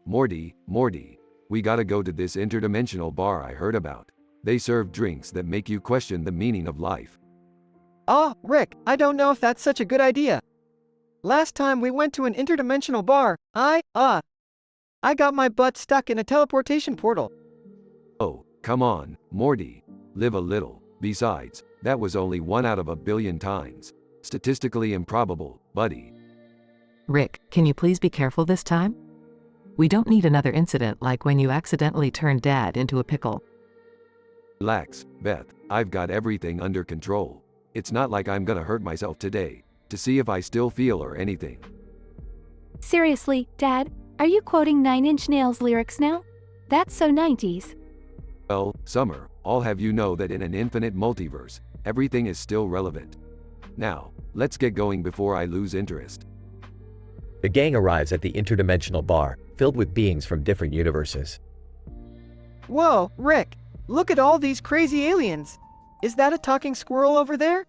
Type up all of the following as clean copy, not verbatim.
Morty. We gotta go to this interdimensional bar I heard about. They serve drinks that make you question the meaning of life. Oh, Rick, I don't know if that's such a good idea. Last time we went to an interdimensional bar, I got my butt stuck in a teleportation portal. Oh, come on, Morty. Live a little. Besides, that was only 1 out of a billion times. Statistically improbable, buddy. Rick, can you please be careful this time? We don't need another incident like when you accidentally turned Dad into a pickle. Relax, Beth. I've got everything under control. It's not like I'm gonna hurt myself today, to see if I still feel or anything. Seriously, Dad, are you quoting Nine Inch Nails lyrics now? That's so 90s. Well, Summer, I'll have you know that in an infinite multiverse, everything is still relevant. Now, let's get going before I lose interest. The gang arrives at the interdimensional bar, filled with beings from different universes. Whoa, Rick, look at all these crazy aliens. Is that a talking squirrel over there?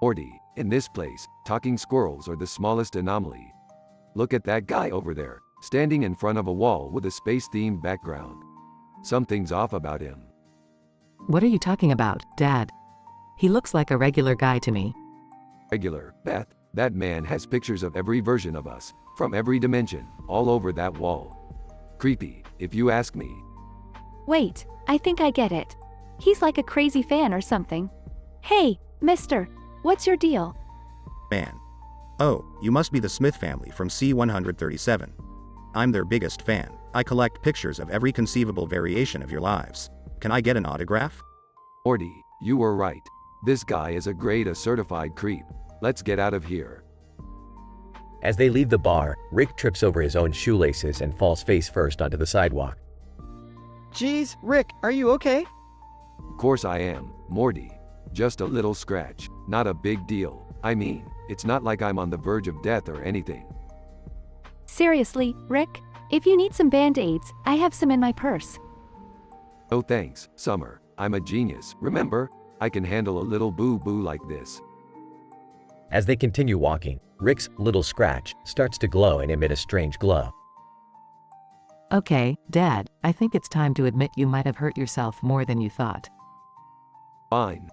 Morty, in this place, talking squirrels are the smallest anomaly. Look at that guy over there, standing in front of a wall with a space-themed background. Something's off about him. What are you talking about, Dad? He looks like a regular guy to me. Regular, Beth, that man has pictures of every version of us, from every dimension, all over that wall. Creepy, if you ask me. Wait, I think I get it. He's like a crazy fan or something. Hey, mister, what's your deal? Man. Oh, you must be the Smith family from C-137. I'm their biggest fan. I collect pictures of every conceivable variation of your lives. Can I get an autograph? Morty, you were right. This guy is a grade A certified creep. Let's get out of here. As they leave the bar, Rick trips over his own shoelaces and falls face first onto the sidewalk. Geez, Rick, are you okay? Of course I am, Morty. Just a little scratch, not a big deal. I mean, it's not like I'm on the verge of death or anything. Seriously, Rick, if you need some band-aids, I have some in my purse. No thanks, Summer. I'm a genius, remember? I can handle a little boo-boo like this. As they continue walking, Rick's little scratch starts to glow and emit a strange glow. Okay, Dad, I think it's time to admit you might have hurt yourself more than you thought. Fine.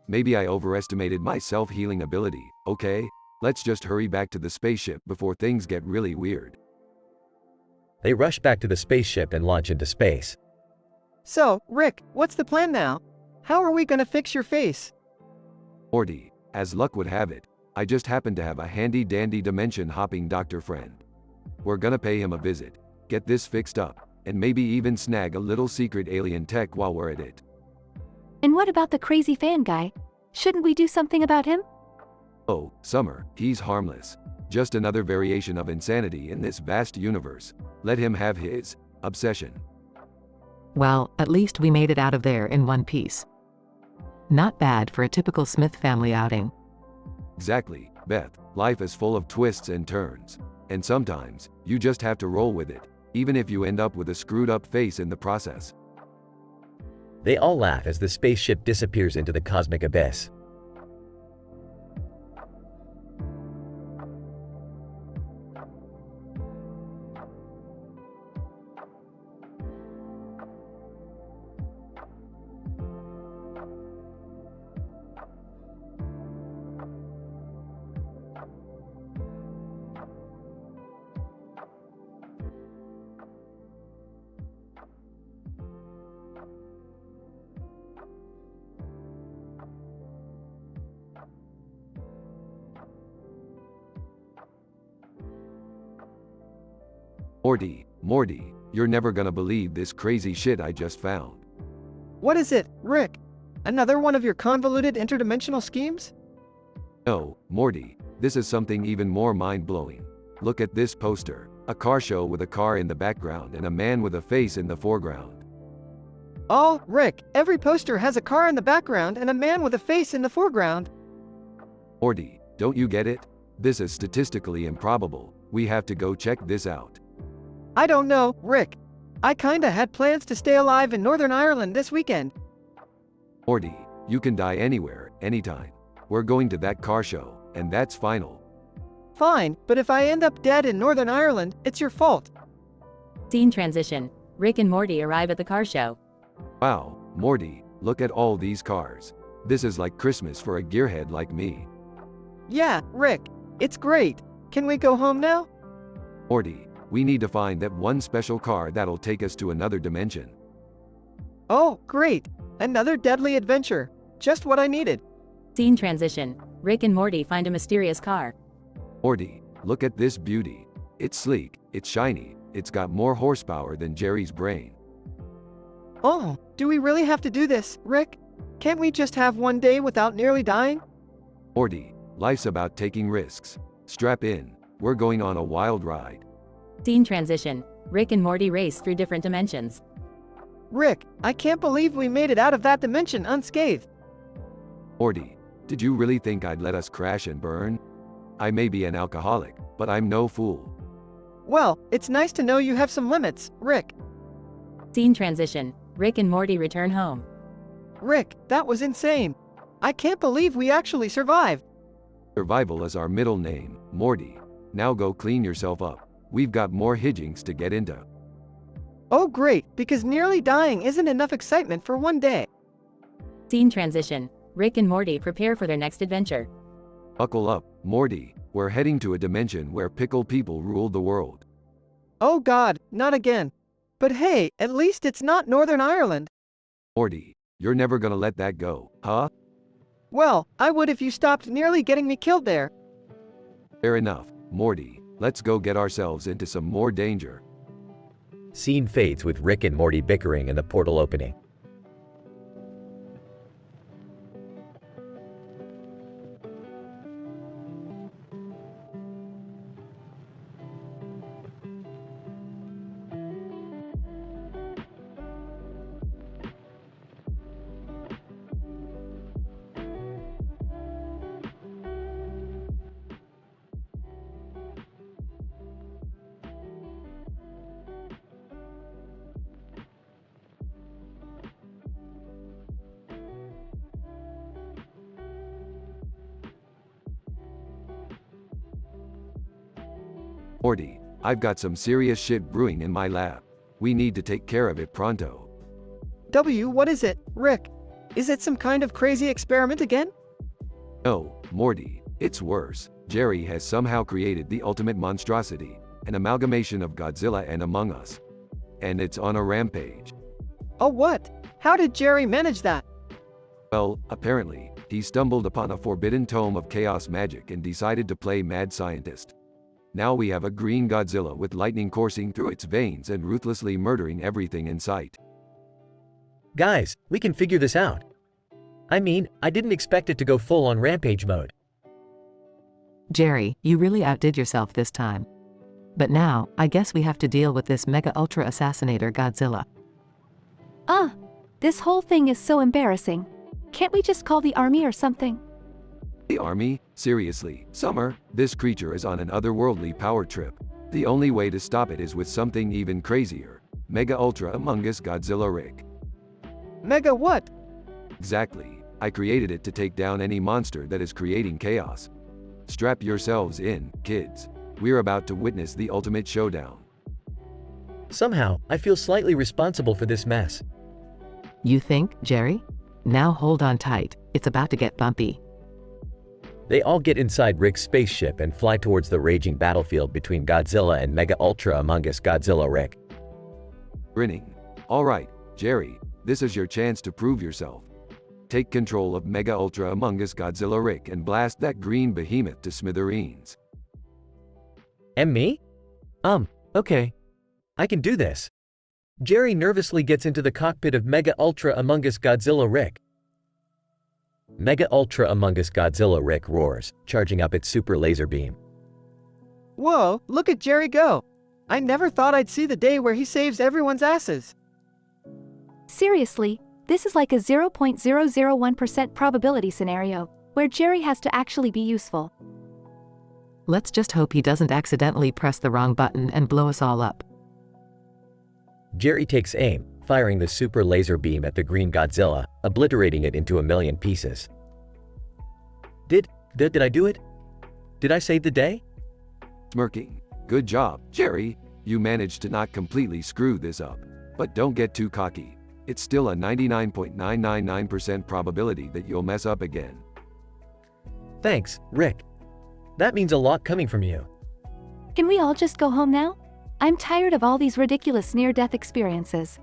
Maybe I overestimated my self-healing ability, okay? Let's just hurry back to the spaceship before things get really weird. They rush back to the spaceship and launch into space. So, Rick, what's the plan now? How are we gonna fix your face? Morty, as luck would have it, I just happen to have a handy-dandy dimension-hopping doctor friend. We're gonna pay him a visit, get this fixed up, and maybe even snag a little secret alien tech while we're at it. And what about the crazy fan guy? Shouldn't we do something about him? Oh, Summer, he's harmless. Just another variation of insanity in this vast universe. Let him have his obsession. Well, at least we made it out of there in one piece. Not bad for a typical Smith family outing. Exactly, Beth. Life is full of twists and turns. And sometimes, you just have to roll with it, even if you end up with a screwed-up face in the process. They all laugh as the spaceship disappears into the cosmic abyss. Morty, you're never gonna believe this crazy shit I just found. What is it, Rick? Another one of your convoluted interdimensional schemes? No, Morty, this is something even more mind-blowing. Look at this poster. A car show with a car in the background and a man with a face in the foreground. Oh, Rick, every poster has a car in the background and a man with a face in the foreground. Morty, don't you get it? This is statistically improbable. We have to go check this out. I don't know, Rick. I kinda had plans to stay alive in Northern Ireland this weekend. Morty, you can die anywhere, anytime. We're going to that car show, and that's final. Fine, but if I end up dead in Northern Ireland, it's your fault. Scene transition. Rick and Morty arrive at the car show. Wow, Morty, look at all these cars. This is like Christmas for a gearhead like me. Yeah, Rick, it's great. Can we go home now? Morty, we need to find that one special car that'll take us to another dimension. Oh, great. Another deadly adventure. Just what I needed. Scene transition. Rick and Morty find a mysterious car. Morty, look at this beauty. It's sleek, it's shiny, it's got more horsepower than Jerry's brain. Oh, do we really have to do this, Rick? Can't we just have one day without nearly dying? Morty, life's about taking risks. Strap in, we're going on a wild ride. Scene transition. Rick and Morty race through different dimensions. Rick, I can't believe we made it out of that dimension unscathed. Morty, did you really think I'd let us crash and burn? I may be an alcoholic, but I'm no fool. Well, it's nice to know you have some limits, Rick. Scene transition. Rick and Morty return home. Rick, that was insane. I can't believe we actually survived. Survival is our middle name, Morty. Now go clean yourself up. We've got more hijinks to get into. Oh great, because nearly dying isn't enough excitement for one day. Scene transition. Rick and Morty prepare for their next adventure. Buckle up, Morty. We're heading to a dimension where pickle people rule the world. Oh God, not again. But hey, at least it's not Northern Ireland. Morty, you're never gonna let that go, huh? Well, I would if you stopped nearly getting me killed there. Fair enough, Morty. Let's go get ourselves into some more danger. Scene fades with Rick and Morty bickering in the portal opening. Morty, I've got some serious shit brewing in my lab. We need to take care of it pronto. What is it, Rick? Is it some kind of crazy experiment again? No, Morty, it's worse. Jerry has somehow created the ultimate monstrosity, an amalgamation of Godzilla and Among Us. And it's on a rampage. Oh what? How did Jerry manage that? Well, apparently, he stumbled upon a forbidden tome of chaos magic and decided to play mad scientist. Now we have a green Godzilla with lightning coursing through its veins and ruthlessly murdering everything in sight. Guys, we can figure this out. I mean, I didn't expect it to go full on rampage mode. Jerry, you really outdid yourself this time. But now, I guess we have to deal with this Mega Ultra Assassinator Godzilla. This whole thing is so embarrassing. Can't we just call the army or something? The army? Seriously, Summer, this creature is on an otherworldly power trip. The only way to stop it is with something even crazier. Mega Ultra Among Us Godzilla Rick. Mega what? Exactly. I created it to take down any monster that is creating chaos. Strap yourselves in, kids. We're about to witness the ultimate showdown. Somehow, I feel slightly responsible for this mess. You think, Jerry? Now hold on tight, it's about to get bumpy. They all get inside Rick's spaceship and fly towards the raging battlefield between Godzilla and Mega Ultra Among Us Godzilla Rick. Grinning. Alright, Jerry, this is your chance to prove yourself. Take control of Mega Ultra Among Us Godzilla Rick and blast that green behemoth to smithereens. And me? Okay. I can do this. Jerry nervously gets into the cockpit of Mega Ultra Among Us Godzilla Rick. Mega Ultra Among Us Godzilla Rick roars, charging up its super laser beam. Whoa, look at Jerry go. I never thought I'd see the day where he saves everyone's asses. Seriously, this is like a 0.001% probability scenario, where Jerry has to actually be useful. Let's just hope he doesn't accidentally press the wrong button and blow us all up. Jerry takes aim, firing the super laser beam at the green Godzilla, obliterating it into a million pieces. Did I do it? Did I save the day? Smirking. Good job, Jerry. You managed to not completely screw this up. But don't get too cocky. It's still a 99.999% probability that you'll mess up again. Thanks, Rick. That means a lot coming from you. Can we all just go home now? I'm tired of all these ridiculous near-death experiences.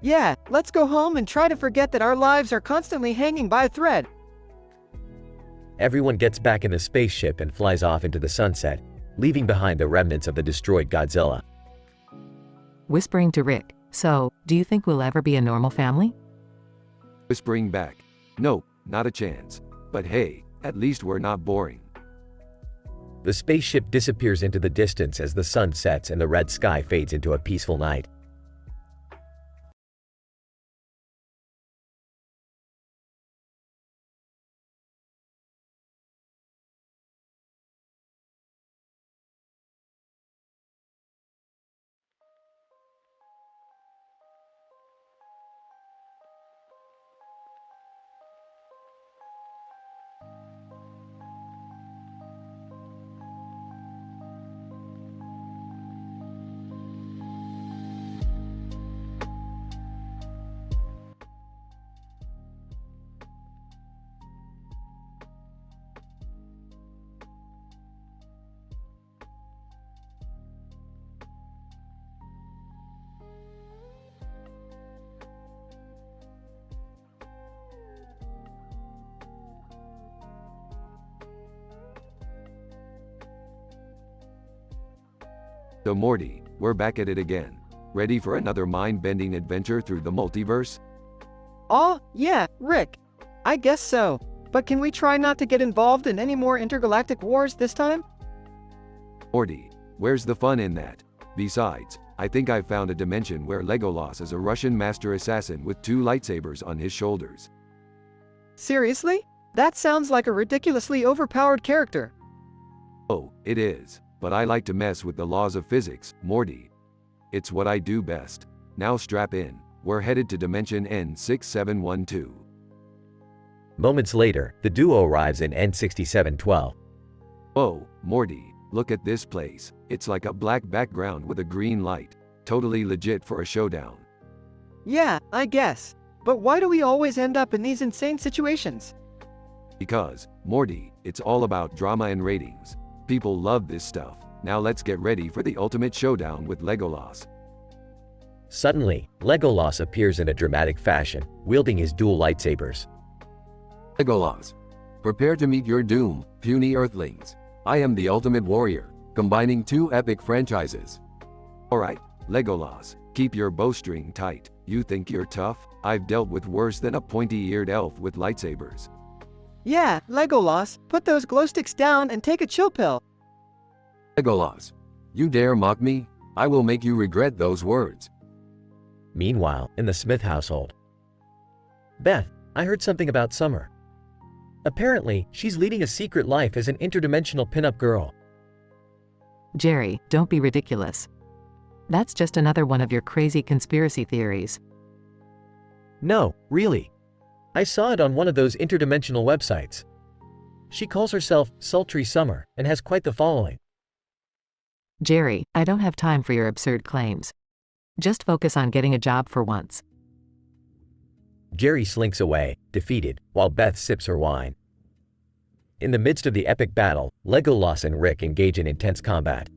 Yeah, let's go home and try to forget that our lives are constantly hanging by a thread. Everyone gets back in the spaceship and flies off into the sunset, leaving behind the remnants of the destroyed Godzilla. Whispering to Rick, so, do you think we'll ever be a normal family? Whispering back. Nope, not a chance. But hey, at least we're not boring. The spaceship disappears into the distance as the sun sets and the red sky fades into a peaceful night. So Morty, we're back at it again. Ready for another mind-bending adventure through the multiverse? Oh, yeah, Rick. I guess so. But can we try not to get involved in any more intergalactic wars this time? Morty, where's the fun in that? Besides, I think I've found a dimension where Legolas is a Russian master assassin with 2 lightsabers on his shoulders. Seriously? That sounds like a ridiculously overpowered character. Oh, it is. But I like to mess with the laws of physics, Morty. It's what I do best. Now strap in. We're headed to Dimension N6712. Moments later, the duo arrives in N6712. Oh, Morty, look at this place. It's like a black background with a green light. Totally legit for a showdown. Yeah, I guess. But why do we always end up in these insane situations? Because, Morty, it's all about drama and ratings. People love this stuff. Now let's get ready for the ultimate showdown with Legolas. Suddenly, Legolas appears in a dramatic fashion, wielding his dual lightsabers. Legolas, prepare to meet your doom, puny earthlings. I am the ultimate warrior, combining 2 epic franchises. Alright, Legolas, keep your bowstring tight. You think you're tough? I've dealt with worse than a pointy-eared elf with lightsabers. Yeah, Legolas, put those glow sticks down and take a chill pill. Legolas, you dare mock me? I will make you regret those words. Meanwhile, in the Smith household. Beth, I heard something about Summer. Apparently, she's leading a secret life as an interdimensional pinup girl. Jerry, don't be ridiculous. That's just another one of your crazy conspiracy theories. No, really. I saw it on one of those interdimensional websites. She calls herself Sultry Summer and has quite the following. Jerry, I don't have time for your absurd claims. Just focus on getting a job for once. Jerry slinks away, defeated, while Beth sips her wine. In the midst of the epic battle, Legolas and Rick engage in intense combat.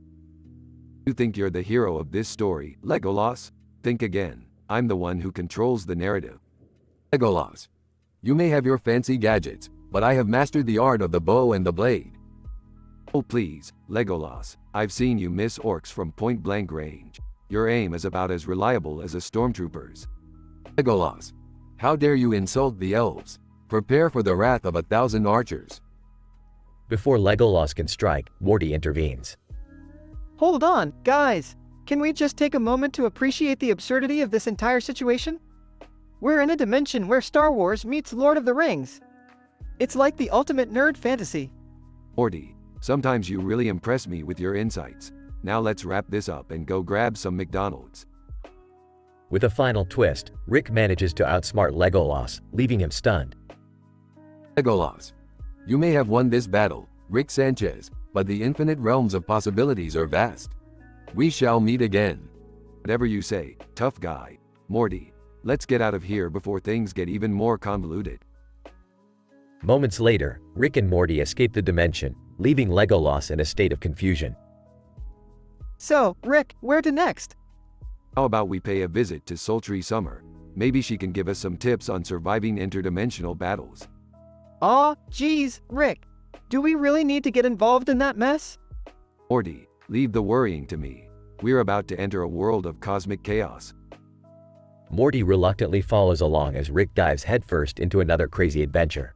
You think you're the hero of this story, Legolas? Think again. I'm the one who controls the narrative. Legolas, you may have your fancy gadgets, but I have mastered the art of the bow and the blade. Oh please, Legolas, I've seen you miss orcs from point-blank range. Your aim is about as reliable as a stormtrooper's. Legolas, how dare you insult the elves? Prepare for the wrath of 1,000 archers. Before Legolas can strike, Morty intervenes. Hold on, guys. Can we just take a moment to appreciate the absurdity of this entire situation? We're in a dimension where Star Wars meets Lord of the Rings. It's like the ultimate nerd fantasy. Morty, sometimes you really impress me with your insights. Now let's wrap this up and go grab some McDonald's. With a final twist, Rick manages to outsmart Legolas, leaving him stunned. Legolas, you may have won this battle, Rick Sanchez, but the infinite realms of possibilities are vast. We shall meet again. Whatever you say, tough guy. Morty, let's get out of here before things get even more convoluted. Moments later, Rick and Morty escape the dimension, leaving Legolas in a state of confusion. So, Rick, where to next? How about we pay a visit to sultry Summer? Maybe she can give us some tips on surviving interdimensional battles. Aw, geez, Rick. Do we really need to get involved in that mess? Morty, leave the worrying to me. We're about to enter a world of cosmic chaos. Morty reluctantly follows along as Rick dives headfirst into another crazy adventure.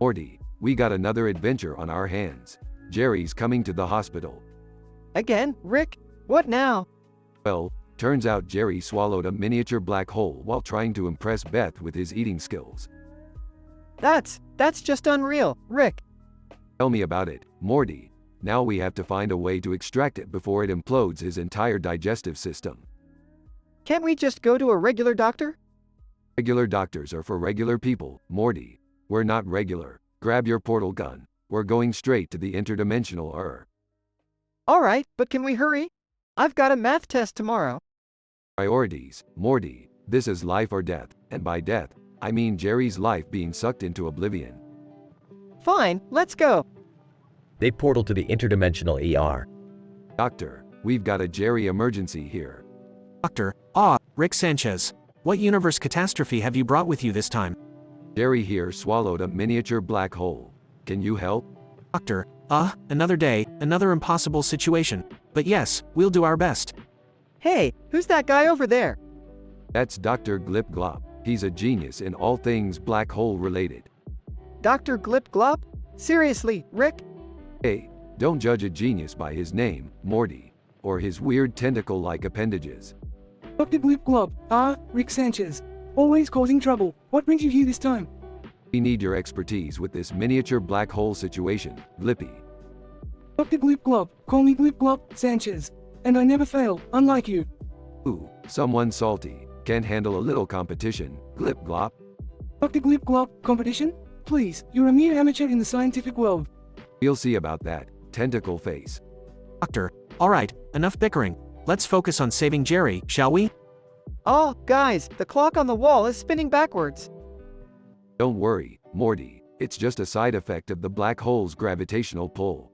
Morty, we got another adventure on our hands. Jerry's coming to the hospital. Again, Rick? What now? Well, turns out Jerry swallowed a miniature black hole while trying to impress Beth with his eating skills. That's just unreal, Rick. Tell me about it, Morty. Now we have to find a way to extract it before it implodes his entire digestive system. Can't we just go to a regular doctor? Regular doctors are for regular people, Morty. We're not regular. Grab your portal gun. We're going straight to the interdimensional Alright, but can we hurry? I've got a math test tomorrow. Priorities, Morty. This is life or death, and by death, I mean Jerry's life being sucked into oblivion. Fine, let's go. They portal to the interdimensional ER. Doctor, we've got a Jerry emergency here. Doctor, Rick Sanchez. What universe catastrophe have you brought with you this time? Jerry here swallowed a miniature black hole. Can you help? Doctor, another day, another impossible situation. But yes, we'll do our best. Hey, who's that guy over there? That's Dr. Glip Glop. He's a genius in all things black hole related. Dr. Glip Glop? Seriously, Rick? Hey, don't judge a genius by his name, Morty, or his weird tentacle-like appendages. Dr. Glip Glop, Rick Sanchez. Always causing trouble. What brings you here this time? We need your expertise with this miniature black hole situation, Glippy. Dr. Glip Glop, call me Glip Glop Sanchez. And I never fail, unlike you. Ooh, someone salty. Can't handle a little competition, Glip Glop. Dr. Glip Glop, competition? Please, you're a mere amateur in the scientific world. We'll see about that, tentacle face. Doctor, alright, enough bickering. Let's focus on saving Jerry, shall we? Oh, guys, the clock on the wall is spinning backwards. Don't worry, Morty. It's just a side effect of the black hole's gravitational pull.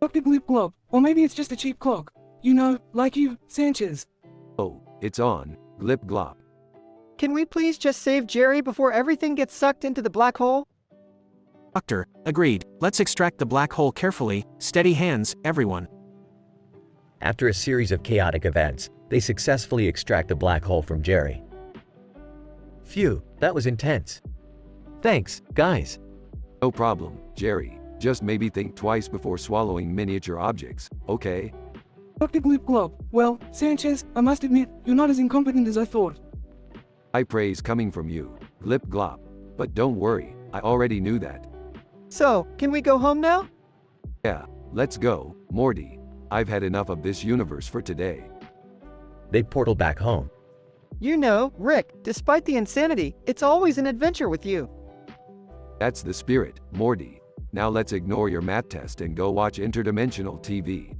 Dr. Glip Glop, or maybe it's just a cheap clock. You know, like you, Sanchez. Oh, it's on, Glip Glop. Can we please just save Jerry before everything gets sucked into the black hole? Doctor, agreed. Let's extract the black hole carefully. Steady hands, everyone. After a series of chaotic events, they successfully extract the black hole from Jerry. Phew, that was intense. Thanks, guys. No problem, Jerry. Just maybe think twice before swallowing miniature objects, okay? Dr. Glip Glop, well, Sanchez, I must admit, you're not as incompetent as I thought. High praise coming from you, Glip Glop. But don't worry, I already knew that. So, can we go home now? Yeah, let's go, Morty. I've had enough of this universe for today. They portal back home. You know, Rick, despite the insanity, it's always an adventure with you. That's the spirit, Morty. Now let's ignore your math test and go watch interdimensional TV.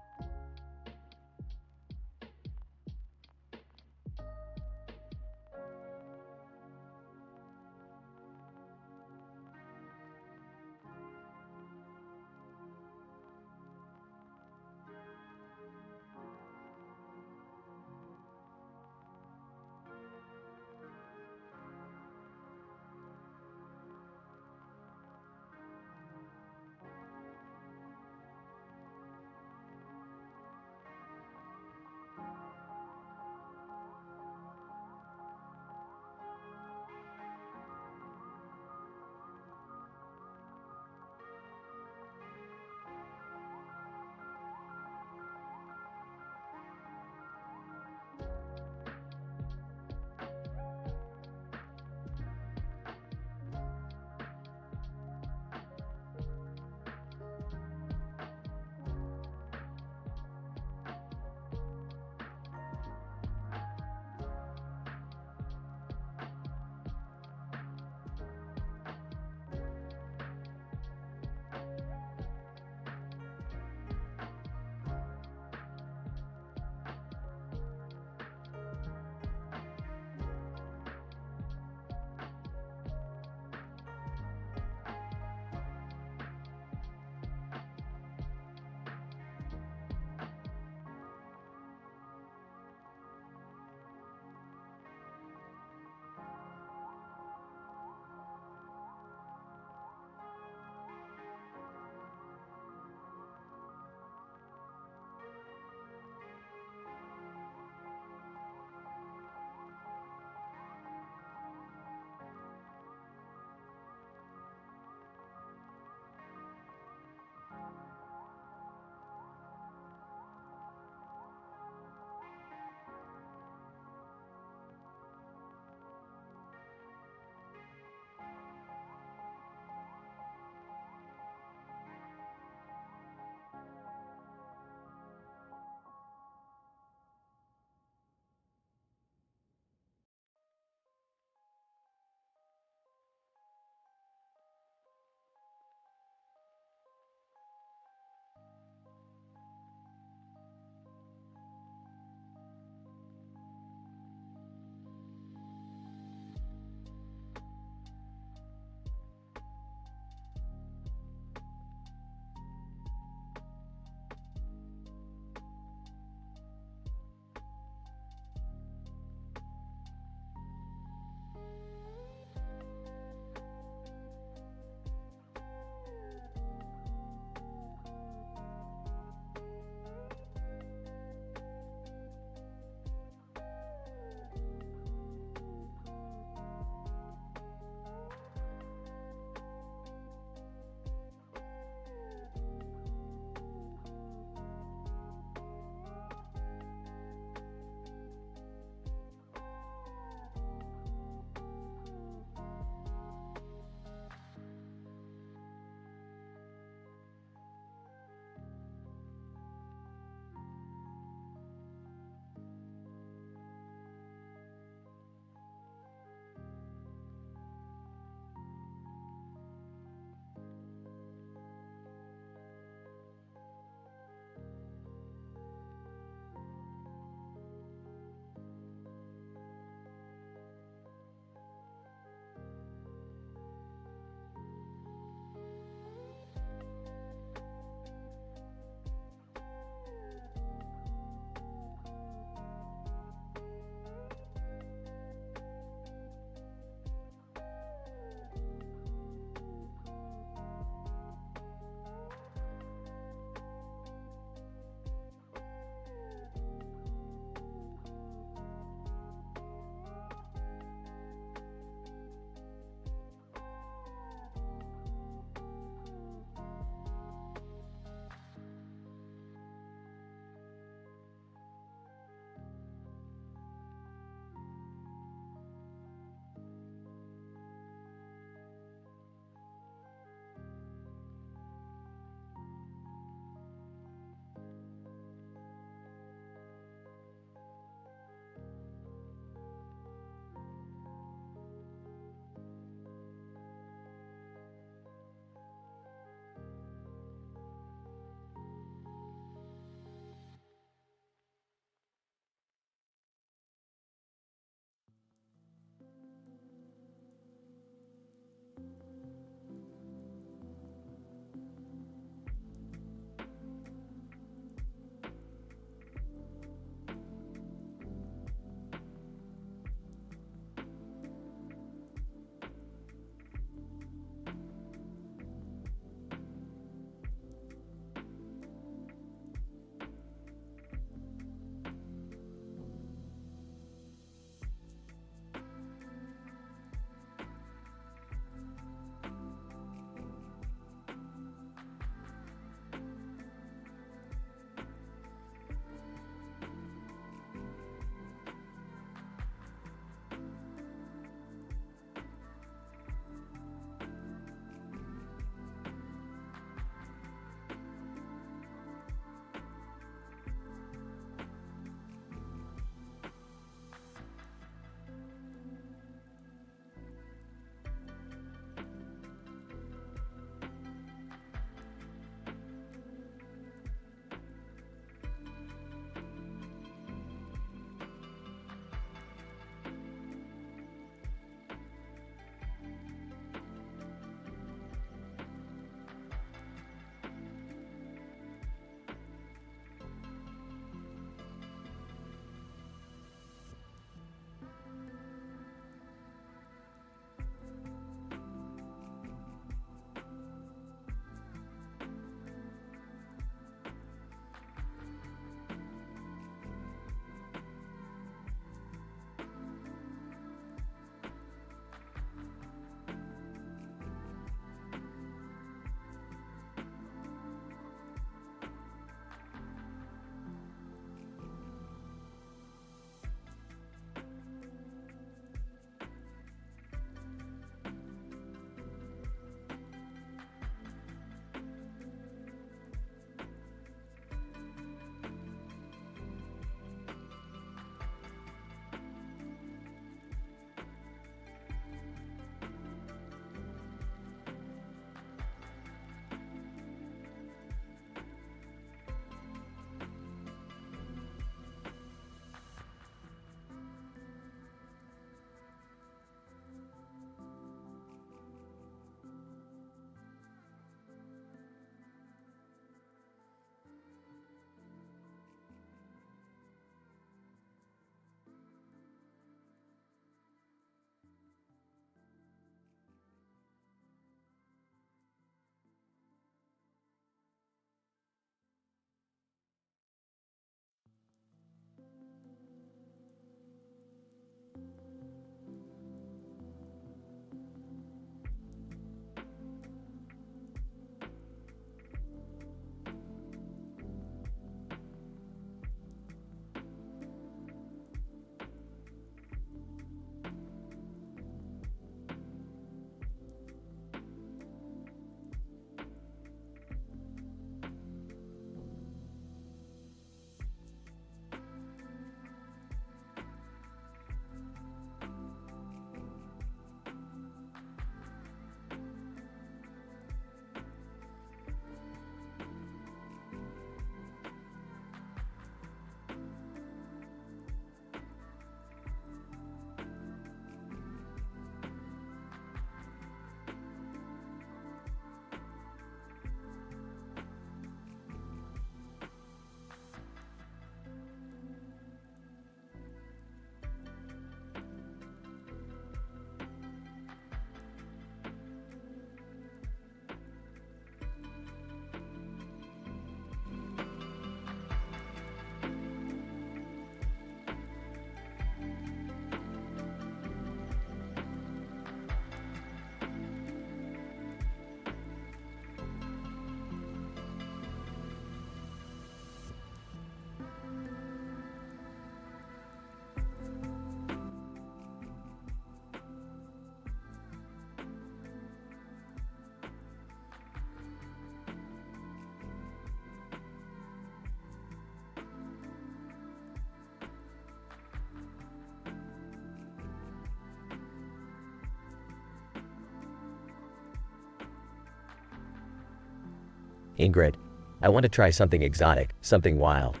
Ingrid, I want to try something exotic, something wild.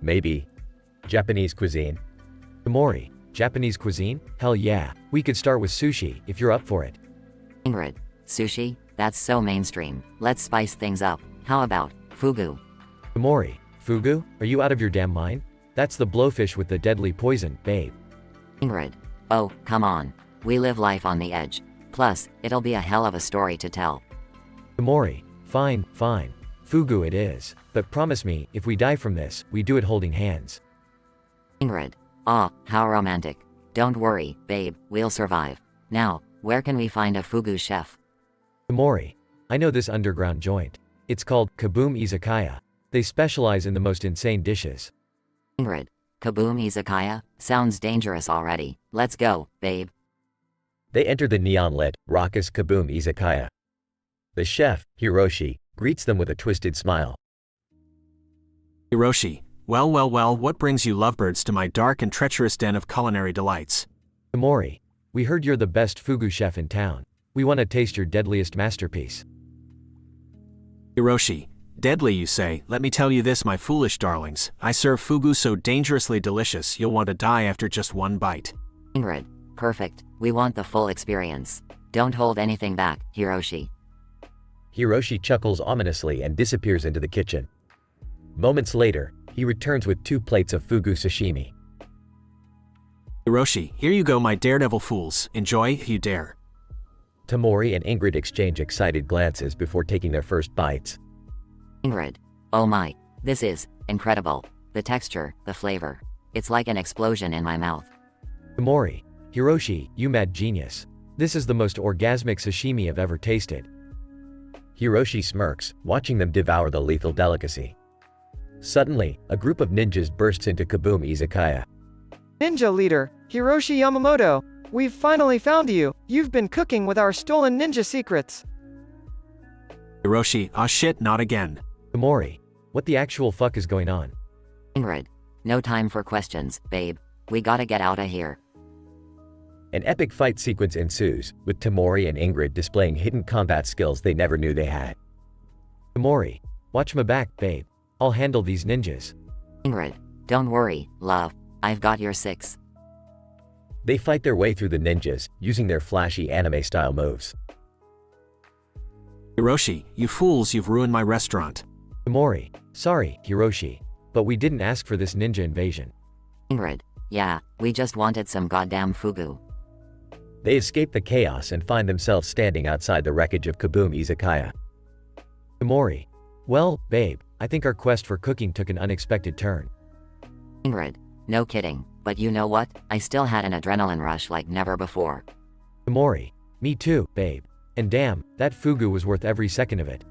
Maybe Japanese cuisine. Morty, Japanese cuisine? Hell yeah, we could start with sushi if you're up for it. Ingrid, sushi? That's so mainstream. Let's spice things up. How about fugu? Morty, fugu? Are you out of your damn mind? That's the blowfish with the deadly poison, babe. Ingrid, oh, come on. We live life on the edge. Plus, it'll be a hell of a story to tell. Morty, fine, fine. Fugu it is. But promise me, if we die from this, we do it holding hands. Ingrid, ah, how romantic. Don't worry, babe, we'll survive. Now, where can we find a fugu chef? Morty, I know this underground joint. It's called Kaboom Izakaya. They specialize in the most insane dishes. Ingrid, Kaboom Izakaya? Sounds dangerous already. Let's go, babe. They enter the neon-lit, raucous Kaboom Izakaya. The chef, Hiroshi, greets them with a twisted smile. Hiroshi, well, what brings you lovebirds to my dark and treacherous den of culinary delights? Morty, we heard you're the best fugu chef in town. We want to taste your deadliest masterpiece. Hiroshi, deadly you say? Let me tell you this, my foolish darlings. I serve fugu so dangerously delicious you'll want to die after just one bite. Ingrid, perfect. We want the full experience. Don't hold anything back, Hiroshi. Hiroshi chuckles ominously and disappears into the kitchen. Moments later, he returns with 2 plates of fugu sashimi. Hiroshi, here you go, my daredevil fools. Enjoy if you dare. Morty and Ingrid exchange excited glances before taking their first bites. Ingrid, oh my, this is incredible. The texture, the flavor. It's like an explosion in my mouth. Morty, Hiroshi, you mad genius. This is the most orgasmic sashimi I've ever tasted. Hiroshi smirks, watching them devour the lethal delicacy. Suddenly, a group of ninjas bursts into Kaboom Izakaya. Ninja leader, Hiroshi Yamamoto, we've finally found you. You've been cooking with our stolen ninja secrets. Hiroshi, ah shit, not again. Morty, what the actual fuck is going on? Ingrid, no time for questions, babe. We gotta get outta here. An epic fight sequence ensues, with Morty and Ingrid displaying hidden combat skills they never knew they had. Morty, watch my back, babe. I'll handle these ninjas. Ingrid, don't worry, love. I've got your 6. They fight their way through the ninjas, using their flashy anime-style moves. Hiroshi, you fools, you've ruined my restaurant. Morty, sorry, Hiroshi, but we didn't ask for this ninja invasion. Ingrid, yeah, we just wanted some goddamn fugu. They escape the chaos and find themselves standing outside the wreckage of Kaboom Izakaya. Morty, well, babe, I think our quest for cooking took an unexpected turn. Ingrid, no kidding, but you know what? I still had an adrenaline rush like never before. Morty, me too, babe. And damn, that fugu was worth every second of it.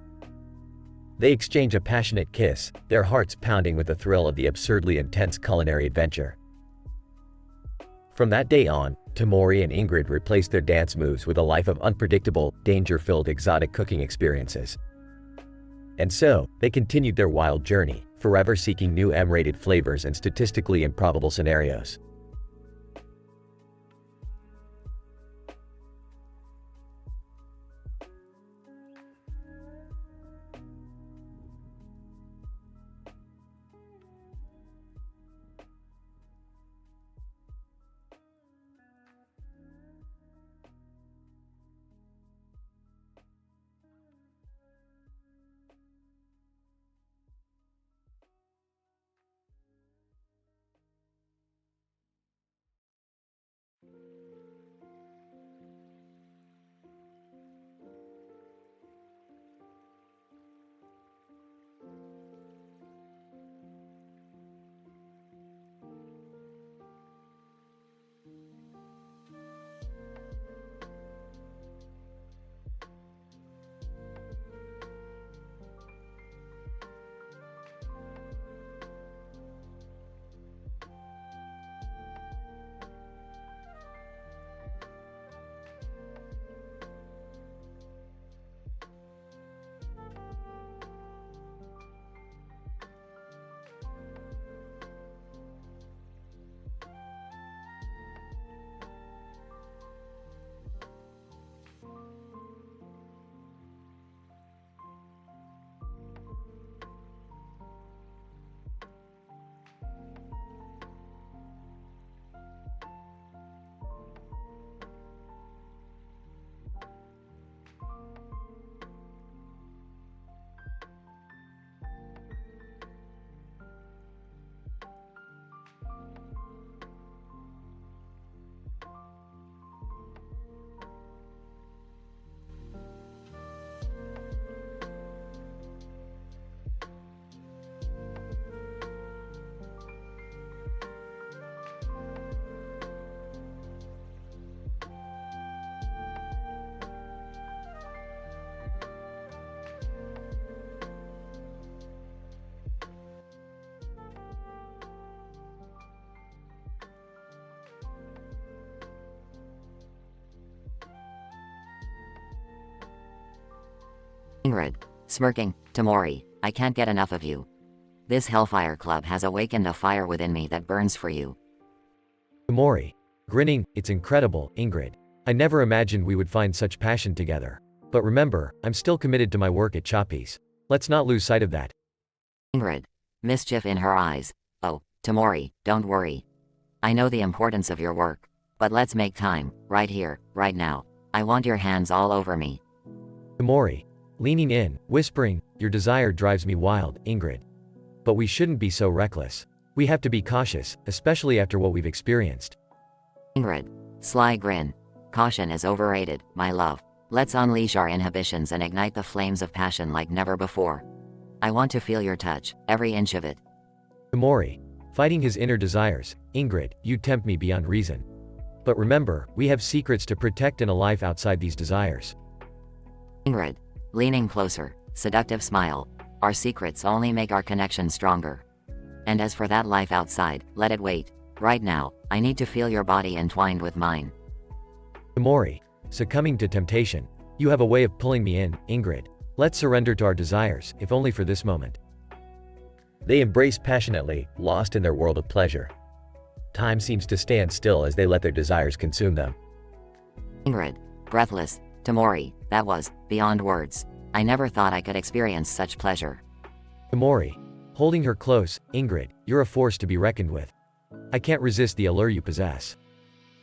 They exchange a passionate kiss, their hearts pounding with the thrill of the absurdly intense culinary adventure. From that day on, Morty and Ingrid replaced their dance moves with a life of unpredictable, danger-filled exotic cooking experiences. And so, they continued their wild journey, forever seeking new M-rated flavors and statistically improbable scenarios. Ingrid. Smirking. Tamori, I can't get enough of you. This Hellfire Club has awakened a fire within me that burns for you. Tamori. Grinning, it's incredible, Ingrid. I never imagined we would find such passion together. But remember, I'm still committed to my work at Choppies. Let's not lose sight of that. Ingrid. Mischief in her eyes. Oh, Tamori, don't worry. I know the importance of your work. But let's make time, right here, right now. I want your hands all over me. Tamori. Leaning in, whispering, your desire drives me wild, Ingrid. But we shouldn't be so reckless. We have to be cautious, especially after what we've experienced. Ingrid. Sly grin. Caution is overrated, my love. Let's unleash our inhibitions and ignite the flames of passion like never before. I want to feel your touch, every inch of it. Tamori. Fighting his inner desires, Ingrid, you tempt me beyond reason. But remember, we have secrets to protect in a life outside these desires. Ingrid. Leaning closer, seductive smile. Our secrets only make our connection stronger. And as for that life outside, let it wait. Right now, I need to feel your body entwined with mine. Tamori. Succumbing to temptation. You have a way of pulling me in, Ingrid. Let's surrender to our desires, if only for this moment. They embrace passionately, lost in their world of pleasure. Time seems to stand still as they let their desires consume them. Ingrid. Breathless. Tamori, that was beyond words. I never thought I could experience such pleasure. Tamori. Holding her close, Ingrid, you're a force to be reckoned with. I can't resist the allure you possess.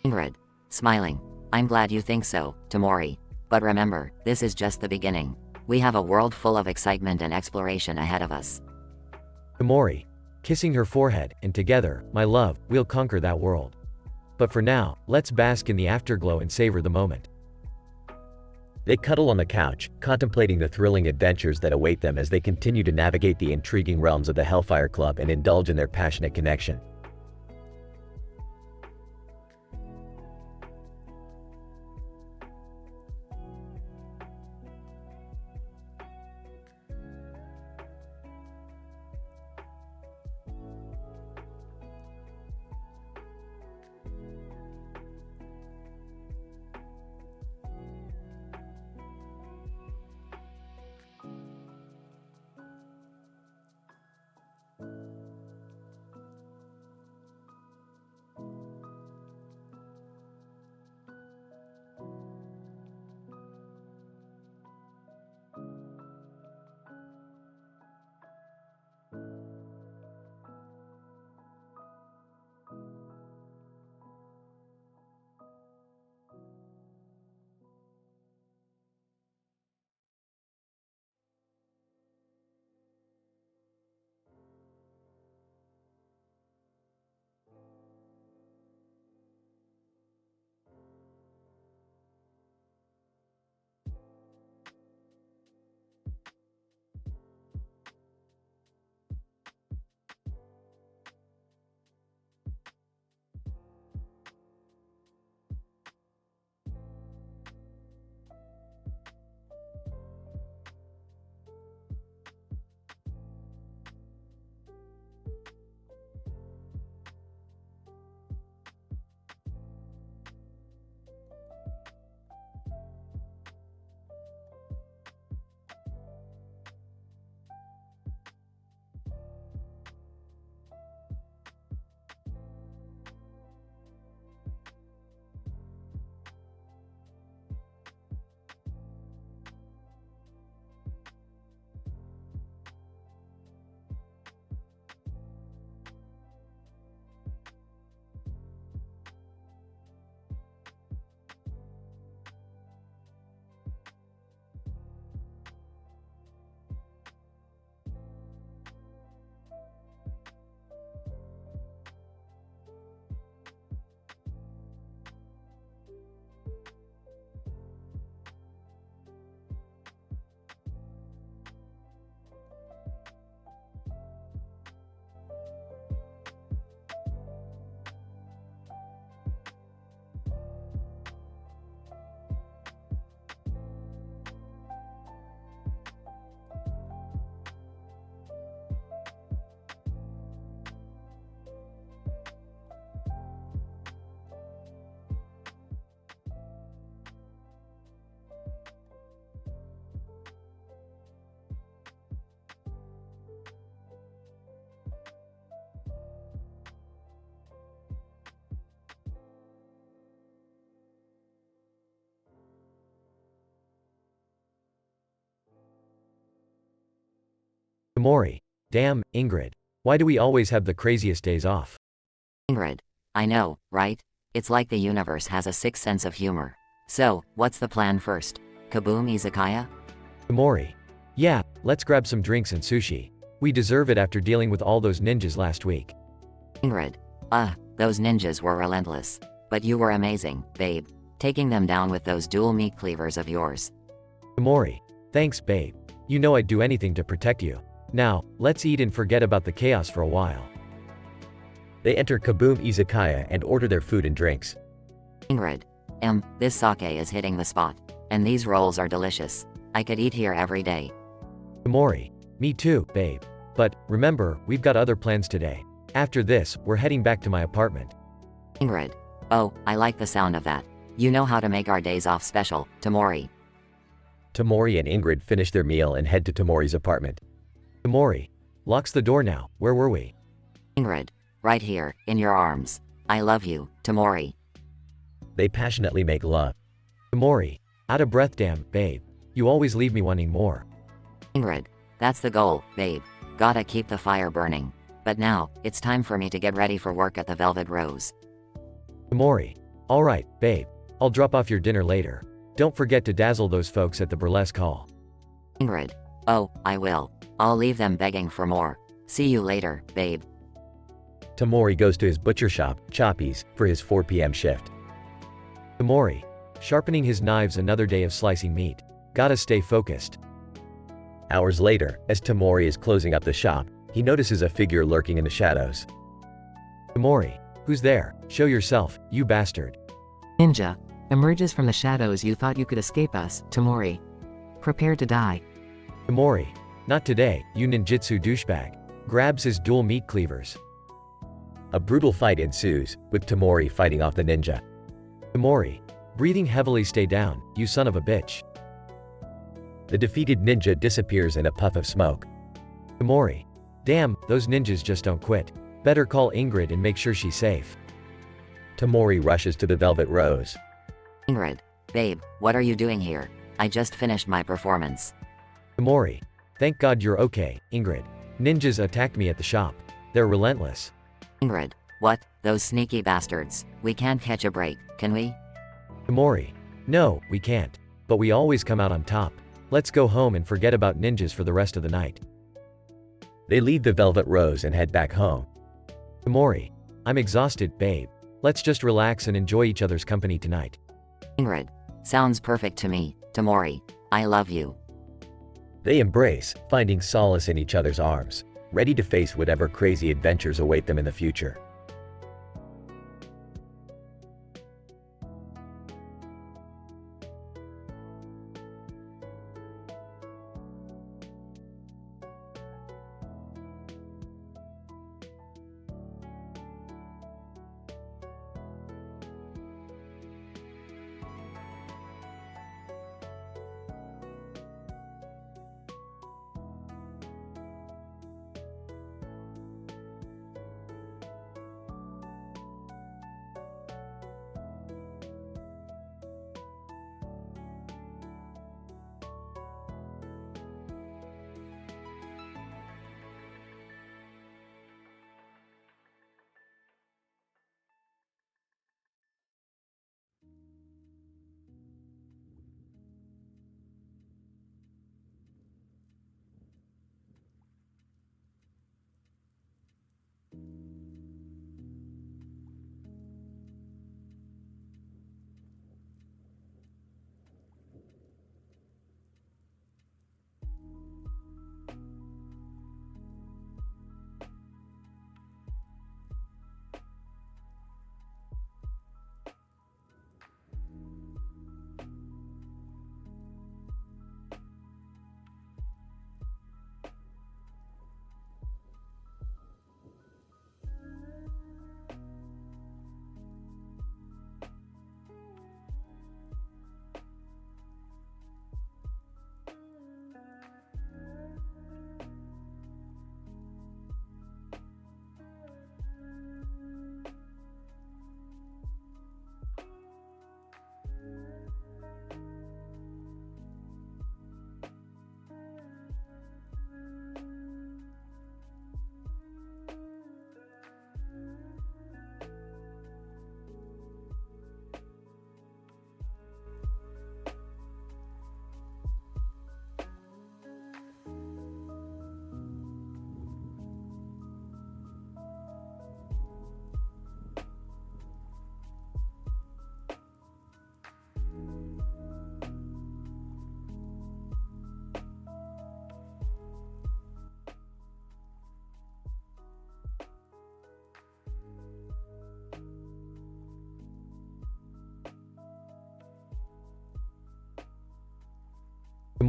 Ingrid. Smiling. I'm glad you think so, Tamori. But remember, this is just the beginning. We have a world full of excitement and exploration ahead of us. Tamori. Kissing her forehead, and together, my love, we'll conquer that world. But for now, let's bask in the afterglow and savor the moment. They cuddle on the couch, contemplating the thrilling adventures that await them as they continue to navigate the intriguing realms of the Hellfire Club and indulge in their passionate connection. Tomori. Damn, Ingrid. Why do we always have the craziest days off? Ingrid. I know, right? It's like the universe has a sixth sense of humor. So, what's the plan first? Kaboom izakaya? Tomori. Yeah, let's grab some drinks and sushi. We deserve it after dealing with all those ninjas last week. Ingrid. Those ninjas were relentless. But you were amazing, babe. Taking them down with those dual meat cleavers of yours. Tomori. Thanks, babe. You know I'd do anything to protect you. Now, let's eat and forget about the chaos for a while. They enter Kaboom Izakaya and order their food and drinks. Ingrid. This sake is hitting the spot. And these rolls are delicious. I could eat here every day. Tomori. Me too, babe. But, remember, we've got other plans today. After this, we're heading back to my apartment. Ingrid. Oh, I like the sound of that. You know how to make our days off special, Tomori. Tomori and Ingrid finish their meal and head to Tomori's apartment. Tomori. Locks the door now. Where were we? Ingrid. Right here, in your arms. I love you, Tomori. They passionately make love. Tomori. Out of breath, damn, babe. You always leave me wanting more. Ingrid. That's the goal, babe. Gotta keep the fire burning. But now, it's time for me to get ready for work at the Velvet Rose. Tomori. Alright, babe. I'll drop off your dinner later. Don't forget to dazzle those folks at the burlesque hall. Ingrid. Oh, I will. I'll leave them begging for more. See you later, babe. Tomori goes to his butcher shop, Choppies, for his 4 p.m. shift. Tomori. Sharpening his knives, another day of slicing meat. Gotta stay focused. Hours later, as Tomori is closing up the shop, he notices a figure lurking in the shadows. Tomori. Who's there? Show yourself, you bastard. Ninja. Emerges from the shadows. You thought you could escape us, Tomori. Prepare to die. Tomori. Not today, you ninjutsu douchebag. Grabs his dual meat cleavers. A brutal fight ensues, with Tomori fighting off the ninja. Tomori. Breathing heavily, stay down, you son of a bitch. The defeated ninja disappears in a puff of smoke. Tomori. Damn, those ninjas just don't quit. Better call Ingrid and make sure she's safe. Tomori rushes to the Velvet Rose. Ingrid. Babe, what are you doing here? I just finished my performance. Tomori. Thank God you're okay, Ingrid. Ninjas attacked me at the shop. They're relentless. Ingrid. What? Those sneaky bastards. We can't catch a break, can we? Tomori. No, we can't. But we always come out on top. Let's go home and forget about ninjas for the rest of the night. They leave the Velvet Rose and head back home. Tomori. I'm exhausted, babe. Let's just relax and enjoy each other's company tonight. Ingrid. Sounds perfect to me, Tomori. I love you. They embrace, finding solace in each other's arms, ready to face whatever crazy adventures await them in the future.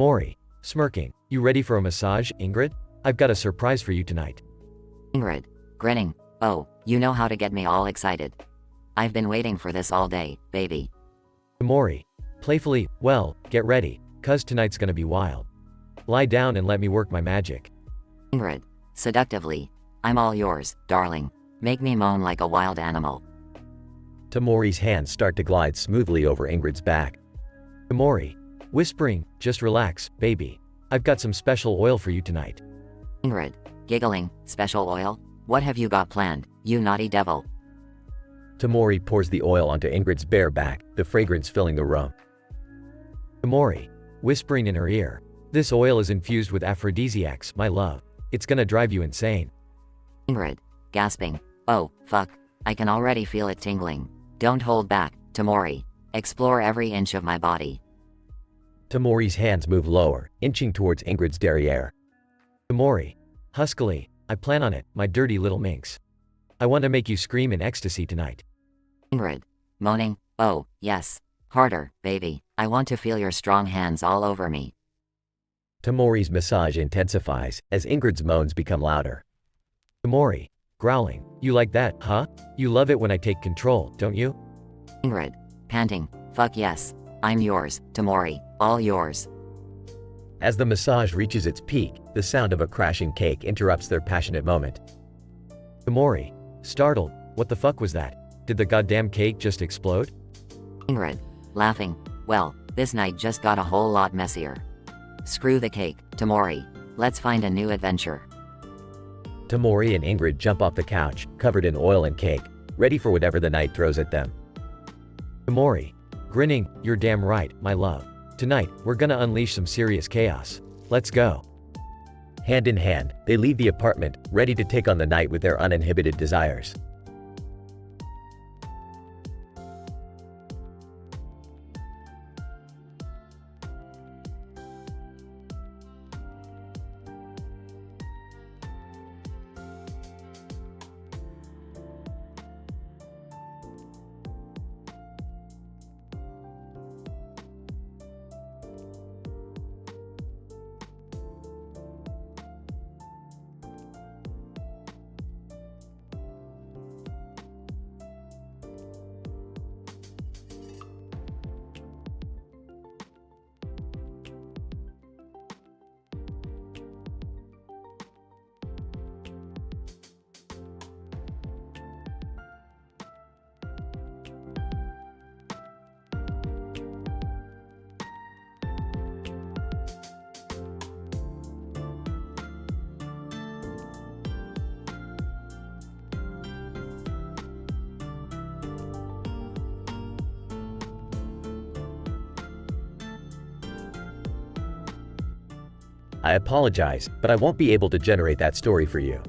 Tamori, smirking. You ready for a massage, Ingrid? I've got a surprise for you tonight. Ingrid, grinning. Oh, you know how to get me all excited. I've been waiting for this all day, baby. Tamori, playfully, well, get ready, cuz tonight's gonna be wild. Lie down and let me work my magic. Ingrid, seductively. I'm all yours, darling. Make me moan like a wild animal. Tamori's hands start to glide smoothly over Ingrid's back. Tamori, whispering, just relax, baby. I've got some special oil for you tonight. Ingrid, giggling, special oil? What have you got planned, you naughty devil? Tamori pours the oil onto Ingrid's bare back, the fragrance filling the room. Tamori, whispering in her ear, this oil is infused with aphrodisiacs, my love. It's gonna drive you insane. Ingrid, gasping, oh, fuck. I can already feel it tingling. Don't hold back, Tamori. Explore every inch of my body. Tamori's hands move lower, inching towards Ingrid's derriere. Tamori, huskily, I plan on it, my dirty little minx. I want to make you scream in ecstasy tonight. Ingrid, moaning, oh, yes. Harder, baby. I want to feel your strong hands all over me. Tamori's massage intensifies as Ingrid's moans become louder. Tamori, growling, you like that, huh? You love it when I take control, don't you? Ingrid, panting, fuck yes. I'm yours, Tamori, all yours. As the massage reaches its peak, the sound of a crashing cake interrupts their passionate moment. Tamori, startled, what the fuck was that? Did the goddamn cake just explode? Ingrid, laughing, well, this night just got a whole lot messier. Screw the cake, Tamori. Let's find a new adventure. Tamori and Ingrid jump off the couch, covered in oil and cake, ready for whatever the night throws at them. Tamori, grinning, you're damn right, my love. Tonight, we're gonna unleash some serious chaos. Let's go. Hand in hand, they leave the apartment, ready to take on the night with their uninhibited desires. I apologize, but I won't be able to generate that story for you.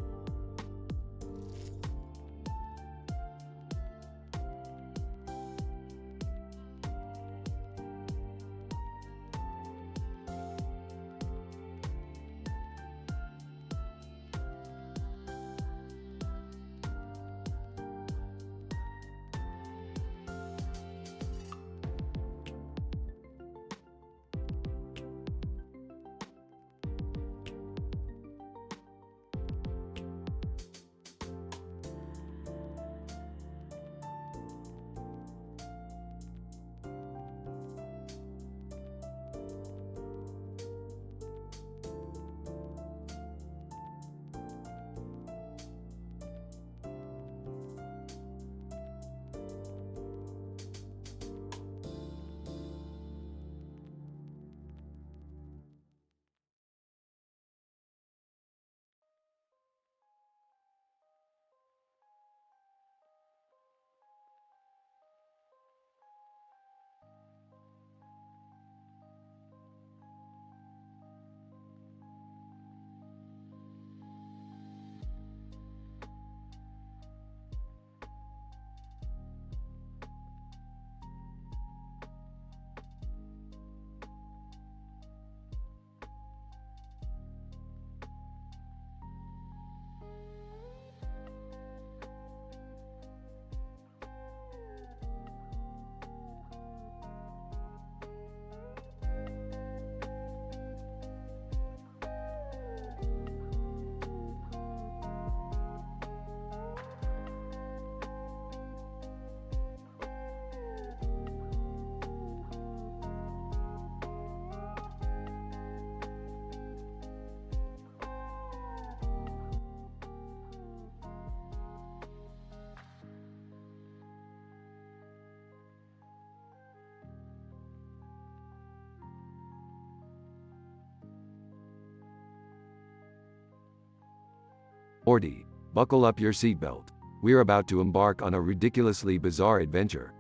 Morty, buckle up your seatbelt. We're about to embark on a ridiculously bizarre adventure.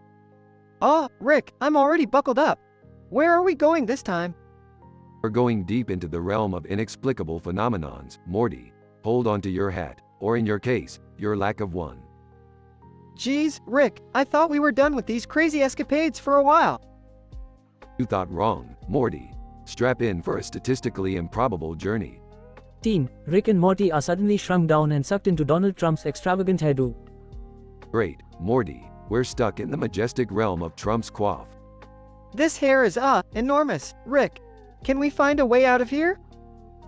Rick, I'm already buckled up. Where are we going this time? We're going deep into the realm of inexplicable phenomenons, Morty. Hold onto your hat, or in your case, your lack of one. Geez, Rick, I thought we were done with these crazy escapades for a while. You thought wrong, Morty. Strap in for a statistically improbable journey. Teen, Rick and Morty are suddenly shrunk down and sucked into Donald Trump's extravagant hairdo. Great, Morty, we're stuck in the majestic realm of Trump's coif. This hair is, enormous. Rick, can we find a way out of here?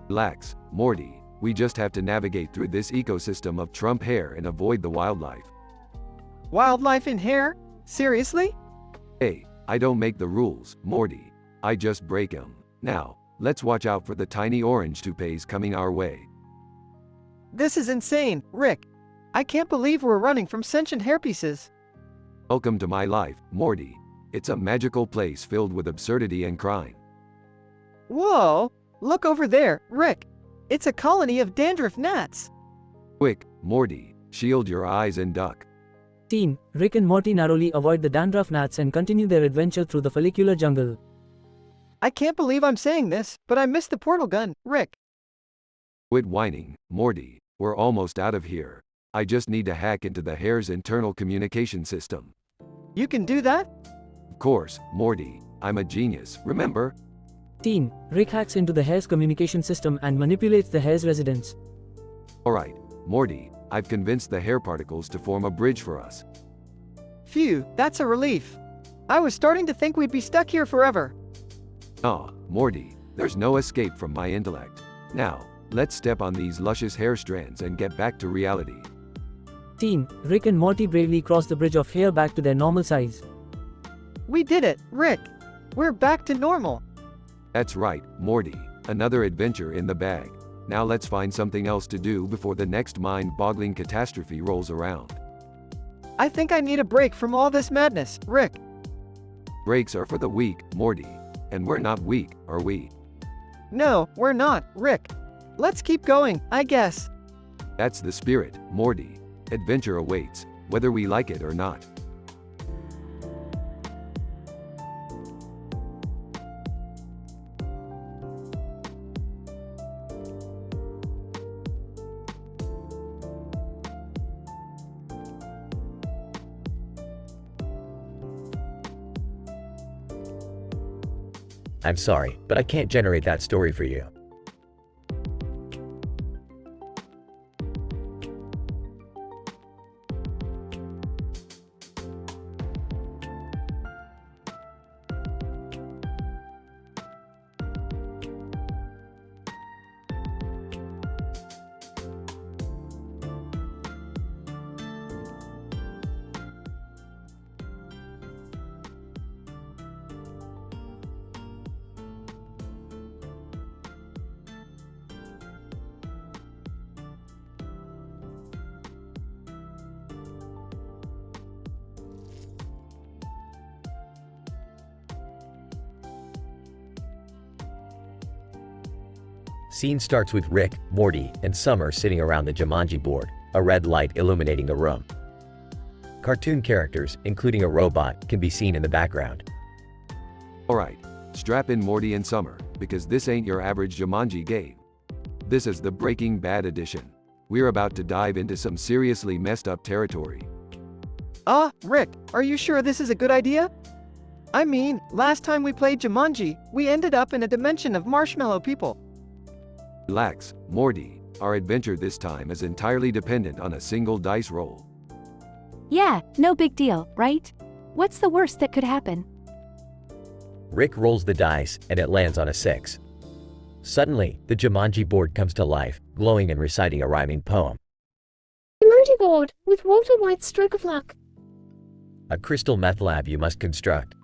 Relax, Morty, we just have to navigate through this ecosystem of Trump hair and avoid the wildlife. Wildlife in hair? Seriously? Hey, I don't make the rules, Morty. I just break them. Now, let's watch out for the tiny orange toupees coming our way. This is insane, Rick. I can't believe we're running from sentient hairpieces. Welcome to my life, Morty. It's a magical place filled with absurdity and crime. Whoa! Look over there, Rick. It's a colony of dandruff gnats. Quick, Morty, shield your eyes and duck. Teen, Rick and Morty narrowly avoid the dandruff gnats and continue their adventure through the follicular jungle. I can't believe I'm saying this, but I missed the portal gun, Rick. Quit whining, Morty. We're almost out of here. I just need to hack into the hair's internal communication system. You can do that? Of course, Morty. I'm a genius, remember? Teen, Rick hacks into the hair's communication system and manipulates the hair's residents. Alright, Morty, I've convinced the hair particles to form a bridge for us. Phew, that's a relief. I was starting to think we'd be stuck here forever. Morty, there's no escape from my intellect. Now, let's step on these luscious hair strands and get back to reality. Teen, Rick and Morty bravely cross the bridge of hair back to their normal size. We did it, Rick. We're back to normal. That's right, Morty. Another adventure in the bag. Now let's find something else to do before the next mind-boggling catastrophe rolls around. I think I need a break from all this madness, Rick. Breaks are for the weak, Morty. And we're not weak, are we? No, we're not, Rick. Let's keep going, I guess. That's the spirit, Morty. Adventure awaits, whether we like it or not. I'm sorry, but I can't generate that story for you. Scene starts with Rick, Morty, and Summer sitting around the Jumanji board, a red light illuminating the room. Cartoon characters, including a robot, can be seen in the background. Alright, strap in Morty and Summer, because this ain't your average Jumanji game. This is the Breaking Bad edition. We're about to dive into some seriously messed up territory. Rick, are you sure this is a good idea? I mean, last time we played Jumanji, we ended up in a dimension of marshmallow people. Relax, Morty. Our adventure this time is entirely dependent on a single dice roll. Yeah, no big deal, right? What's the worst that could happen? Rick rolls the dice, and it lands on a 6. Suddenly, the Jumanji board comes to life, glowing and reciting a rhyming poem. Emoji board, with Walter White's stroke of luck. A crystal meth lab you must construct.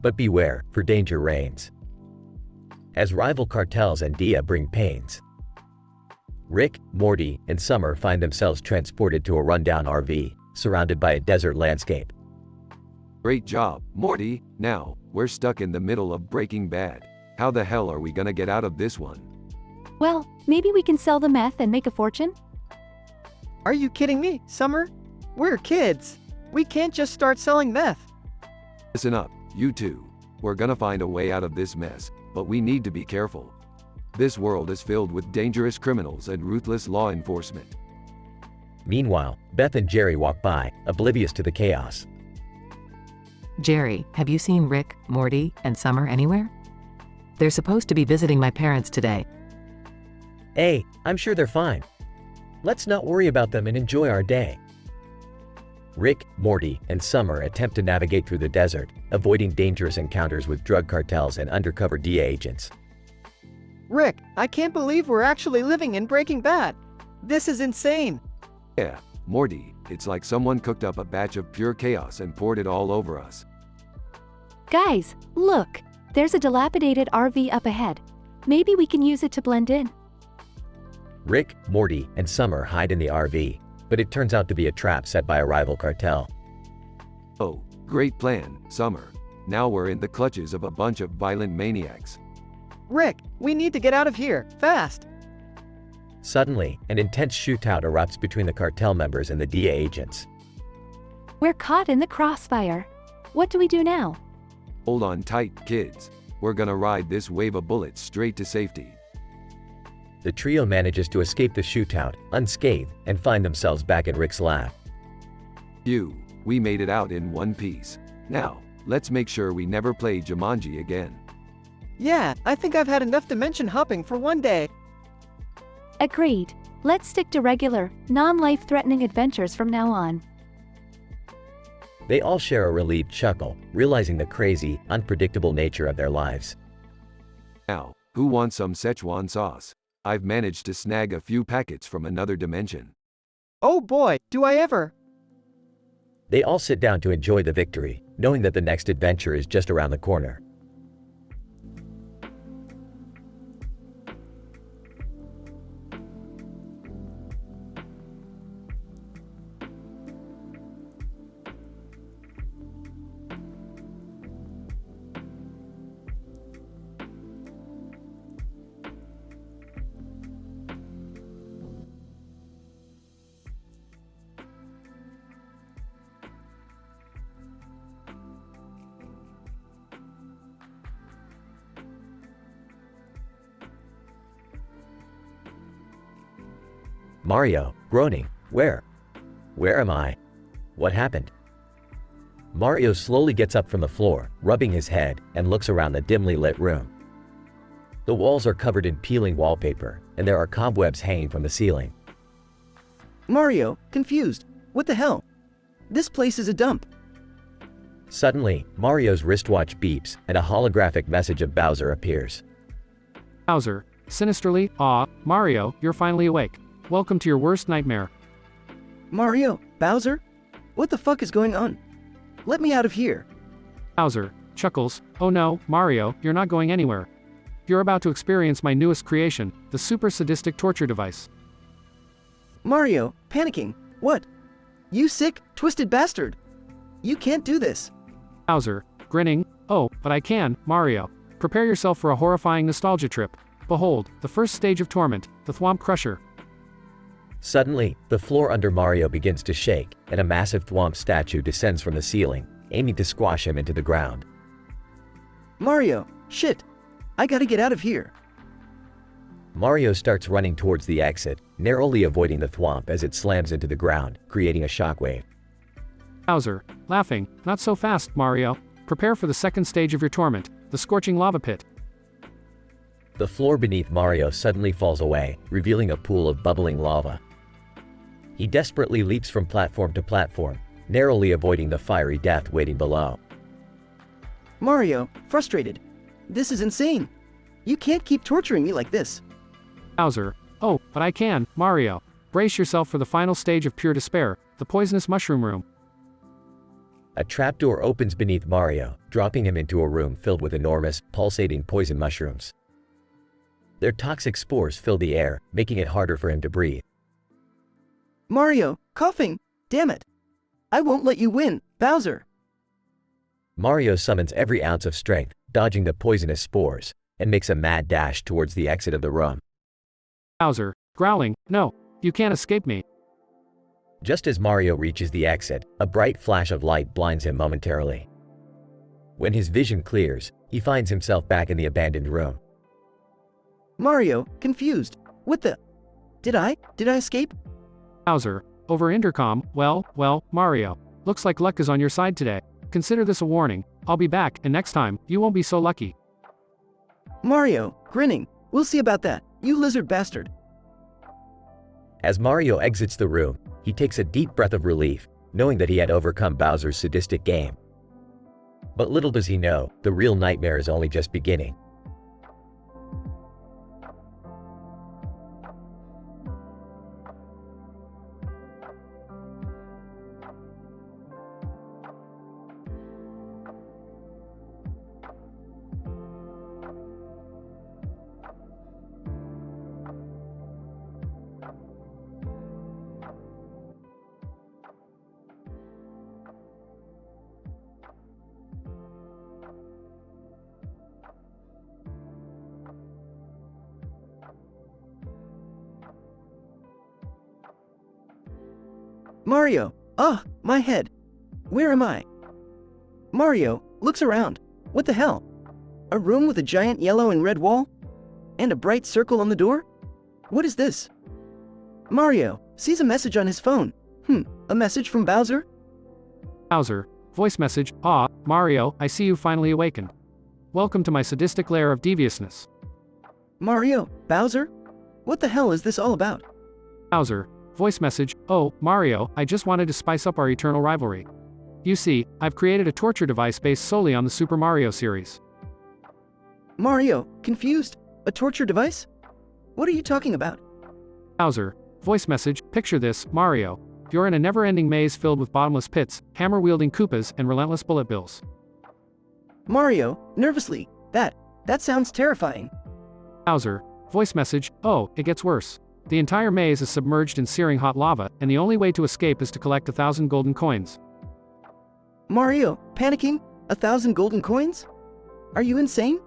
But beware, for danger reigns, as rival cartels and Dia bring pains. Rick, Morty, and Summer find themselves transported to a rundown RV, surrounded by a desert landscape. Great job, Morty. Now, we're stuck in the middle of Breaking Bad. How the hell are we gonna get out of this one? Well, maybe we can sell the meth and make a fortune? Are you kidding me, Summer? We're kids. We can't just start selling meth. Listen up, you two. We're gonna find a way out of this mess, but we need to be careful. This world is filled with dangerous criminals and ruthless law enforcement. Meanwhile, Beth and Jerry walk by, oblivious to the chaos. Jerry, have you seen Rick, Morty, and Summer anywhere? They're supposed to be visiting my parents today. Hey, I'm sure they're fine. Let's not worry about them and enjoy our day. Rick, Morty, and Summer attempt to navigate through the desert, avoiding dangerous encounters with drug cartels and undercover DEA agents. Rick, I can't believe we're actually living in Breaking Bad. This is insane. Yeah, Morty, it's like someone cooked up a batch of pure chaos and poured it all over us. Guys, look, there's a dilapidated RV up ahead. Maybe we can use it to blend in. Rick, Morty, and Summer hide in the RV, but it turns out to be a trap set by a rival cartel. Oh, great plan, Summer. Now we're in the clutches of a bunch of violent maniacs. Rick, we need to get out of here, fast. Suddenly, an intense shootout erupts between the cartel members and the DEA agents. We're caught in the crossfire. What do we do now? Hold on tight, kids. We're gonna ride this wave of bullets straight to safety. The trio manages to escape the shootout, unscathed, and find themselves back at Rick's lab. We made it out in one piece. Now, let's make sure we never play Jumanji again. Yeah, I think I've had enough dimension hopping for one day. Agreed. Let's stick to regular, non-life-threatening adventures from now on. They all share a relieved chuckle, realizing the crazy, unpredictable nature of their lives. Now, who wants some Szechuan sauce? I've managed to snag a few packets from another dimension. Oh boy, do I ever! They all sit down to enjoy the victory, knowing that the next adventure is just around the corner. Mario, groaning, Where am I? What happened? Mario slowly gets up from the floor, rubbing his head, and looks around the dimly lit room. The walls are covered in peeling wallpaper, and there are cobwebs hanging from the ceiling. Mario, confused. What the hell? This place is a dump. Suddenly, Mario's wristwatch beeps, and a holographic message of Bowser appears. Bowser, sinisterly, Mario, you're finally awake. Welcome to your worst nightmare. Mario, Bowser? What the fuck is going on? Let me out of here. Bowser, chuckles, oh no, Mario, you're not going anywhere. You're about to experience my newest creation, the super sadistic torture device. Mario, panicking, what? You sick, twisted bastard. You can't do this. Bowser, grinning, oh, but I can, Mario. Prepare yourself for a horrifying nostalgia trip. Behold, the first stage of torment, the Thwomp Crusher. Suddenly, the floor under Mario begins to shake, and a massive Thwomp statue descends from the ceiling, aiming to squash him into the ground. Mario, shit. I gotta get out of here. Mario starts running towards the exit, narrowly avoiding the Thwomp as it slams into the ground, creating a shockwave. Bowser, laughing, not so fast, Mario. Prepare for the second stage of your torment, the scorching lava pit. The floor beneath Mario suddenly falls away, revealing a pool of bubbling lava. He desperately leaps from platform to platform, narrowly avoiding the fiery death waiting below. Mario, frustrated. This is insane. You can't keep torturing me like this. Bowser, oh, but I can, Mario. Brace yourself for the final stage of pure despair, the poisonous mushroom room. A trapdoor opens beneath Mario, dropping him into a room filled with enormous, pulsating poison mushrooms. Their toxic spores fill the air, making it harder for him to breathe. Mario, coughing! Damn it! I won't let you win, Bowser! Mario summons every ounce of strength, dodging the poisonous spores, and makes a mad dash towards the exit of the room. Bowser, growling, no, you can't escape me. Just as Mario reaches the exit, a bright flash of light blinds him momentarily. When his vision clears, he finds himself back in the abandoned room. Mario, confused. What the? Did I escape? Bowser, over intercom, well, Mario. Looks like luck is on your side today. Consider this a warning. I'll be back, and next time, you won't be so lucky. Mario, grinning. We'll see about that, you lizard bastard. As Mario exits the room, he takes a deep breath of relief, knowing that he had overcome Bowser's sadistic game. But little does he know, the real nightmare is only just beginning. Mario, my head. Where am I? Mario looks around. What the hell? A room with a giant yellow and red wall? And a bright circle on the door? What is this? Mario sees a message on his phone. A message from Bowser? Bowser, voice message, Mario, I see you finally awakened. Welcome to my sadistic lair of deviousness. Mario, Bowser? What the hell is this all about? Bowser, voice message, Mario, I just wanted to spice up our eternal rivalry. You see, I've created a torture device based solely on the Super Mario series. Mario, confused? A torture device? What are you talking about? Bowser, voice message, picture this, Mario. You're in a never-ending maze filled with bottomless pits, hammer-wielding Koopas, and relentless bullet bills. Mario, nervously, that sounds terrifying. Bowser, voice message, it gets worse. The entire maze is submerged in searing hot lava, and the only way to escape is to collect 1,000 golden coins. Mario, panicking? 1,000 golden coins? Are you insane?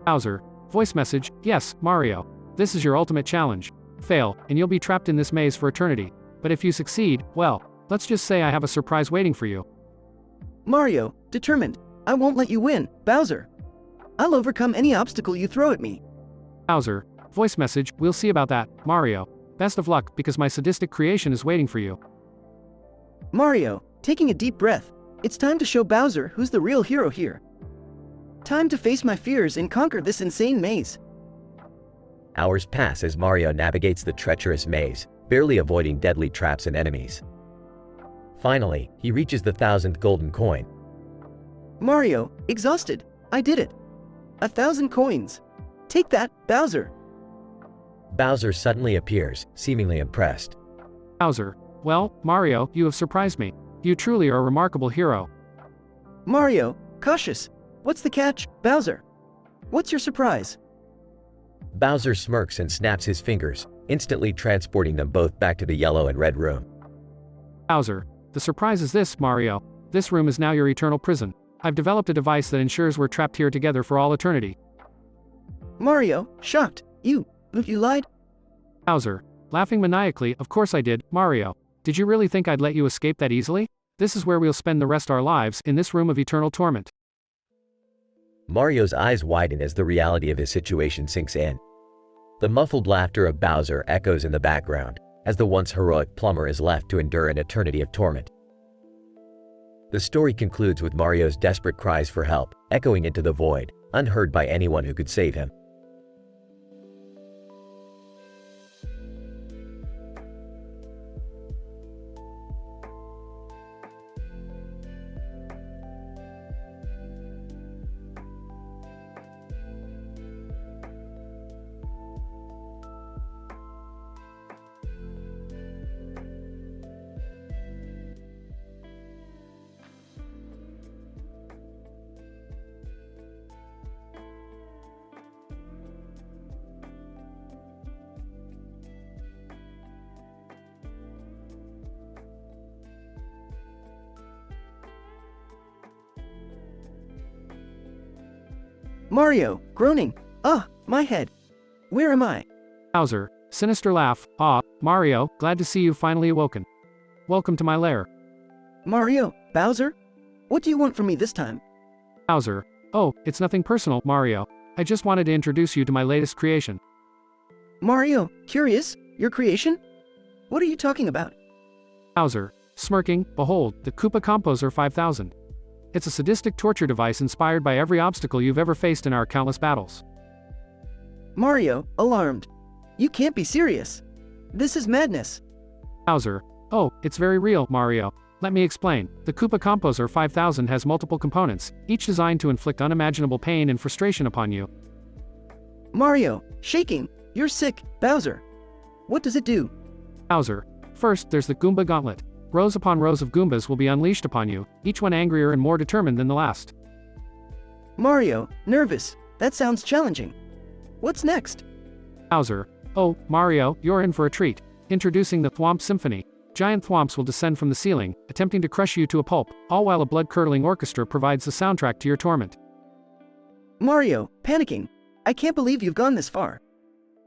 Bowser, voice message, yes, Mario. This is your ultimate challenge. Fail, and you'll be trapped in this maze for eternity. But if you succeed, well, let's just say I have a surprise waiting for you. Mario, determined. I won't let you win, Bowser. I'll overcome any obstacle you throw at me. Bowser, voice message, we'll see about that, Mario. Best of luck, because my sadistic creation is waiting for you. Mario, taking a deep breath. It's time to show Bowser who's the real hero here. Time to face my fears and conquer this insane maze. Hours pass as Mario navigates the treacherous maze, barely avoiding deadly traps and enemies. Finally, he reaches the 1,000th golden coin. Mario, exhausted. I did it. 1,000 coins. Take that, Bowser. Bowser suddenly appears, seemingly impressed. Bowser, well, Mario, you have surprised me. You truly are a remarkable hero. Mario, cautious. What's the catch, Bowser? What's your surprise? Bowser smirks and snaps his fingers, instantly transporting them both back to the yellow and red room. Bowser, the surprise is this, Mario. This room is now your eternal prison. I've developed a device that ensures we're trapped here together for all eternity. Mario, shocked. You lied? Bowser, laughing maniacally, of course I did, Mario. Did you really think I'd let you escape that easily? This is where we'll spend the rest of our lives, in this room of eternal torment. Mario's eyes widen as the reality of his situation sinks in. The muffled laughter of Bowser echoes in the background, as the once heroic plumber is left to endure an eternity of torment. The story concludes with Mario's desperate cries for help, echoing into the void, unheard by anyone who could save him. Mario, groaning. My head. Where am I? Bowser, sinister laugh, Mario, glad to see you finally awoken. welcome to my lair. Mario, Bowser? What do you want from me this time? Bowser. Oh, it's nothing personal, Mario. I just wanted to introduce you to my latest creation. Mario, curious? Your creation? What are you talking about? Bowser. Smirking, behold, the Koopa Composer 5000. It's a sadistic torture device inspired by every obstacle you've ever faced in our countless battles. Mario, alarmed. You can't be serious. This is madness. Bowser. Oh, it's very real, Mario. Let me explain. The Koopa Composer 5000 has multiple components, each designed to inflict unimaginable pain and frustration upon you. Mario, shaking. You're sick, Bowser. What does it do? Bowser. First, there's the Goomba Gauntlet. Rows upon rows of Goombas will be unleashed upon you, each one angrier and more determined than the last. Mario, nervous. That sounds challenging. What's next? Bowser. Oh, Mario, you're in for a treat. Introducing the Thwomp Symphony. Giant thwomps will descend from the ceiling, attempting to crush you to a pulp, all while a blood-curdling orchestra provides the soundtrack to your torment. Mario, panicking. I can't believe you've gone this far.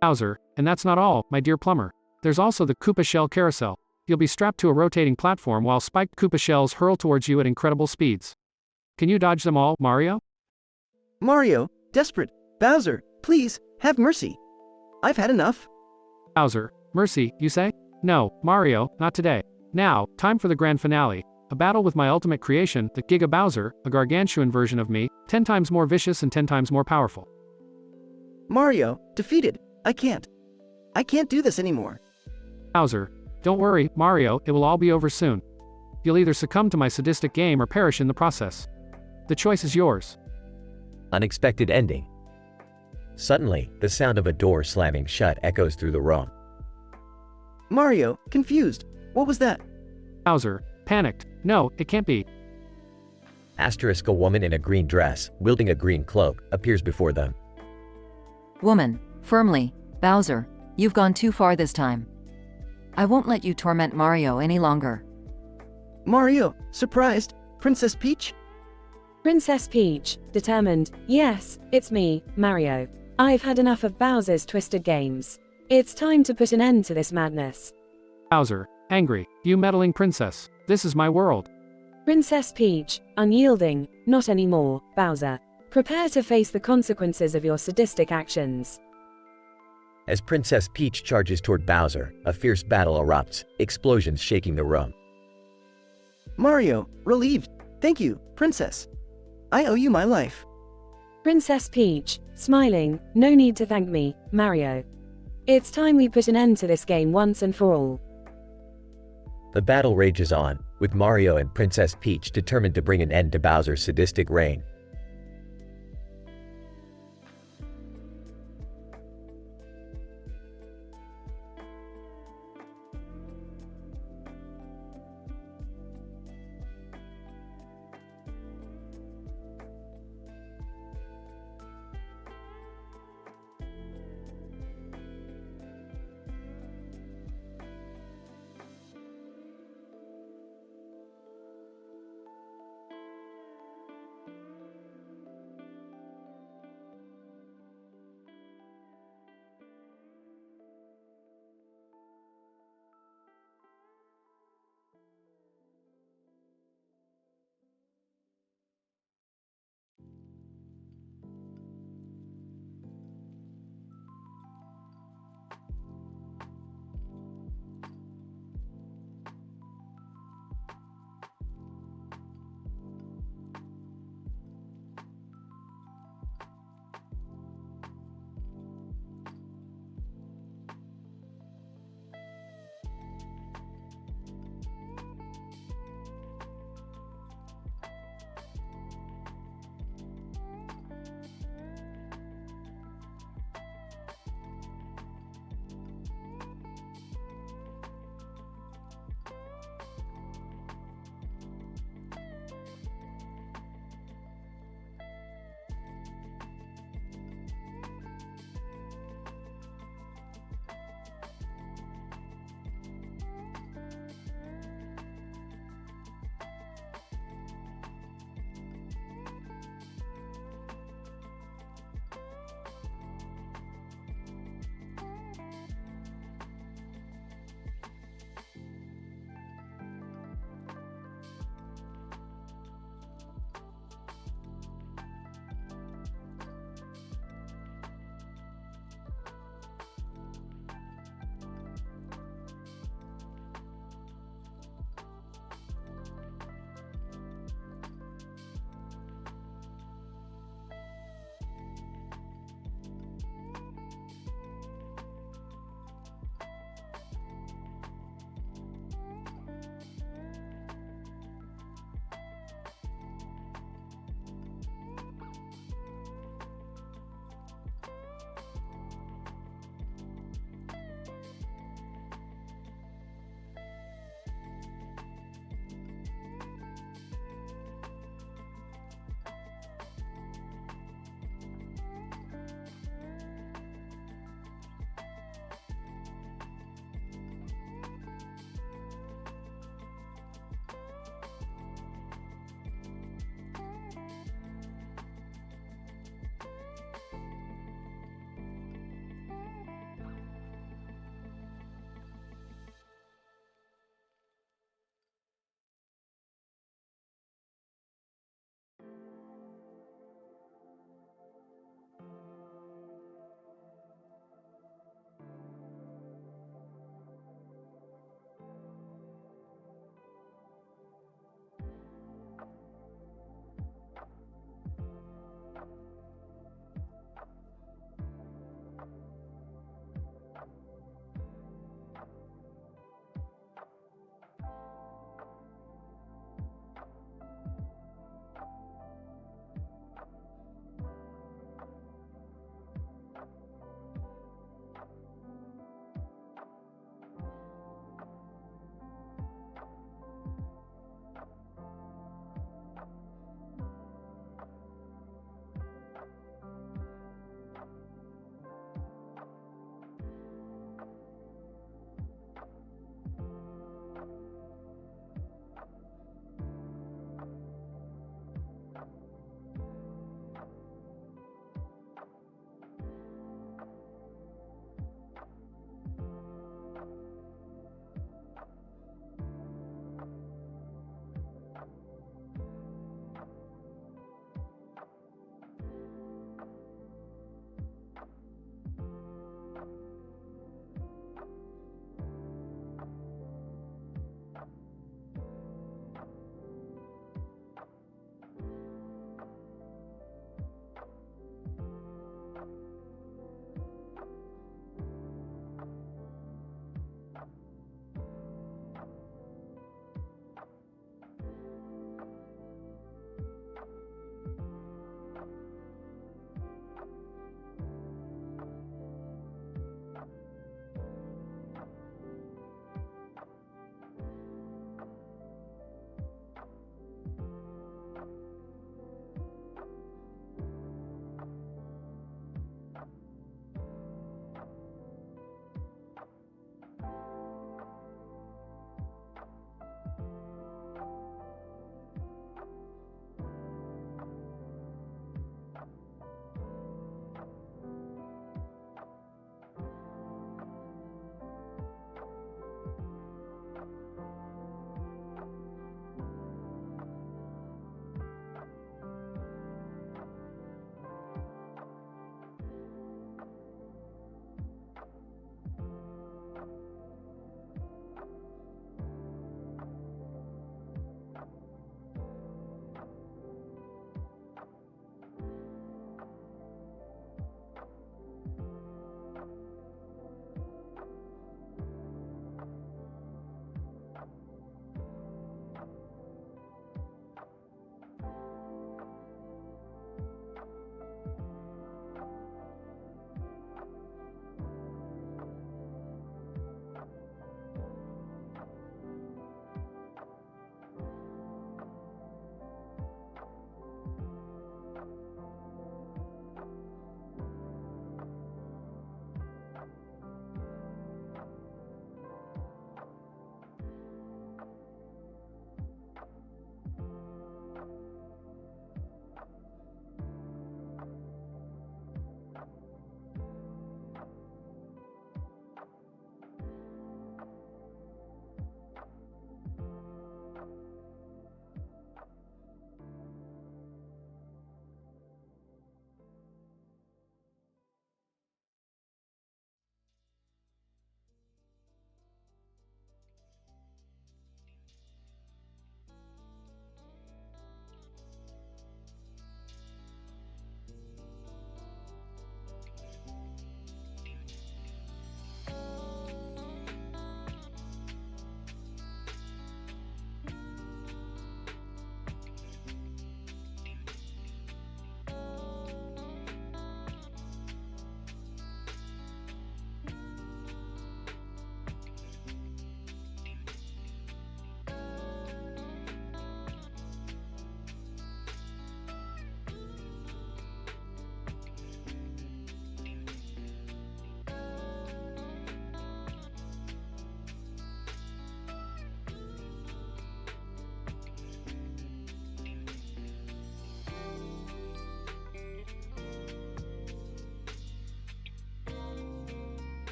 Bowser. And that's not all, my dear plumber. There's also the Koopa Shell Carousel. You'll be strapped to a rotating platform while spiked Koopa shells hurl towards you at incredible speeds. Can you dodge them all, Mario? Mario, desperate. Bowser, please, have mercy. I've had enough. Bowser. Mercy, you say? No, Mario, not today. Now, time for the grand finale. A battle with my ultimate creation, the Giga Bowser, a gargantuan version of me, 10 times more vicious and 10 times more powerful. Mario, defeated. I can't do this anymore. Bowser. Don't worry, Mario, it will all be over soon. You'll either succumb to my sadistic game or perish in the process. The choice is yours. Unexpected ending. Suddenly, the sound of a door slamming shut echoes through the room. Mario, confused. What was that? Bowser. Panicked. No, it can't be. Asterisk. A woman in a green dress, wielding a green cloak, appears before them. Woman, firmly. Bowser, you've gone too far this time. I won't let you torment Mario any longer. Mario, surprised. Princess Peach? Princess Peach, determined. Yes, it's me, Mario. I've had enough of Bowser's twisted games. It's time to put an end to this madness. Bowser. Angry. You meddling princess. This is my world. Princess Peach, unyielding. Not anymore, Bowser. Prepare to face the consequences of your sadistic actions. As Princess Peach charges toward Bowser, a fierce battle erupts, explosions shaking the room. Mario, relieved. Thank you, Princess. I owe you my life. Princess Peach, smiling. No need to thank me, Mario. It's time we put an end to this game once and for all. The battle rages on, with Mario and Princess Peach determined to bring an end to Bowser's sadistic reign.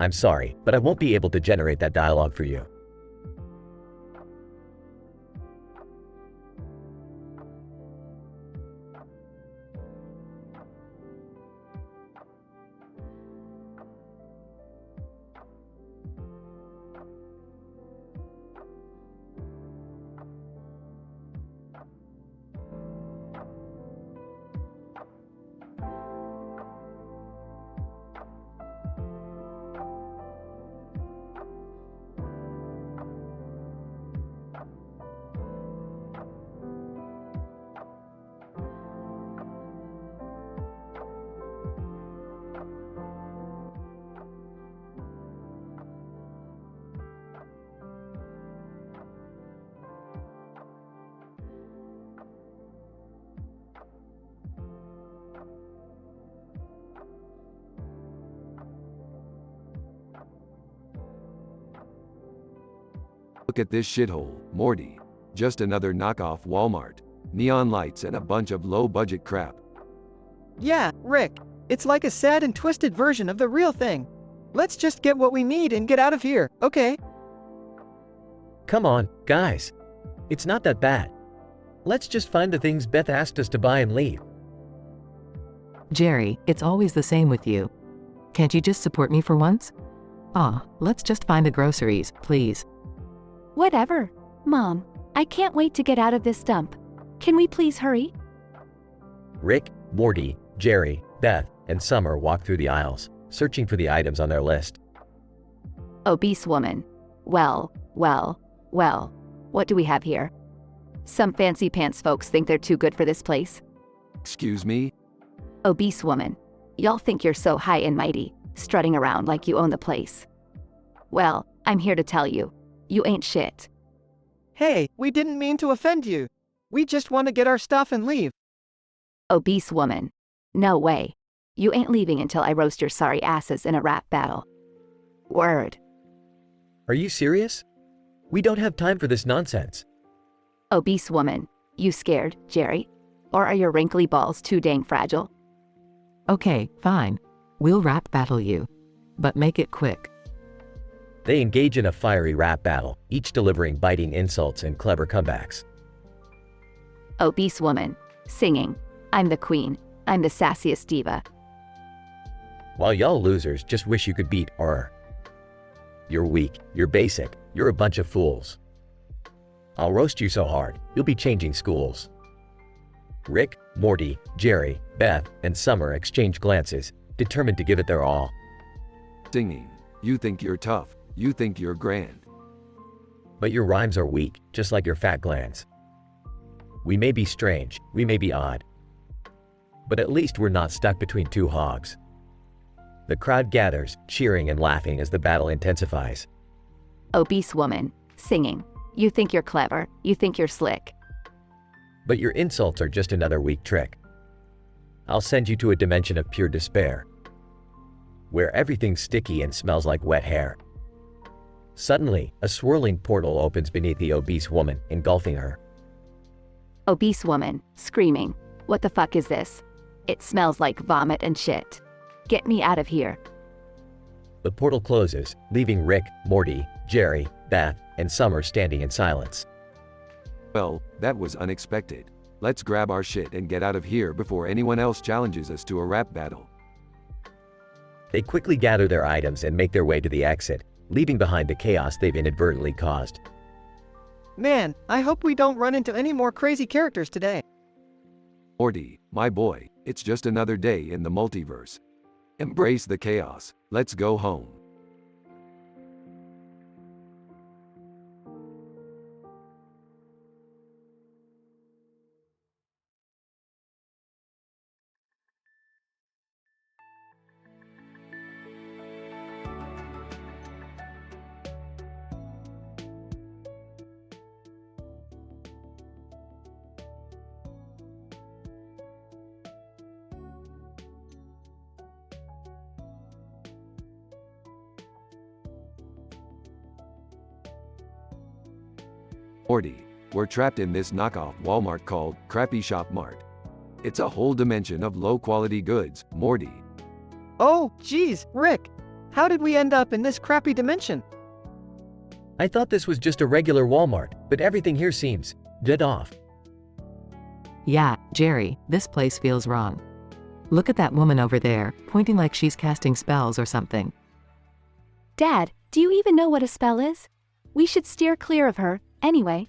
I'm sorry, but I won't be able to generate that dialogue for you. Look at this shithole, Morty. Just another knockoff Walmart. Neon lights and a bunch of low-budget crap. Yeah, Rick. It's like a sad and twisted version of the real thing. Let's just get what we need and get out of here, okay? Come on, guys. It's not that bad. Let's just find the things Beth asked us to buy and leave. Jerry, it's always the same with you. Can't you just support me for once? Let's just find the groceries, please. Whatever. Mom, I can't wait to get out of this dump. Can we please hurry? Rick, Morty, Jerry, Beth, and Summer walk through the aisles, searching for the items on their list. Obese woman. Well. What do we have here? Some fancy pants folks think they're too good for this place. Excuse me? Obese woman. Y'all think you're so high and mighty, strutting around like you own the place. Well, I'm here to tell you, you ain't shit. Hey, we didn't mean to offend you. We just want to get our stuff and leave. Obese woman. No way. You ain't leaving until I roast your sorry asses in a rap battle. Word. Are you serious? We don't have time for this nonsense. Obese woman. You scared, Jerry? Or are your wrinkly balls too dang fragile? Okay, fine. We'll rap battle you. But make it quick. They engage in a fiery rap battle, each delivering biting insults and clever comebacks. Obese woman. Singing. I'm the queen. I'm the sassiest diva. While y'all losers just wish you could beat her. You're weak, you're basic, you're a bunch of fools. I'll roast you so hard, you'll be changing schools. Rick, Morty, Jerry, Beth, and Summer exchange glances, determined to give it their all. Singing. You think you're tough. You think you're grand. But your rhymes are weak, just like your fat glands. We may be strange, we may be odd. But at least we're not stuck between two hogs. The crowd gathers, cheering and laughing as the battle intensifies. Obese woman. Singing. You think you're clever. You think you're slick. But your insults are just another weak trick. I'll send you to a dimension of pure despair, where everything's sticky and smells like wet hair. Suddenly, a swirling portal opens beneath the obese woman, engulfing her. Obese woman. Screaming. What the fuck is this? It smells like vomit and shit. Get me out of here. The portal closes, leaving Rick, Morty, Jerry, Beth, and Summer standing in silence. Well, that was unexpected. Let's grab our shit and get out of here before anyone else challenges us to a rap battle. They quickly gather their items and make their way to the exit, leaving behind the chaos they've inadvertently caused. Man, I hope we don't run into any more crazy characters today. Morty, my boy, it's just another day in the multiverse. Embrace the chaos. Let's go home. Morty, we're trapped in this knockoff Walmart called Crappy Shop Mart. It's a whole dimension of low-quality goods, Morty. Oh, geez, Rick. How did we end up in this crappy dimension? I thought this was just a regular Walmart, but everything here seems dead off. Yeah, Jerry, this place feels wrong. Look at that woman over there, pointing like she's casting spells or something. Dad, do you even know what a spell is? We should steer clear of her, anyway.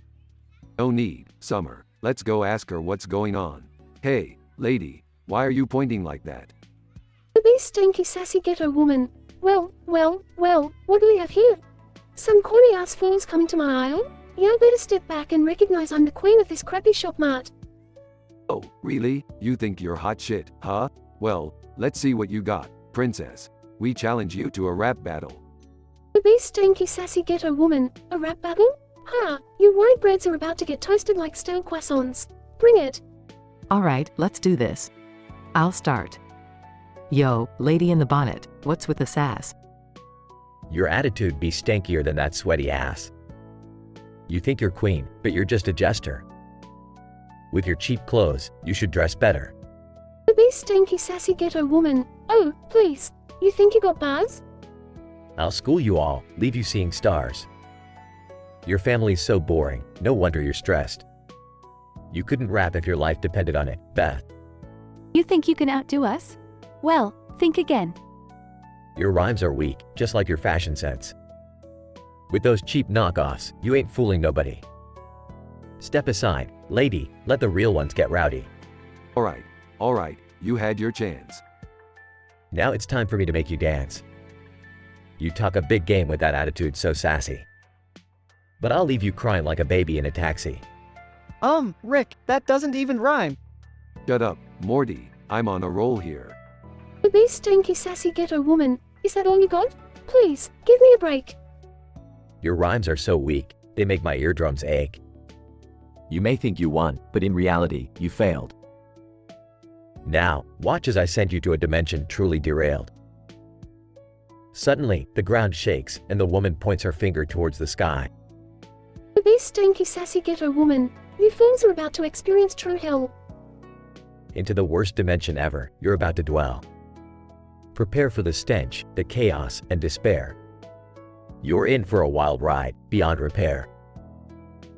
No need, Summer. Let's go ask her what's going on. Hey, lady, why are you pointing like that? The big stinky sassy ghetto woman. Well, what do we have here? Some corny ass fools coming to my aisle? You better step back and recognize I'm the queen of this crappy shop mart. Oh, really? You think you're hot shit, huh? Well, let's see what you got, princess. We challenge you to a rap battle. The big stinky sassy ghetto woman. A rap battle? Ha! You white breads are about to get toasted like stale croissants. Bring it. Alright, let's do this. I'll start. Yo, lady in the bonnet, what's with the sass? Your attitude be stankier than that sweaty ass. You think you're queen, but you're just a jester. With your cheap clothes, you should dress better. The big stinky sassy ghetto woman. Oh, please. You think you got bars? I'll school you all, leave you seeing stars. Your family's so boring, no wonder you're stressed. You couldn't rap if your life depended on it, Beth. You think you can outdo us? Well, think again. Your rhymes are weak, just like your fashion sense. With those cheap knockoffs, you ain't fooling nobody. Step aside, lady, let the real ones get rowdy. Alright, you had your chance. Now it's time for me to make you dance. You talk a big game with that attitude so sassy. But I'll leave you crying like a baby in a taxi. Rick, that doesn't even rhyme. Shut up, Morty, I'm on a roll here. The big stinky sassy ghetto woman. Is that all you got? Please, give me a break. Your rhymes are so weak, they make my eardrums ache. You may think you won, but in reality, you failed. Now, watch as I send you to a dimension truly derailed. Suddenly, the ground shakes, and the woman points her finger towards the sky. The big stinky sassy ghetto woman. You fools are about to experience true hell. Into the worst dimension ever, you're about to dwell. Prepare for the stench, the chaos, and despair. You're in for a wild ride, beyond repair.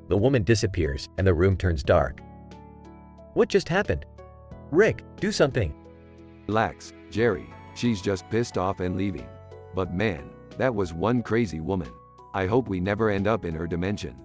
The woman disappears, and the room turns dark. What just happened? Rick, do something. Relax, Jerry, she's just pissed off and leaving. But man, that was one crazy woman. I hope we never end up in her dimension.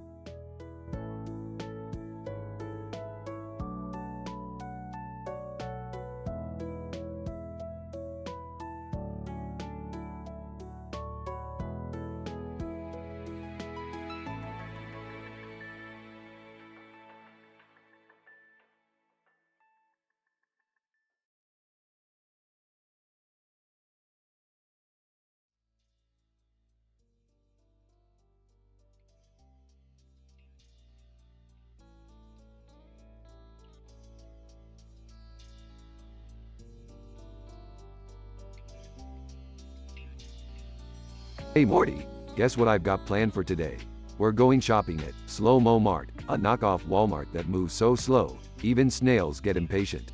Hey Morty, guess what I've got planned for today? We're going shopping at Slow-Mo Mart, a knockoff Walmart that moves so slow, even snails get impatient.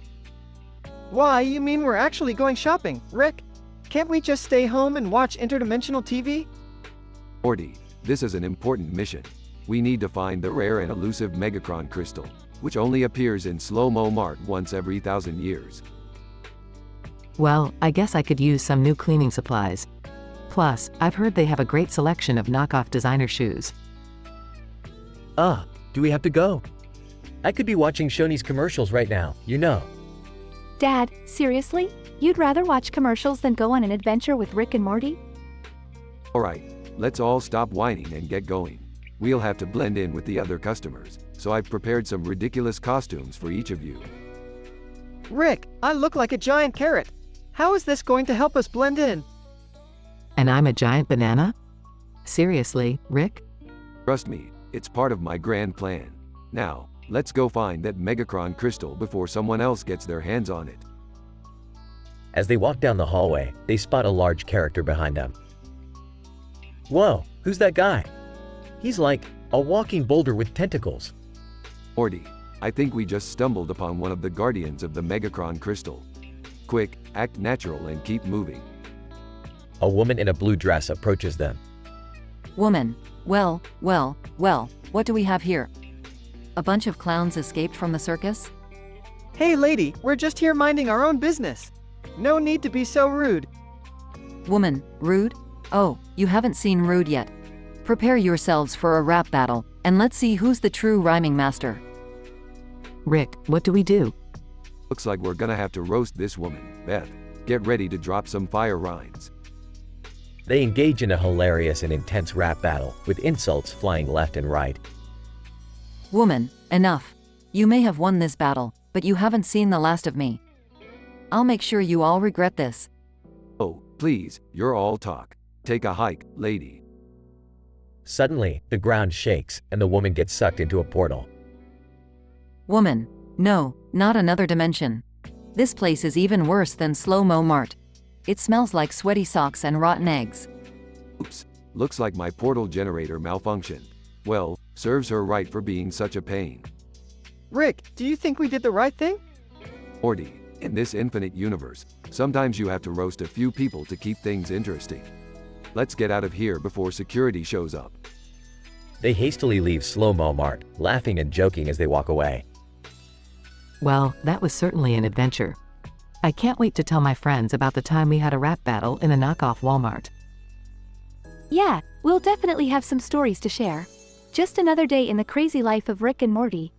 Why, you mean we're actually going shopping, Rick? Can't we just stay home and watch interdimensional TV? Morty, this is an important mission. We need to find the rare and elusive Megacron crystal, which only appears in Slow-Mo Mart once every 1,000 years. Well, I guess I could use some new cleaning supplies. Plus, I've heard they have a great selection of knockoff designer shoes. Do we have to go? I could be watching Shoney's commercials right now, you know. Dad, seriously? You'd rather watch commercials than go on an adventure with Rick and Morty? Alright, let's all stop whining and get going. We'll have to blend in with the other customers, so I've prepared some ridiculous costumes for each of you. Rick, I look like a giant carrot. How is this going to help us blend in? And I'm a giant banana? Seriously, Rick? Trust me, it's part of my grand plan. Now, let's go find that Megacron crystal before someone else gets their hands on it. As they walk down the hallway, they spot a large character behind them. Whoa, who's that guy? He's like a walking boulder with tentacles. Morty, I think we just stumbled upon one of the guardians of the Megacron crystal. Quick, act natural and keep moving. A woman in a blue dress approaches them. Woman, well, what do we have here? A bunch of clowns escaped from the circus? Hey lady, we're just here minding our own business. No need to be so rude. Woman, rude? Oh, you haven't seen rude yet. Prepare yourselves for a rap battle, and let's see who's the true rhyming master. Rick, what do we do? Looks like we're gonna have to roast this woman. Beth, get ready to drop some fire rhymes. They engage in a hilarious and intense rap battle, with insults flying left and right. Woman, enough. You may have won this battle, but you haven't seen the last of me. I'll make sure you all regret this. Oh, please, you're all talk. Take a hike, lady. Suddenly, the ground shakes, and the woman gets sucked into a portal. Woman, no, not another dimension. This place is even worse than Slow-Mo Mart. It smells like sweaty socks and rotten eggs. Oops, looks like my portal generator malfunctioned. Well, serves her right for being such a pain. Rick, do you think we did the right thing? Morty, in this infinite universe, sometimes you have to roast a few people to keep things interesting. Let's get out of here before security shows up. They hastily leave Slow-Mo Mart, laughing and joking as they walk away. Well, that was certainly an adventure. I can't wait to tell my friends about the time we had a rap battle in a knockoff Walmart. Yeah, we'll definitely have some stories to share. Just another day in the crazy life of Rick and Morty.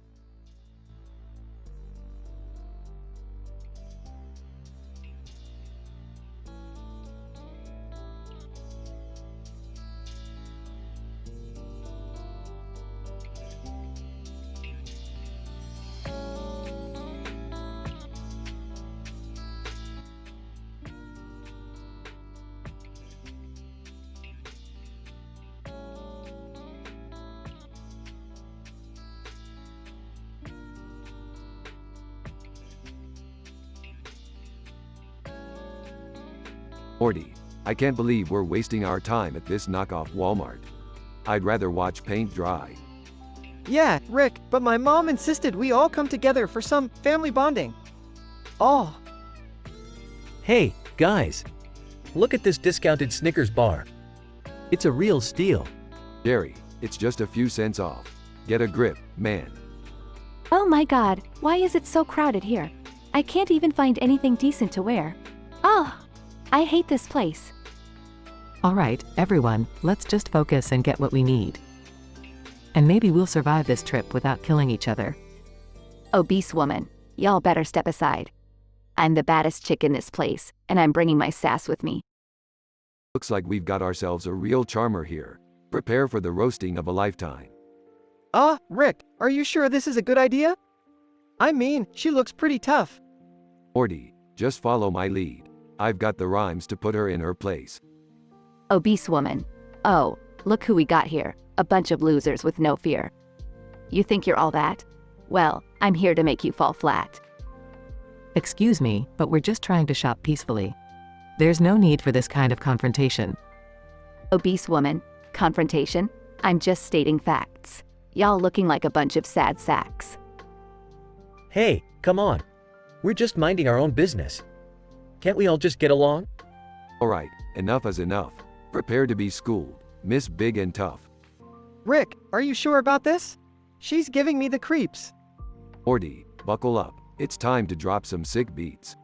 Morty, I can't believe we're wasting our time at this knockoff Walmart. I'd rather watch paint dry. Yeah, Rick, but my mom insisted we all come together for some family bonding. Oh. Hey, guys! Look at this discounted Snickers bar. It's a real steal. Jerry, it's just a few cents off. Get a grip, man. Oh my god, why is it so crowded here? I can't even find anything decent to wear. Oh, I hate this place. All right, everyone, let's just focus and get what we need. And maybe we'll survive this trip without killing each other. Obese woman, y'all better step aside. I'm the baddest chick in this place, and I'm bringing my sass with me. Looks like we've got ourselves a real charmer here. Prepare for the roasting of a lifetime. Rick, are you sure this is a good idea? I mean, she looks pretty tough. Morty, just follow my lead. I've got the rhymes to put her in her place. Obese woman. Oh, look who we got here. A bunch of losers with no fear. You think you're all that? Well, I'm here to make you fall flat. Excuse me, but we're just trying to shop peacefully. There's no need for this kind of confrontation. Obese woman. Confrontation? I'm just stating facts. Y'all looking like a bunch of sad sacks. Hey, come on. We're just minding our own business. Can't we all just get along? Alright, enough is enough. Prepare to be schooled, Miss Big and Tough. Rick, are you sure about this? She's giving me the creeps. Morty, buckle up. It's time to drop some sick beats.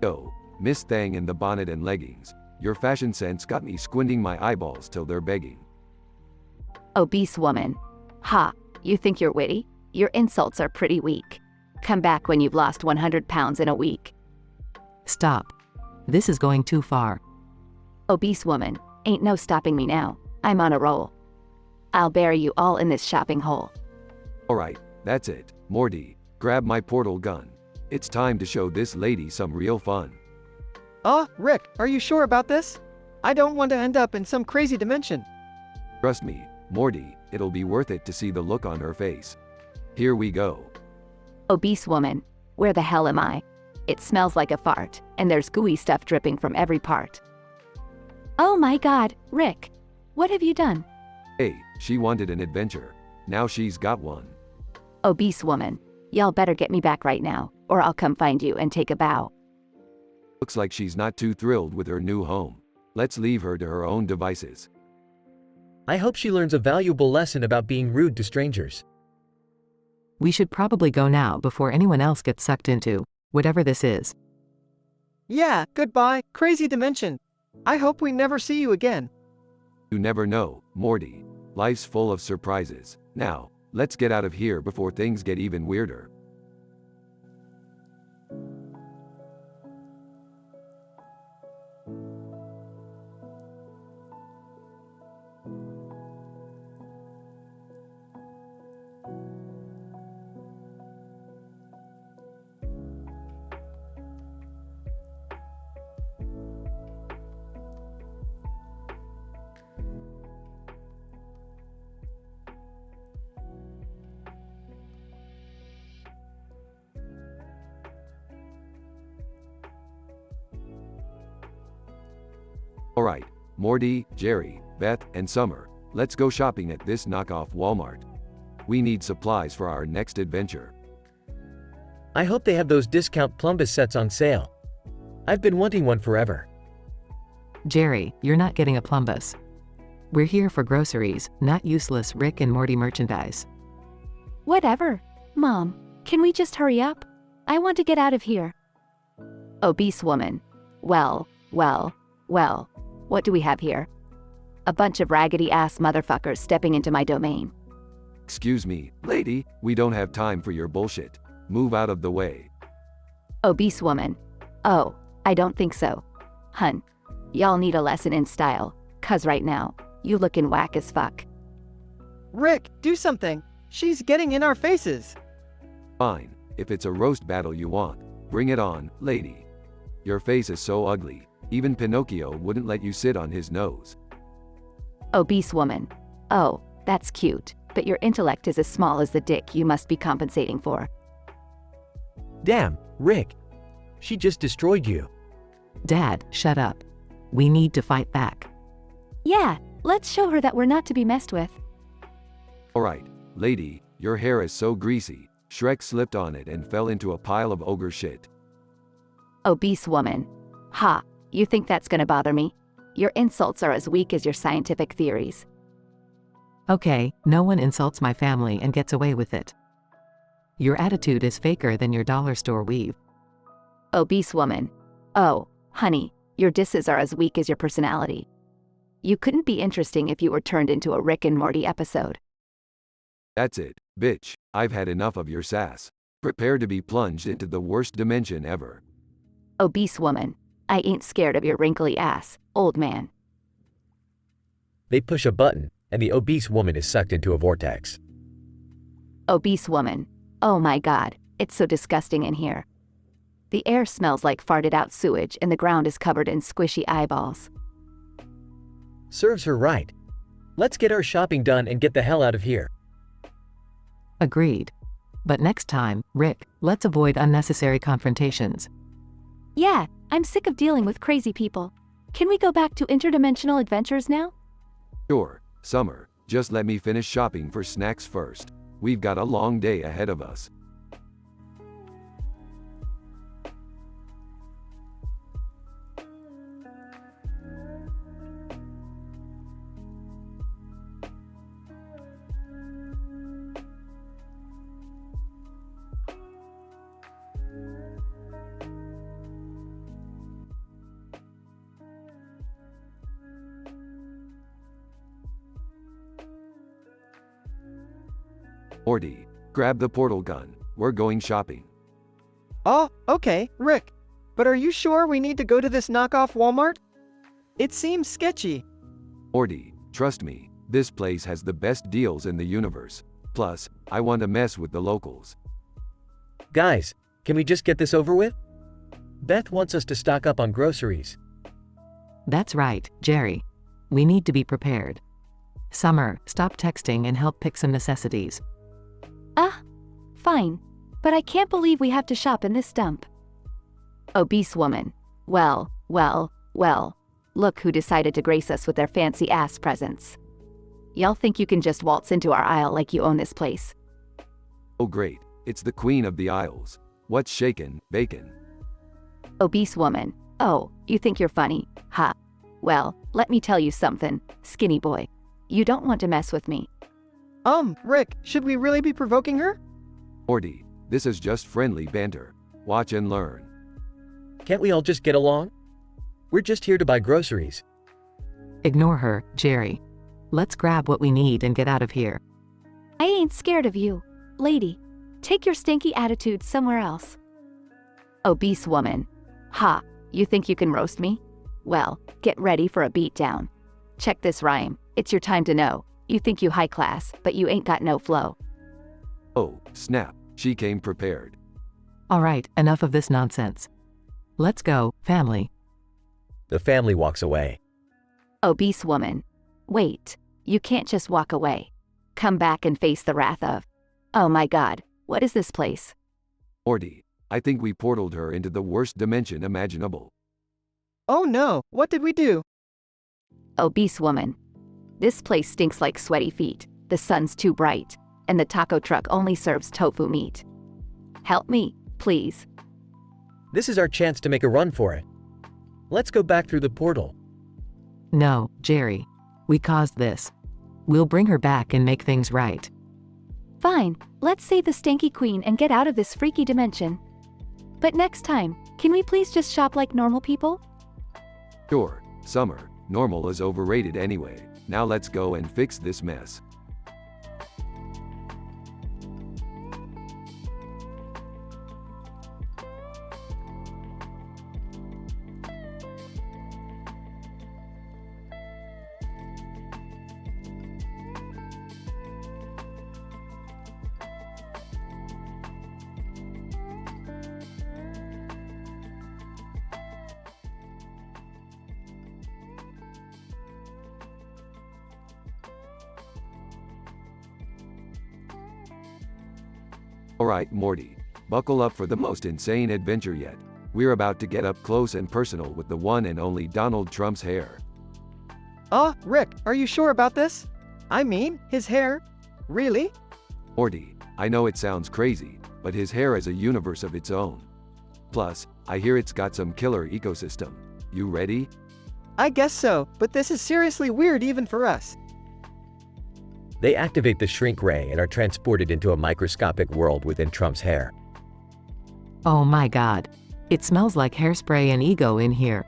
Yo, Miss Thang in the bonnet and leggings. Your fashion sense got me squinting my eyeballs till they're begging. Obese woman. Ha, you think you're witty? Your insults are pretty weak. Come back when you've lost 100 pounds in a week. Stop. This is going too far. Obese woman, ain't no stopping me now. I'm on a roll. I'll bury you all in this shopping hole. Alright, that's it. Morty, grab my portal gun. It's time to show this lady some real fun. Rick, are you sure about this? I don't want to end up in some crazy dimension. Trust me, Morty, it'll be worth it to see the look on her face. Here we go. Obese woman, where the hell am I? It smells like a fart, and there's gooey stuff dripping from every part. Oh my god, Rick. What have you done? Hey, she wanted an adventure. Now she's got one. Obese woman, y'all better get me back right now, or I'll come find you and take a bow. Looks like she's not too thrilled with her new home. Let's leave her to her own devices. I hope she learns a valuable lesson about being rude to strangers. We should probably go now before anyone else gets sucked into whatever this is. Yeah, goodbye, crazy dimension. I hope we never see you again. You never know, Morty. Life's full of surprises. Now, let's get out of here before things get even weirder. Alright, Morty, Jerry, Beth, and Summer, let's go shopping at this knockoff Walmart. We need supplies for our next adventure. I hope they have those discount Plumbus sets on sale. I've been wanting one forever. Jerry, you're not getting a Plumbus. We're here for groceries, not useless Rick and Morty merchandise. Whatever. Mom, can we just hurry up? I want to get out of here. Obese woman. Well. What do we have here? A bunch of raggedy-ass motherfuckers stepping into my domain. Excuse me, lady, we don't have time for your bullshit. Move out of the way. Obese woman. Oh, I don't think so. Hun, y'all need a lesson in style, 'cause right now, you looking whack as fuck. Rick, do something. She's getting in our faces. Fine, if it's a roast battle you want, bring it on, lady. Your face is so ugly, even Pinocchio wouldn't let you sit on his nose. Obese woman. Oh, that's cute, but your intellect is as small as the dick you must be compensating for. Damn, Rick. She just destroyed you. Dad, shut up. We need to fight back. Yeah, let's show her that we're not to be messed with. Alright, lady, your hair is so greasy, Shrek slipped on it and fell into a pile of ogre shit. Obese woman. Ha, you think that's gonna bother me? Your insults are as weak as your scientific theories. Okay, no one insults my family and gets away with it. Your attitude is faker than your dollar store weave. Obese woman. Oh, honey, your disses are as weak as your personality. You couldn't be interesting if you were turned into a Rick and Morty episode. That's it, bitch, I've had enough of your sass. Prepare to be plunged into the worst dimension ever. Obese woman. I ain't scared of your wrinkly ass, old man. They push a button, and the obese woman is sucked into a vortex. Obese woman. Oh my god, it's so disgusting in here. The air smells like farted out sewage and the ground is covered in squishy eyeballs. Serves her right. Let's get our shopping done and get the hell out of here. Agreed. But next time, Rick, let's avoid unnecessary confrontations. Yeah, I'm sick of dealing with crazy people. Can we go back to interdimensional adventures now? Sure, Summer, just let me finish shopping for snacks first. We've got a long day ahead of us. Morty, grab the portal gun. We're going shopping. Oh, okay, Rick. But are you sure we need to go to this knockoff Walmart? It seems sketchy. Morty, trust me, this place has the best deals in the universe. Plus, I want to mess with the locals. Guys, can we just get this over with? Beth wants us to stock up on groceries. That's right, Jerry. We need to be prepared. Summer, stop texting and help pick some necessities. Fine. But I can't believe we have to shop in this dump. Obese woman. Well. Look who decided to grace us with their fancy ass presents. Y'all think you can just waltz into our aisle like you own this place? Oh great, it's the queen of the aisles. What's shakin', bacon? Obese woman. Oh, you think you're funny? Ha. Well, let me tell you something, skinny boy. You don't want to mess with me. Rick, should we really be provoking her? Morty, this is just friendly banter. Watch and learn. Can't we all just get along? We're just here to buy groceries. Ignore her, Jerry. Let's grab what we need and get out of here. I ain't scared of you, lady. Take your stinky attitude somewhere else. Obese woman. Ha, you think you can roast me? Well, get ready for a beatdown. Check this rhyme. It's your time to know. You think you high class, but you ain't got no flow. Oh, snap. She came prepared. All right, enough of this nonsense. Let's go, family. The family walks away. Obese woman. Wait, you can't just walk away. Come back and face the wrath of. Oh my god, what is this place? Morty, I think we portaled her into the worst dimension imaginable. Oh no, what did we do? Obese woman. This place stinks like sweaty feet, the sun's too bright, and the taco truck only serves tofu meat. Help me, please. This is our chance to make a run for it. Let's go back through the portal. No, Jerry. We caused this. We'll bring her back and make things right. Fine, let's save the stanky queen and get out of this freaky dimension. But next time, can we please just shop like normal people? Sure, Summer, normal is overrated anyway. Now let's go and fix this mess. Alright, Morty. Buckle up for the most insane adventure yet. We're about to get up close and personal with the one and only Donald Trump's hair. Rick, are you sure about this? I mean, his hair? Really? Morty, I know it sounds crazy, but his hair is a universe of its own. Plus, I hear it's got some killer ecosystem. You ready? I guess so, but this is seriously weird even for us. They activate the shrink ray and are transported into a microscopic world within Trump's hair. Oh my god. It smells like hairspray and ego in here.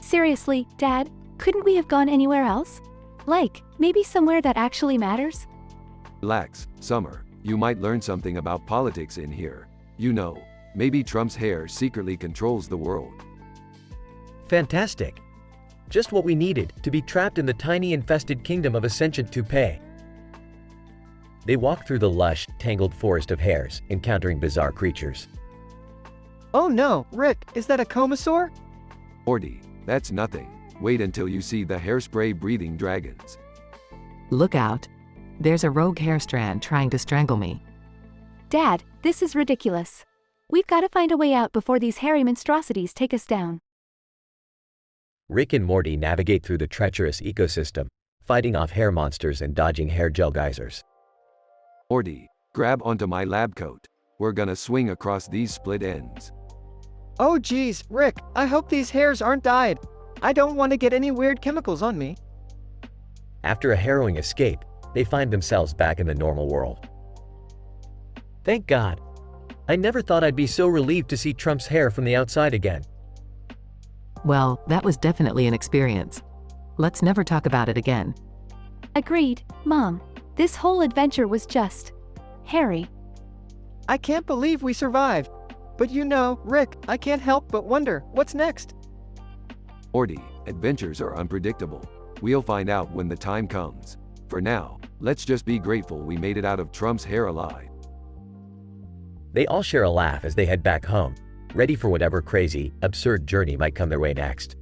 Seriously, Dad, couldn't we have gone anywhere else? Like, maybe somewhere that actually matters? Relax, Summer. You might learn something about politics in here. You know, maybe Trump's hair secretly controls the world. Fantastic. Just what we needed to be trapped in the tiny infested kingdom of a sentient toupee. They walk through the lush, tangled forest of hairs, encountering bizarre creatures. Oh no, Rick, is that a comosaur? Morty, that's nothing. Wait until you see the hairspray-breathing dragons. Look out. There's a rogue hair strand trying to strangle me. Dad, this is ridiculous. We've got to find a way out before these hairy monstrosities take us down. Rick and Morty navigate through the treacherous ecosystem, fighting off hair monsters and dodging hair gel geysers. Morty, grab onto my lab coat. We're gonna swing across these split ends. Oh geez, Rick, I hope these hairs aren't dyed. I don't want to get any weird chemicals on me. After a harrowing escape, they find themselves back in the normal world. Thank God. I never thought I'd be so relieved to see Trump's hair from the outside again. Well, that was definitely an experience. Let's never talk about it again. Agreed, Mom. This whole adventure was just hairy. I can't believe we survived. But you know, Rick, I can't help but wonder, what's next? Morty, adventures are unpredictable. We'll find out when the time comes. For now, let's just be grateful we made it out of Trump's hair alive. They all share a laugh as they head back home, ready for whatever crazy, absurd journey might come their way next.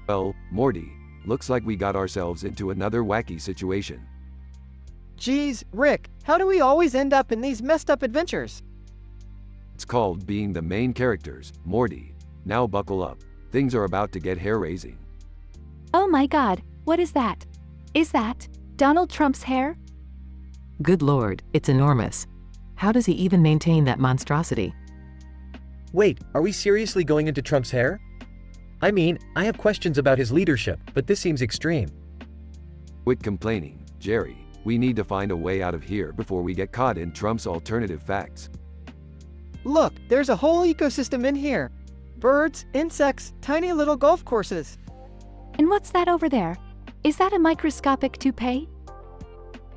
Well, Morty, looks like we got ourselves into another wacky situation. Geez, Rick, how do we always end up in these messed up adventures? It's called being the main characters, Morty. Now buckle up. Things are about to get hair-raising. Oh my god, what is that? Is that Donald Trump's hair? Good lord, it's enormous. How does he even maintain that monstrosity? Wait, are we seriously going into Trump's hair? I mean, I have questions about his leadership, but this seems extreme. Quit complaining, Jerry. We need to find a way out of here before we get caught in Trump's alternative facts. Look, there's a whole ecosystem in here. Birds, insects, tiny little golf courses. And what's that over there? Is that a microscopic toupee?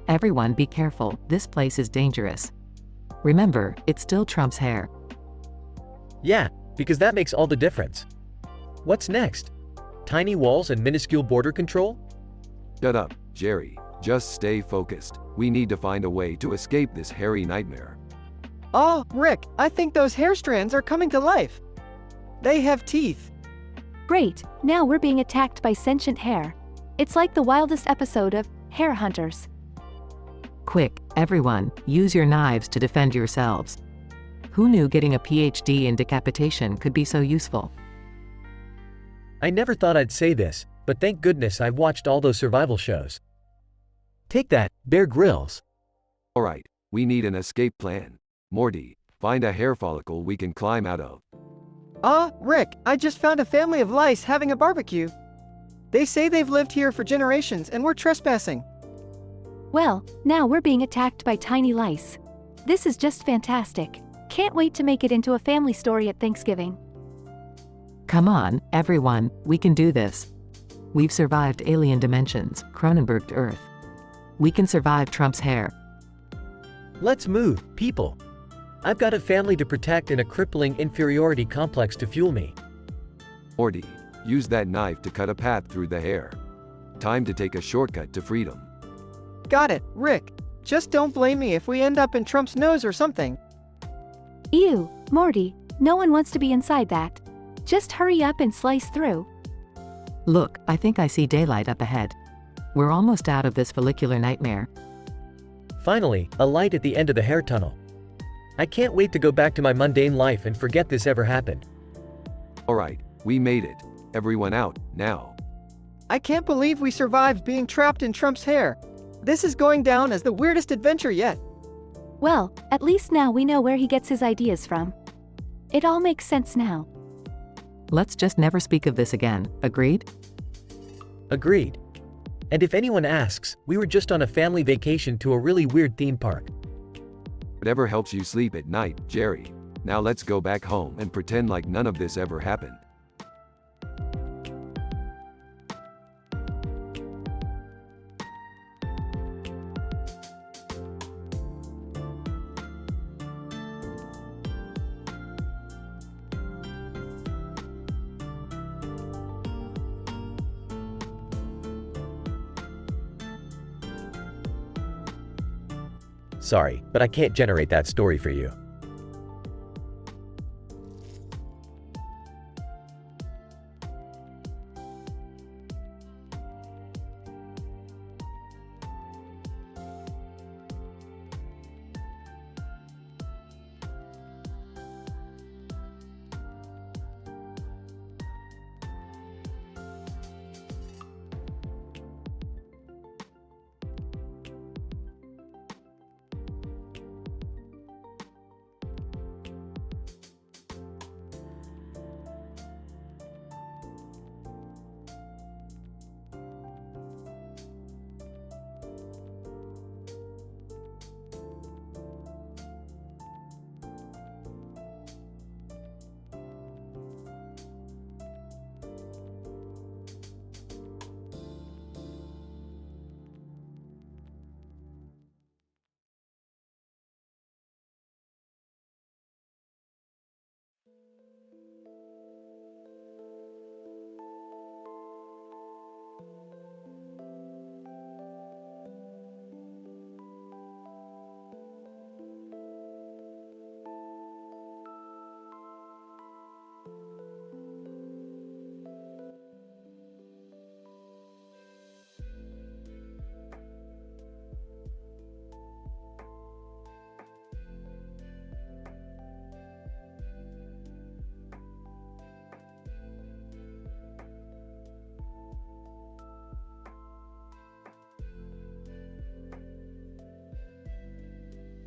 Everyone be careful, this place is dangerous. Remember, it's still Trump's hair. Yeah, because that makes all the difference. What's next? Tiny walls and minuscule border control? Shut up, Jerry. Just stay focused. We need to find a way to escape this hairy nightmare. Oh, Rick, I think those hair strands are coming to life. They have teeth. Great, now we're being attacked by sentient hair. It's like the wildest episode of Hair Hunters. Quick, everyone, use your knives to defend yourselves. Who knew getting a PhD in decapitation could be so useful? I never thought I'd say this, but thank goodness I've watched all those survival shows. Take that, Bear Grylls. Alright, we need an escape plan. Morty, find a hair follicle we can climb out of. Rick, I just found a family of lice having a barbecue. They say they've lived here for generations and we're trespassing. Well, now we're being attacked by tiny lice. This is just fantastic. Can't wait to make it into a family story at Thanksgiving. Come on, everyone, we can do this. We've survived alien dimensions, Cronenberged Earth. We can survive Trump's hair. Let's move, people. I've got a family to protect and a crippling inferiority complex to fuel me. Morty, use that knife to cut a path through the hair. Time to take a shortcut to freedom. Got it, Rick. Just don't blame me if we end up in Trump's nose or something. Ew, Morty, no one wants to be inside that. Just hurry up and slice through. Look, I think I see daylight up ahead. We're almost out of this follicular nightmare. Finally, a light at the end of the hair tunnel. I can't wait to go back to my mundane life and forget this ever happened. Alright, we made it. Everyone out, now. I can't believe we survived being trapped in Trump's hair. This is going down as the weirdest adventure yet. Well, at least now we know where he gets his ideas from. It all makes sense now. Let's just never speak of this again, agreed? Agreed. And if anyone asks, we were just on a family vacation to a really weird theme park. Whatever helps you sleep at night, Jerry. Now let's go back home and pretend like none of this ever happened. Sorry, but I can't generate that story for you.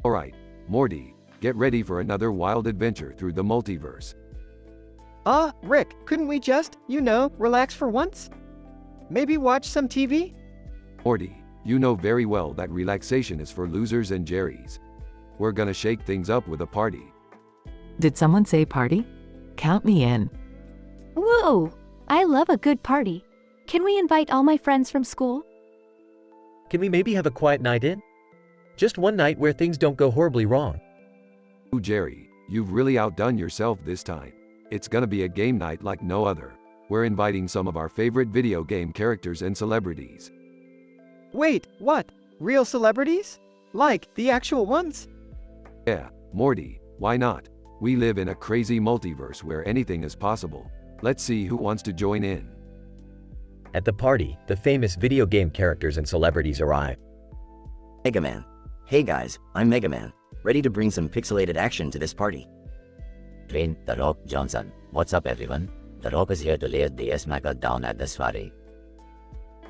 Alright, Morty, get ready for another wild adventure through the multiverse. Rick, couldn't we just, relax for once? Maybe watch some TV? Morty, you know very well that relaxation is for losers and Jerry's. We're gonna shake things up with a party. Did someone say party? Count me in. Whoa! I love a good party. Can we invite all my friends from school? Can we maybe have a quiet night in? Just one night where things don't go horribly wrong. Ooh, Jerry, you've really outdone yourself this time. It's gonna be a game night like no other. We're inviting some of our favorite video game characters and celebrities. Wait, what? Real celebrities? Like, the actual ones? Yeah, Morty, why not? We live in a crazy multiverse where anything is possible. Let's see who wants to join in. At the party, the famous video game characters and celebrities arrive. Mega Man. Hey guys, I'm Mega Man, ready to bring some pixelated action to this party. Dwayne "The Rock" Johnson. What's up everyone? The Rock is here to lay the smacker down at this party.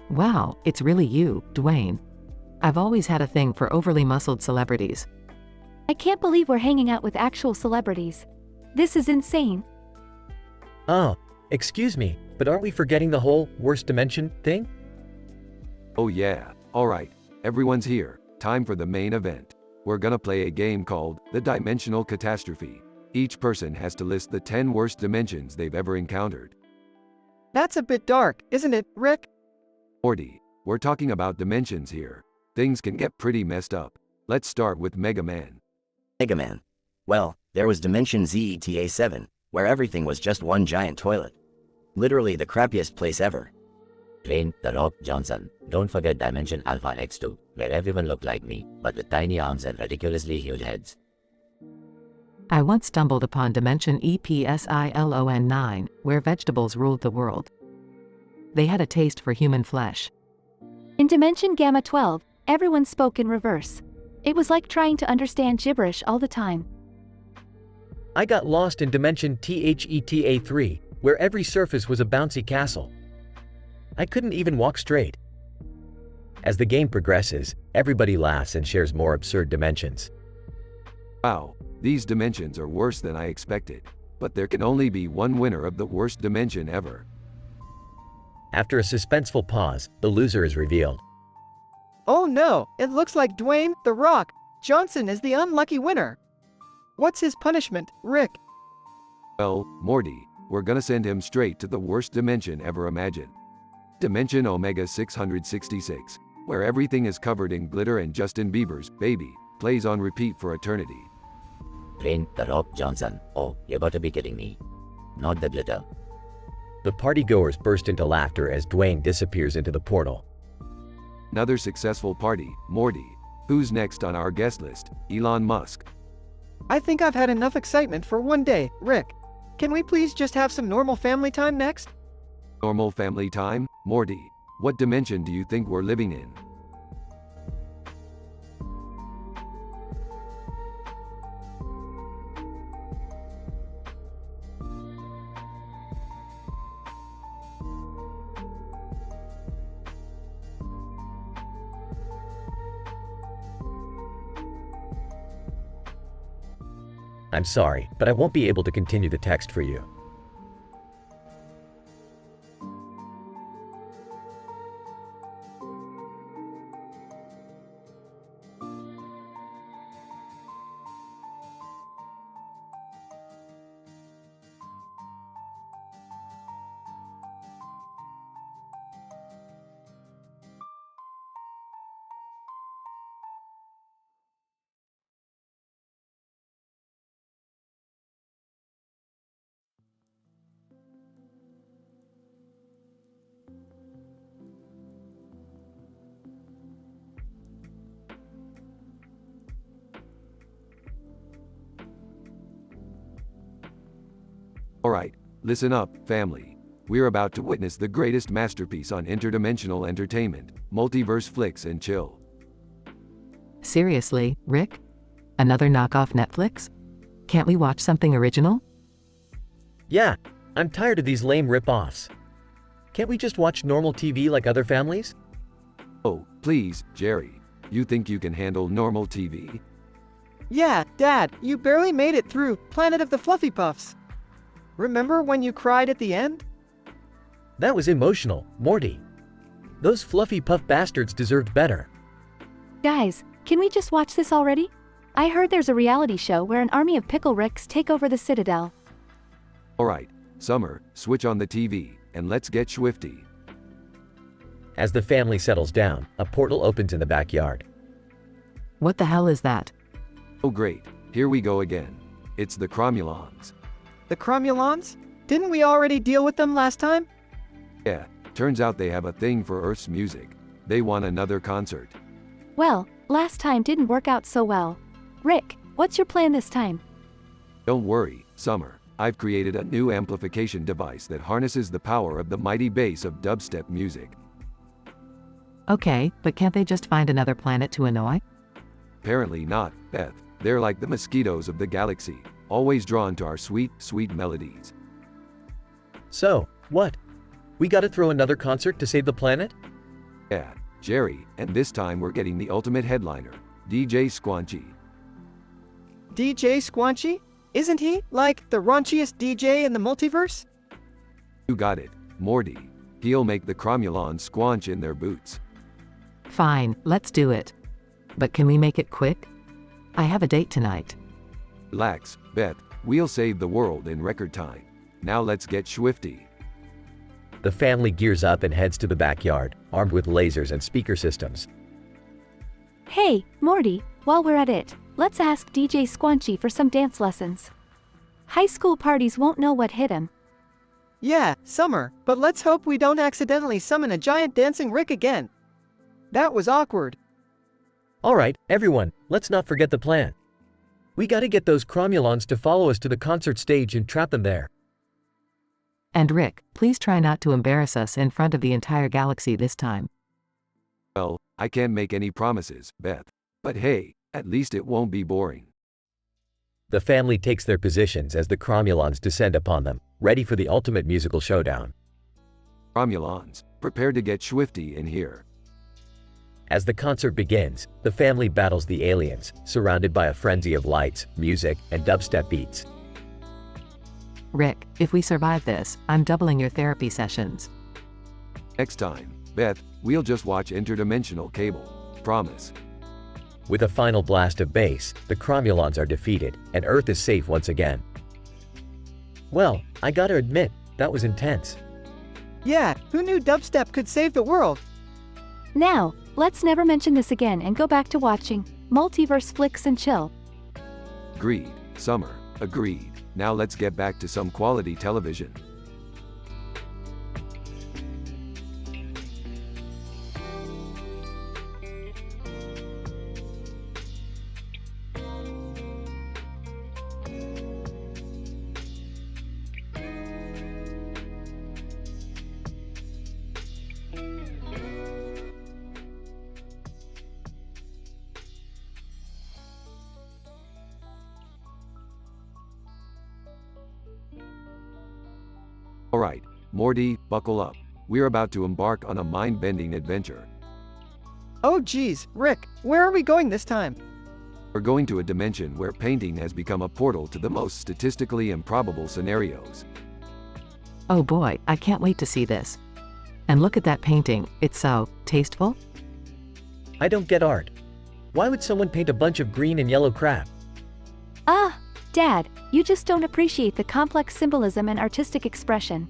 Wow, it's really you, Dwayne. I've always had a thing for overly muscled celebrities. I can't believe we're hanging out with actual celebrities. This is insane. Oh, excuse me, but aren't we forgetting the whole worst dimension thing? Oh yeah, alright, everyone's here. Time for the main event. We're gonna play a game called The Dimensional Catastrophe. Each person has to list the 10 worst dimensions they've ever encountered. That's a bit dark, isn't it, Rick? Morty, we're talking about dimensions here. Things can get pretty messed up. Let's start with Mega Man. Mega Man. Well, there was Dimension ZETA 7, where everything was just one giant toilet. Literally the crappiest place ever. Dwayne "The Rock" Johnson. Don't forget Dimension Alpha X2, where everyone looked like me, but with tiny arms and ridiculously huge heads. I once stumbled upon Dimension EPSILON 9, where vegetables ruled the world. They had a taste for human flesh. In Dimension Gamma 12, everyone spoke in reverse. It was like trying to understand gibberish all the time. I got lost in Dimension THETA 3, where every surface was a bouncy castle. I couldn't even walk straight. As the game progresses, everybody laughs and shares more absurd dimensions. Wow, these dimensions are worse than I expected. But there can only be one winner of the worst dimension ever. After a suspenseful pause, the loser is revealed. Oh no, it looks like Dwayne "The Rock" Johnson is the unlucky winner. What's his punishment, Rick? Well, Morty, we're gonna send him straight to the worst dimension ever imagined. Dimension Omega 666, where everything is covered in glitter and Justin Bieber's Baby plays on repeat for eternity. Dwayne "The Rock" Johnson. Oh, you gotta be kidding me. Not the glitter. The partygoers burst into laughter as Dwayne disappears into the portal. Another successful party, Morty. Who's next on our guest list? Elon Musk. I think I've had enough excitement for one day, Rick. Can we please just have some normal family time next? Normal family time? Morty, what dimension do you think we're living in? I'm sorry, but I won't be able to continue the text for you. Alright, listen up, family. We're about to witness the greatest masterpiece on interdimensional entertainment, multiverse flicks and chill. Seriously, Rick? Another knockoff Netflix? Can't we watch something original? Yeah, I'm tired of these lame rip-offs. Can't we just watch normal TV like other families? Oh, please, Jerry. You think you can handle normal TV? Yeah, Dad, you barely made it through Planet of the Fluffy Puffs. Remember when you cried at the end? That was emotional, Morty. Those fluffy puff bastards deserved better. Guys, can we just watch this already? I heard there's a reality show where an army of Pickle Ricks take over the Citadel. Alright, Summer, switch on the TV, and let's get swifty. As the family settles down, a portal opens in the backyard. What the hell is that? Oh great, here we go again. It's the Cromulons. The Cromulons? Didn't we already deal with them last time? Yeah, turns out they have a thing for Earth's music. They want another concert. Well, last time didn't work out so well. Rick, what's your plan this time? Don't worry, Summer. I've created a new amplification device that harnesses the power of the mighty bass of dubstep music. Okay, but can't they just find another planet to annoy? Apparently not, Beth. They're like the mosquitoes of the galaxy, always drawn to our sweet, sweet melodies. So, what? We gotta throw another concert to save the planet? Yeah, Jerry, and this time we're getting the ultimate headliner, DJ Squanchy. DJ Squanchy? Isn't he, like, the raunchiest DJ in the multiverse? You got it, Morty. He'll make the Cromulons squanch in their boots. Fine, let's do it. But can we make it quick? I have a date tonight. Relax, Beth. We'll save the world in record time. Now let's get swifty. The family gears up and heads to the backyard, armed with lasers and speaker systems. Hey, Morty, while we're at it, let's ask DJ Squanchy for some dance lessons. High school parties won't know what hit him. Yeah, Summer, but let's hope we don't accidentally summon a giant dancing Rick again. That was awkward. Alright, everyone, let's not forget the plan. We gotta get those Cromulons to follow us to the concert stage and trap them there. And Rick, please try not to embarrass us in front of the entire galaxy this time. Well, I can't make any promises, Beth. But hey, at least it won't be boring. The family takes their positions as the Cromulons descend upon them, ready for the ultimate musical showdown. Cromulons, prepare to get swifty in here. As the concert begins, the family battles the aliens, surrounded by a frenzy of lights, music, and dubstep beats. Rick, if we survive this, I'm doubling your therapy sessions. Next time, Beth, we'll just watch Interdimensional Cable. Promise. With a final blast of bass, the Cromulons are defeated, and Earth is safe once again. Well, I gotta admit, that was intense. Yeah, who knew dubstep could save the world? Now, let's never mention this again and go back to watching multiverse flicks and chill. Agreed, Summer, agreed. Now let's get back to some quality television. Alright, Morty, buckle up. We're about to embark on a mind-bending adventure. Oh geez, Rick, where are we going this time? We're going to a dimension where painting has become a portal to the most statistically improbable scenarios. Oh boy, I can't wait to see this. And look at that painting, it's so tasteful. I don't get art. Why would someone paint a bunch of green and yellow crap? Ah, Dad, you just don't appreciate the complex symbolism and artistic expression.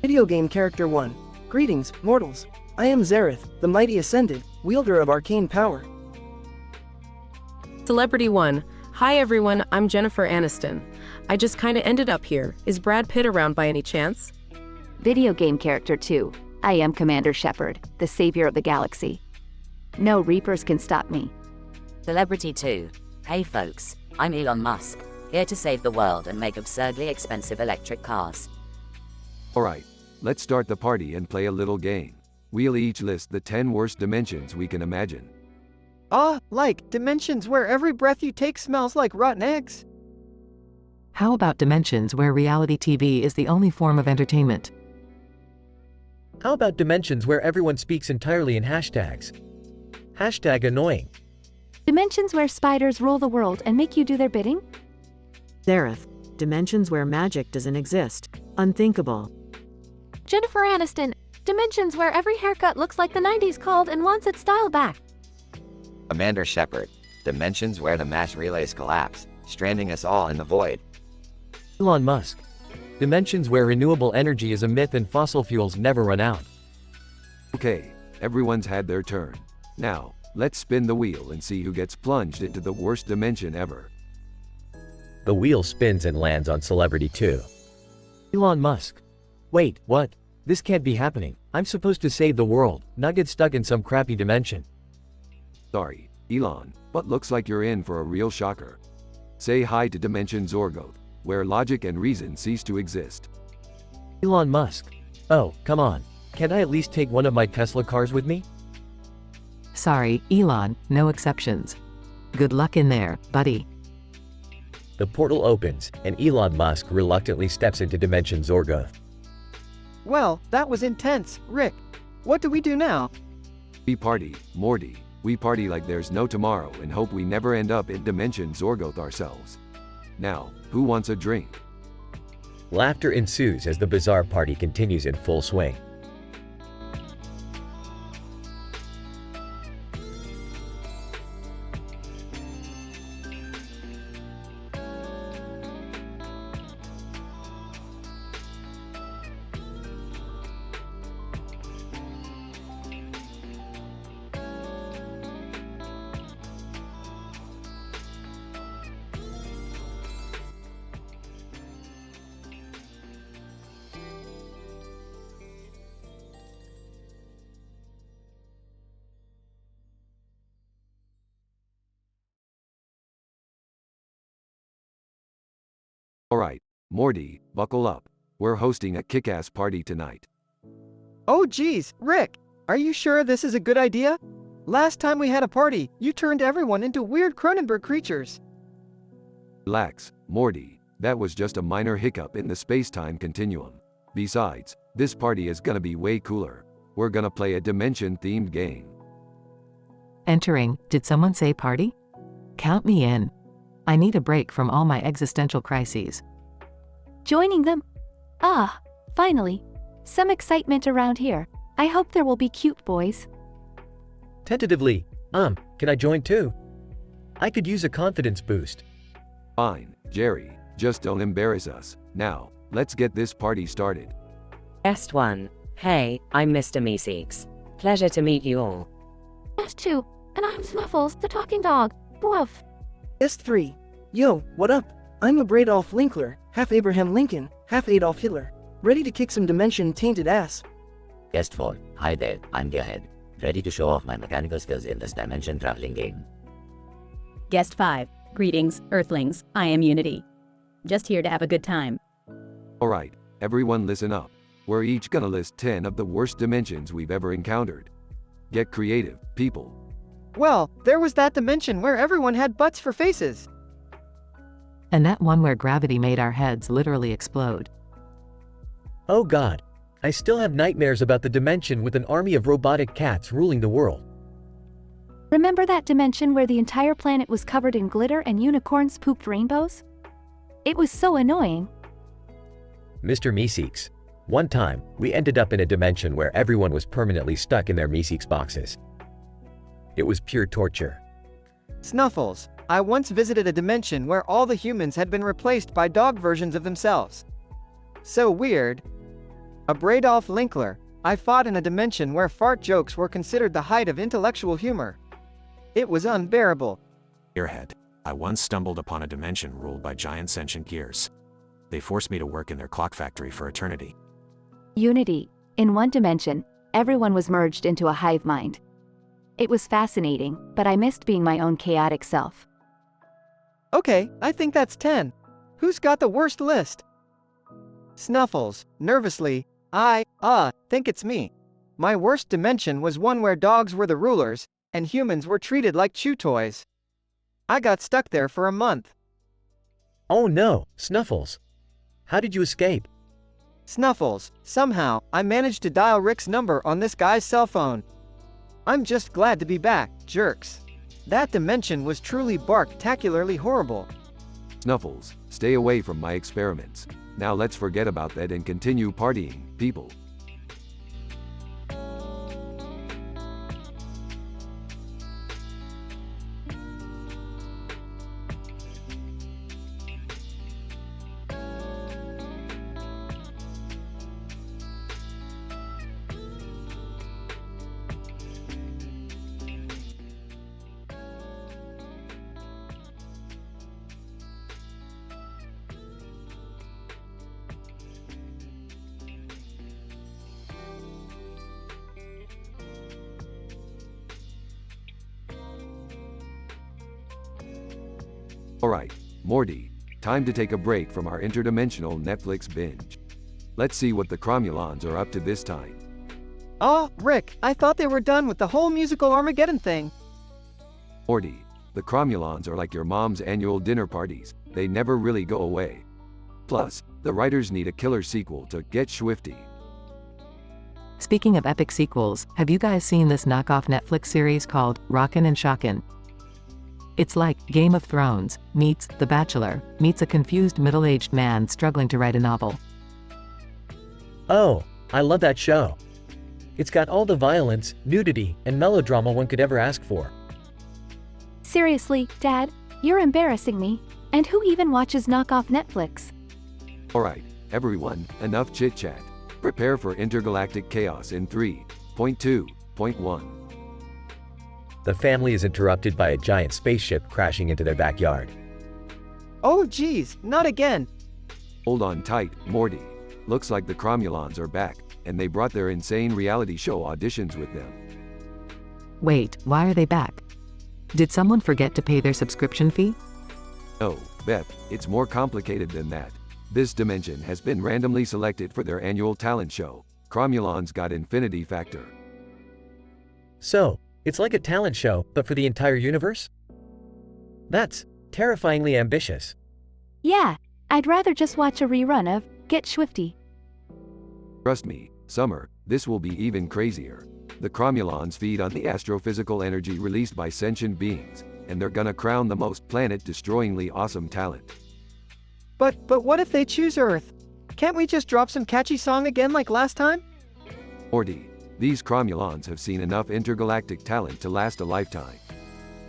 Video game character 1. Greetings, mortals. I am Zareth, the mighty ascended, wielder of arcane power. Celebrity 1. Hi everyone, I'm Jennifer Aniston. I just kinda ended up here. Is Brad Pitt around by any chance? Video game character 2. I am Commander Shepard, the savior of the galaxy. No Reapers can stop me. Celebrity 2. Hey folks, I'm Elon Musk, here to save the world and make absurdly expensive electric cars. Alright, let's start the party and play a little game. We'll each list the 10 worst dimensions we can imagine. Like dimensions where every breath you take smells like rotten eggs? How about dimensions where reality TV is the only form of entertainment? How about dimensions where everyone speaks entirely in hashtags? Hashtag annoying. Dimensions where spiders rule the world and make you do their bidding? Zareth. Dimensions where magic doesn't exist. Unthinkable. Jennifer Aniston. Dimensions where every haircut looks like the 90s called and wants its style back. Amanda Shepard. Dimensions where the mass relays collapse, stranding us all in the void. Elon Musk. Dimensions where renewable energy is a myth and fossil fuels never run out. Okay, everyone's had their turn. Now, let's spin the wheel and see who gets plunged into the worst dimension ever. The wheel spins and lands on Celebrity 2. Elon Musk. Wait, what? This can't be happening. I'm supposed to save the world, not get stuck in some crappy dimension. Sorry, Elon, but looks like you're in for a real shocker. Say hi to Dimension Zorgoth, where logic and reason cease to exist. Elon Musk. Oh, come on. Can't I at least take one of my Tesla cars with me? Sorry, Elon, no exceptions. Good luck in there, buddy. The portal opens, and Elon Musk reluctantly steps into Dimension Zorgoth. Well, that was intense, Rick. What do we do now? We party, Morty. We party like there's no tomorrow and hope we never end up in Dimension Zorgoth ourselves. Now, who wants a drink? Laughter ensues as the bizarre party continues in full swing. Alright, Morty, buckle up. We're hosting a kick-ass party tonight. Oh geez, Rick, are you sure this is a good idea? Last time we had a party, you turned everyone into weird Cronenberg creatures. Relax, Morty, that was just a minor hiccup in the space-time continuum. Besides, this party is gonna be way cooler. We're gonna play a dimension-themed game. Entering, did someone say party? Count me in. I need a break from all my existential crises. Joining them? Ah, finally. Some excitement around here. I hope there will be cute boys. Tentatively, can I join too? I could use a confidence boost. Fine, Jerry, just don't embarrass us. Now, let's get this party started. Guest 1. Hey, I'm Mr. Meeseeks. Pleasure to meet you all. Guest 2. And I'm Snuffles, the talking dog. Woof. Guest 3. Yo, what up? I'm a Adolf Linkler, half Abraham Lincoln, half Adolf Hitler. Ready to kick some dimension-tainted ass. Guest 4. Hi there, I'm Gearhead. Ready to show off my mechanical skills in this dimension-traveling game. Guest 5. Greetings, Earthlings. I am Unity. Just here to have a good time. Alright, everyone listen up. We're each gonna list 10 of the worst dimensions we've ever encountered. Get creative, people. Well, there was that dimension where everyone had butts for faces. And that one where gravity made our heads literally explode. Oh god, I still have nightmares about the dimension with an army of robotic cats ruling the world. Remember that dimension where the entire planet was covered in glitter and unicorns pooped rainbows? It was so annoying. Mr. Meeseeks. One time, we ended up in a dimension where everyone was permanently stuck in their Meeseeks boxes. It was pure torture. Snuffles, I once visited a dimension where all the humans had been replaced by dog versions of themselves. So weird. Adolf Linkler, I fought in a dimension where fart jokes were considered the height of intellectual humor. It was unbearable. Airhead. I once stumbled upon a dimension ruled by giant sentient gears. They forced me to work in their clock factory for eternity. Unity. In one dimension, everyone was merged into a hive mind. It was fascinating, but I missed being my own chaotic self. Okay, I think that's 10. Who's got the worst list? Snuffles, nervously, I think it's me. My worst dimension was one where dogs were the rulers, and humans were treated like chew toys. I got stuck there for a month. Oh no, Snuffles. How did you escape? Snuffles, somehow, I managed to dial Rick's number on this guy's cell phone. I'm just glad to be back, jerks. That dimension was truly barktacularly horrible. Snuffles, stay away from my experiments. Now let's forget about that and continue partying, people. Alright, Morty, time to take a break from our interdimensional Netflix binge. Let's see what the Cromulons are up to this time. Oh, Rick, I thought they were done with the whole musical Armageddon thing. Morty, the Cromulons are like your mom's annual dinner parties, they never really go away. Plus, the writers need a killer sequel to Get Swifty. Speaking of epic sequels, have you guys seen this knockoff Netflix series called Rockin' and Shockin'? It's like Game of Thrones meets The Bachelor meets a confused middle-aged man struggling to write a novel. Oh, I love that show. It's got all the violence, nudity, and melodrama one could ever ask for. Seriously, Dad, you're embarrassing me. And who even watches knockoff Netflix? Alright, everyone, enough chit-chat. Prepare for intergalactic chaos in 3.2.1. The family is interrupted by a giant spaceship crashing into their backyard. Oh geez, not again. Hold on tight, Morty. Looks like the Cromulons are back, and they brought their insane reality show auditions with them. Wait, why are they back? Did someone forget to pay their subscription fee? No, Beth, it's more complicated than that. This dimension has been randomly selected for their annual talent show. Cromulons got Infinity Factor. So, it's like a talent show, but for the entire universe? That's terrifyingly ambitious. Yeah, I'd rather just watch a rerun of Get Swifty. Trust me, Summer, this will be even crazier. The Cromulons feed on the astrophysical energy released by sentient beings, and they're gonna crown the most planet-destroyingly awesome talent. But what if they choose Earth? Can't we just drop some catchy song again like last time? Morty, these Cromulons have seen enough intergalactic talent to last a lifetime.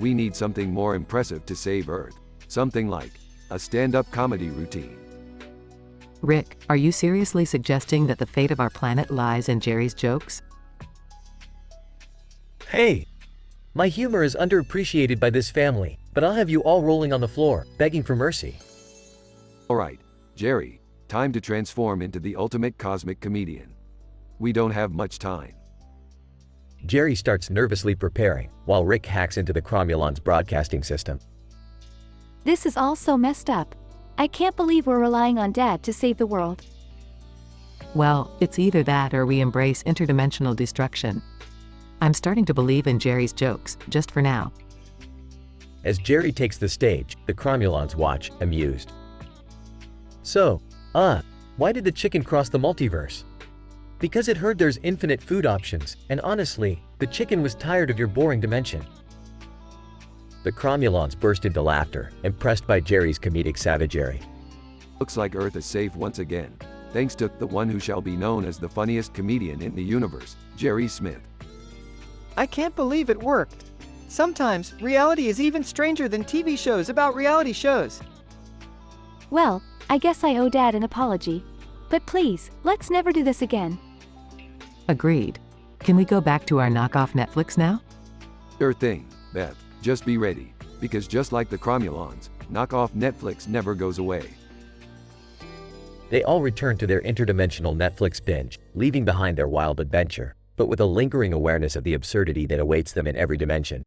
We need something more impressive to save Earth. Something like a stand-up comedy routine. Rick, are you seriously suggesting that the fate of our planet lies in Jerry's jokes? Hey! My humor is underappreciated by this family, but I'll have you all rolling on the floor, begging for mercy. Alright, Jerry, time to transform into the ultimate cosmic comedian. We don't have much time. Jerry starts nervously preparing, while Rick hacks into the Cromulons' broadcasting system. This is all so messed up. I can't believe we're relying on Dad to save the world. Well, it's either that or we embrace interdimensional destruction. I'm starting to believe in Jerry's jokes, just for now. As Jerry takes the stage, the Cromulons watch, amused. So, why did the chicken cross the multiverse? Because it heard there's infinite food options, and honestly, the chicken was tired of your boring dimension. The Cromulons burst into laughter, impressed by Jerry's comedic savagery. Looks like Earth is safe once again, thanks to the one who shall be known as the funniest comedian in the universe, Jerry Smith. I can't believe it worked. Sometimes, reality is even stranger than TV shows about reality shows. Well, I guess I owe Dad an apology. But please, let's never do this again. Agreed. Can we go back to our knockoff Netflix now? Sure thing, Beth. Just be ready, because just like the Cromulons, knockoff Netflix never goes away. They all return to their interdimensional Netflix binge, leaving behind their wild adventure, but with a lingering awareness of the absurdity that awaits them in every dimension.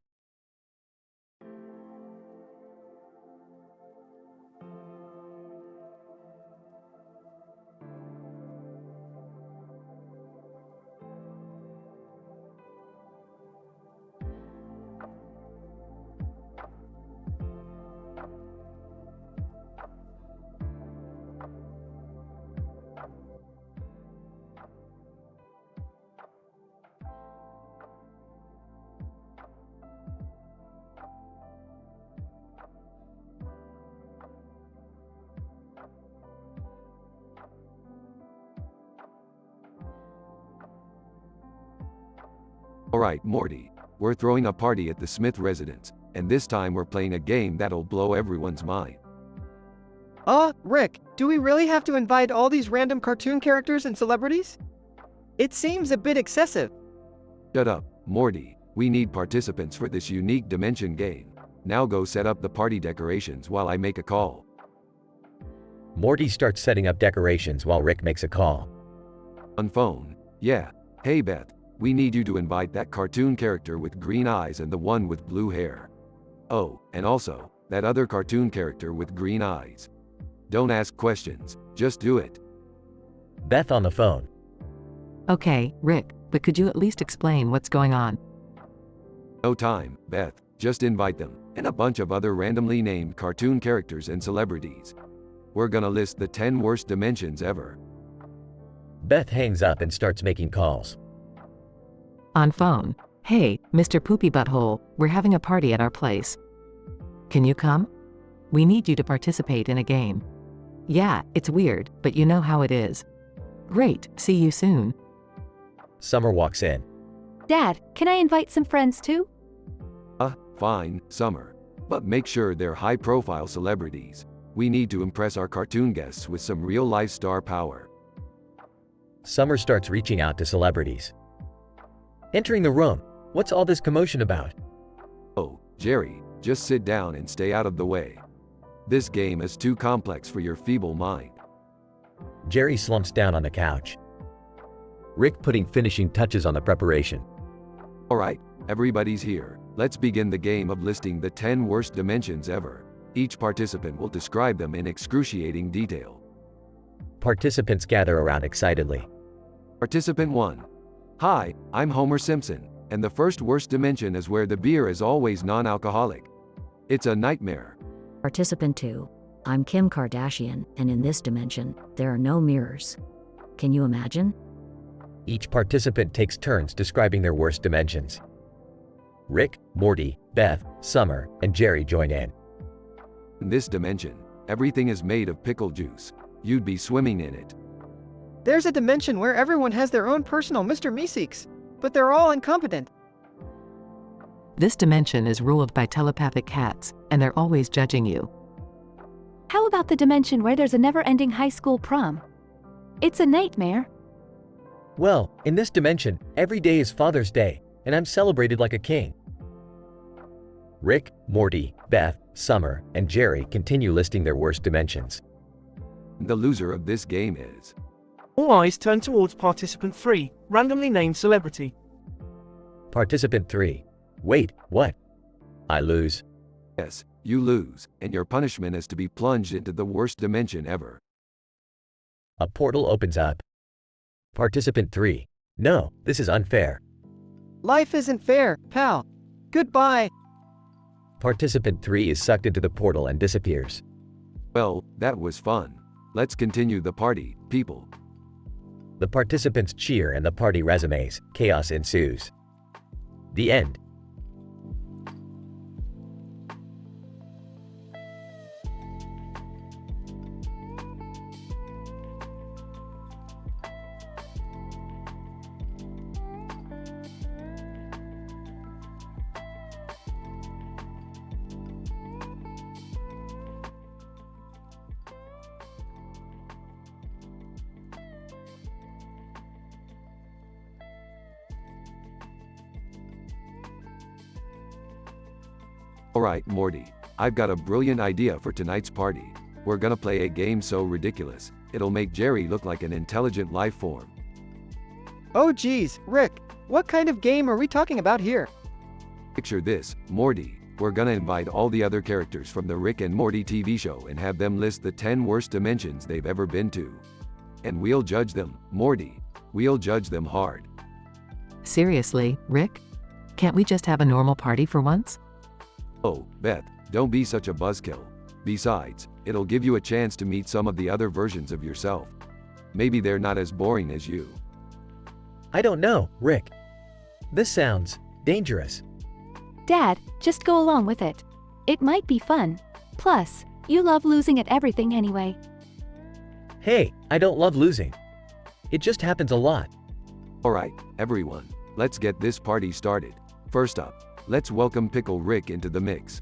Alright, Morty. We're throwing a party at the Smith residence, and this time we're playing a game that'll blow everyone's mind. Rick, do we really have to invite all these random cartoon characters and celebrities? It seems a bit excessive. Shut up, Morty. We need participants for this unique dimension game. Now go set up the party decorations while I make a call. Morty starts setting up decorations while Rick makes a call. On phone. Yeah. Hey Beth, we need you to invite that cartoon character with green eyes and the one with blue hair. Oh, and also, that other cartoon character with green eyes. Don't ask questions, just do it. Beth on the phone. Okay, Rick, but could you at least explain what's going on? No time, Beth, just invite them, and a bunch of other randomly named cartoon characters and celebrities. We're gonna list the 10 worst dimensions ever. Beth hangs up and starts making calls. On phone. Hey, Mr. Poopy Butthole, we're having a party at our place. Can you come? We need you to participate in a game. Yeah, it's weird, but you know how it is. Great, see you soon. Summer walks in. Dad, can I invite some friends too? Fine, Summer. But make sure they're high-profile celebrities. We need to impress our cartoon guests with some real-life star power. Summer starts reaching out to celebrities. Entering the room. What's all this commotion about? Oh, Jerry, just sit down and stay out of the way. This game is too complex for your feeble mind. Jerry slumps down on the couch. Rick putting finishing touches on the preparation. Alright, everybody's here. Let's begin the game of listing the 10 worst dimensions ever. Each participant will describe them in excruciating detail. Participants gather around excitedly. Participant 1. Hi, I'm Homer Simpson, and the first worst dimension is where the beer is always non-alcoholic. It's a nightmare. Participant 2. I'm Kim Kardashian, and in this dimension, there are no mirrors. Can you imagine? Each participant takes turns describing their worst dimensions. Rick, Morty, Beth, Summer, and Jerry join in. In this dimension, everything is made of pickle juice. You'd be swimming in it. There's a dimension where everyone has their own personal Mr. Meeseeks, but they're all incompetent. This dimension is ruled by telepathic cats, and they're always judging you. How about the dimension where there's a never-ending high school prom? It's a nightmare. Well, in this dimension, every day is Father's Day, and I'm celebrated like a king. Rick, Morty, Beth, Summer, and Jerry continue listing their worst dimensions. The loser of this game is... All eyes turn towards participant 3, randomly named celebrity. Participant 3. Wait, what? I lose. Yes, you lose, and your punishment is to be plunged into the worst dimension ever. A portal opens up. Participant 3. No, this is unfair. Life isn't fair, pal. Goodbye. Participant 3 is sucked into the portal and disappears. Well, that was fun. Let's continue the party, people. The participants cheer and the party resumes. Chaos ensues. The end. Alright, Morty. I've got a brilliant idea for tonight's party. We're gonna play a game so ridiculous, it'll make Jerry look like an intelligent life form. Oh geez, Rick, what kind of game are we talking about here? Picture this, Morty. We're gonna invite all the other characters from the Rick and Morty TV show and have them list the 10 worst dimensions they've ever been to. And we'll judge them, Morty. We'll judge them hard. Seriously, Rick? Can't we just have a normal party for once? Oh, Beth, don't be such a buzzkill. Besides, it'll give you a chance to meet some of the other versions of yourself. Maybe they're not as boring as you. I don't know, Rick. This sounds dangerous. Dad, just go along with it. It might be fun. Plus, you love losing at everything anyway. Hey, I don't love losing. It just happens a lot. Alright, everyone. Let's get this party started. First up, let's welcome Pickle Rick into the mix.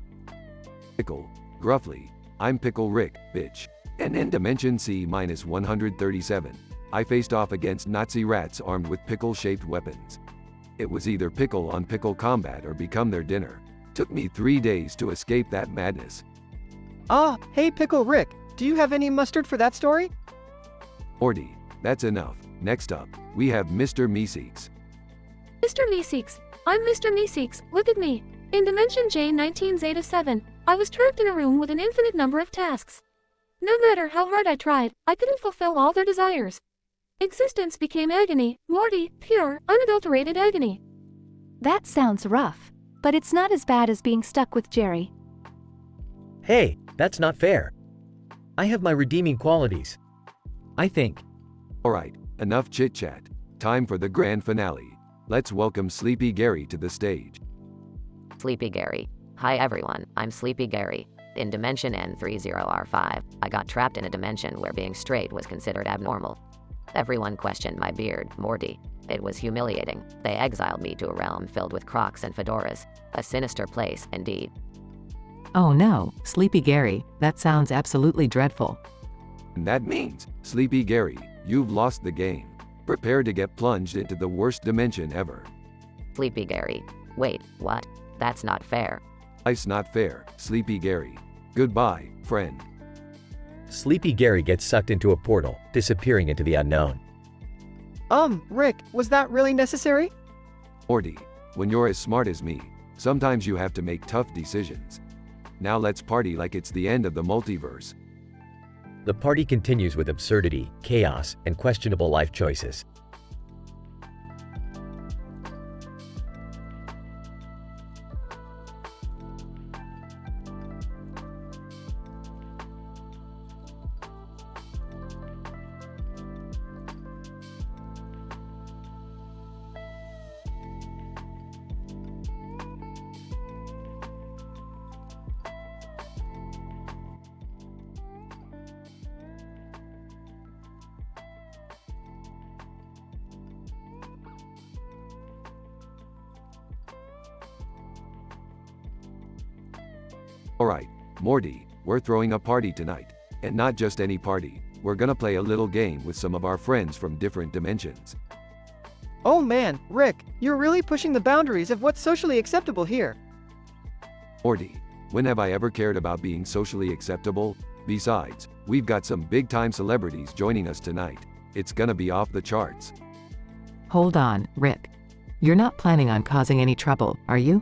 Pickle, gruffly, I'm Pickle Rick, bitch. And in Dimension C-137, I faced off against Nazi rats armed with pickle-shaped weapons. It was either pickle on pickle combat or become their dinner. Took me 3 days to escape that madness. Ah, hey Pickle Rick, do you have any mustard for that story? Morty, that's enough. Next up, we have Mr. Meeseeks. Mr. Meeseeks, I'm Mr. Meeseeks, look at me. In Dimension J19 Zeta 7, I was trapped in a room with an infinite number of tasks. No matter how hard I tried, I couldn't fulfill all their desires. Existence became agony, Morty, pure, unadulterated agony. That sounds rough, but it's not as bad as being stuck with Jerry. Hey, that's not fair. I have my redeeming qualities. I think. Alright, enough chit-chat. Time for the grand finale. Let's welcome Sleepy Gary to the stage. Sleepy Gary. Hi everyone, I'm Sleepy Gary. In Dimension N30R5, I got trapped in a dimension where being straight was considered abnormal. Everyone questioned my beard, Morty. It was humiliating. They exiled me to a realm filled with crocs and fedoras. A sinister place, indeed. Oh no, Sleepy Gary, that sounds absolutely dreadful. And that means, Sleepy Gary, you've lost the game. Prepare to get plunged into the worst dimension ever. Sleepy Gary. Wait, what? That's not fair. Life's not fair, Sleepy Gary. Goodbye, friend. Sleepy Gary gets sucked into a portal, disappearing into the unknown. Rick, was that really necessary? Morty, when you're as smart as me, sometimes you have to make tough decisions. Now let's party like it's the end of the multiverse. The party continues with absurdity, chaos, and questionable life choices. Alright, Morty, we're throwing a party tonight. And not just any party, we're gonna play a little game with some of our friends from different dimensions. Oh man, Rick, you're really pushing the boundaries of what's socially acceptable here. Morty, when have I ever cared about being socially acceptable? Besides, we've got some big-time celebrities joining us tonight. It's gonna be off the charts. Hold on, Rick. You're not planning on causing any trouble, are you?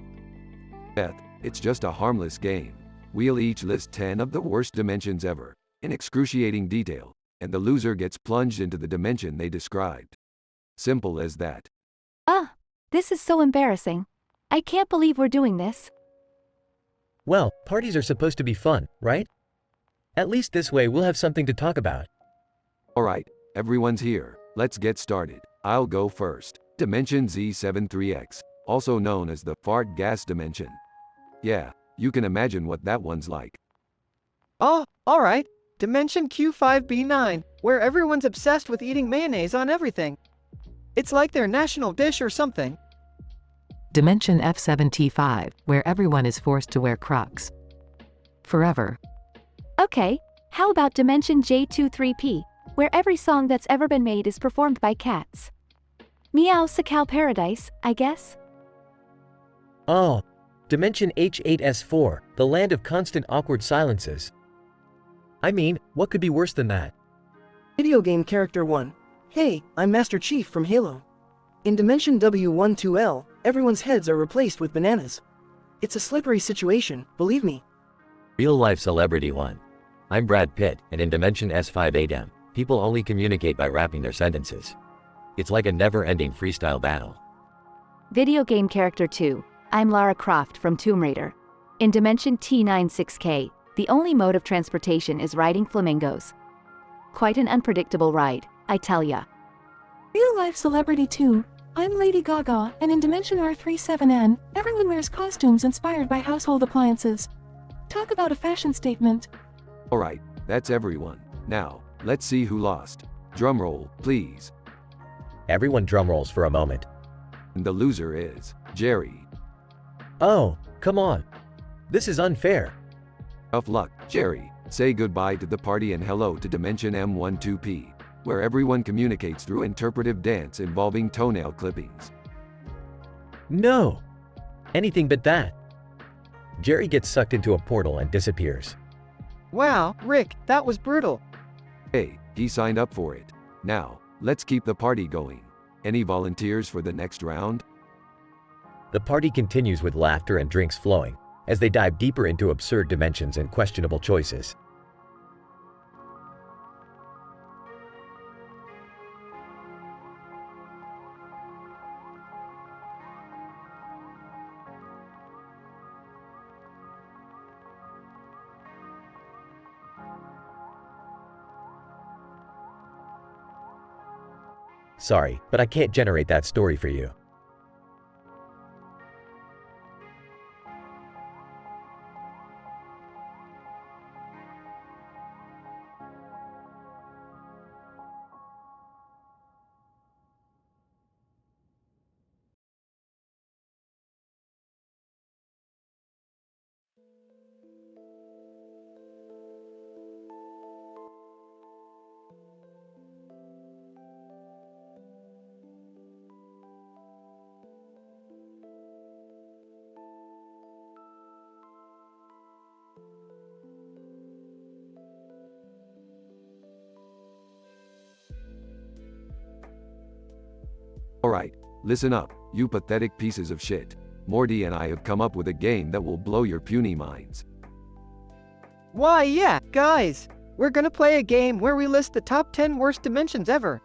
Beth, it's just a harmless game. We'll each list 10 of the worst dimensions ever, in excruciating detail, and the loser gets plunged into the dimension they described. Simple as that. This is so embarrassing. I can't believe we're doing this. Well, parties are supposed to be fun, right? At least this way we'll have something to talk about. Alright, everyone's here. Let's get started. I'll go first. Dimension Z73X, also known as the fart gas dimension. Yeah, you can imagine what that one's like. Alright. Dimension Q5B9, where everyone's obsessed with eating mayonnaise on everything. It's like their national dish or something. Dimension F7T5, where everyone is forced to wear Crocs. Forever. Okay, how about Dimension J23P, where every song that's ever been made is performed by cats? Meow Sacal Paradise, I guess? Oh, Dimension H8S4, the land of constant awkward silences. I mean, what could be worse than that? Video game character 1. Hey, I'm Master Chief from Halo. In Dimension W12L, everyone's heads are replaced with bananas. It's a slippery situation, believe me. Real-life celebrity 1. I'm Brad Pitt, and in Dimension S5-8M, people only communicate by rapping their sentences. It's like a never-ending freestyle battle. Video game character 2. I'm Lara Croft from Tomb Raider. In Dimension T96K, the only mode of transportation is riding flamingos. Quite an unpredictable ride, I tell ya. Real-life celebrity 2. I'm Lady Gaga, and in Dimension R37N, everyone wears costumes inspired by household appliances. Talk about a fashion statement. Alright, that's everyone. Now, let's see who lost. Drumroll, please. Everyone drumrolls for a moment. And the loser is Jerry. Oh, come on. This is unfair. Tough luck, Jerry. Say goodbye to the party and hello to Dimension M12P, where everyone communicates through interpretive dance involving toenail clippings. No. Anything but that. Jerry gets sucked into a portal and disappears. Wow, Rick, that was brutal. Hey, he signed up for it. Now, let's keep the party going. Any volunteers for the next round? The party continues with laughter and drinks flowing, as they dive deeper into absurd dimensions and questionable choices. Sorry, but I can't generate that story for you. Alright, listen up, you pathetic pieces of shit. Morty and I have come up with a game that will blow your puny minds. Why, yeah, guys, we're gonna play a game where we list the top 10 worst dimensions ever.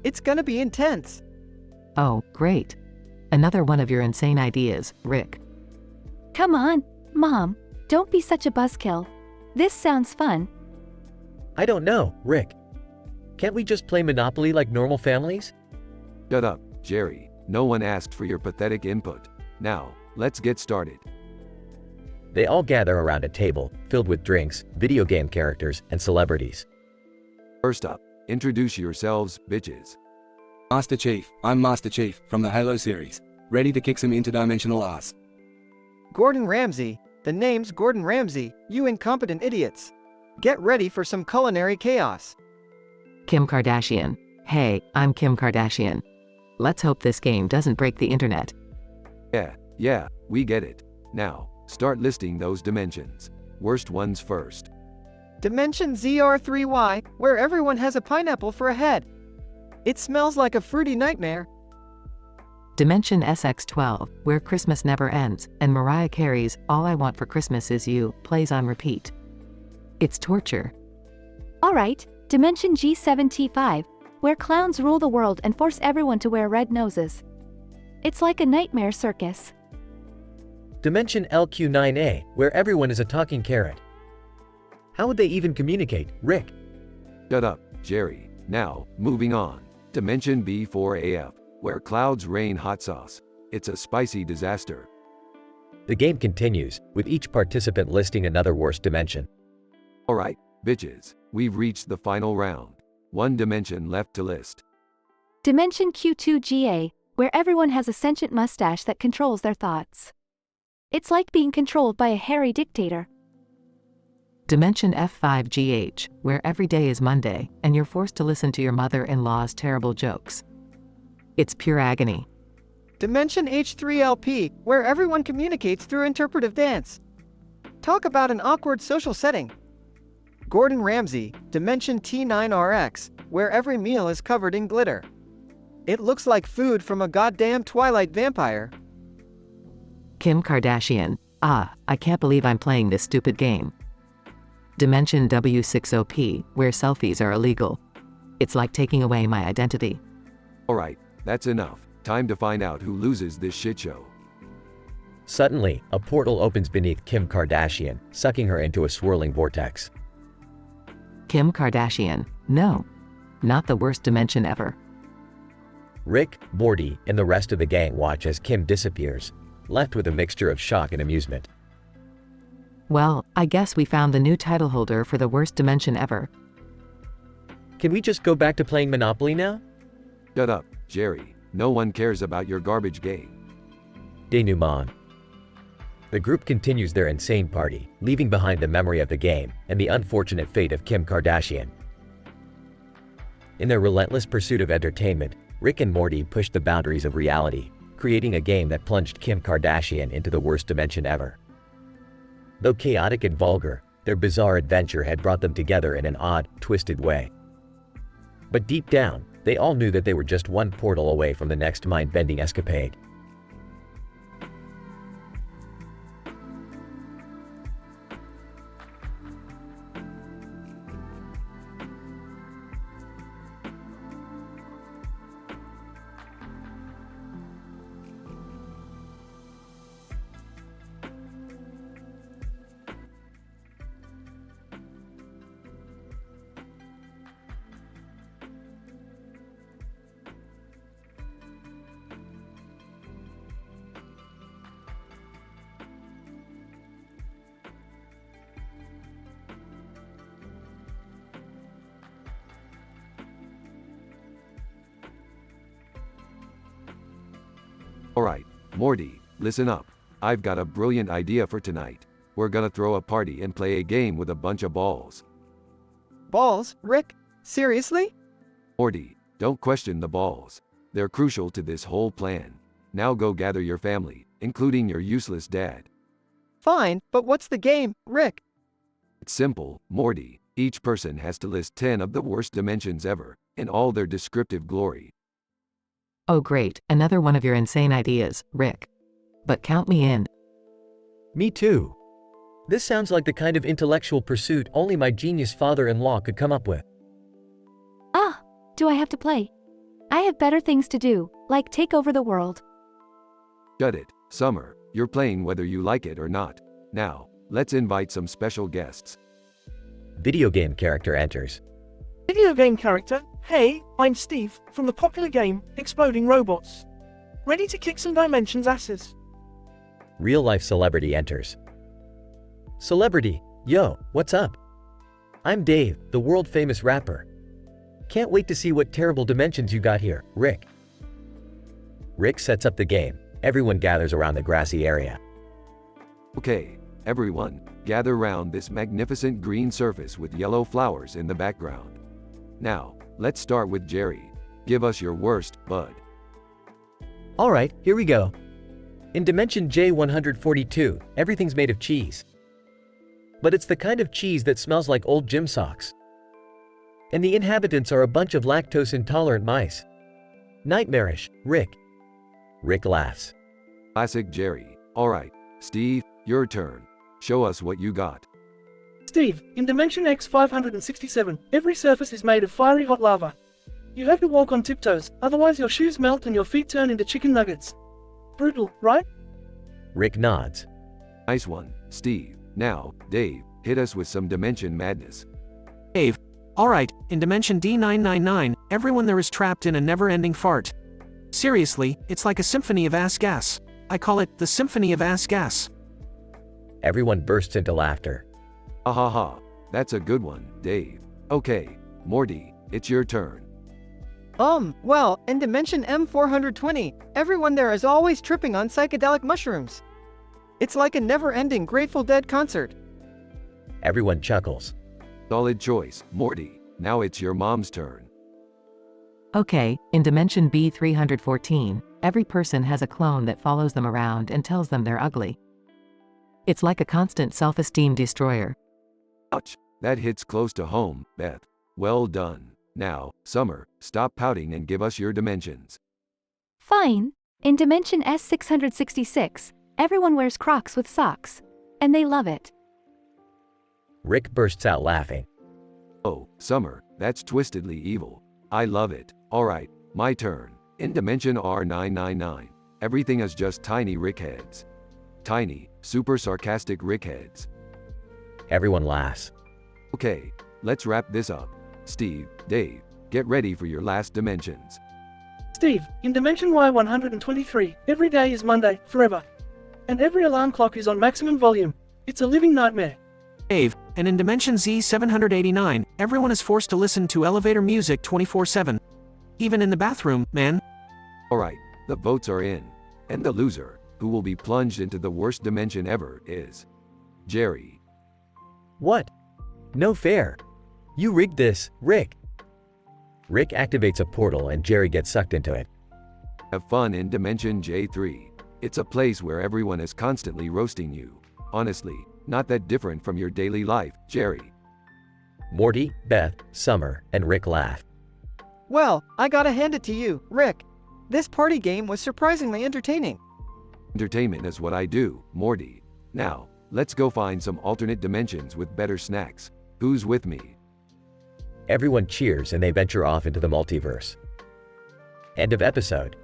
It's gonna be intense. Oh, great. Another one of your insane ideas, Rick. Come on, Mom, don't be such a buzzkill. This sounds fun. I don't know, Rick. Can't we just play Monopoly like normal families? Shut up, Jerry. No one asked for your pathetic input. Now, let's get started. They all gather around a table, filled with drinks, video game characters, and celebrities. First up, introduce yourselves, bitches. Master Chief, I'm Master Chief, from the Halo series. Ready to kick some interdimensional ass. Gordon Ramsay. The name's Gordon Ramsay, you incompetent idiots. Get ready for some culinary chaos. Kim Kardashian. Hey, I'm Kim Kardashian. Let's hope this game doesn't break the internet. Yeah, we get it. Now, start listing those dimensions. Worst ones first. Dimension ZR3Y, where everyone has a pineapple for a head. It smells like a fruity nightmare. Dimension SX12, where Christmas never ends, and Mariah Carey's All I Want for Christmas Is You plays on repeat. It's torture. Alright, Dimension G7T5, where clowns rule the world and force everyone to wear red noses. It's like a nightmare circus. Dimension LQ9A, where everyone is a talking carrot. How would they even communicate, Rick? Shut up, Jerry. Now, moving on. Dimension B4AF, where clouds rain hot sauce. It's a spicy disaster. The game continues, with each participant listing another worst dimension. Alright, bitches, we've reached the final round. One dimension left to list. Dimension Q2GA, where everyone has a sentient mustache that controls their thoughts. It's like being controlled by a hairy dictator. Dimension F5GH, where every day is Monday, and you're forced to listen to your mother-in-law's terrible jokes. It's pure agony. Dimension H3LP, where everyone communicates through interpretive dance. Talk about an awkward social setting. Gordon Ramsay, Dimension T9RX, where every meal is covered in glitter. It looks like food from a goddamn Twilight vampire. Kim Kardashian. I can't believe I'm playing this stupid game. Dimension W60P, where selfies are illegal. It's like taking away my identity. Alright, that's enough. Time to find out who loses this shit show. Suddenly, a portal opens beneath Kim Kardashian, sucking her into a swirling vortex. Kim Kardashian. No. Not the worst dimension ever. Rick, Morty, and the rest of the gang watch as Kim disappears, left with a mixture of shock and amusement. Well, I guess we found the new title holder for the worst dimension ever. Can we just go back to playing Monopoly now? Shut up, Jerry. No one cares about your garbage game. Denouement. The group continues their insane party, leaving behind the memory of the game and the unfortunate fate of Kim Kardashian. In their relentless pursuit of entertainment, Rick and Morty pushed the boundaries of reality, creating a game that plunged Kim Kardashian into the worst dimension ever. Though chaotic and vulgar, their bizarre adventure had brought them together in an odd, twisted way. But deep down, they all knew that they were just one portal away from the next mind-bending escapade. Alright, Morty, listen up. I've got a brilliant idea for tonight. We're gonna throw a party and play a game with a bunch of balls. Balls, Rick? Seriously? Morty, don't question the balls. They're crucial to this whole plan. Now go gather your family, including your useless dad. Fine, but what's the game, Rick? It's simple, Morty. Each person has to list 10 of the worst dimensions ever, in all their descriptive glory. Oh great, another one of your insane ideas, Rick. But count me in. Me too. This sounds like the kind of intellectual pursuit only my genius father-in-law could come up with. Ah, do I have to play? I have better things to do, like take over the world. Shut it, Summer. You're playing whether you like it or not. Now, let's invite some special guests. Video game character enters. Video game character? Hey, I'm Steve, from the popular game, Exploding Robots. Ready to kick some dimensions asses. Real-life celebrity enters. Celebrity, yo, what's up? I'm Dave, the world-famous rapper. Can't wait to see what terrible dimensions you got here, Rick. Rick sets up the game. Everyone gathers around the grassy area. Okay, everyone, gather round this magnificent green surface with yellow flowers in the background. Now, let's start with Jerry. Give us your worst, bud. Alright, here we go. In dimension J142, everything's made of cheese. But it's the kind of cheese that smells like old gym socks. And the inhabitants are a bunch of lactose-intolerant mice. Nightmarish, Rick. Rick laughs. Classic Jerry. Alright, Steve, your turn. Show us what you got. Steve, in Dimension X567, every surface is made of fiery hot lava. You have to walk on tiptoes, otherwise your shoes melt and your feet turn into chicken nuggets. Brutal, right? Rick nods. Nice one, Steve. Now, Dave, hit us with some dimension madness. Dave. Alright, in Dimension D999, everyone there is trapped in a never-ending fart. Seriously, it's like a symphony of ass gas. I call it the Symphony of Ass Gas. Everyone bursts into laughter. Ha ha ha, that's a good one, Dave. Okay, Morty, it's your turn. Well, in Dimension M420, everyone there is always tripping on psychedelic mushrooms. It's like a never-ending Grateful Dead concert. Everyone chuckles. Solid choice, Morty. Now it's your mom's turn. Okay, in Dimension B314, every person has a clone that follows them around and tells them they're ugly. It's like a constant self-esteem destroyer. Ouch, that hits close to home, Beth. Well done. Now, Summer, stop pouting and give us your dimensions. Fine. In Dimension S666, everyone wears Crocs with socks. And they love it. Rick bursts out laughing. Oh, Summer, that's twistedly evil. I love it. Alright, my turn. In Dimension R999, everything is just tiny Rick heads. Tiny, super sarcastic Rick heads. Everyone laughs. Okay, let's wrap this up. Steve, Dave, get ready for your last dimensions. Steve, in Dimension Y123, every day is Monday, forever. And every alarm clock is on maximum volume. It's a living nightmare. Dave, and in Dimension Z789, everyone is forced to listen to elevator music 24/7. Even in the bathroom, man. Alright, the votes are in. And the loser, who will be plunged into the worst dimension ever, is Jerry. What? No fair. You rigged this, Rick. Rick activates a portal and Jerry gets sucked into it. Have fun in Dimension J3. It's a place where everyone is constantly roasting you. Honestly, not that different from your daily life, Jerry. Morty, Beth, Summer, and Rick laugh. Well, I gotta hand it to you, Rick. This party game was surprisingly entertaining. Entertainment is what I do, Morty. Now, let's go find some alternate dimensions with better snacks. Who's with me? Everyone cheers and they venture off into the multiverse. End of episode.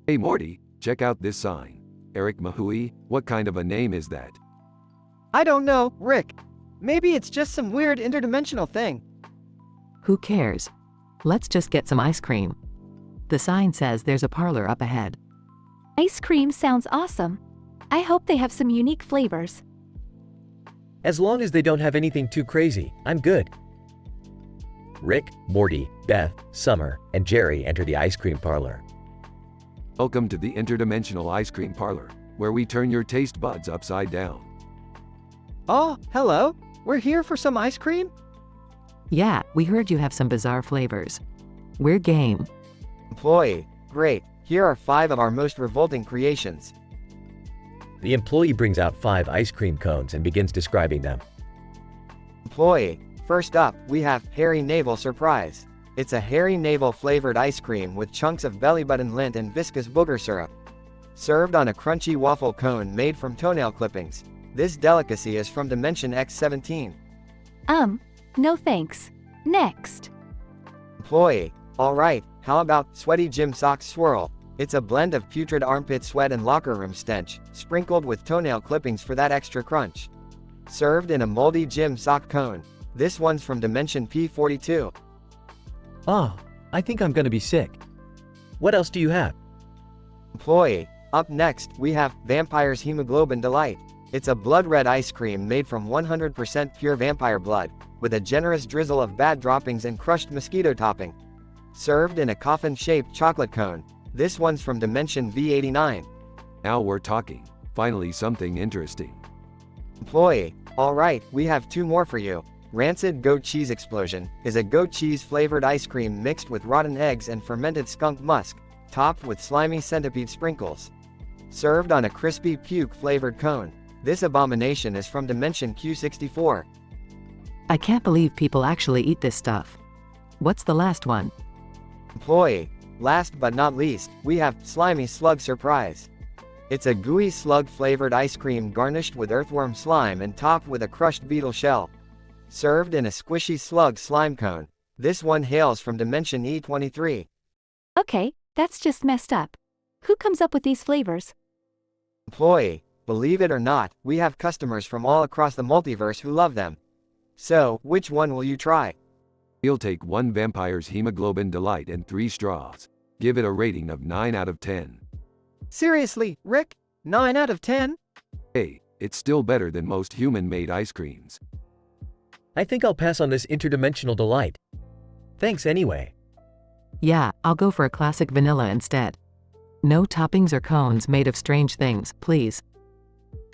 Hey Morty, check out this sign. Eric Mahui, what kind of a name is that? I don't know, Rick. Maybe it's just some weird interdimensional thing. Who cares? Let's just get some ice cream. The sign says there's a parlor up ahead. Ice cream sounds awesome. I hope they have some unique flavors. As long as they don't have anything too crazy, I'm good. Rick, Morty, Beth, Summer, and Jerry enter the ice cream parlor. Welcome to the interdimensional ice cream parlor, where we turn your taste buds upside down. Oh, hello. We're here for some ice cream? Yeah, we heard you have some bizarre flavors. We're game. Employee, great. Here are 5 of our most revolting creations. The employee brings out 5 ice cream cones and begins describing them. Employee, first up, we have Hairy Navel Surprise. It's a hairy navel flavored ice cream with chunks of belly button lint and viscous booger syrup. Served on a crunchy waffle cone made from toenail clippings. This delicacy is from Dimension X17. No thanks. Next. Employee, alright, how about Sweaty Gym Socks Swirl? It's a blend of putrid armpit sweat and locker room stench, sprinkled with toenail clippings for that extra crunch. Served in a moldy gym sock cone. This one's from Dimension P42. Oh, I think I'm gonna be sick. What else do you have? Employee, up next, we have Vampire's Hemoglobin Delight. It's a blood red ice cream made from 100% pure vampire blood, with a generous drizzle of bad droppings and crushed mosquito topping. Served in a coffin-shaped chocolate cone. This one's from Dimension V89. Now we're talking. Finally something interesting. Employee, alright, we have 2 more for you. Rancid Goat Cheese Explosion is a goat cheese flavored ice cream mixed with rotten eggs and fermented skunk musk, topped with slimy centipede sprinkles. Served on a crispy puke flavored cone. This abomination is from Dimension Q64. I can't believe people actually eat this stuff. What's the last one? Employee, last but not least, we have Slimy Slug Surprise. It's a gooey slug flavored ice cream garnished with earthworm slime and topped with a crushed beetle shell. Served in a squishy slug slime cone. This one hails from Dimension E23. Okay, that's just messed up. Who comes up with these flavors? Employee, believe it or not, we have customers from all across the multiverse who love them. So, which one will you try? You'll take 1 Vampire's Hemoglobin Delight and 3 straws. Give it a rating of 9 out of 10. Seriously, Rick? 9 out of 10? Hey, it's still better than most human-made ice creams. I think I'll pass on this interdimensional delight. Thanks anyway. Yeah, I'll go for a classic vanilla instead. No toppings or cones made of strange things, please.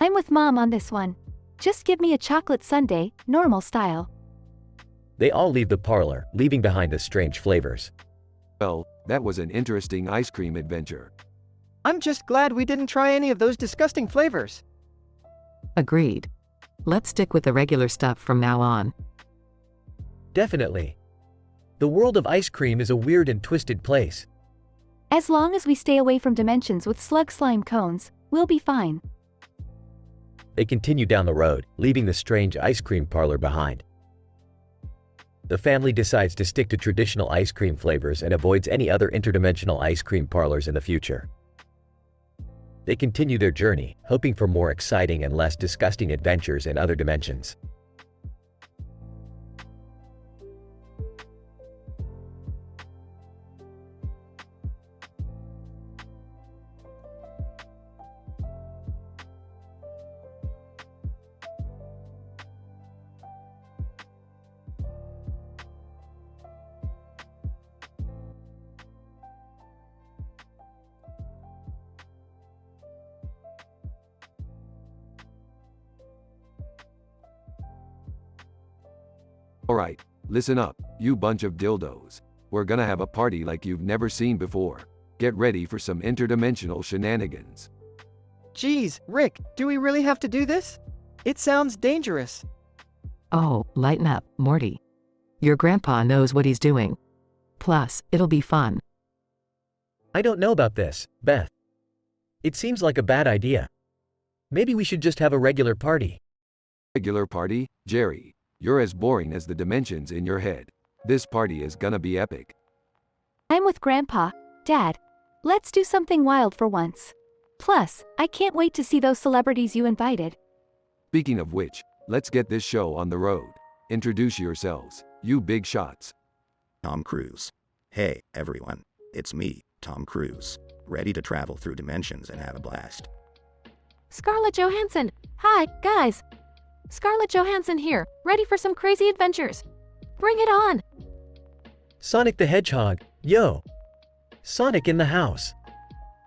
I'm with Mom on this one. Just give me a chocolate sundae, normal style. They all leave the parlor, leaving behind the strange flavors. Well, that was an interesting ice cream adventure. I'm just glad we didn't try any of those disgusting flavors. Agreed. Let's stick with the regular stuff from now on. Definitely. The world of ice cream is a weird and twisted place. As long as we stay away from dimensions with slug slime cones, we'll be fine. They continue down the road, leaving the strange ice cream parlor behind. The family decides to stick to traditional ice cream flavors and avoids any other interdimensional ice cream parlors in the future. They continue their journey, hoping for more exciting and less disgusting adventures in other dimensions. Alright, listen up, you bunch of dildos. We're gonna have a party like you've never seen before. Get ready for some interdimensional shenanigans. Geez, Rick, do we really have to do this? It sounds dangerous. Oh, lighten up, Morty. Your grandpa knows what he's doing. Plus, it'll be fun. I don't know about this, Beth. It seems like a bad idea. Maybe we should just have a regular party. Regular party? Jerry, you're as boring as the dimensions in your head. This party is gonna be epic. I'm with Grandpa. Dad, let's do something wild for once. Plus, I can't wait to see those celebrities you invited. Speaking of which, let's get this show on the road. Introduce yourselves, you big shots. Tom Cruise. Hey, everyone. It's me, Tom Cruise. Ready to travel through dimensions and have a blast. Scarlett Johansson. Hi, guys. Scarlett Johansson here, ready for some crazy adventures. Bring it on! Sonic the Hedgehog, yo! Sonic in the house.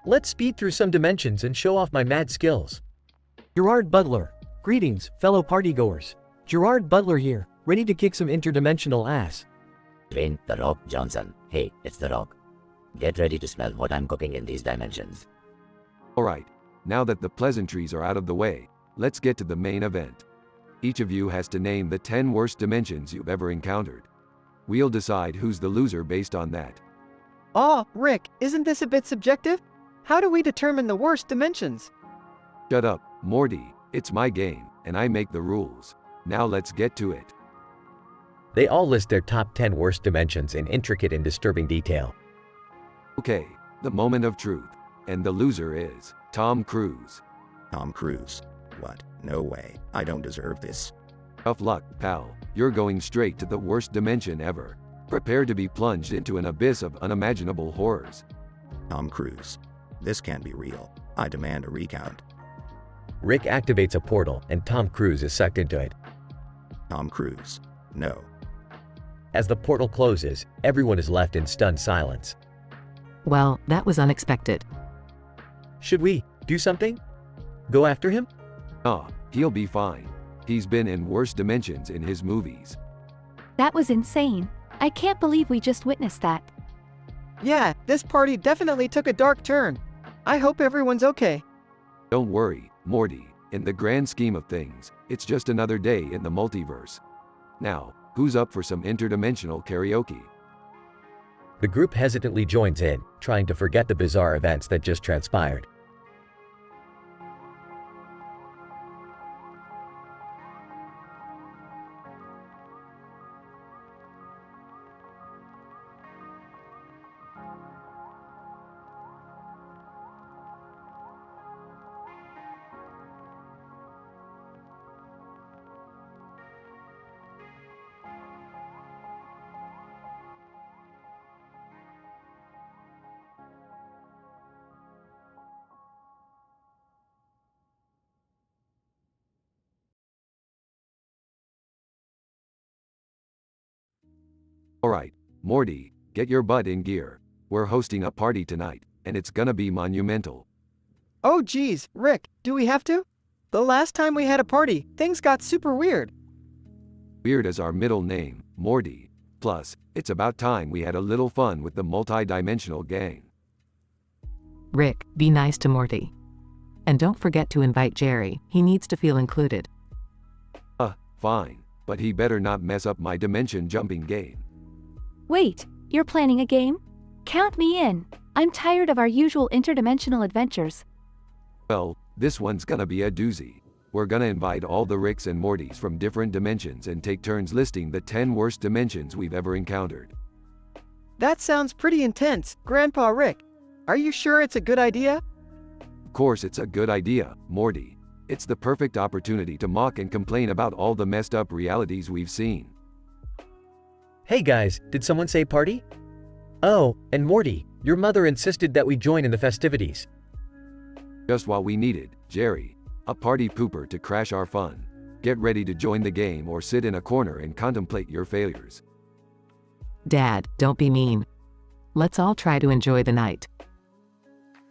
Let's speed through some dimensions and show off my mad skills. Gerard Butler, greetings, fellow partygoers. Gerard Butler here, ready to kick some interdimensional ass. Dwayne "The Rock" Johnson. Hey, it's The Rock. Get ready to smell what I'm cooking in these dimensions. Alright, now that the pleasantries are out of the way, let's get to the main event. Each of you has to name the 10 worst dimensions you've ever encountered. We'll decide who's the loser based on that. Aw, Rick, isn't this a bit subjective? How do we determine the worst dimensions? Shut up, Morty, it's my game, and I make the rules. Now let's get to it. They all list their top 10 worst dimensions in intricate and disturbing detail. Okay, the moment of truth. And the loser is Tom Cruise. Tom Cruise. What? No way. I don't deserve this. Tough luck, pal. You're going straight to the worst dimension ever. Prepare to be plunged into an abyss of unimaginable horrors. Tom Cruise. This can't be real. I demand a recount. Rick activates a portal and Tom Cruise is sucked into it. Tom Cruise. No. As the portal closes, everyone is left in stunned silence. Well, that was unexpected. Should we do something? Go after him? He'll be fine. He's been in worse dimensions in his movies. That was insane. I can't believe we just witnessed that. Yeah, this party definitely took a dark turn. I hope everyone's okay. Don't worry, Morty. In the grand scheme of things, it's just another day in the multiverse. Now, who's up for some interdimensional karaoke? The group hesitantly joins in, trying to forget the bizarre events that just transpired. Alright, Morty, get your butt in gear. We're hosting a party tonight, and it's gonna be monumental. Oh geez, Rick, do we have to? The last time we had a party, things got super weird. Weird as our middle name, Morty. Plus, it's about time we had a little fun with the multi-dimensional gang. Rick, be nice to Morty. And don't forget to invite Jerry, he needs to feel included. Fine, but he better not mess up my dimension jumping game. Wait, you're planning a game? Count me in. I'm tired of our usual interdimensional adventures. Well, this one's gonna be a doozy. We're gonna invite all the Ricks and Mortys from different dimensions and take turns listing the 10 worst dimensions we've ever encountered. That sounds pretty intense, Grandpa Rick. Are you sure it's a good idea? Of course it's a good idea, Morty. It's the perfect opportunity to mock and complain about all the messed up realities we've seen. Hey guys, did someone say party? Oh, and Morty, your mother insisted that we join in the festivities. Just what we needed, Jerry. A party pooper to crash our fun. Get ready to join the game or sit in a corner and contemplate your failures. Dad, don't be mean. Let's all try to enjoy the night.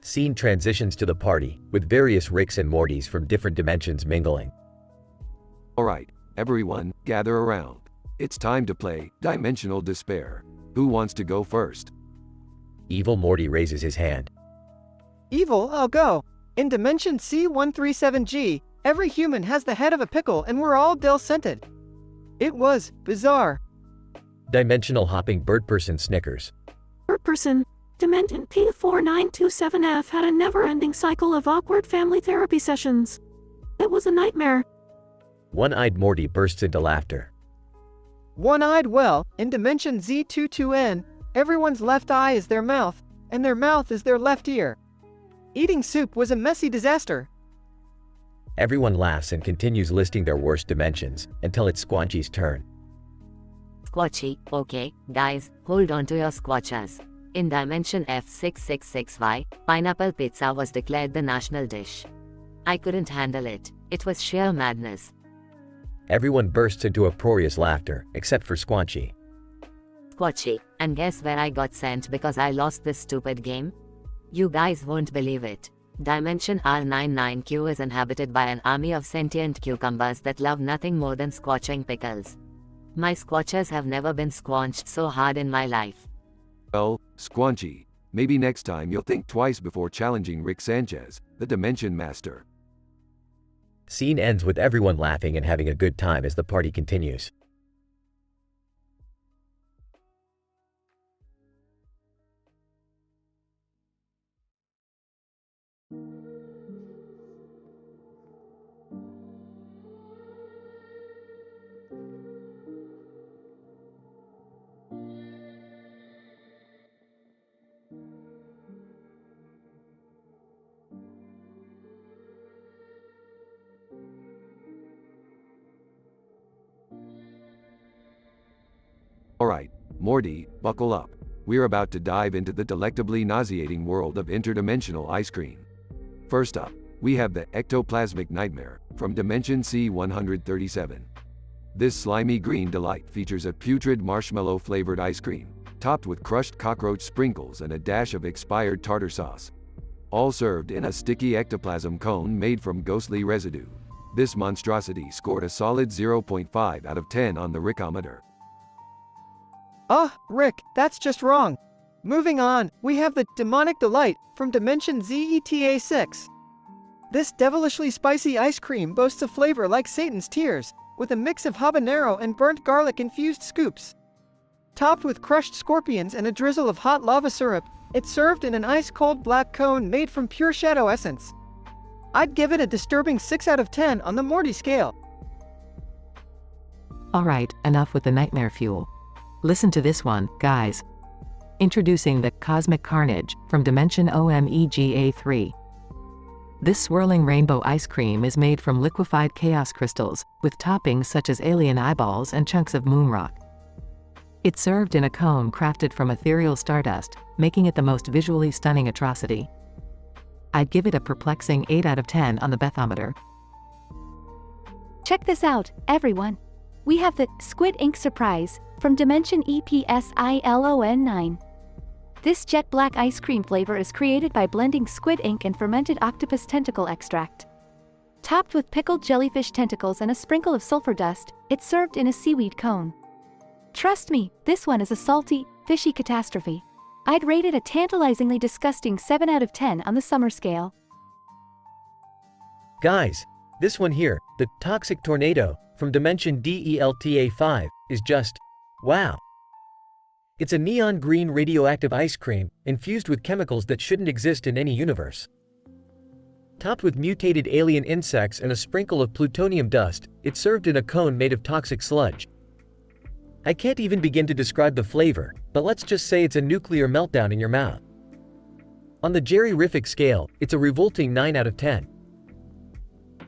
Scene transitions to the party, with various Ricks and Mortys from different dimensions mingling. Alright, everyone, gather around. It's time to play Dimensional Despair. Who wants to go first? Evil Morty raises his hand. Evil, I'll go. In dimension C137G, every human has the head of a pickle and we're all dill-scented. It was bizarre. Dimensional hopping bird person snickers. Bird person, Dimension P4927F had a never-ending cycle of awkward family therapy sessions. It was a nightmare. One-eyed Morty bursts into laughter. One-eyed, well, in dimension Z22N, everyone's left eye is their mouth, and their mouth is their left ear. Eating soup was a messy disaster. Everyone laughs and continues listing their worst dimensions, until it's Squanchy's turn. Squatchy, okay, guys, hold on to your squatchers. In dimension F666Y, pineapple pizza was declared the national dish. I couldn't handle it. It was sheer madness. Everyone bursts into uproarious laughter, except for Squanchy. Squatchy, and guess where I got sent because I lost this stupid game? You guys won't believe it. Dimension R99Q is inhabited by an army of sentient cucumbers that love nothing more than squatching pickles. My squatchers have never been squanched so hard in my life. Well, Squanchy, maybe next time you'll think twice before challenging Rick Sanchez, the Dimension Master. Scene ends with everyone laughing and having a good time as the party continues. Alright, Morty, buckle up. We're about to dive into the delectably nauseating world of interdimensional ice cream. First up, we have the Ectoplasmic Nightmare, from Dimension C137. This slimy green delight features a putrid marshmallow-flavored ice cream, topped with crushed cockroach sprinkles and a dash of expired tartar sauce. All served in a sticky ectoplasm cone made from ghostly residue. This monstrosity scored a solid 0.5 out of 10 on the Rickometer. Rick, that's just wrong. Moving on, we have the Demonic Delight from Dimension ZETA6. This devilishly spicy ice cream boasts a flavor like Satan's tears, with a mix of habanero and burnt garlic-infused scoops. Topped with crushed scorpions and a drizzle of hot lava syrup, it's served in an ice-cold black cone made from pure shadow essence. I'd give it a disturbing 6 out of 10 on the Morty scale. Alright, enough with the nightmare fuel. Listen to this one, guys. Introducing the Cosmic Carnage from Dimension OMEGA3. This swirling rainbow ice cream is made from liquefied chaos crystals, with toppings such as alien eyeballs and chunks of moon rock. It's served in a cone crafted from ethereal stardust, making it the most visually stunning atrocity. I'd give it a perplexing 8 out of 10 on the Bethometer. Check this out, everyone. We have the Squid Ink Surprise from Dimension EPSILON9. This jet black ice cream flavor is created by blending squid ink and fermented octopus tentacle extract. Topped with pickled jellyfish tentacles and a sprinkle of sulfur dust, it's served in a seaweed cone. Trust me, this one is a salty, fishy catastrophe. I'd rate it a tantalizingly disgusting 7 out of 10 on the summer scale. Guys, this one here, the Toxic Tornado, from Dimension DELTA5, is just, wow. It's a neon green radioactive ice cream, infused with chemicals that shouldn't exist in any universe. Topped with mutated alien insects and a sprinkle of plutonium dust, it's served in a cone made of toxic sludge. I can't even begin to describe the flavor, but let's just say it's a nuclear meltdown in your mouth. On the Jerry-rific scale, it's a revolting 9 out of 10.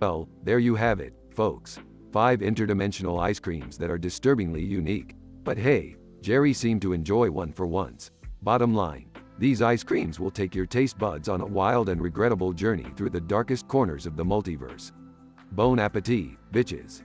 Well, there you have it, folks. 5 interdimensional ice creams that are disturbingly unique. But hey, Jerry seemed to enjoy one for once. Bottom line, these ice creams will take your taste buds on a wild and regrettable journey through the darkest corners of the multiverse. Bon appetit, bitches.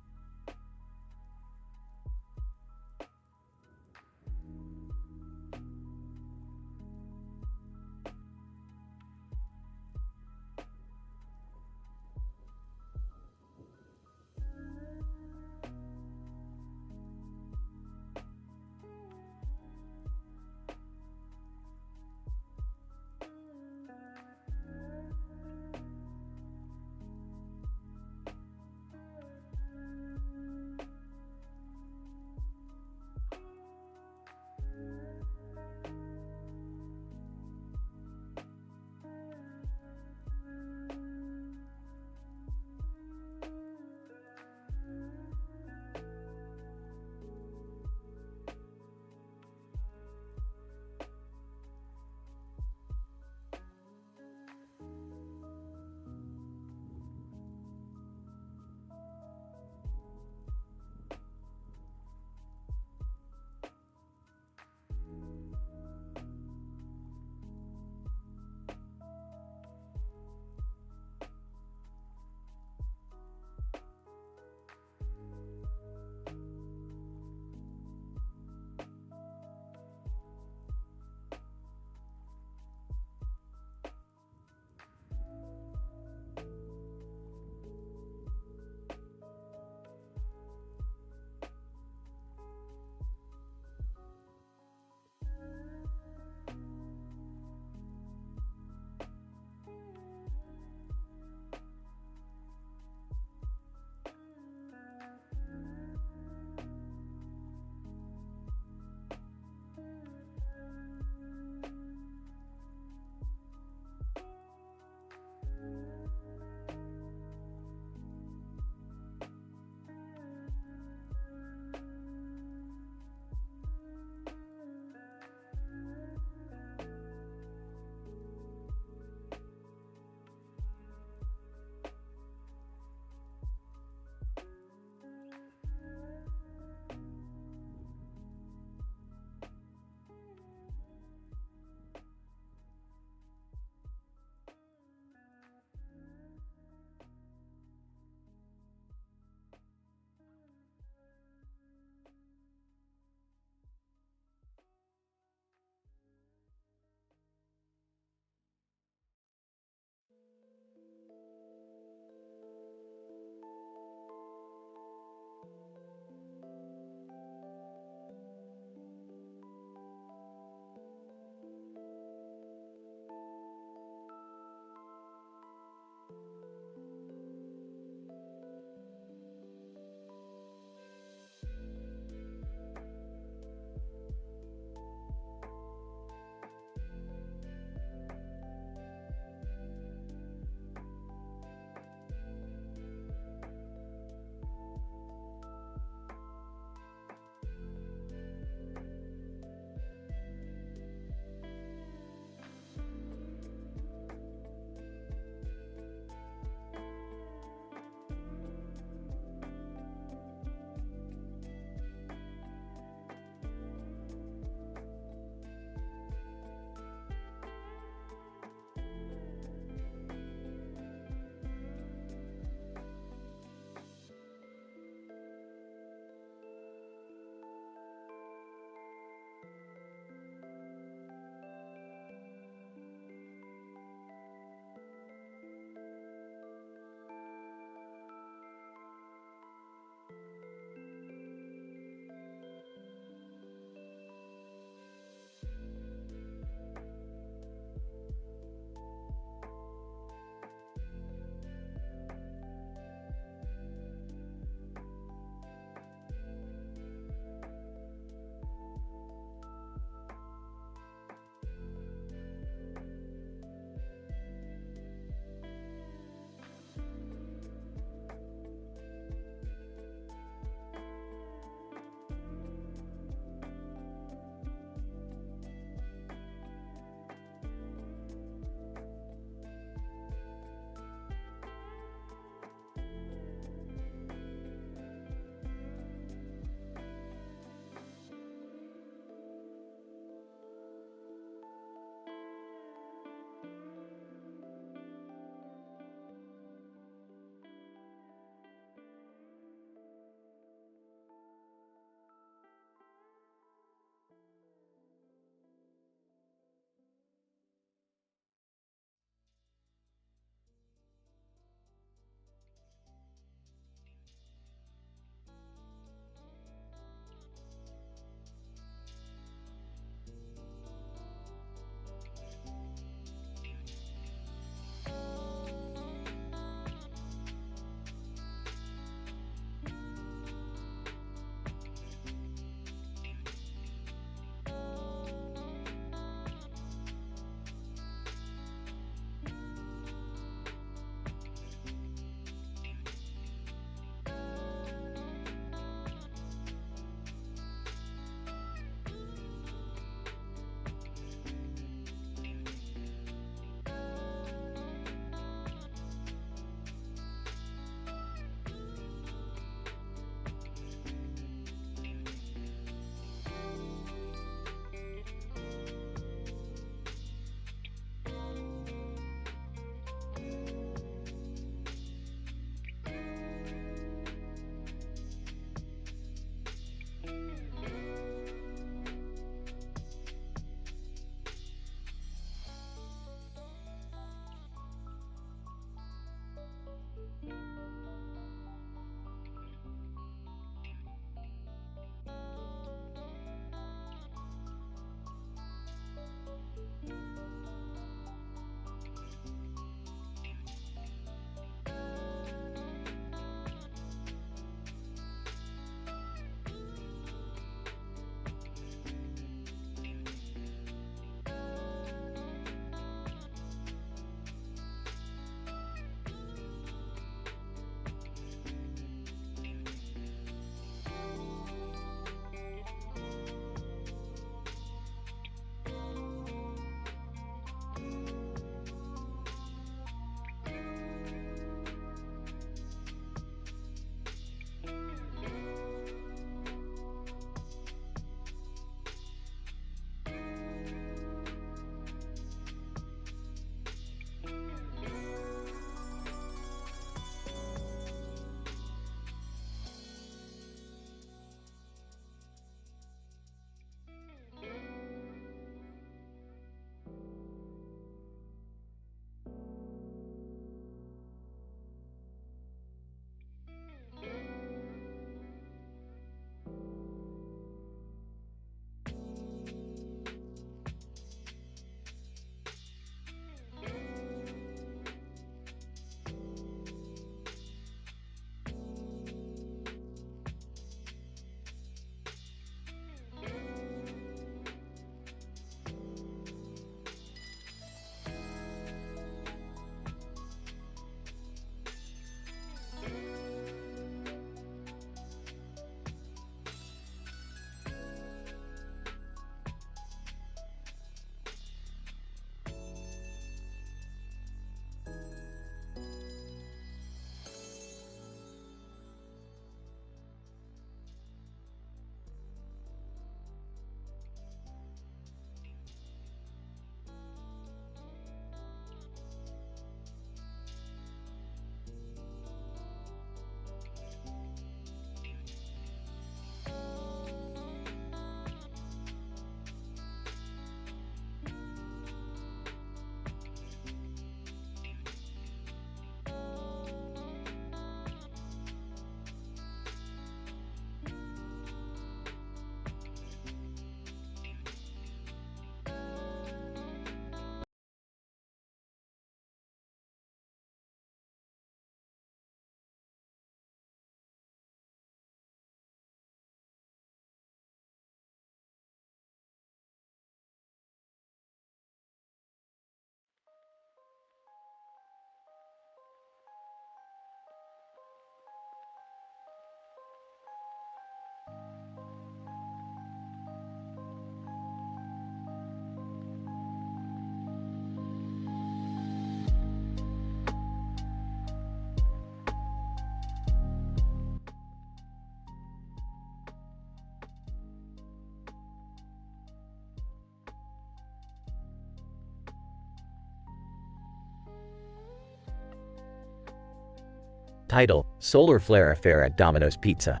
Title: Solar Flare Affair at Domino's Pizza.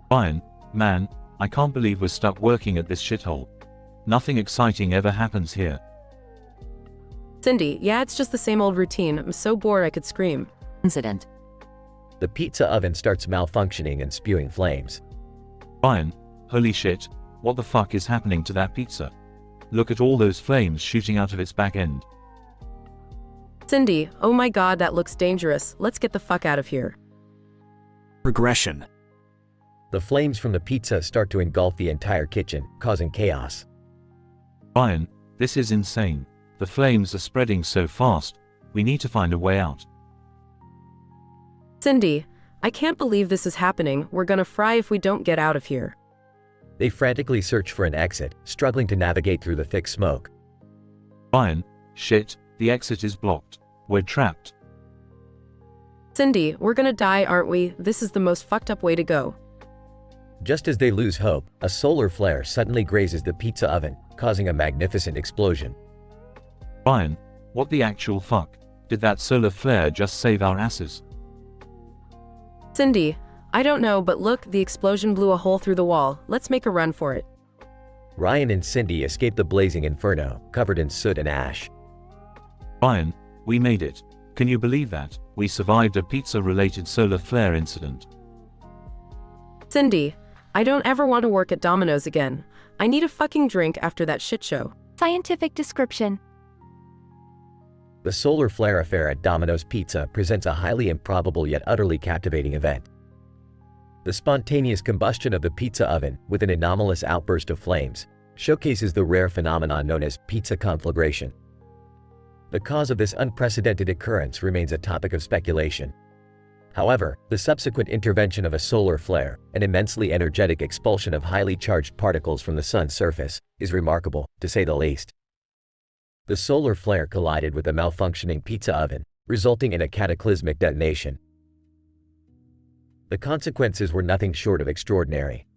Ryan, man, I can't believe we're stuck working at this shithole. Nothing exciting ever happens here. Cindy, yeah, it's just the same old routine. I'm so bored I could scream. Incident. The pizza oven starts malfunctioning and spewing flames. Ryan, holy shit, what the fuck is happening to that pizza? Look at all those flames shooting out of its back end. Cindy, oh my god, that looks dangerous. Let's get the fuck out of here. Regression. The flames from the pizza start to engulf the entire kitchen, causing chaos. Ryan, this is insane. The flames are spreading so fast. We need to find a way out. Cindy, I can't believe this is happening. We're gonna fry if we don't get out of here. They frantically search for an exit, struggling to navigate through the thick smoke. Ryan, shit, the exit is blocked. We're trapped. Cindy, we're gonna die, aren't we? This is the most fucked up way to go. Just as they lose hope, a solar flare suddenly grazes the pizza oven, causing a magnificent explosion. Ryan, what the actual fuck? Did that solar flare just save our asses? Cindy, I don't know, but look, the explosion blew a hole through the wall. Let's make a run for it. Ryan and Cindy escape the blazing inferno, covered in soot and ash. Ryan, we made it. Can you believe that? We survived a pizza-related solar flare incident. Cindy, I don't ever want to work at Domino's again. I need a fucking drink after that shit show. Scientific description. The solar flare affair at Domino's Pizza presents a highly improbable yet utterly captivating event. The spontaneous combustion of the pizza oven, with an anomalous outburst of flames, showcases the rare phenomenon known as pizza conflagration. The cause of this unprecedented occurrence remains a topic of speculation. However, the subsequent intervention of a solar flare, an immensely energetic expulsion of highly charged particles from the sun's surface, is remarkable, to say the least. The solar flare collided with a malfunctioning pizza oven, resulting in a cataclysmic detonation. The consequences were nothing short of extraordinary.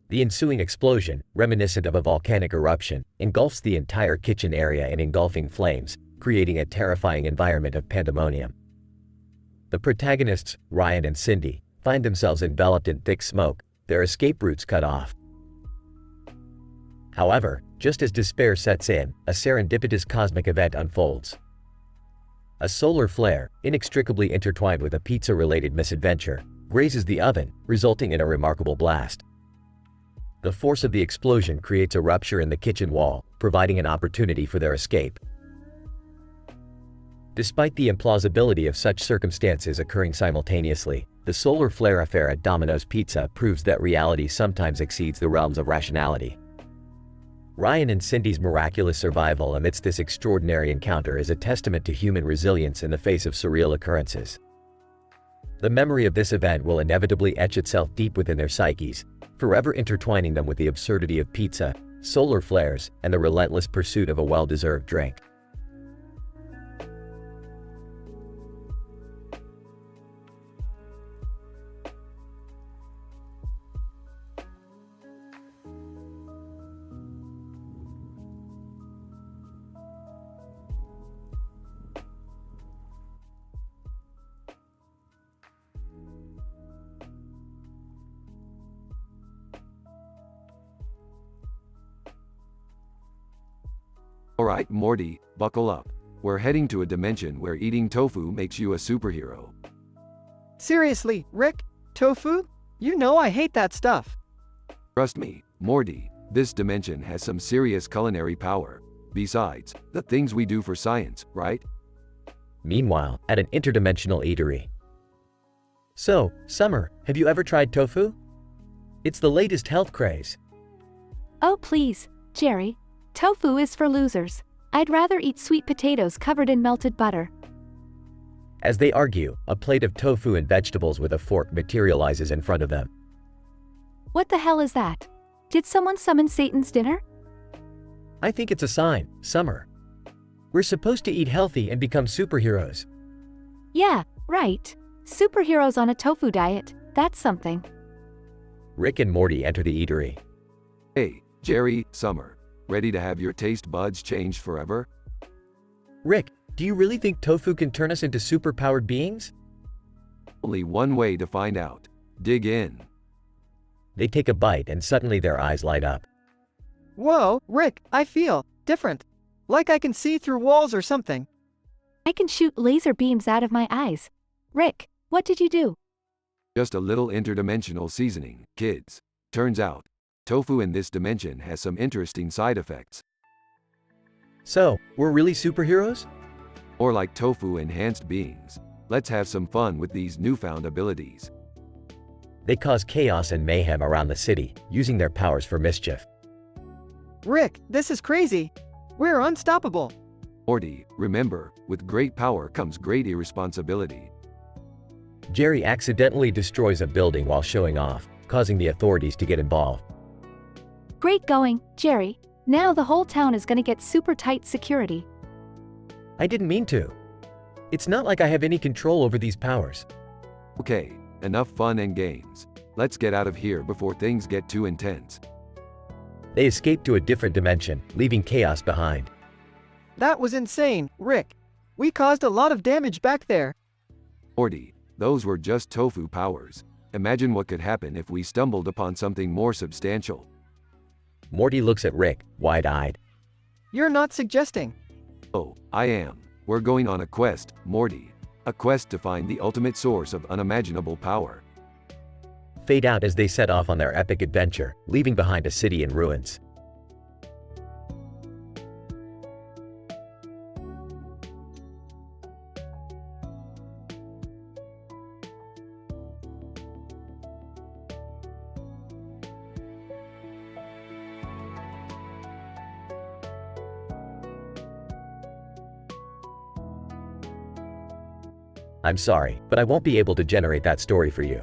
The ensuing explosion, reminiscent of a volcanic eruption, engulfs the entire kitchen area in engulfing flames, creating a terrifying environment of pandemonium. The protagonists, Ryan and Cindy, find themselves enveloped in thick smoke, their escape routes cut off. However, just as despair sets in, a serendipitous cosmic event unfolds. A solar flare, inextricably intertwined with a pizza-related misadventure, grazes the oven, resulting in a remarkable blast. The force of the explosion creates a rupture in the kitchen wall, providing an opportunity for their escape. Despite the implausibility of such circumstances occurring simultaneously, the solar flare affair at Domino's Pizza proves that reality sometimes exceeds the realms of rationality. Ryan and Cindy's miraculous survival amidst this extraordinary encounter is a testament to human resilience in the face of surreal occurrences. The memory of this event will inevitably etch itself deep within their psyches, forever intertwining them with the absurdity of pizza, solar flares, and the relentless pursuit of a well-deserved drink. Alright, Morty, buckle up. We're heading to a dimension where eating tofu makes you a superhero. Seriously, Rick? Tofu? You know I hate that stuff. Trust me, Morty, this dimension has some serious culinary power. Besides, the things we do for science, right? Meanwhile, at an interdimensional eatery. So, Summer, have you ever tried tofu? It's the latest health craze. Oh please, Jerry. Tofu is for losers. I'd rather eat sweet potatoes covered in melted butter. As they argue, a plate of tofu and vegetables with a fork materializes in front of them. What the hell is that? Did someone summon Satan's dinner? I think it's a sign, Summer. We're supposed to eat healthy and become superheroes. Yeah, right. Superheroes on a tofu diet, that's something. Rick and Morty enter the eatery. Hey, Jerry, Summer. Ready to have your taste buds changed forever? Rick, do you really think tofu can turn us into superpowered beings? Only one way to find out. Dig in. They take a bite and suddenly their eyes light up. Whoa, Rick, I feel different. Like I can see through walls or something. I can shoot laser beams out of my eyes. Rick, what did you do? Just a little interdimensional seasoning, kids. Turns out, tofu in this dimension has some interesting side effects. So, we're really superheroes? Or like tofu enhanced beings. Let's have some fun with these newfound abilities. They cause chaos and mayhem around the city, using their powers for mischief. Rick, this is crazy. We're unstoppable. Morty, remember, with great power comes great irresponsibility. Jerry accidentally destroys a building while showing off, causing the authorities to get involved. Great going, Jerry. Now the whole town is gonna get super tight security. I didn't mean to. It's not like I have any control over these powers. Okay, enough fun and games. Let's get out of here before things get too intense. They escape to a different dimension, leaving chaos behind. That was insane, Rick. We caused a lot of damage back there. Morty, those were just tofu powers. Imagine what could happen if we stumbled upon something more substantial. Morty looks at Rick, wide-eyed. You're not suggesting. Oh, I am. We're going on a quest, Morty. A quest to find the ultimate source of unimaginable power. Fade out as they set off on their epic adventure, leaving behind a city in ruins. I'm sorry, but I won't be able to generate that story for you.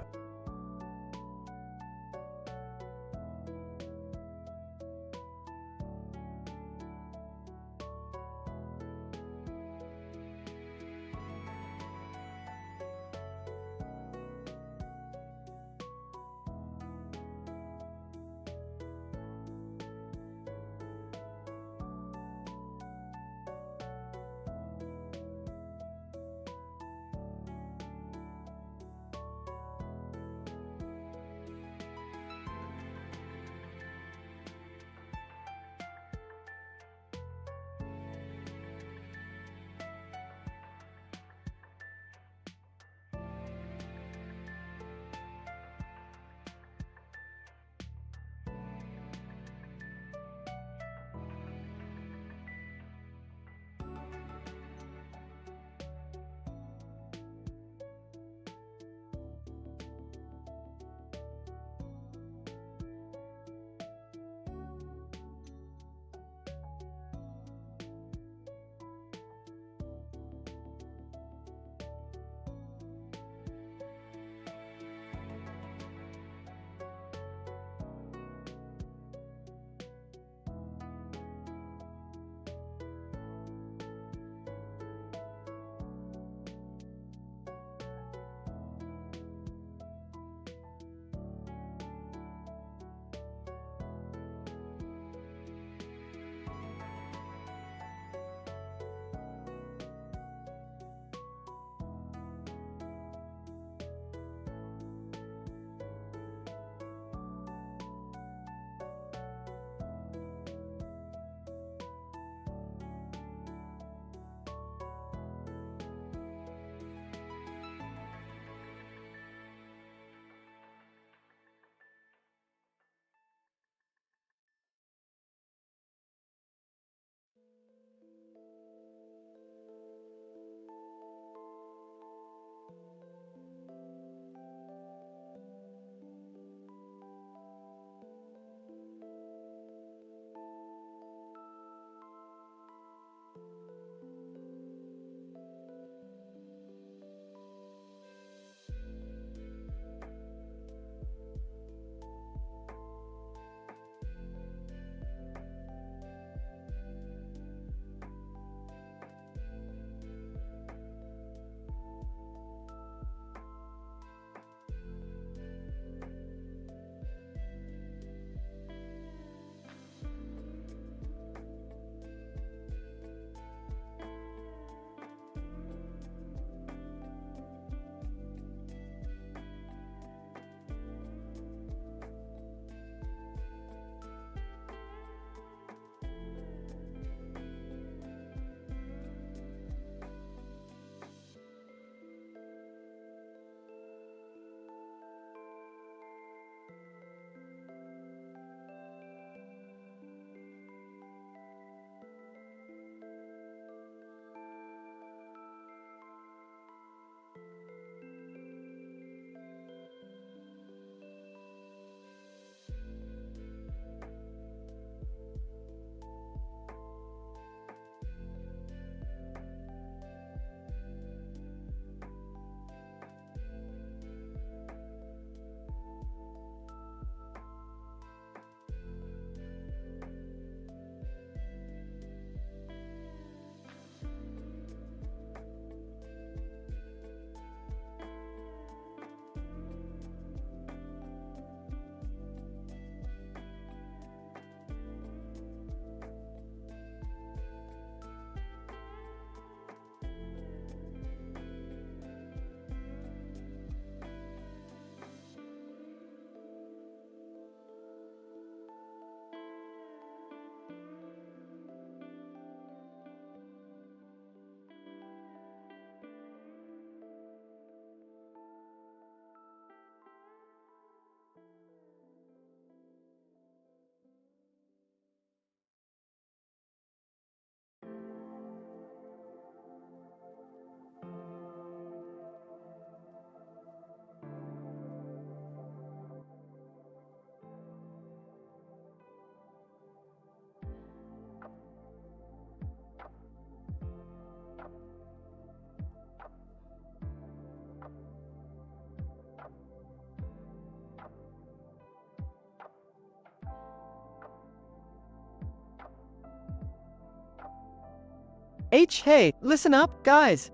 Hey, listen up, guys.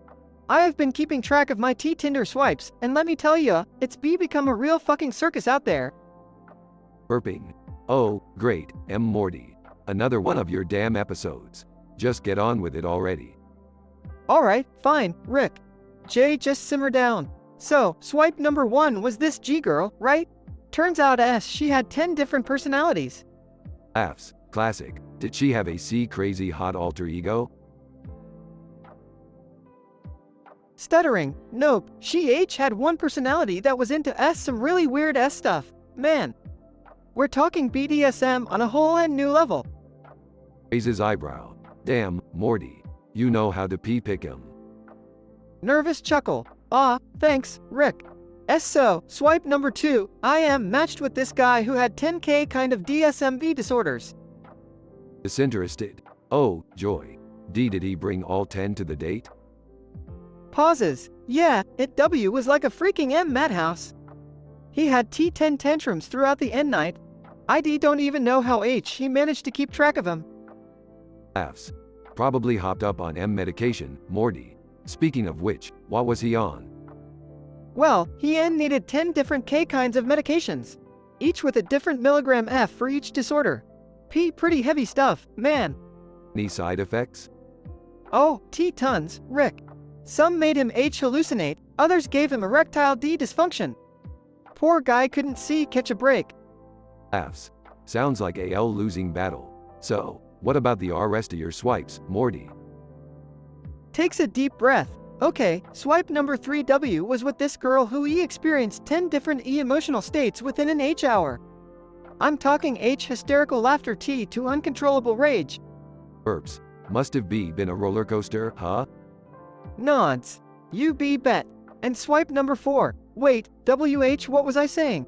I have been keeping track of my Tinder swipes, and let me tell ya, it's become a real fucking circus out there. Burping. Oh, great, Morty. Another one of your damn episodes. Just get on with it already. Alright, fine, Rick. Jay, just simmer down. So, swipe number 1 was this G girl, right? Turns out she had 10 different personalities. Laughs. Classic. Did she have a crazy hot alter ego? Stuttering. Nope, she had one personality that was into some really weird stuff. Man. We're talking BDSM on a whole and new level. Raises eyebrow. Damn, Morty. You know how to pick him. Nervous chuckle. Thanks, Rick. So, swipe number 2, I am matched with this guy who had 10k kind of DSMV disorders. Disinterested. Oh, joy. Did he bring all 10 to the date? Pauses. Yeah, it was like a freaking madhouse. He had T10 tantrums throughout the end night. I don't even know how he managed to keep track of him. Laughs. Probably hopped up on medication, Morty. Speaking of which, what was he on? Well, he needed 10 different K kinds of medications, each with a different milligram F for each disorder. Pretty heavy stuff, man. Any side effects? Oh, tons, Rick. Some made him hallucinate, others gave him erectile dysfunction. Poor guy couldn't catch a break. Laughs. Sounds like a losing battle. So, what about the rest of your swipes, Morty? Takes a deep breath. Okay, swipe number 3W was with this girl who experienced 10 different emotional states within an hour. I'm talking hysterical laughter to uncontrollable rage. Burps. Must have been a roller coaster, huh? Nods. You bet. And swipe number 4. Wait, what was I saying?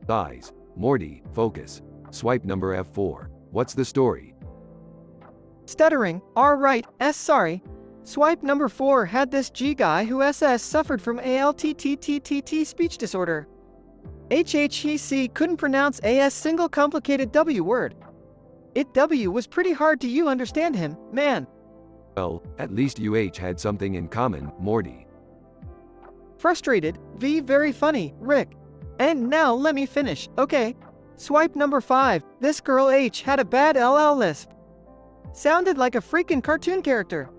Sighs. Morty, focus. Swipe number F4. What's the story? Stuttering. Right, sorry. Swipe number 4 had this G guy who suffered from ALTTTT speech disorder. He couldn't pronounce a single complicated W word. W was pretty hard to understand him, man. Well, at least had something in common, Morty. Frustrated, very funny, Rick. And now let me finish, okay? Swipe number 5, this girl had a bad lisp. Sounded like a freaking cartoon character.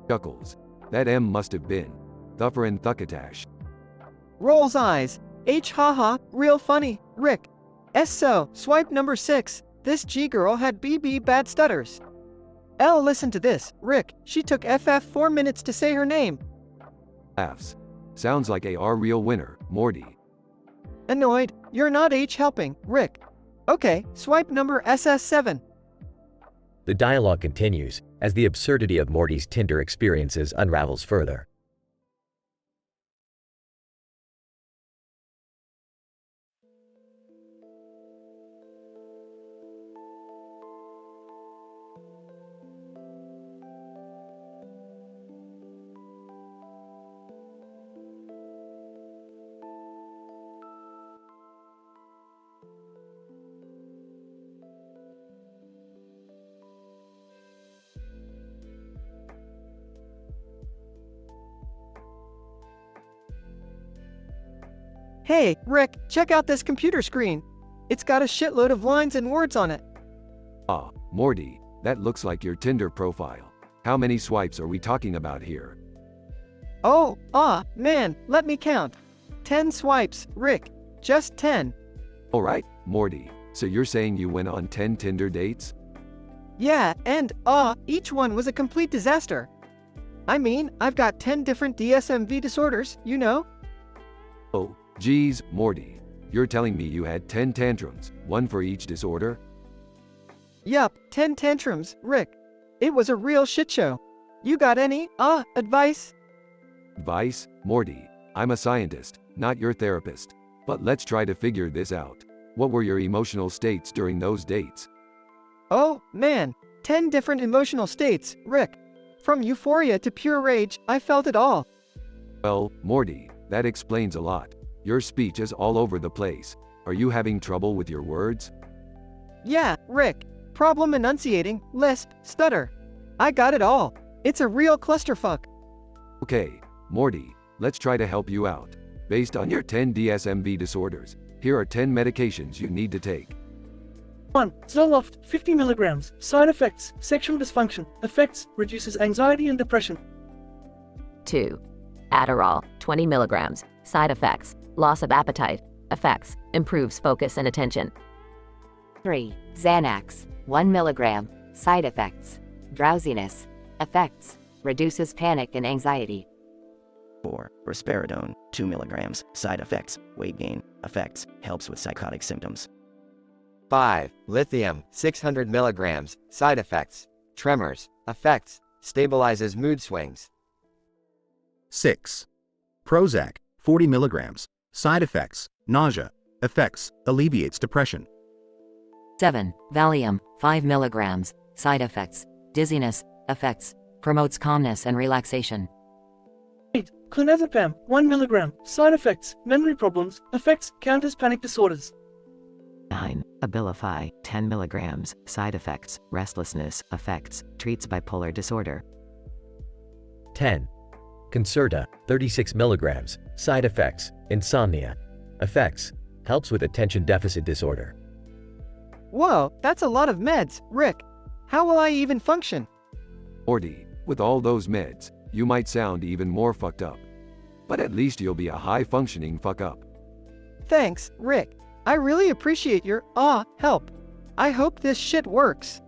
Chuckles. That must have been Thuffer and Thuckatash. Rolls eyes. Haha, real funny, Rick. So, swipe number 6, this G girl had bad stutters. Listen to this, Rick, she took 4 minutes to say her name. Laughs. Sounds like a real winner, Morty. Annoyed, you're not helping, Rick. Okay, swipe number SS7. The dialogue continues as the absurdity of Morty's Tinder experiences unravels further. Hey, Rick, check out this computer screen. It's got a shitload of lines and words on it. Morty, that looks like your Tinder profile. How many swipes are we talking about here? Oh, man, let me count. 10 swipes, Rick. Just 10. Alright, Morty, so you're saying you went on 10 Tinder dates? Yeah, and, each one was a complete disaster. I mean, I've got 10 different DSMV disorders, you know? Oh, geez, Morty. You're telling me you had 10 tantrums, one for each disorder? Yup, 10 tantrums, Rick. It was a real shit show. You got any, advice? Advice? Morty, I'm a scientist, not your therapist. But let's try to figure this out. What were your emotional states during those dates? Oh, man, 10 different emotional states, Rick. From euphoria to pure rage, I felt it all. Well, Morty, that explains a lot. Your speech is all over the place. Are you having trouble with your words? Yeah, Rick. Problem enunciating, lisp, stutter. I got it all. It's a real clusterfuck. Okay, Morty, let's try to help you out. Based on your 10 DSMV disorders, here are 10 medications you need to take. 1. Zoloft, 50 milligrams. Side effects, sexual dysfunction. Effects, reduces anxiety and depression. 2. Adderall, 20 milligrams. Side effects, loss of appetite. Effects, improves focus and attention. 3. Xanax, 1 milligram. Side effects, drowsiness. Effects, reduces panic and anxiety. 4. Risperidone, 2 milligrams. Side effects, weight gain. Effects, helps with psychotic symptoms. 5. Lithium, 600 milligrams. Side effects, tremors. Effects, stabilizes mood swings. 6. Prozac, 40 milligrams. Side effects, nausea. Effects, alleviates depression. 7. Valium, 5 milligrams. Side effects, dizziness. Effects, promotes calmness and relaxation. 8. Clonazepam, 1 milligram. Side effects, memory problems. Effects, counters panic disorders. 9. Abilify, 10 milligrams. Side effects, restlessness. Effects, treats bipolar disorder. 10. Concerta, 36 milligrams. Side effects, insomnia. Effects, helps with attention deficit disorder. Whoa, that's a lot of meds, Rick. How will I even function? Morty, with all those meds, you might sound even more fucked up. But at least you'll be a high-functioning fuck up. Thanks, Rick. I really appreciate your, help. I hope this shit works.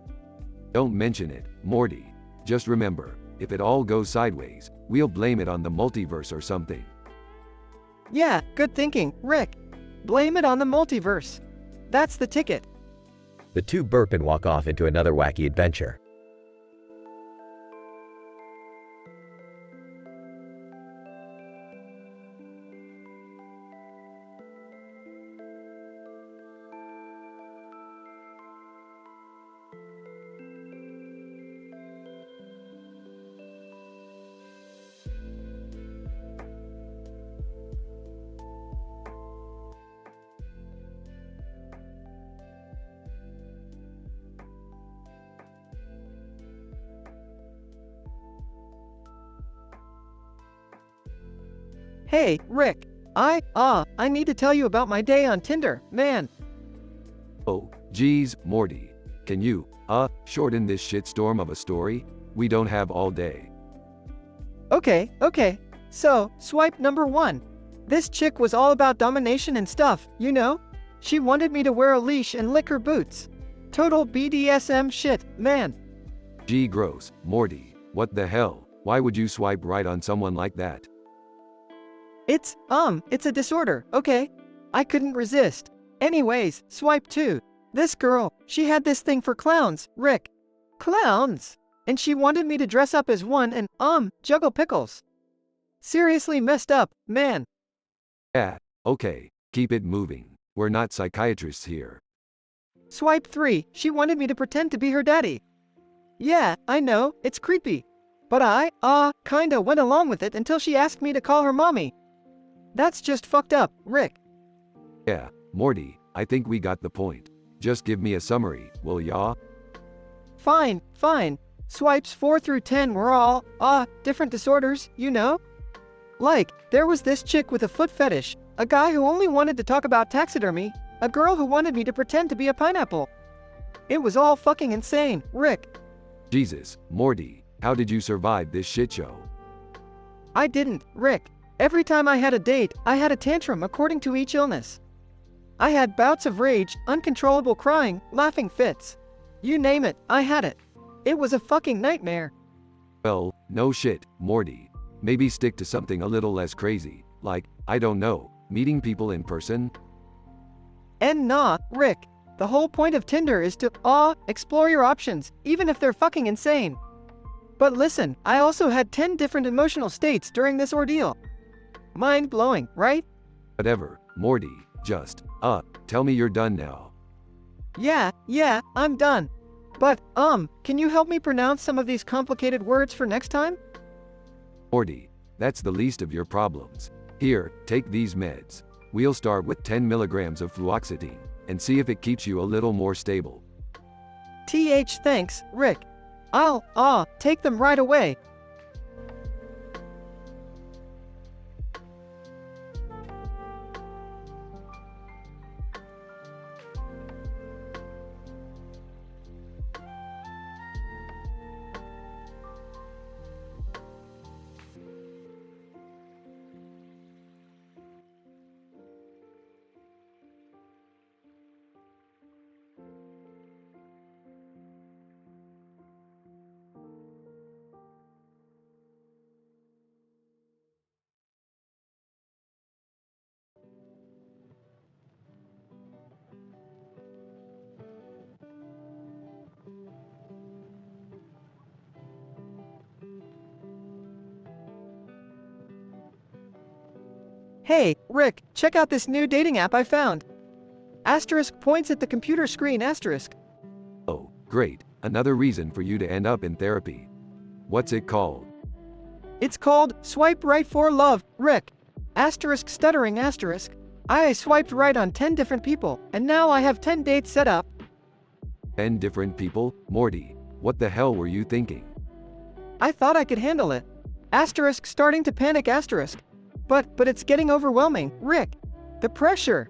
Don't mention it, Morty. Just remember, if it all goes sideways, we'll blame it on the multiverse or something. Yeah, good thinking, Rick. Blame it on the multiverse. That's the ticket. The two burp and walk off into another wacky adventure. Hey, Rick. I need to tell you about my day on Tinder, man. Oh, geez, Morty. Can you, shorten this shitstorm of a story? We don't have all day. Okay. So, swipe number 1. This chick was all about domination and stuff, you know? She wanted me to wear a leash and lick her boots. Total BDSM shit, man. Gee, gross, Morty. What the hell? Why would you swipe right on someone like that? It's a disorder, okay? I couldn't resist. Anyways, swipe 2. This girl, she had this thing for clowns, Rick. Clowns! And she wanted me to dress up as one and, juggle pickles. Seriously messed up, man. Yeah, okay, keep it moving. We're not psychiatrists here. Swipe 3, she wanted me to pretend to be her daddy. Yeah, I know, it's creepy. But I, kinda went along with it until she asked me to call her mommy. That's just fucked up, Rick. Yeah, Morty, I think we got the point. Just give me a summary, will ya? Fine. Swipes 4 through 10 were all, different disorders, you know? Like, there was this chick with a foot fetish, a guy who only wanted to talk about taxidermy, a girl who wanted me to pretend to be a pineapple. It was all fucking insane, Rick. Jesus, Morty, how did you survive this shit show? I didn't, Rick. Every time I had a date, I had a tantrum according to each illness. I had bouts of rage, uncontrollable crying, laughing fits. You name it, I had it. It was a fucking nightmare. Well, no shit, Morty. Maybe stick to something a little less crazy, like, I don't know, meeting people in person? And nah, Rick. The whole point of Tinder is to, explore your options, even if they're fucking insane. But listen, I also had 10 different emotional states during this ordeal. Mind-blowing, right? Whatever, Morty, just, tell me you're done now. Yeah, I'm done. But, can you help me pronounce some of these complicated words for next time? Morty, that's the least of your problems. Here, take these meds. We'll start with 10 milligrams of fluoxetine, and see if it keeps you a little more stable. Thanks, Rick. I'll take them right away. Hey, Rick, check out this new dating app I found. Asterisk points at the computer screen asterisk. Oh, great. Another reason for you to end up in therapy. What's it called? It's called Swipe Right for Love, Rick. Asterisk stuttering asterisk. I swiped right on 10 different people, and now I have 10 dates set up. 10 different people? Morty, what the hell were you thinking? I thought I could handle it. Asterisk starting to panic asterisk. But it's getting overwhelming, Rick. The pressure.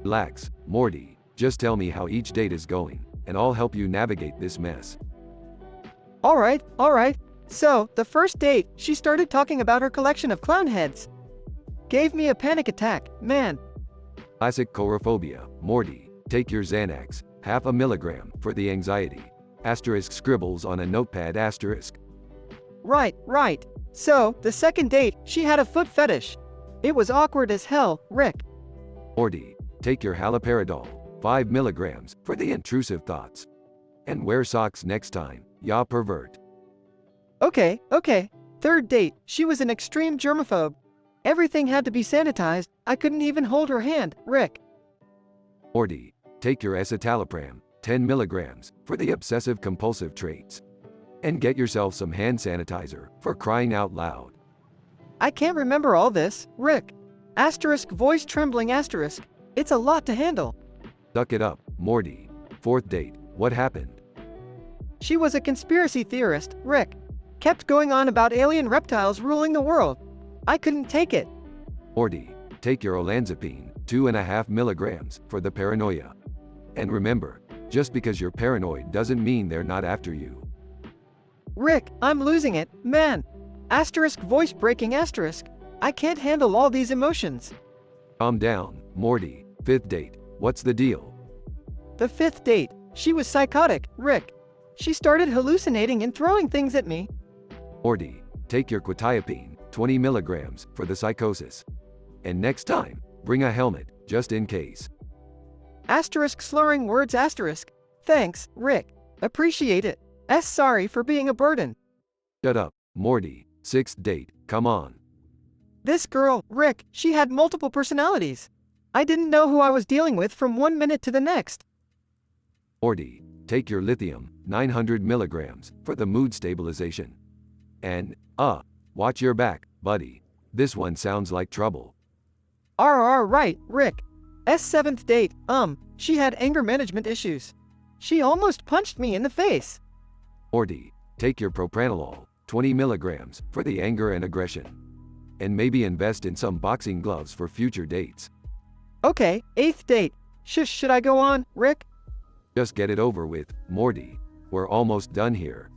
Relax, Morty. Just tell me how each date is going, and I'll help you navigate this mess. Alright. So, the first date, she started talking about her collection of clown heads. Gave me a panic attack, man. Classic chorophobia. Morty, take your Xanax, 0.5 milligram, for the anxiety. Asterisk scribbles on a notepad asterisk. Right. So, the second date, she had a foot fetish. It was awkward as hell, Rick. Morty, take your haloperidol, 5 milligrams, for the intrusive thoughts. And wear socks next time, ya pervert. Okay. Third date, she was an extreme germaphobe. Everything had to be sanitized, I couldn't even hold her hand, Rick. Morty, take your escitalopram, 10 milligrams, for the obsessive-compulsive traits. And get yourself some hand sanitizer, for crying out loud. I can't remember all this, Rick. Asterisk voice trembling asterisk. It's a lot to handle. Suck it up, Morty. Fourth date, what happened? She was a conspiracy theorist, Rick. Kept going on about alien reptiles ruling the world. I couldn't take it. Morty, take your olanzapine, 2.5 milligrams, for the paranoia. And remember, just because you're paranoid doesn't mean they're not after you. Rick, I'm losing it, man. Asterisk voice breaking asterisk. I can't handle all these emotions. Calm down, Morty. Fifth date, what's the deal? The fifth date, she was psychotic, Rick. She started hallucinating and throwing things at me. Morty, take your quetiapine, 20 milligrams, for the psychosis. And next time, bring a helmet, just in case. Asterisk slurring words asterisk. Thanks, Rick. Appreciate it. Sorry for being a burden. Shut up, Morty. Sixth date, come on. This girl, Rick, she had multiple personalities. I didn't know who I was dealing with from 1 minute to the next. Morty, take your lithium, 900 milligrams, for the mood stabilization. And, watch your back, buddy. This one sounds like trouble. Right, Rick. Seventh date, she had anger management issues. She almost punched me in the face. Morty, take your propranolol, 20 milligrams, for the anger and aggression. And maybe invest in some boxing gloves for future dates. Okay, eighth date. Should I go on, Rick? Just get it over with, Morty. We're almost done here.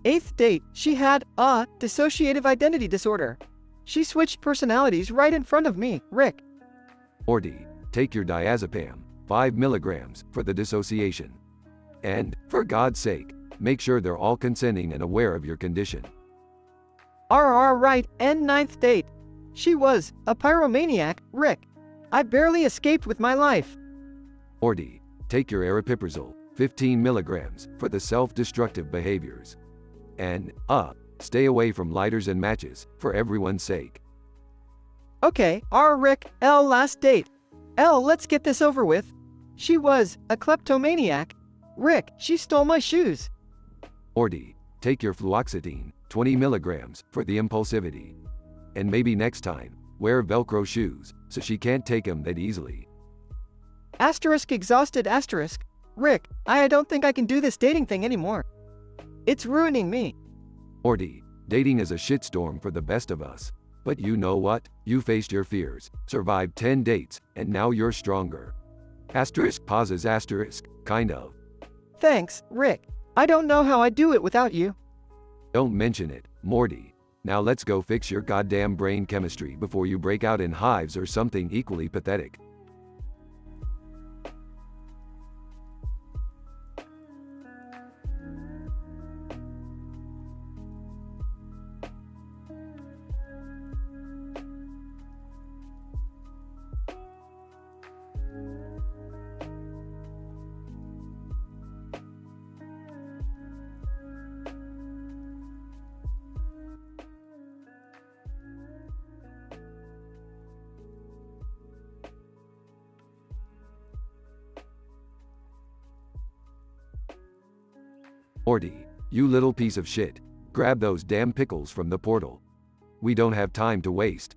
Eighth date, she had, dissociative identity disorder. She switched personalities right in front of me, Rick. Morty, take your diazepam, 5 milligrams, for the dissociation. And, for God's sake, make sure they're all consenting and aware of your condition. Right, and ninth date. She was a pyromaniac, Rick. I barely escaped with my life. Morty, take your aripiprazole, 15 milligrams, for the self-destructive behaviors. And, stay away from lighters and matches, for everyone's sake. Okay, Rick, last date. Let's get this over with. She was a kleptomaniac. Rick, she stole my shoes. Morty, take your fluoxetine, 20 milligrams, for the impulsivity. And maybe next time, wear Velcro shoes, so she can't take them that easily. Asterisk exhausted asterisk. Rick, I don't think I can do this dating thing anymore. It's ruining me. Morty, dating is a shitstorm for the best of us. But you know what? You faced your fears, survived 10 dates, and now you're stronger. Asterisk pauses asterisk, kind of. Thanks, Rick. I don't know how I'd do it without you. Don't mention it, Morty. Now let's go fix your goddamn brain chemistry before you break out in hives or something equally pathetic. Morty, you little piece of shit. Grab those damn pickles from the portal. We don't have time to waste.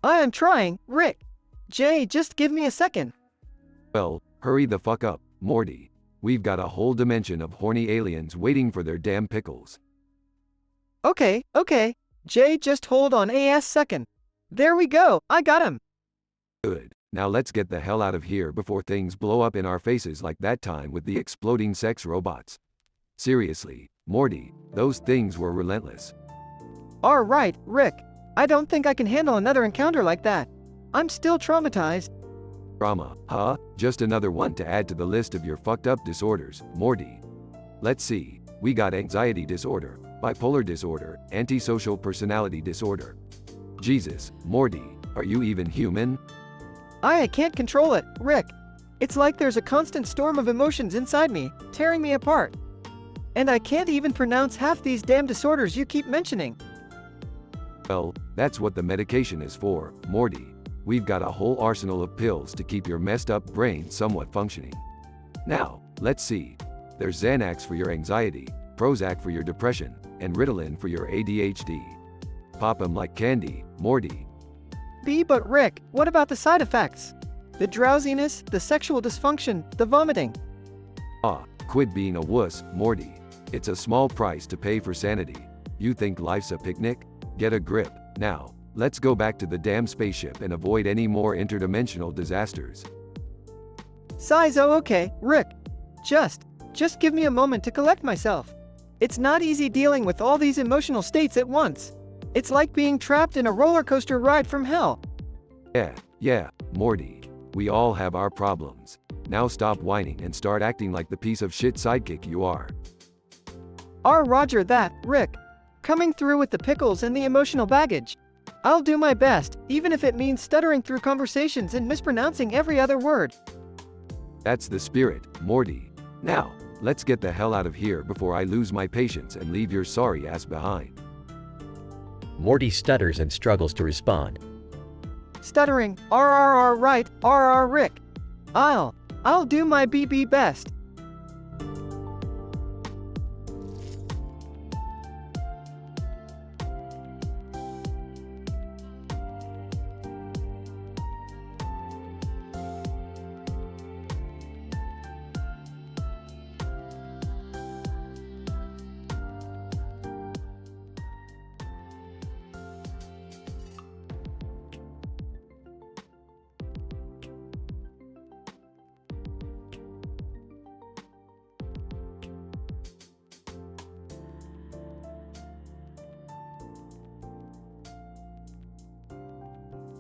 I am trying, Rick. Jay, just give me a second. Well, hurry the fuck up, Morty. We've got a whole dimension of horny aliens waiting for their damn pickles. Okay. Jay, just hold on a second. There we go, I got him. Good. Now let's get the hell out of here before things blow up in our faces like that time with the exploding sex robots. Seriously, Morty, those things were relentless. Alright, Rick. I don't think I can handle another encounter like that. I'm still traumatized. Trauma, huh? Just another one to add to the list of your fucked up disorders, Morty. Let's see, we got anxiety disorder, bipolar disorder, antisocial personality disorder. Jesus, Morty, are you even human? I can't control it, Rick. It's like there's a constant storm of emotions inside me, tearing me apart. And I can't even pronounce half these damn disorders you keep mentioning. Well, that's what the medication is for, Morty. We've got a whole arsenal of pills to keep your messed up brain somewhat functioning. Now, let's see. There's Xanax for your anxiety, Prozac for your depression, and Ritalin for your ADHD. Pop 'em like candy, Morty. But Rick, what about the side effects? The drowsiness, the sexual dysfunction, the vomiting. Quit being a wuss, Morty. It's a small price to pay for sanity. You think life's a picnic? Get a grip. Now, let's go back to the damn spaceship and avoid any more interdimensional disasters. Okay, Rick. Just give me a moment to collect myself. It's not easy dealing with all these emotional states at once. It's like being trapped in a roller coaster ride from hell. Yeah, Morty. We all have our problems. Now stop whining and start acting like the piece of shit sidekick you are. Roger that, Rick. Coming through with the pickles and the emotional baggage. I'll do my best, even if it means stuttering through conversations and mispronouncing every other word. That's the spirit, Morty. Now, let's get the hell out of here before I lose my patience and leave your sorry ass behind. Morty stutters and struggles to respond. Stuttering, right, Rick. I'll do my BB best.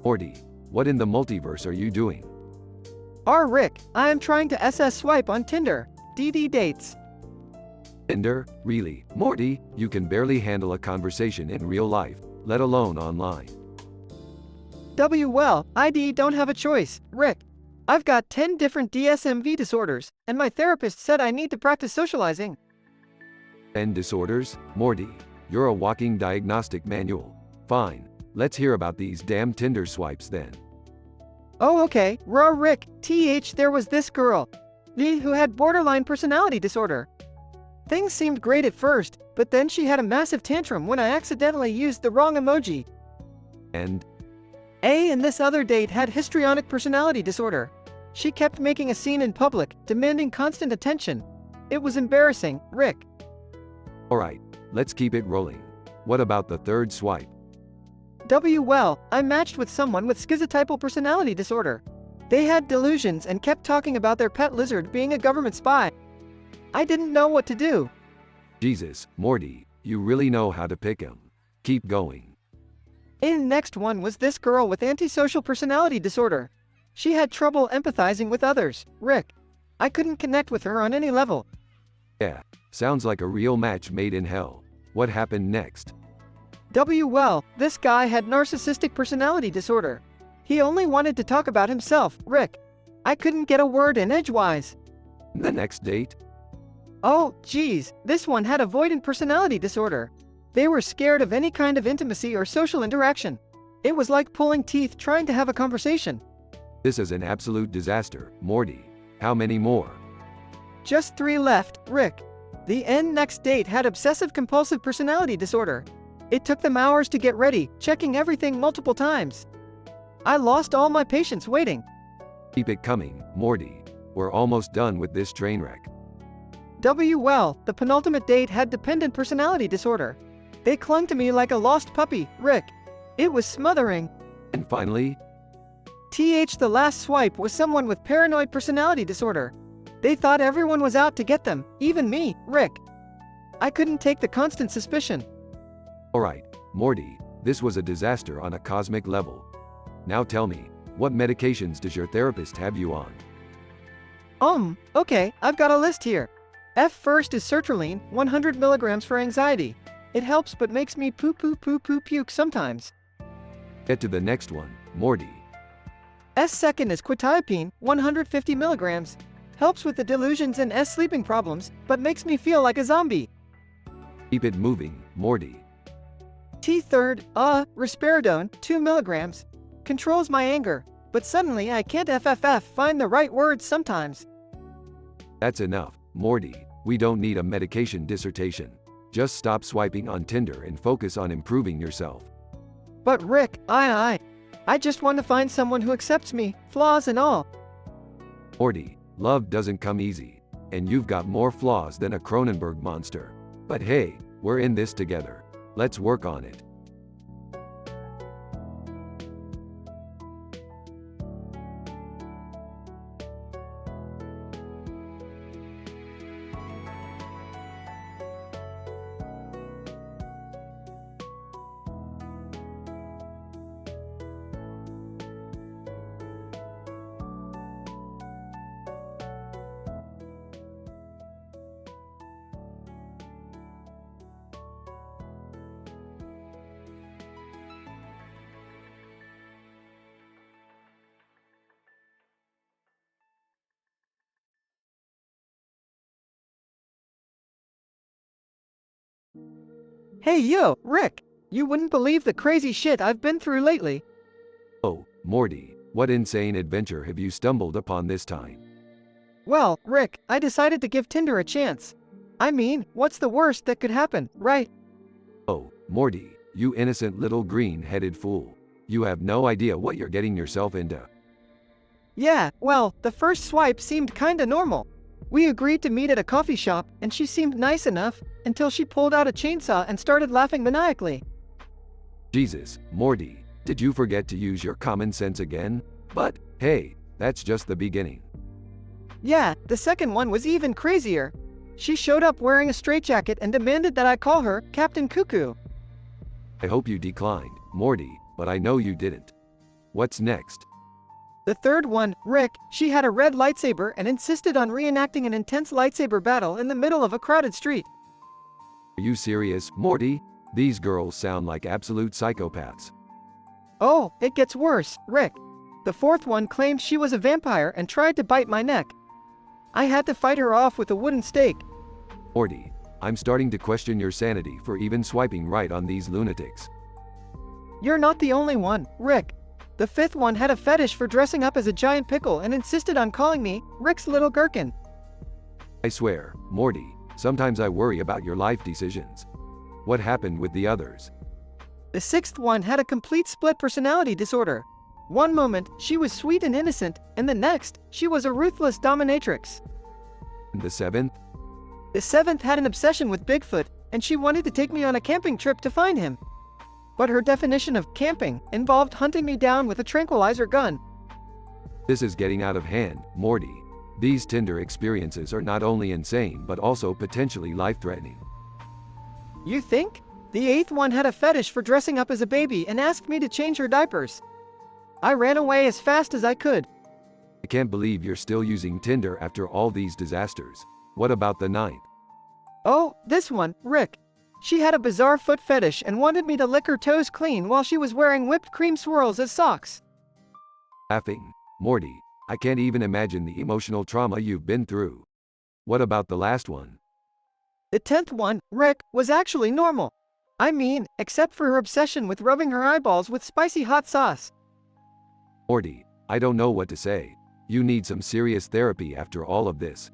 Morty, what in the multiverse are you doing? Rick, I am trying to SS swipe on Tinder. DD dates. Tinder? Really? Morty, you can barely handle a conversation in real life, let alone online. Well, I don't have a choice, Rick. I've got 10 different DSMV disorders, and my therapist said I need to practice socializing. 10 disorders? Morty, you're a walking diagnostic manual. Fine. Let's hear about these damn Tinder swipes then. Okay. Rick, there was this girl, who had borderline personality disorder. Things seemed great at first, but then she had a massive tantrum when I accidentally used the wrong emoji. And this other date had histrionic personality disorder. She kept making a scene in public, demanding constant attention. It was embarrassing, Rick. Alright, let's keep it rolling. What about the third swipe? Well, I matched with someone with schizotypal personality disorder. They had delusions and kept talking about their pet lizard being a government spy. I didn't know what to do. Jesus, Morty, you really know how to pick 'em. Keep going. In next one was this girl with antisocial personality disorder. She had trouble empathizing with others, Rick. I couldn't connect with her on any level. Yeah, sounds like a real match made in hell. What happened next? Well, this guy had narcissistic personality disorder. He only wanted to talk about himself, Rick. I couldn't get a word in edgewise. The next date? Oh, geez, this one had avoidant personality disorder. They were scared of any kind of intimacy or social interaction. It was like pulling teeth trying to have a conversation. This is an absolute disaster, Morty. How many more? Just 3 left, Rick. The next date had obsessive-compulsive personality disorder. It took them hours to get ready, checking everything multiple times. I lost all my patience waiting. Keep it coming, Morty. We're almost done with this train wreck. Well, the penultimate date had dependent personality disorder. They clung to me like a lost puppy, Rick. It was smothering. And finally? The last swipe was someone with paranoid personality disorder. They thought everyone was out to get them, even me, Rick. I couldn't take the constant suspicion. Alright, Morty, this was a disaster on a cosmic level. Now tell me, what medications does your therapist have you on? Okay, I've got a list here. First is sertraline, 100 milligrams for anxiety. It helps but makes me puke sometimes. Get to the next one, Morty. Second is quetiapine, 150 milligrams. Helps with the delusions and sleeping problems, but makes me feel like a zombie. Keep it moving, Morty. Third, risperidone, 2 milligrams. Controls my anger, but suddenly I can't find the right words sometimes. That's enough, Morty. We don't need a medication dissertation. Just stop swiping on Tinder and focus on improving yourself. But Rick, I just want to find someone who accepts me, flaws and all. Morty, love doesn't come easy, and you've got more flaws than a Cronenberg monster. But hey, we're in this together. Let's work on it. Hey yo, Rick! You wouldn't believe the crazy shit I've been through lately. Oh, Morty, what insane adventure have you stumbled upon this time? Well, Rick, I decided to give Tinder a chance. I mean, what's the worst that could happen, right? Oh, Morty, you innocent little green-headed fool. You have no idea what you're getting yourself into. Yeah, well, the first swipe seemed kinda normal. We agreed to meet at a coffee shop, and she seemed nice enough, until she pulled out a chainsaw and started laughing maniacally. Jesus, Morty, did you forget to use your common sense again? But, hey, that's just the beginning. Yeah, the second one was even crazier. She showed up wearing a straitjacket and demanded that I call her Captain Cuckoo. I hope you declined, Morty, but I know you didn't. What's next? The third one, Rick, she had a red lightsaber and insisted on reenacting an intense lightsaber battle in the middle of a crowded street. Are you serious, Morty? These girls sound like absolute psychopaths. Oh, it gets worse, Rick. The fourth one claimed she was a vampire and tried to bite my neck. I had to fight her off with a wooden stake. Morty, I'm starting to question your sanity for even swiping right on these lunatics. You're not the only one, Rick. The fifth one had a fetish for dressing up as a giant pickle and insisted on calling me Rick's little gherkin. I swear, Morty, sometimes I worry about your life decisions. What happened with the others? The sixth one had a complete split personality disorder. One moment, she was sweet and innocent, and the next, she was a ruthless dominatrix. And the seventh? The seventh had an obsession with Bigfoot, and she wanted to take me on a camping trip to find him. But her definition of camping involved hunting me down with a tranquilizer gun. This is getting out of hand, Morty. These Tinder experiences are not only insane but also potentially life-threatening. You think? The 8th one had a fetish for dressing up as a baby and asked me to change her diapers. I ran away as fast as I could. I can't believe you're still using Tinder after all these disasters. What about the 9th? Oh, this one, Rick. She had a bizarre foot fetish and wanted me to lick her toes clean while she was wearing whipped cream swirls as socks. Laughing. Morty, I can't even imagine the emotional trauma you've been through. What about the last one? The 10th one, Rick, was actually normal. I mean, except for her obsession with rubbing her eyeballs with spicy hot sauce. Morty, I don't know what to say. You need some serious therapy after all of this.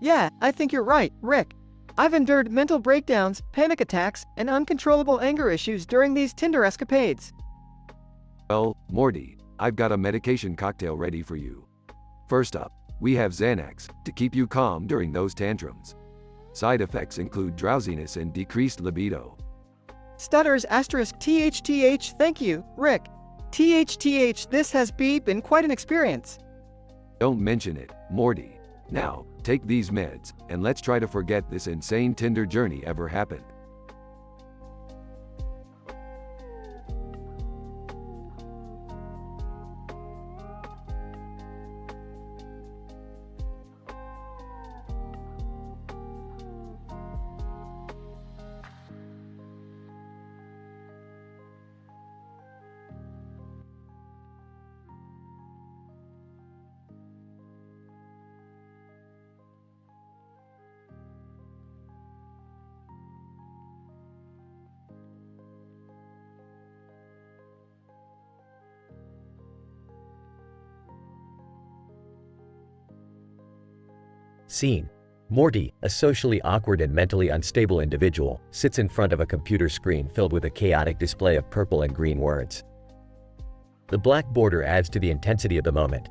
Yeah, I think you're right, Rick. I've endured mental breakdowns, panic attacks, and uncontrollable anger issues during these Tinder escapades. Well, Morty, I've got a medication cocktail ready for you. First up, we have Xanax, to keep you calm during those tantrums. Side effects include drowsiness and decreased libido. Stutters asterisk THTH. Thank you, Rick. THTH. This has been quite an experience. Don't mention it, Morty. Now, take these meds, and let's try to forget this insane Tinder journey ever happened. Scene. Morty, a socially awkward and mentally unstable individual, sits in front of a computer screen filled with a chaotic display of purple and green words. The black border adds to the intensity of the moment.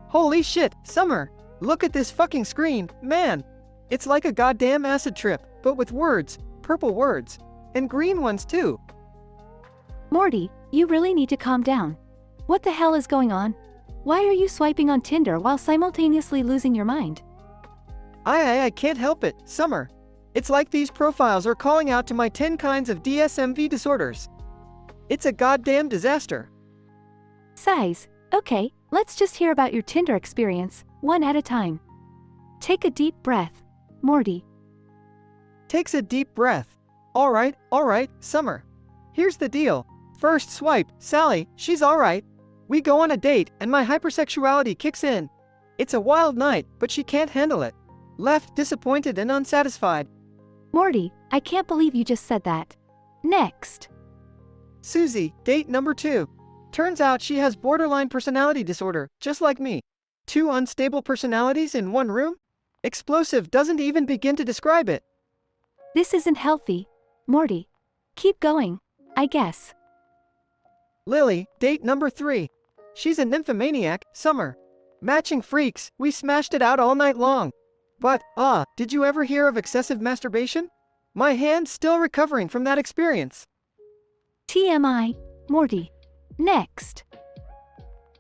Holy shit, Summer! Look at this fucking screen, man! It's like a goddamn acid trip, but with words, purple words, and green ones too. Morty, you really need to calm down. What the hell is going on? Why are you swiping on Tinder while simultaneously losing your mind? I can't help it, Summer. It's like these profiles are calling out to my 10 kinds of DSMV disorders. It's a goddamn disaster. Sighs. Okay, let's just hear about your Tinder experience, one at a time. Take a deep breath, Morty. Takes a deep breath. Alright, Summer. Here's the deal. First swipe, Sally, she's alright. We go on a date, and my hypersexuality kicks in. It's a wild night, but she can't handle it. Left disappointed and unsatisfied. Morty, I can't believe you just said that. Next. Susie, date number 2. Turns out she has borderline personality disorder, just like me. 2 unstable personalities in one room? Explosive doesn't even begin to describe it. This isn't healthy. Morty. Keep going, I guess. Lily, date number 3. She's a nymphomaniac, Summer. Matching freaks, we smashed it out all night long. But, did you ever hear of excessive masturbation? My hand's still recovering from that experience. TMI, Morty. Next.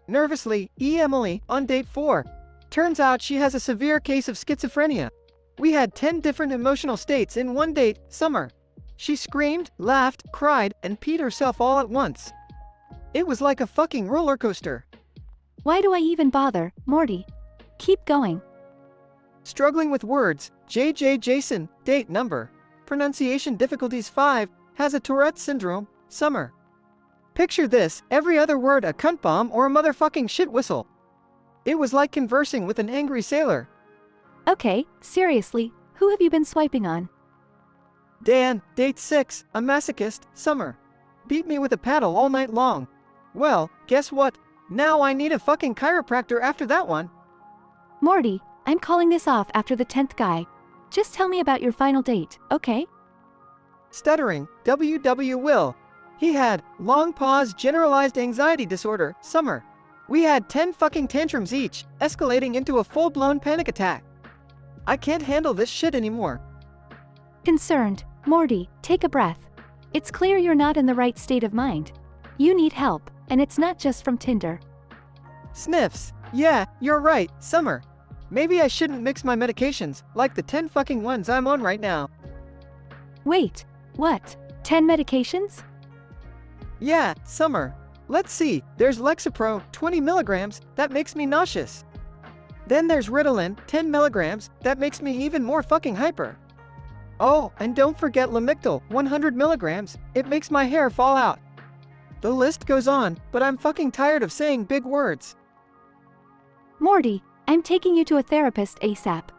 Nervously, Emily, on date 4. Turns out she has a severe case of schizophrenia. We had 10 different emotional states in one date, Summer. She screamed, laughed, cried, and peed herself all at once. It was like a fucking roller coaster. Why do I even bother, Morty? Keep going. Struggling with words, JJ Jason, date number. Pronunciation difficulties 5, has a Tourette syndrome, Summer. Picture this, every other word a cunt bomb or a motherfucking shit whistle. It was like conversing with an angry sailor. Okay, seriously, who have you been swiping on? Dan, date 6, a masochist, Summer. Beat me with a paddle all night long. Well, guess what? Now I need a fucking chiropractor after that one. Morty, I'm calling this off after the 10th guy. Just tell me about your final date, okay? Stuttering, WW Will. He had long pause generalized anxiety disorder, Summer. We had 10 fucking tantrums each, escalating into a full-blown panic attack. I can't handle this shit anymore. Concerned, Morty, take a breath. It's clear you're not in the right state of mind. You need help, and it's not just from Tinder. Sniffs. Yeah, you're right, Summer. Maybe I shouldn't mix my medications, like the 10 fucking ones I'm on right now. Wait, what? 10 medications? Yeah, Summer. Let's see, there's Lexapro, 20 milligrams, that makes me nauseous. Then there's Ritalin, 10 milligrams, that makes me even more fucking hyper. Oh, and don't forget Lamictal, 100 milligrams, it makes my hair fall out. The list goes on, but I'm fucking tired of saying big words. Morty, I'm taking you to a therapist ASAP.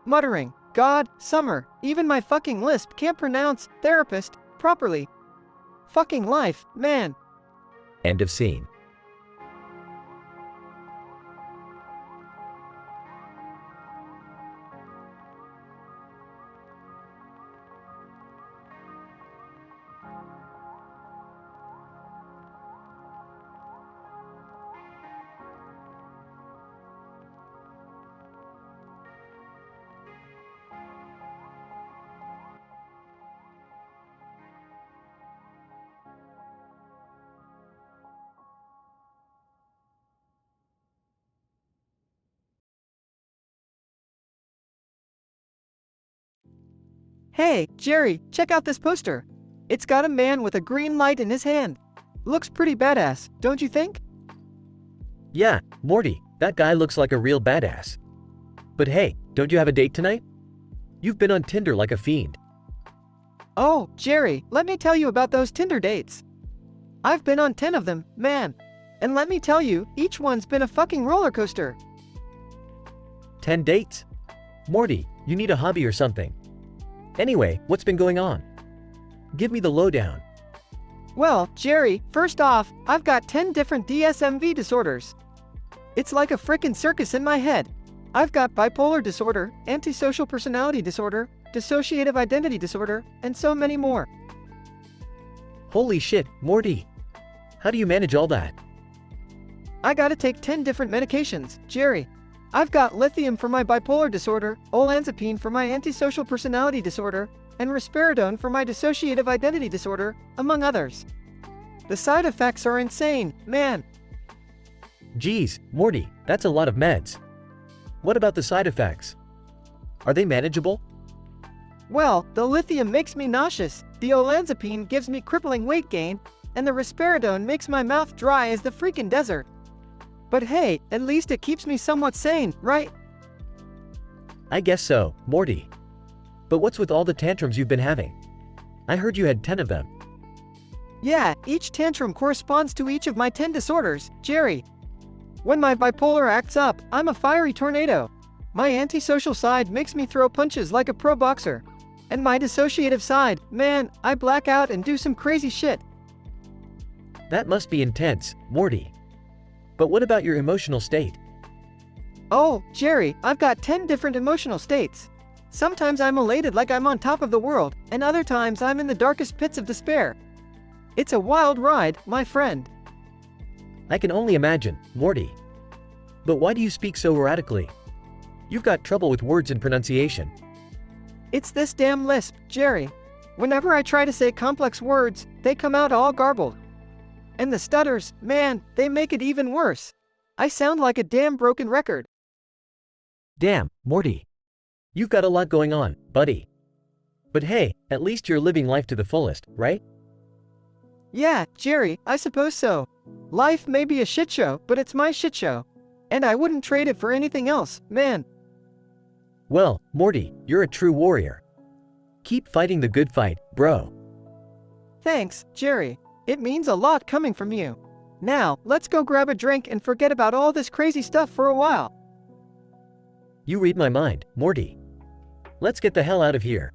Muttering, God, Summer, even my fucking lisp can't pronounce therapist properly. Fucking life, man. End of scene. Hey, Jerry, check out this poster. It's got a man with a green light in his hand. Looks pretty badass, don't you think? Yeah, Morty, that guy looks like a real badass. But hey, don't you have a date tonight? You've been on Tinder like a fiend. Oh, Jerry, let me tell you about those Tinder dates. I've been on 10 of them, man. And let me tell you, each one's been a fucking roller coaster. 10 dates? Morty, you need a hobby or something. Anyway, what's been going on? Give me the lowdown. Well, Jerry, first off, I've got 10 different DSMV disorders. It's like a frickin' circus in my head. I've got bipolar disorder, antisocial personality disorder, dissociative identity disorder, and so many more. Holy shit, Morty. How do you manage all that? I gotta take 10 different medications, Jerry. I've got lithium for my bipolar disorder, olanzapine for my antisocial personality disorder, and risperidone for my dissociative identity disorder, among others. The side effects are insane, man. Geez, Morty, that's a lot of meds. What about the side effects? Are they manageable? Well, the lithium makes me nauseous, the olanzapine gives me crippling weight gain, and the risperidone makes my mouth dry as the freaking desert. But hey, at least it keeps me somewhat sane, right? I guess so, Morty. But what's with all the tantrums you've been having? I heard you had 10 of them. Yeah, each tantrum corresponds to each of my 10 disorders, Jerry. When my bipolar acts up, I'm a fiery tornado. My antisocial side makes me throw punches like a pro boxer. And my dissociative side, man, I black out and do some crazy shit. That must be intense, Morty. But what about your emotional state? Oh, Jerry, I've got 10 different emotional states. Sometimes I'm elated like I'm on top of the world, and other times I'm in the darkest pits of despair. It's a wild ride, my friend. I can only imagine, Morty. But why do you speak so erratically? You've got trouble with words and pronunciation. It's this damn lisp, Jerry. Whenever I try to say complex words, they come out all garbled. And the stutters, man, they make it even worse. I sound like a damn broken record. Damn, Morty. You've got a lot going on, buddy. But hey, at least you're living life to the fullest, right? Yeah, Jerry, I suppose so. Life may be a shit show, but it's my shit show. And I wouldn't trade it for anything else, man. Well, Morty, you're a true warrior. Keep fighting the good fight, bro. Thanks, Jerry. It means a lot coming from you. Now, let's go grab a drink and forget about all this crazy stuff for a while. You read my mind, Morty. Let's get the hell out of here.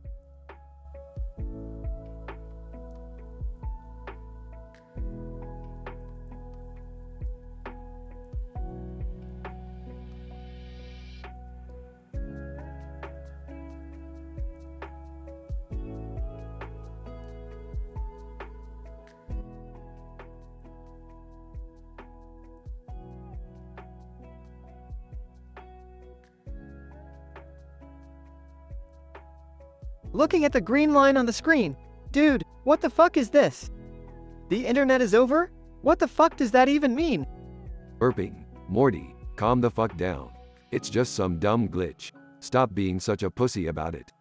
Looking at the green line on the screen. Dude, what the fuck is this? The internet is over? What the fuck does that even mean? Burping. Morty, calm the fuck down. It's just some dumb glitch. Stop being such a pussy about it.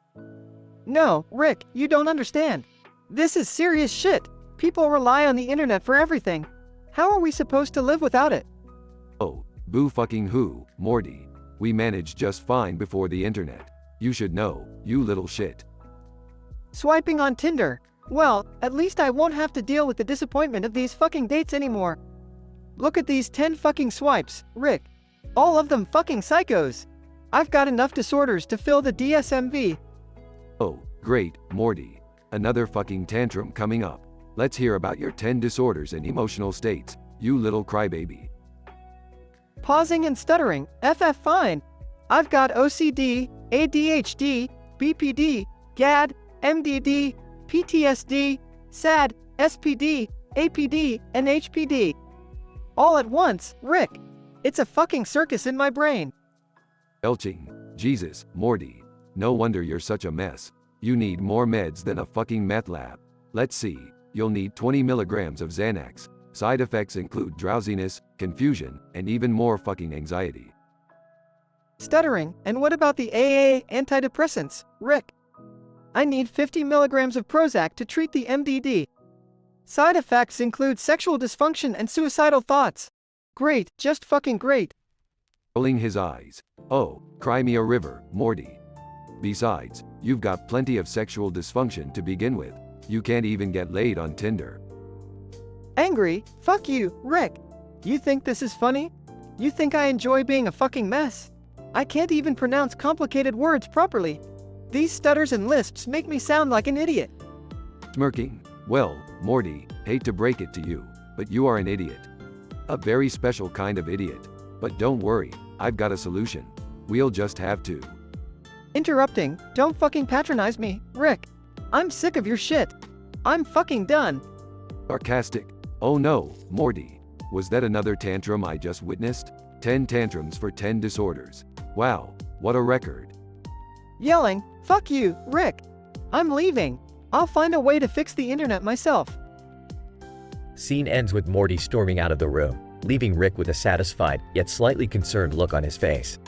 No, Rick, you don't understand. This is serious shit. People rely on the internet for everything. How are we supposed to live without it? Oh, boo fucking who, Morty. We managed just fine before the internet. You should know, you little shit. Swiping on Tinder. Well, at least I won't have to deal with the disappointment of these fucking dates anymore. Look at these 10 fucking swipes, Rick. All of them fucking psychos. I've got enough disorders to fill the DSMV. Oh, great, Morty. Another fucking tantrum coming up. Let's hear about your 10 disorders and emotional states, you little crybaby. Pausing and stuttering, FF fine. I've got OCD, ADHD, BPD, GAD, MDD, PTSD, SAD, SPD, APD, and HPD. All at once, Rick. It's a fucking circus in my brain. Belching. Jesus, Morty. No wonder you're such a mess. You need more meds than a fucking meth lab. Let's see. You'll need 20 milligrams of Xanax. Side effects include drowsiness, confusion, and even more fucking anxiety. Stuttering, and what about the AA antidepressants, Rick? I need 50 milligrams of Prozac to treat the MDD. Side effects include sexual dysfunction and suicidal thoughts. Great, just fucking great. Rolling his eyes. Oh, cry me a river, Morty. Besides, you've got plenty of sexual dysfunction to begin with. You can't even get laid on Tinder. Angry? Fuck you, Rick. You think this is funny? You think I enjoy being a fucking mess? I can't even pronounce complicated words properly. These stutters and lisps make me sound like an idiot. Smirking. Well, Morty, hate to break it to you, but you are an idiot. A very special kind of idiot. But don't worry, I've got a solution. We'll just have to. Interrupting, don't fucking patronize me, Rick. I'm sick of your shit. I'm fucking done. Sarcastic. Oh no, Morty. Was that another tantrum I just witnessed? 10 tantrums for 10 disorders. Wow, what a record. Yelling, fuck you, Rick. I'm leaving. I'll find a way to fix the internet myself. Scene ends with Morty storming out of the room, leaving Rick with a satisfied, yet slightly concerned look on his face.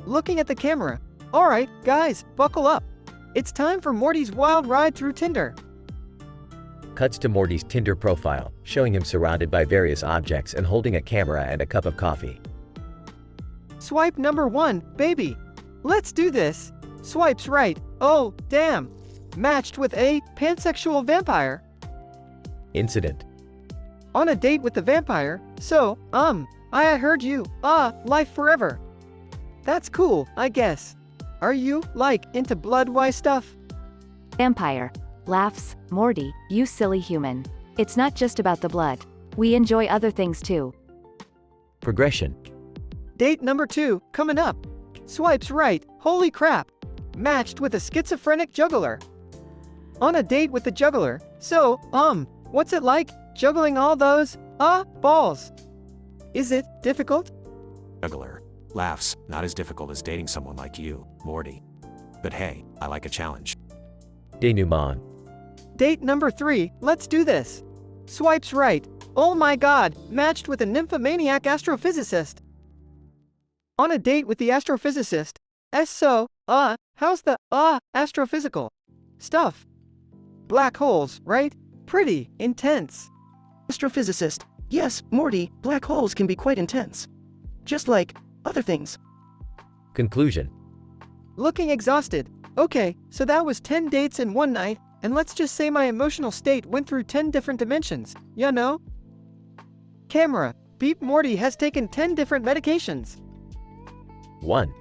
Looking at the camera. Alright, guys, buckle up. It's time for Morty's wild ride through Tinder. Cuts to Morty's Tinder profile, showing him surrounded by various objects and holding a camera and a cup of coffee. Swipe number 1, baby. Let's do this. Swipes right. Oh, damn. Matched with a pansexual vampire. Incident. On a date with the vampire. So, I heard you. Life forever. That's cool, I guess. Are you, like, into blood-wise stuff? Vampire. Laughs, Morty, you silly human. It's not just about the blood. We enjoy other things too. Progression. Date number 2, coming up. Swipes right, holy crap. Matched with a schizophrenic juggler. On a date with the juggler. So, what's it like, juggling all those, balls? Is it difficult? Juggler. Laughs, not as difficult as dating someone like you, Morty. But hey, I like a challenge. Denouement. Date number 3, let's do this. Swipes right. Oh my god, matched with a nymphomaniac astrophysicist. On a date with the astrophysicist. How's the, astrophysical stuff? Black holes, right? Pretty intense. Astrophysicist. Yes, Morty, black holes can be quite intense. Just like other things. Conclusion. Looking exhausted. Okay, so that was 10 dates in one night, And let's just say my emotional state went through 10 different dimensions, you know? Camera, beep Morty has taken 10 different medications. 1.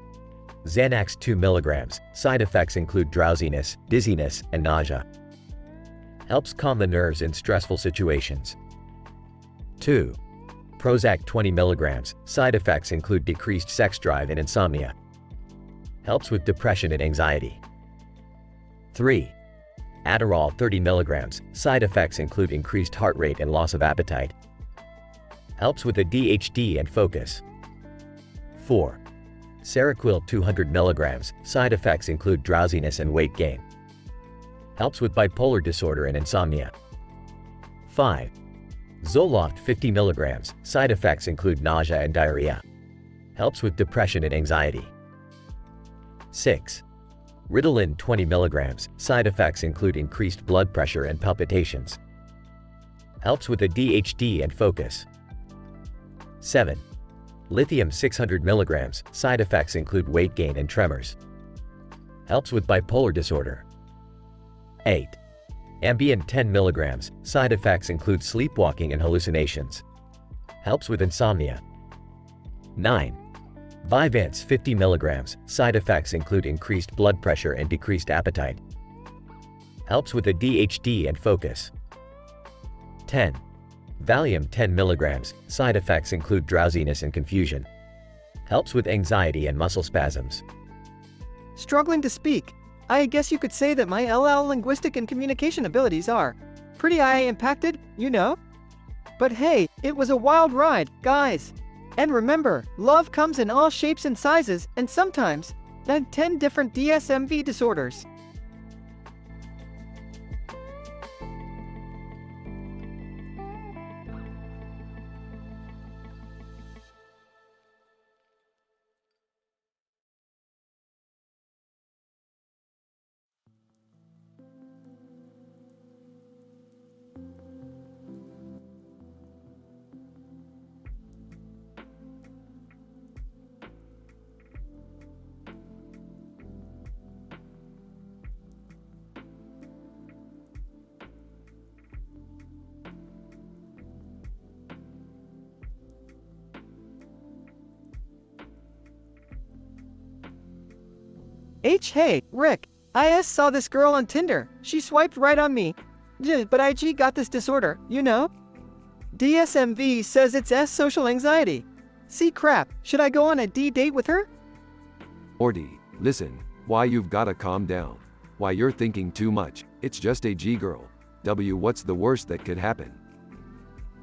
Xanax 2 milligrams. Side effects include drowsiness, dizziness, and nausea. Helps calm the nerves in stressful situations. 2. Prozac 20 milligrams. Side effects include decreased sex drive and insomnia. Helps with depression and anxiety. 3. Adderall 30 milligrams. Side effects include increased heart rate and loss of appetite. Helps with ADHD and focus. 4. Seroquel 200 milligrams. Side effects include drowsiness and weight gain. Helps with bipolar disorder and insomnia. 5. Zoloft 50 milligrams. Side effects include nausea and diarrhea. Helps with depression and anxiety. 6. Ritalin 20 milligrams. Side effects include increased blood pressure and palpitations. Helps with ADHD and focus. 7. Lithium 600 milligrams. Side effects include weight gain and tremors. Helps with bipolar disorder. 8. Ambien 10 milligrams. Side effects include sleepwalking and hallucinations. Helps with insomnia. 9. Vyvanse 50 milligrams. Side effects include increased blood pressure and decreased appetite. Helps with ADHD and focus. 10. Valium 10 milligrams. Side effects include drowsiness and confusion. Helps with anxiety and muscle spasms. Struggling to speak. I guess you could say that my LL linguistic and communication abilities are pretty impacted, you know? But hey, it was a wild ride, guys. And remember, love comes in all shapes and sizes, and sometimes, then 10 different DSMV disorders. Hey, Rick, I saw this girl on Tinder. She swiped right on me. But IG got this disorder, you know? DSMV says it's social anxiety. See crap, should I go on a D date with her? Morty, listen, why you've gotta calm down. Why you're thinking too much, it's just a G girl. W what's the worst that could happen?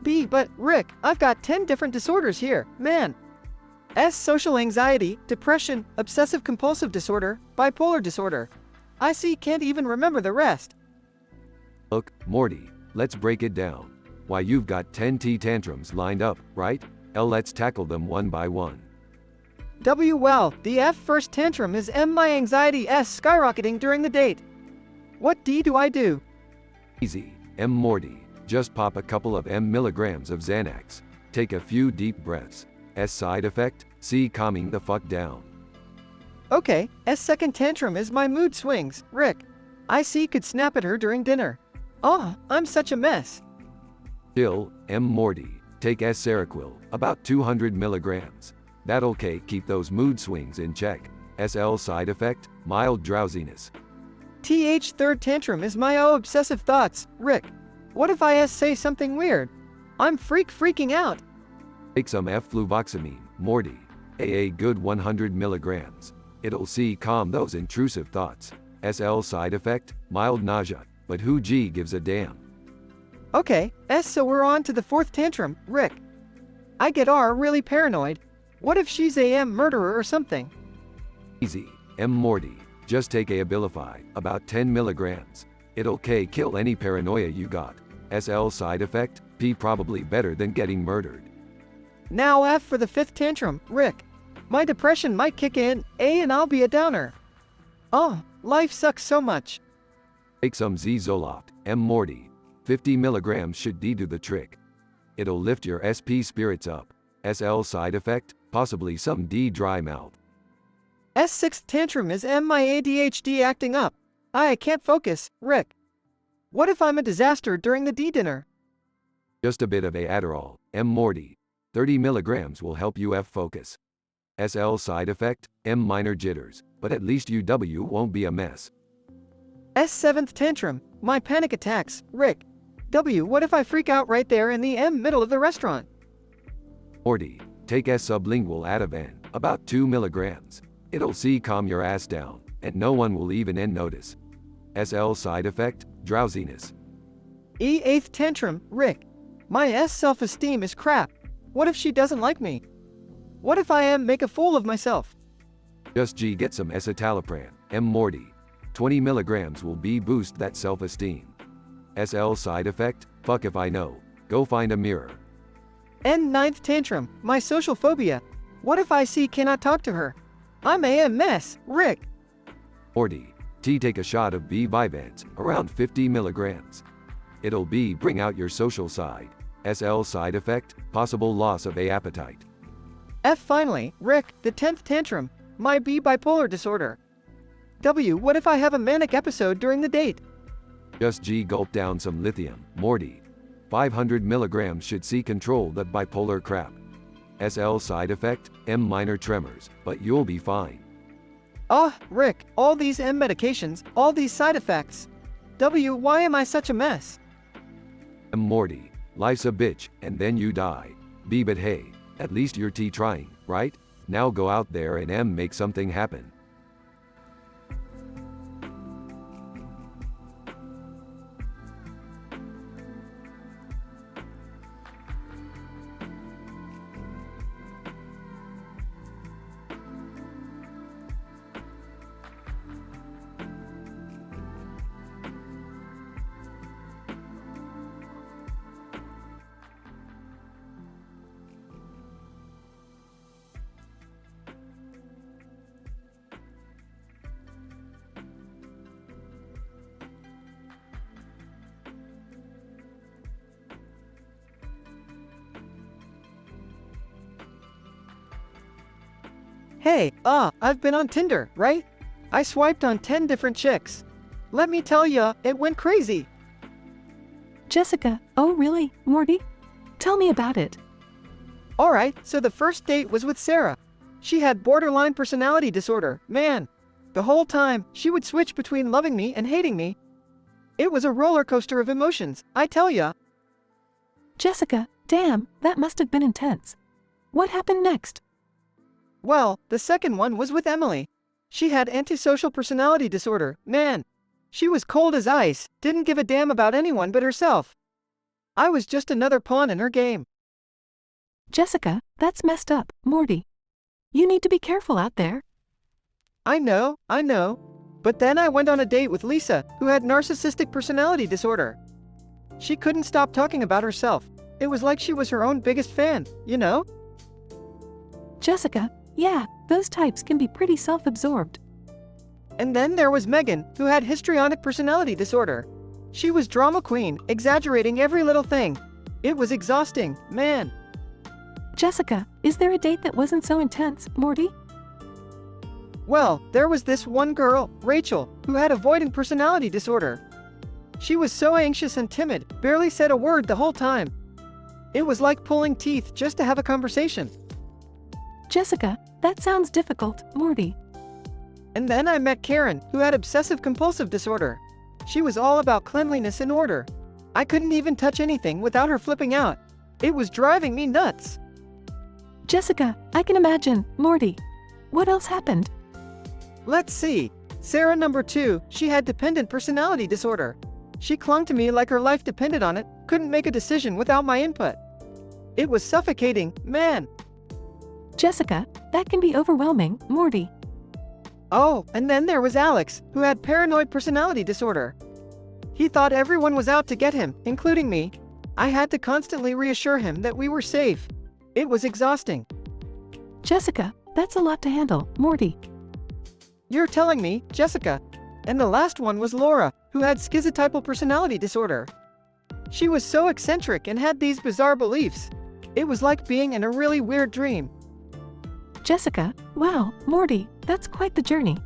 B, but Rick, I've got 10 different disorders here, man. Social anxiety, depression, obsessive compulsive disorder, bipolar disorder. I can't even remember the rest. Look, Morty, let's break it down. Why you've got 10 T tantrums lined up, right? Let's tackle them one by one. W well, the F first tantrum is my anxiety skyrocketing during the date. What D do I do? Easy, Morty, just pop a couple of milligrams of Xanax. Take a few deep breaths. Side effect, C calming the fuck down. Okay, second tantrum is my mood swings, Rick. I could snap at her during dinner. Oh, I'm such a mess. Chill, Morty, take Seroquel, about 200 milligrams. That'll keep those mood swings in check. SL side effect, mild drowsiness. TH third tantrum is my obsessive thoughts, Rick. What if I say something weird? I'm freaking out. Take some fluvoxamine, Morty. A good 100 milligrams. It'll calm those intrusive thoughts. SL side effect, mild nausea, but who G gives a damn? Okay, so we're on to the fourth tantrum, Rick. I get really paranoid. What if she's a murderer or something? Easy, Morty. Just take Abilify, about 10 milligrams. It'll kill any paranoia you got. SL side effect, P probably better than getting murdered. Now F for the fifth tantrum, Rick. My depression might kick in, and I'll be a downer. Oh, life sucks so much. Take some Zoloft, Morty. 50 milligrams should do the trick. It'll lift your SP spirits up. SL side effect, possibly some D dry mouth. S6th tantrum is my ADHD acting up. I can't focus, Rick. What if I'm a disaster during the D dinner? Just a bit of Adderall, M. Morty. 30 milligrams will help you focus. SL side effect, M. Minor jitters, but at least UW won't be a mess. S. 7th tantrum, my panic attacks, Rick. W. What if I freak out right there in the M middle of the restaurant? Morty, take S. sublingual Ativan, about 2 milligrams. It'll calm your ass down, and no one will even notice. SL side effect, drowsiness. E. 8th tantrum, Rick. My S. self-esteem is crap. What if she doesn't like me? What if I make a fool of myself? Just G, get some escitalopram, M. Morty. 20 milligrams will boost that self-esteem. SL side effect, fuck if I know. Go find a mirror. N. 9th tantrum, my social phobia. What if I cannot talk to her? I'm a mess, Rick. Morty, T, take a shot of B. Vyvanse, around 50 milligrams. It'll bring out your social side. SL side effect, possible loss of appetite. F. Finally, Rick, the 10th tantrum, my B. bipolar disorder. W. What if I have a manic episode during the date? Just G, gulp down some lithium, Morty. 500 milligrams should control that bipolar crap. SL side effect, M. Minor tremors, but you'll be fine. Rick, all these M medications, all these side effects. W. Why am I such a mess? M. Morty, life's a bitch, and then you die. B. But hey, at least you're trying, right? Now go out there and make something happen. Hey, I've been on Tinder, right? I swiped on 10 different chicks. Let me tell ya, it went crazy. Jessica, oh really, Morty? Tell me about it. Alright, so the first date was with Sarah. She had borderline personality disorder, man. The whole time, she would switch between loving me and hating me. It was a roller coaster of emotions, I tell ya. Jessica, damn, that must have been intense. What happened next? Well, the second one was with Emily. She had antisocial personality disorder, man. She was cold as ice, didn't give a damn about anyone but herself. I was just another pawn in her game. Jessica, that's messed up, Morty. You need to be careful out there. I know. But then I went on a date with Lisa, who had narcissistic personality disorder. She couldn't stop talking about herself. It was like she was her own biggest fan, you know? Jessica, yeah, those types can be pretty self-absorbed. And then there was Megan, who had histrionic personality disorder. She was drama queen, exaggerating every little thing. It was exhausting, man. Jessica, is there a date that wasn't so intense, Morty? Well, there was this one girl, Rachel, who had avoidant personality disorder. She was so anxious and timid, barely said a word the whole time. It was like pulling teeth just to have a conversation. Jessica, that sounds difficult, Morty. And then I met Karen, who had obsessive-compulsive disorder. She was all about cleanliness and order. I couldn't even touch anything without her flipping out. It was driving me nuts. Jessica, I can imagine, Morty. What else happened? Let's see. Sarah number 2, she had dependent personality disorder. She clung to me like her life depended on it, couldn't make a decision without my input. It was suffocating, man. Jessica, that can be overwhelming, Morty. Oh, and then there was Alex, who had paranoid personality disorder. He thought everyone was out to get him, including me. I had to constantly reassure him that we were safe. It was exhausting. Jessica, that's a lot to handle, Morty. You're telling me, Jessica. And the last one was Laura, who had schizotypal personality disorder. She was so eccentric and had these bizarre beliefs. It was like being in a really weird dream. Jessica, wow, Morty, that's quite the journey.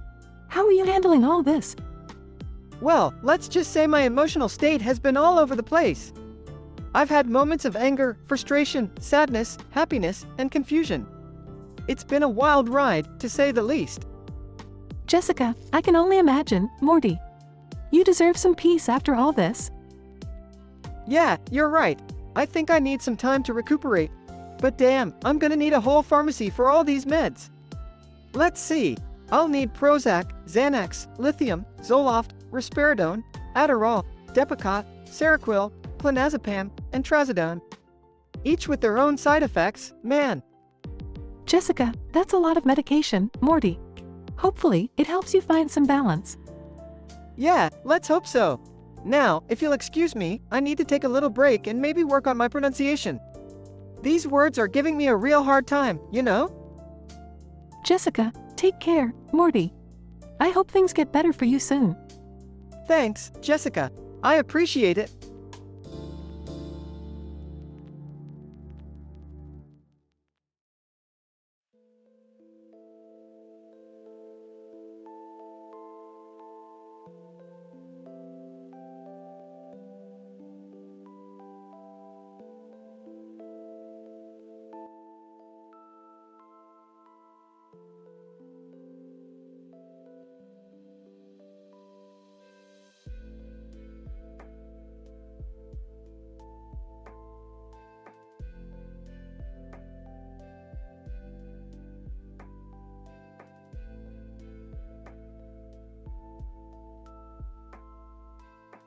How are you handling all this? Well, let's just say my emotional state has been all over the place. I've had moments of anger, frustration, sadness, happiness, and confusion. It's been a wild ride, to say the least. Jessica, I can only imagine, Morty. You deserve some peace after all this. Yeah, you're right. I think I need some time to recuperate. But damn, I'm gonna need a whole pharmacy for all these meds. Let's see. I'll need Prozac, Xanax, lithium, Zoloft, Risperidone, Adderall, Depakote, Seroquel, Clonazepam, and Trazodone. Each with their own side effects, man. Jessica, that's a lot of medication, Morty. Hopefully, it helps you find some balance. Yeah, let's hope so. Now, if you'll excuse me, I need to take a little break and maybe work on my pronunciation. These words are giving me a real hard time, you know? Jessica, take care, Morty. I hope things get better for you soon. Thanks, Jessica. I appreciate it.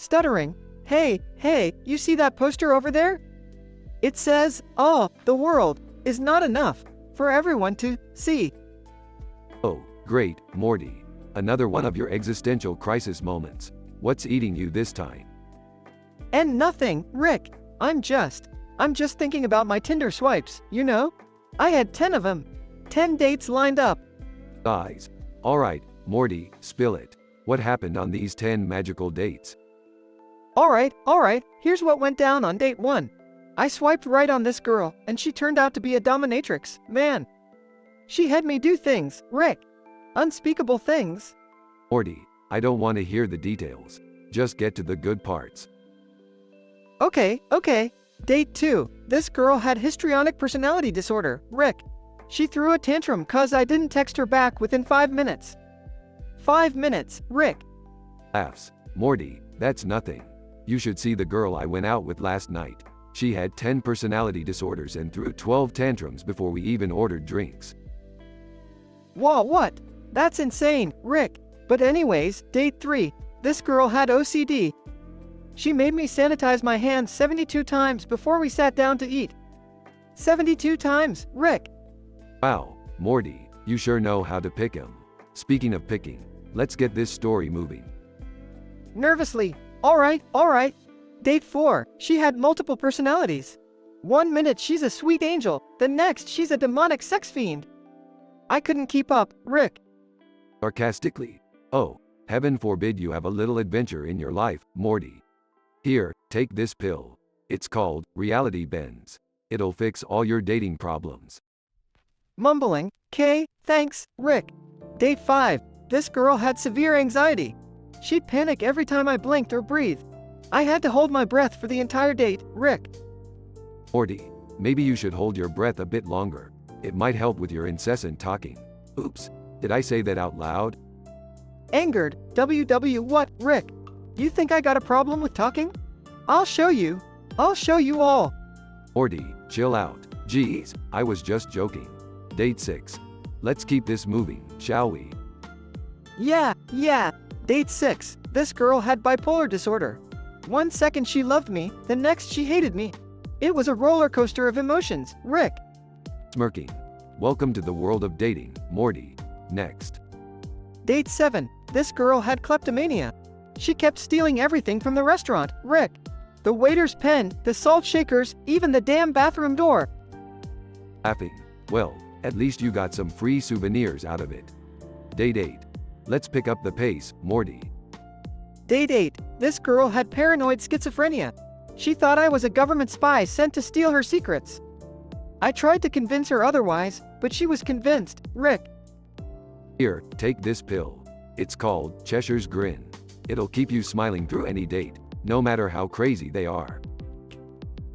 Stuttering. Hey, you see that poster over there? It says, "Oh, the world is not enough for everyone to see." Oh, great, Morty. Another one of your existential crisis moments. What's eating you this time? And nothing, Rick. I'm just thinking about my Tinder swipes, you know? I had 10 of them. 10 dates lined up. Guys. Alright, Morty, spill it. What happened on these 10 magical dates? Alright, here's what went down on date 1. I swiped right on this girl, and she turned out to be a dominatrix, man. She had me do things, Rick. Unspeakable things. Morty, I don't want to hear the details. Just get to the good parts. Okay. Date 2. This girl had histrionic personality disorder, Rick. She threw a tantrum 'cause I didn't text her back within 5 minutes. 5 minutes, Rick. Laughs. Morty, that's nothing. You should see the girl I went out with last night. She had 10 personality disorders and threw 12 tantrums before we even ordered drinks. Whoa, what? That's insane, Rick. But anyways, date 3. This girl had OCD. She made me sanitize my hands 72 times before we sat down to eat. 72 times, Rick. Wow, Morty, you sure know how to pick 'em. Speaking of picking, let's get this story moving. Nervously. Alright. Date 4. She had multiple personalities. 1 minute she's a sweet angel, the next she's a demonic sex fiend. I couldn't keep up, Rick. Sarcastically. Oh, heaven forbid you have a little adventure in your life, Morty. Here, take this pill. It's called Reality Bends. It'll fix all your dating problems. Mumbling. Thanks, Rick. Date 5. This girl had severe anxiety. She'd panic every time I blinked or breathed. I had to hold my breath for the entire date, Rick. Morty, maybe you should hold your breath a bit longer. It might help with your incessant talking. Oops, did I say that out loud? Angered. What, Rick? You think I got a problem with talking? I'll show you. I'll show you all. Morty, chill out. Geez, I was just joking. Date 6. Let's keep this moving, shall we? Yeah. Date 6. This girl had bipolar disorder. 1 second she loved me, the next she hated me. It was a roller coaster of emotions, Rick. Smirking. Welcome to the world of dating, Morty. Next. Date 7. This girl had kleptomania. She kept stealing everything from the restaurant, Rick. The waiter's pen, the salt shakers, even the damn bathroom door. Laughing. Well, at least you got some free souvenirs out of it. Date 8. Let's pick up the pace, Morty. Date 8. This girl had paranoid schizophrenia. She thought I was a government spy sent to steal her secrets. I tried to convince her otherwise, but she was convinced, Rick. Here, take this pill. It's called Cheshire's Grin. It'll keep you smiling through any date, no matter how crazy they are.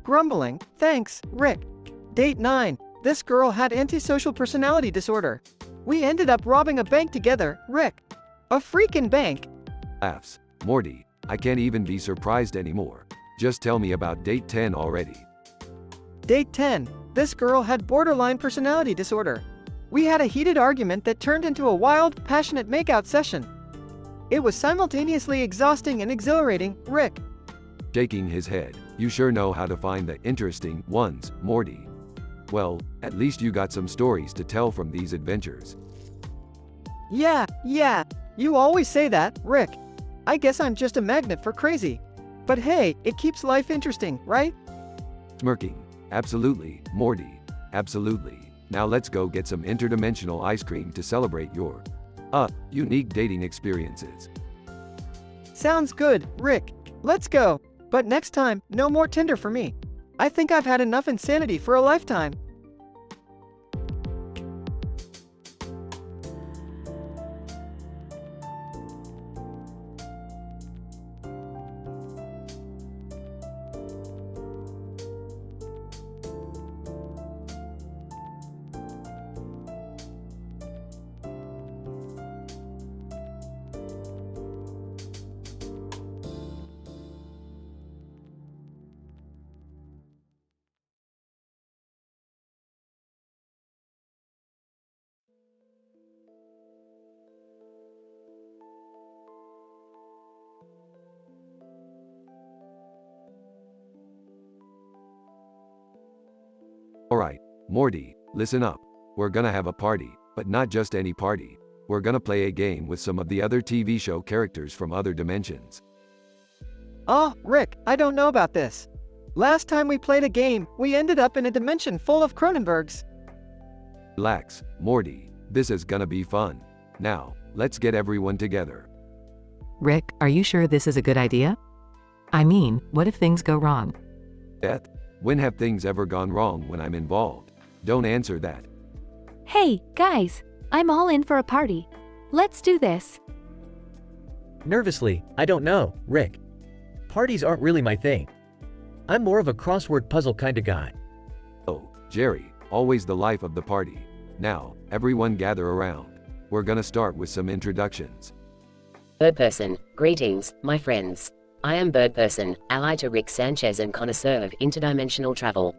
Grumbling, thanks, Rick. Date 9. This girl had antisocial personality disorder. We ended up robbing a bank together, Rick. A freaking bank. Laughs. Morty, I can't even be surprised anymore. Just tell me about date 10 already. Date 10. This girl had borderline personality disorder. We had a heated argument that turned into a wild, passionate makeout session. It was simultaneously exhausting and exhilarating, Rick. Shaking his head. You sure know how to find the interesting ones, Morty. Well, at least you got some stories to tell from these adventures. Yeah, you always say that, Rick. I guess I'm just a magnet for crazy. But hey, it keeps life interesting, right? Smirking. Absolutely, Morty. Absolutely. Now let's go get some interdimensional ice cream to celebrate your, unique dating experiences. Sounds good, Rick. Let's go. But next time, no more Tinder for me. I think I've had enough insanity for a lifetime. Alright, Morty, listen up. We're gonna have a party, but not just any party. We're gonna play a game with some of the other TV show characters from other dimensions. Oh, Rick, I don't know about this. Last time we played a game, we ended up in a dimension full of Cronenbergs. Relax, Morty, this is gonna be fun. Now, let's get everyone together. Rick, are you sure this is a good idea? I mean, what if things go wrong? Beth, when have things ever gone wrong when I'm involved? Don't answer that. Hey, guys, I'm all in for a party. Let's do this. Nervously, I don't know, Rick. Parties aren't really my thing. I'm more of a crossword puzzle kind of guy. Oh, Jerry, always the life of the party. Now, everyone gather around. We're gonna start with some introductions. Bird Person, greetings, my friends. I am Bird Person, ally to Rick Sanchez and connoisseur of interdimensional travel.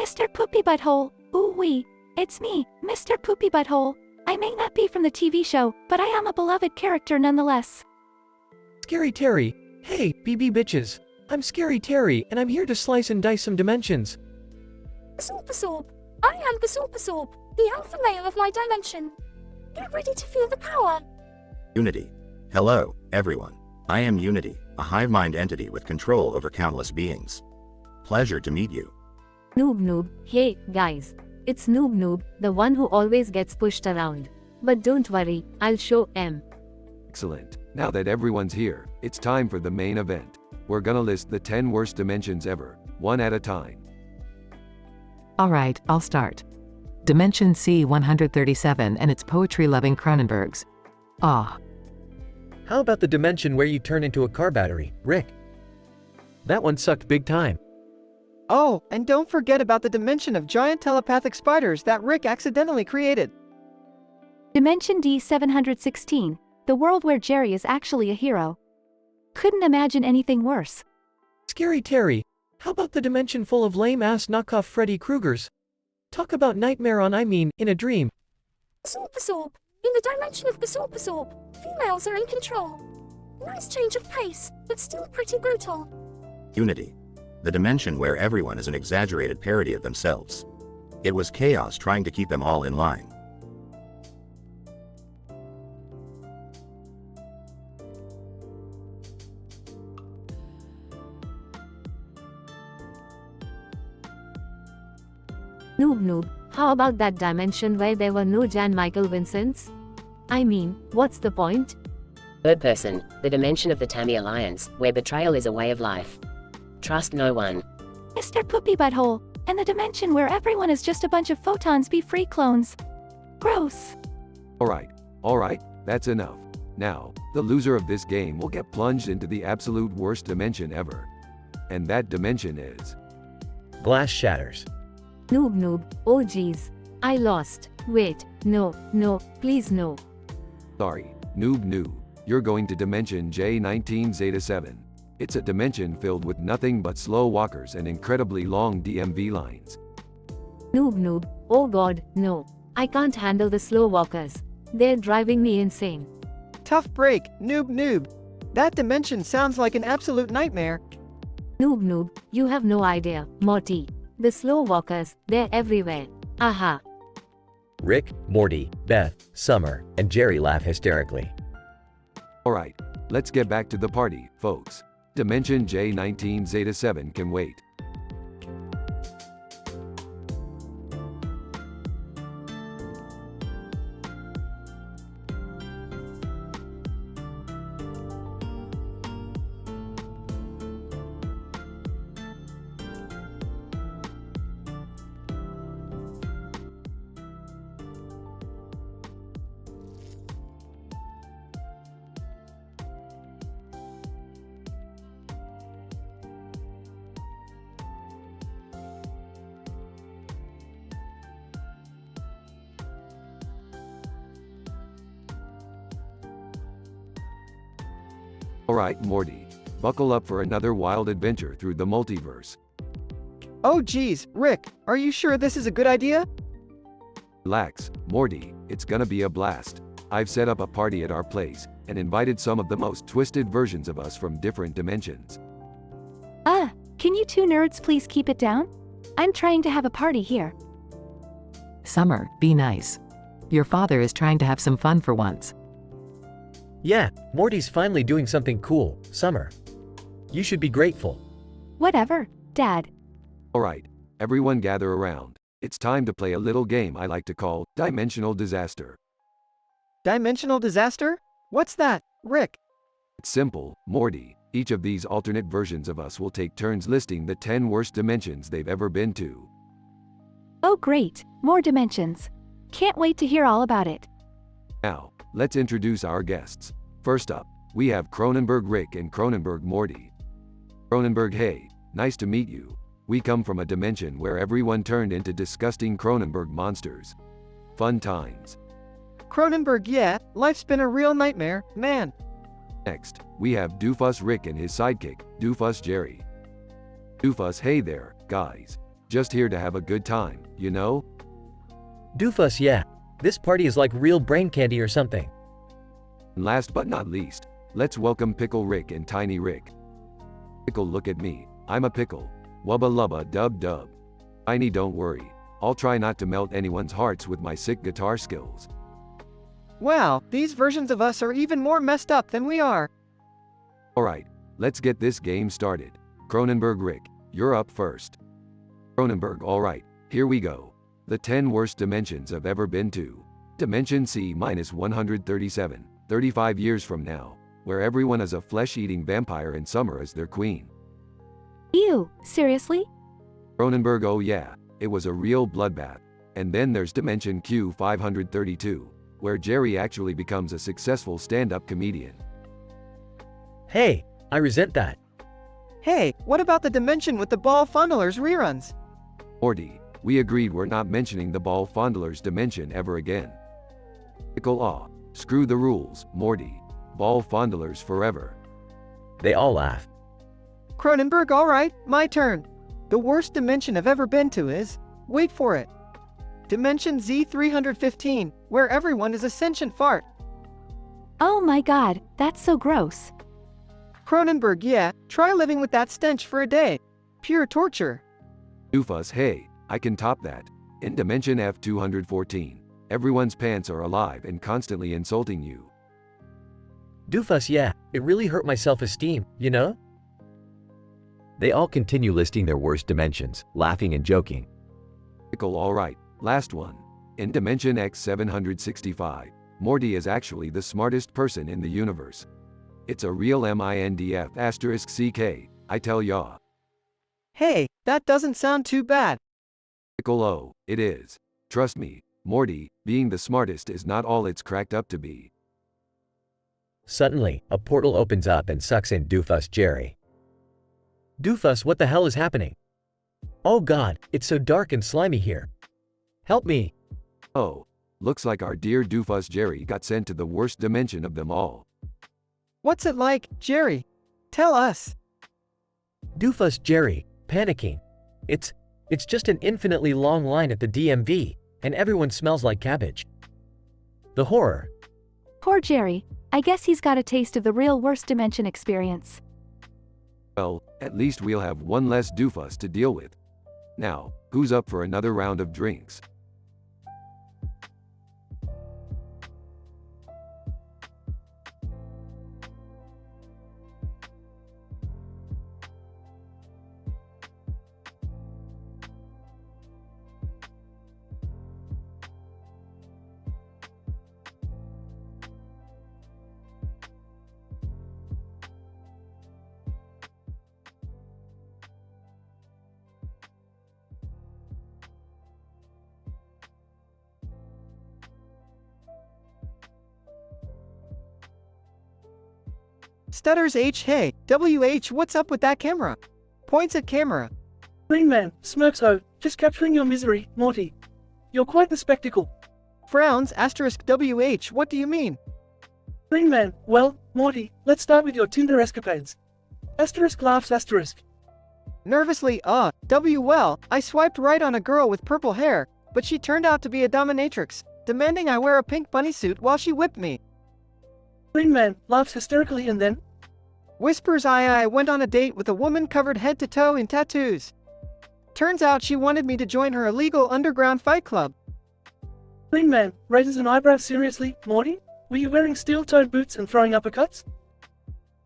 Mr. Poopy Butthole, ooh-wee, it's me, Mr. Poopy Butthole. I may not be from the TV show, but I am a beloved character nonetheless. Scary Terry, hey, BB bitches. I'm Scary Terry, and I'm here to slice and dice some dimensions. Super Sorb. I am the Super Sorb, the alpha male of my dimension. Get ready to feel the power. Unity. Hello, everyone. I am Unity, a hive mind entity with control over countless beings. Pleasure to meet you. Noob. Hey, guys. It's Noob, the one who always gets pushed around. But don't worry, I'll show em. Excellent. Now that everyone's here, it's time for the main event. We're gonna list the 10 worst dimensions ever, one at a time. Alright, I'll start. Dimension C-137 and its poetry-loving Cronenbergs. How about the dimension where you turn into a car battery, Rick? That one sucked big time. Oh, and don't forget about the dimension of giant telepathic spiders that Rick accidentally created. Dimension D-716, the world where Jerry is actually a hero. Couldn't imagine anything worse. Scary Terry, how about the dimension full of lame-ass knockoff Freddy Kruegers? Talk about nightmare on in a dream. Super Sorb. In the dimension of the Super Sorb, females are in control. Nice change of pace, but still pretty brutal. Unity. The dimension where everyone is an exaggerated parody of themselves. It was chaos trying to keep them all in line. Noob. How about that dimension where there were no Jan Michael Vincents? I mean, what's the point? Bird Person, the dimension of the Tammy Alliance, where betrayal is a way of life. Trust no one. Mr. Poopy Butthole, and the dimension where everyone is just a bunch of photons be free clones. Gross. Alright, that's enough. Now, the loser of this game will get plunged into the absolute worst dimension ever. And that dimension is... Glass shatters. Noob. Oh jeez. I lost. Wait. No, please no. Sorry, noob. You're going to dimension J19 Zeta 7. It's a dimension filled with nothing but slow walkers and incredibly long DMV lines. Noob. Oh god, no. I can't handle the slow walkers. They're driving me insane. Tough break, noob. That dimension sounds like an absolute nightmare. Noob. You have no idea, Morty. The slow walkers, they're everywhere. Aha. Rick, Morty, Beth, Summer, and Jerry laugh hysterically. Alright, let's get back to the party, folks. Dimension J19 Zeta 7 can wait. Alright, Morty. Buckle up for another wild adventure through the multiverse. Oh geez, Rick, are you sure this is a good idea? Relax, Morty, it's gonna be a blast. I've set up a party at our place, and invited some of the most twisted versions of us from different dimensions. Can you two nerds please keep it down? I'm trying to have a party here. Summer, be nice. Your father is trying to have some fun for once. Yeah, Morty's finally doing something cool, Summer. You should be grateful. Whatever, Dad. Alright, everyone gather around. It's time to play a little game I like to call Dimensional Disaster. Dimensional disaster? What's that, Rick? It's simple, Morty. Each of these alternate versions of us will take turns listing the 10 worst dimensions they've ever been to. Oh great, more dimensions. Can't wait to hear all about it. Now, let's introduce our guests. First up, we have Cronenberg Rick and Cronenberg Morty. Cronenberg, hey, nice to meet you. We come from a dimension where everyone turned into disgusting Cronenberg monsters. Fun times. Cronenberg, yeah, life's been a real nightmare, man. Next, we have Doofus Rick and his sidekick, Doofus Jerry. Doofus, hey there, guys. Just here to have a good time, you know? Doofus, yeah. This party is like real brain candy or something. And last but not least, let's welcome Pickle Rick and Tiny Rick. Pickle, look at me. I'm a pickle. Wubba lubba dub dub. Tiny, don't worry. I'll try not to melt anyone's hearts with my sick guitar skills. Wow, these versions of us are even more messed up than we are. Alright, let's get this game started. Cronenberg Rick, you're up first. Cronenberg, alright, here we go. The 10 worst dimensions I've ever been to. Dimension C-137, 35 years from now, where everyone is a flesh-eating vampire and Summer is their queen. Ew, seriously? Cronenberg, oh yeah, it was a real bloodbath. And then there's Dimension Q-532, where Jerry actually becomes a successful stand-up comedian. Hey, I resent that. Hey, what about the dimension with the ball fondlers reruns? Morty, we agreed we're not mentioning the ball fondlers dimension ever again. Pickle, aw, screw the rules, Morty. Ball fondlers forever. They all laugh. Cronenberg, alright, my turn. The worst dimension I've ever been to is, wait for it, Dimension Z315, where everyone is a sentient fart. Oh my god, that's so gross. Cronenberg, yeah, try living with that stench for a day. Pure torture. Doofus, hey, I can top that. In Dimension F214, everyone's pants are alive and constantly insulting you. Doofus, yeah, it really hurt my self-esteem, you know? They all continue listing their worst dimensions, laughing and joking. Pickle, alright, last one. In Dimension X765, Morty is actually the smartest person in the universe. It's a real MINDF*CK, I tell ya. Hey, that doesn't sound too bad. Pickle, oh, it is. Trust me, Morty, being the smartest is not all it's cracked up to be. Suddenly, a portal opens up and sucks in Doofus Jerry. Doofus, what the hell is happening? Oh god, it's so dark and slimy here. Help me. Oh, looks like our dear Doofus Jerry got sent to the worst dimension of them all. What's it like, Jerry? Tell us. Doofus Jerry, panicking. It's just an infinitely long line at the DMV, and everyone smells like cabbage. The horror. Poor Jerry. I guess he's got a taste of the real worst dimension experience. Well, at least we'll have one less doofus to deal with. Now, who's up for another round of drinks? Stutters H. Hey, WH, what's up with that camera? Points at camera. Green Man, smirks O, just capturing your misery, Morty. You're quite the spectacle. Frowns asterisk WH, what do you mean? Green Man, well, Morty, let's start with your Tinder escapades. Asterisk laughs asterisk. Nervously, well, I swiped right on a girl with purple hair, but she turned out to be a dominatrix, demanding I wear a pink bunny suit while she whipped me. Green Man laughs hysterically and then whispers I went on a date with a woman covered head to toe in tattoos. Turns out she wanted me to join her illegal underground fight club. Green Man raises an eyebrow seriously, Morty? Were you wearing steel-toed boots and throwing uppercuts?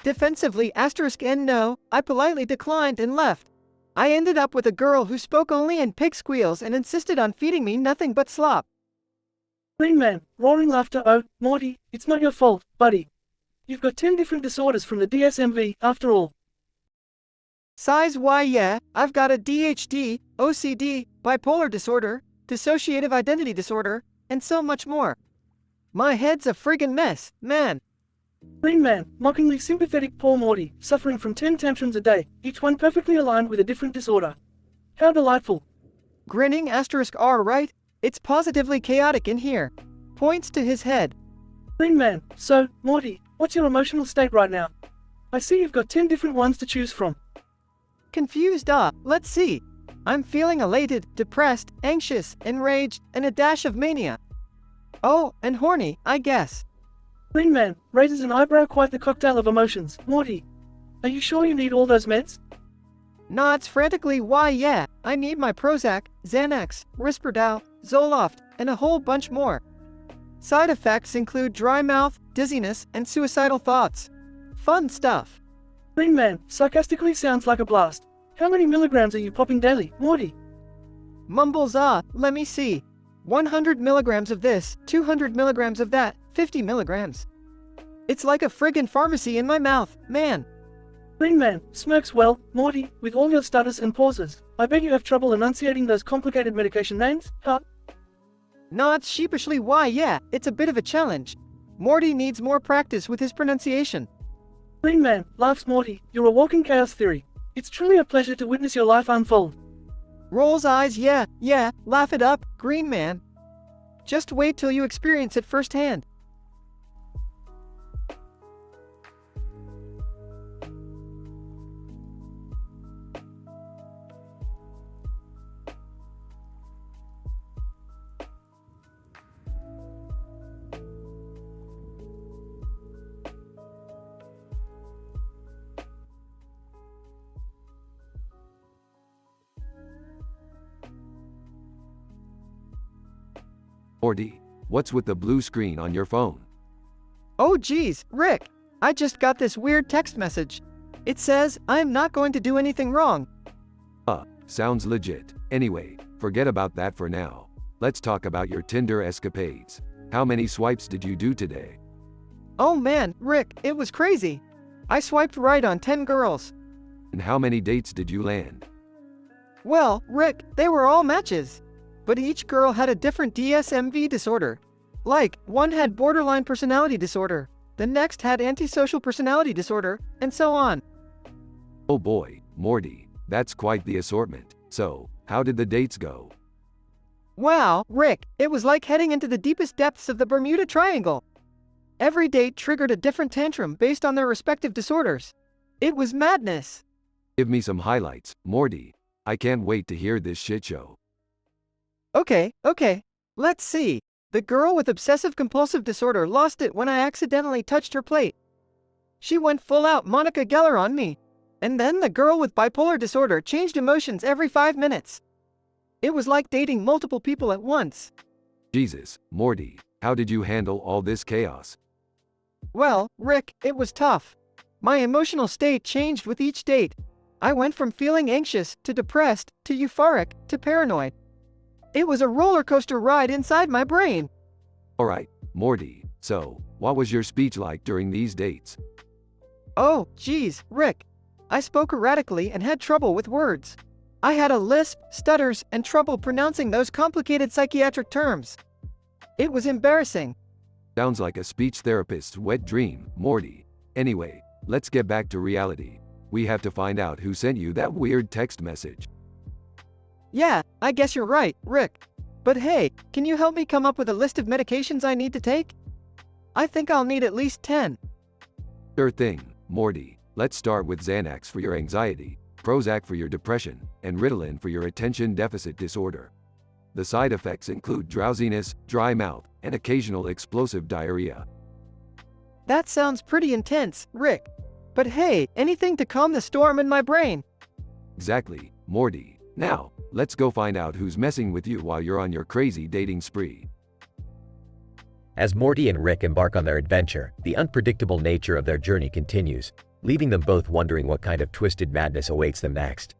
Defensively asterisk N no, I politely declined and left. I ended up with a girl who spoke only in pig squeals and insisted on feeding me nothing but slop. Green Man, roaring laughter. Oh, Morty, it's not your fault, buddy. You've got 10 different disorders from the DSMV, after all. Size Y yeah, I've got a DHD, OCD, bipolar disorder, dissociative identity disorder, and so much more. My head's a friggin' mess, man. Green Man, mockingly sympathetic poor Morty, suffering from 10 tantrums a day, each one perfectly aligned with a different disorder. How delightful. Grinning asterisk R right? It's positively chaotic in here. Points to his head. Green Man, so, Morty, what's your emotional state right now? I see you've got 10 different ones to choose from. Confused, let's see. I'm feeling elated, depressed, anxious, enraged, and a dash of mania. Oh, and horny, I guess. Green Man raises an eyebrow. Quite the cocktail of emotions. Morty, are you sure you need all those meds? Nods frantically. Why yeah, I need my Prozac, Xanax, Risperdal, Zoloft, and a whole bunch more. Side effects include dry mouth, dizziness, and suicidal thoughts. Fun stuff. Green Man sarcastically sounds like a blast. How many milligrams are you popping daily, Morty? Mumbles let me see. 100 milligrams of this, 200 milligrams of that, 50 milligrams. It's like a friggin' pharmacy in my mouth, man. Green Man smirks. Well, Morty, with all your stutters and pauses, I bet you have trouble enunciating those complicated medication names, huh? Nods sheepishly. Why yeah, it's a bit of a challenge. Morty needs more practice with his pronunciation. Green Man laughs. Morty, you're a walking chaos theory. It's truly a pleasure to witness your life unfold. Rolls eyes. Yeah, laugh it up, Green Man. Just wait till you experience it firsthand. Morty, what's with the blue screen on your phone? Oh geez, Rick, I just got this weird text message. It says, I'm not going to do anything wrong. Sounds legit. Anyway, forget about that for now. Let's talk about your Tinder escapades. How many swipes did you do today? Oh man, Rick, it was crazy. I swiped right on 10 girls. And how many dates did you land? Well, Rick, they were all matches. But each girl had a different DSMV disorder. Like, one had borderline personality disorder, the next had antisocial personality disorder, and so on. Oh boy, Morty, that's quite the assortment. So, how did the dates go? Wow, Rick, it was like heading into the deepest depths of the Bermuda Triangle. Every date triggered a different tantrum based on their respective disorders. It was madness. Give me some highlights, Morty. I can't wait to hear this shit show. Okay. Let's see. The girl with obsessive-compulsive disorder lost it when I accidentally touched her plate. She went full-out Monica Geller on me. And then the girl with bipolar disorder changed emotions every 5 minutes. It was like dating multiple people at once. Jesus, Morty, how did you handle all this chaos? Well, Rick, it was tough. My emotional state changed with each date. I went from feeling anxious, to depressed, to euphoric, to paranoid. It was a roller coaster ride inside my brain. Alright, Morty, so, what was your speech like during these dates? Oh, geez, Rick. I spoke erratically and had trouble with words. I had a lisp, stutters, and trouble pronouncing those complicated psychiatric terms. It was embarrassing. Sounds like a speech therapist's wet dream, Morty. Anyway, let's get back to reality. We have to find out who sent you that weird text message. Yeah, I guess you're right, Rick. But hey, can you help me come up with a list of medications I need to take? I think I'll need at least 10. Sure thing, Morty. Let's start with Xanax for your anxiety, Prozac for your depression, and Ritalin for your attention deficit disorder. The side effects include drowsiness, dry mouth, and occasional explosive diarrhea. That sounds pretty intense, Rick. But hey, anything to calm the storm in my brain. Exactly, Morty. Now, let's go find out who's messing with you while you're on your crazy dating spree. As Morty and Rick embark on their adventure, the unpredictable nature of their journey continues, leaving them both wondering what kind of twisted madness awaits them next.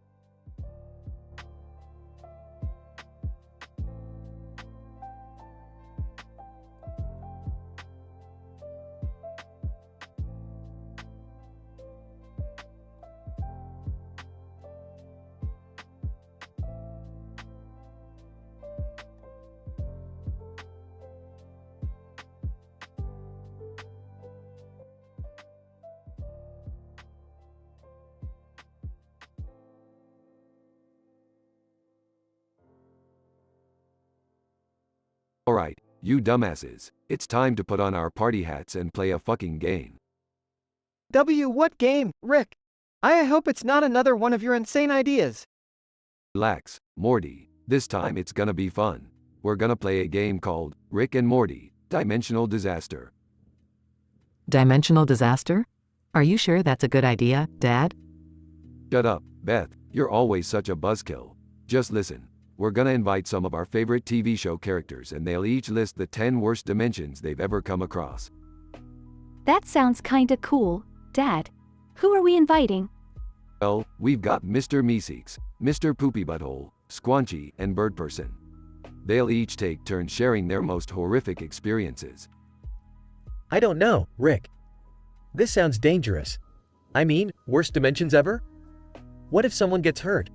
Alright, you dumbasses, it's time to put on our party hats and play a fucking game. What game, Rick? I hope it's not another one of your insane ideas. Relax, Morty, this time it's gonna be fun. We're gonna play a game called Rick and Morty, Dimensional Disaster. Dimensional disaster? Are you sure that's a good idea, Dad? Shut up, Beth, you're always such a buzzkill. Just listen. We're gonna invite some of our favorite TV show characters and they'll each list the 10 worst dimensions they've ever come across. That sounds kinda cool, Dad. Who are we inviting? Well, we've got Mr. Meeseeks, Mr. Poopy Butthole, Squanchy, and Bird Person. They'll each take turns sharing their most horrific experiences. I don't know, Rick. This sounds dangerous. I mean, worst dimensions ever? What if someone gets hurt?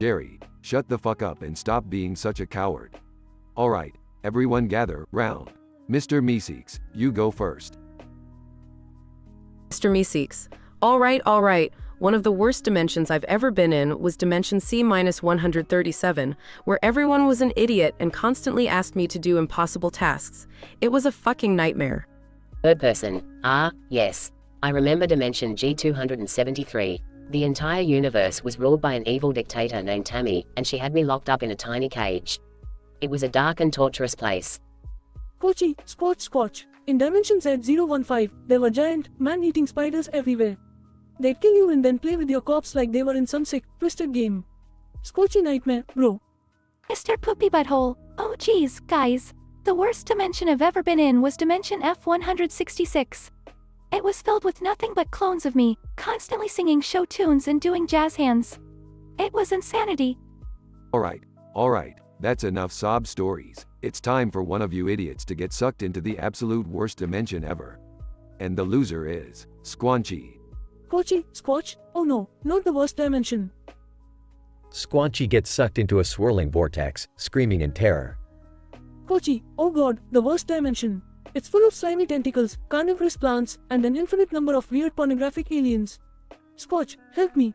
Jerry, shut the fuck up and stop being such a coward. Alright, everyone gather round. Mr. Meeseeks, you go first. Mr. Meeseeks. All right. One of the worst dimensions I've ever been in was Dimension C-137, where everyone was an idiot and constantly asked me to do impossible tasks. It was a fucking nightmare. Bird Person. Yes. I remember Dimension G273. The entire universe was ruled by an evil dictator named Tammy, and she had me locked up in a tiny cage. It was a dark and torturous place. Kochi, Squatch. In Dimension Z015, there were giant, man-eating spiders everywhere. They'd kill you and then play with your corpse like they were in some sick, twisted game. Scorchy nightmare, bro. Mr. Poopy Butthole. Oh geez, guys. The worst dimension I've ever been in was Dimension F166. It was filled with nothing but clones of me, constantly singing show tunes and doing jazz hands. It was insanity. Alright, that's enough sob stories. It's time for one of you idiots to get sucked into the absolute worst dimension ever. And the loser is Squanchy. Kochi, Squatch. Oh no, not the worst dimension. Squanchy gets sucked into a swirling vortex, screaming in terror. Kochi, oh god, the worst dimension. It's full of slimy tentacles, carnivorous plants, and an infinite number of weird pornographic aliens. Squatch, help me.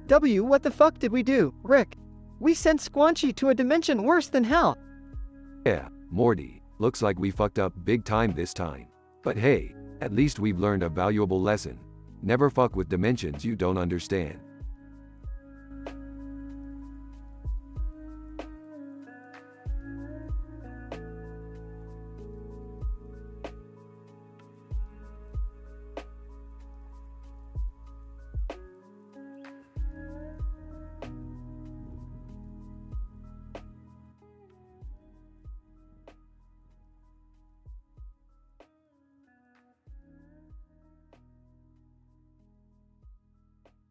What the fuck did we do, Rick? We sent Squanchy to a dimension worse than hell. Yeah, Morty, looks like we fucked up big time this time. But hey, at least we've learned a valuable lesson. Never fuck with dimensions you don't understand.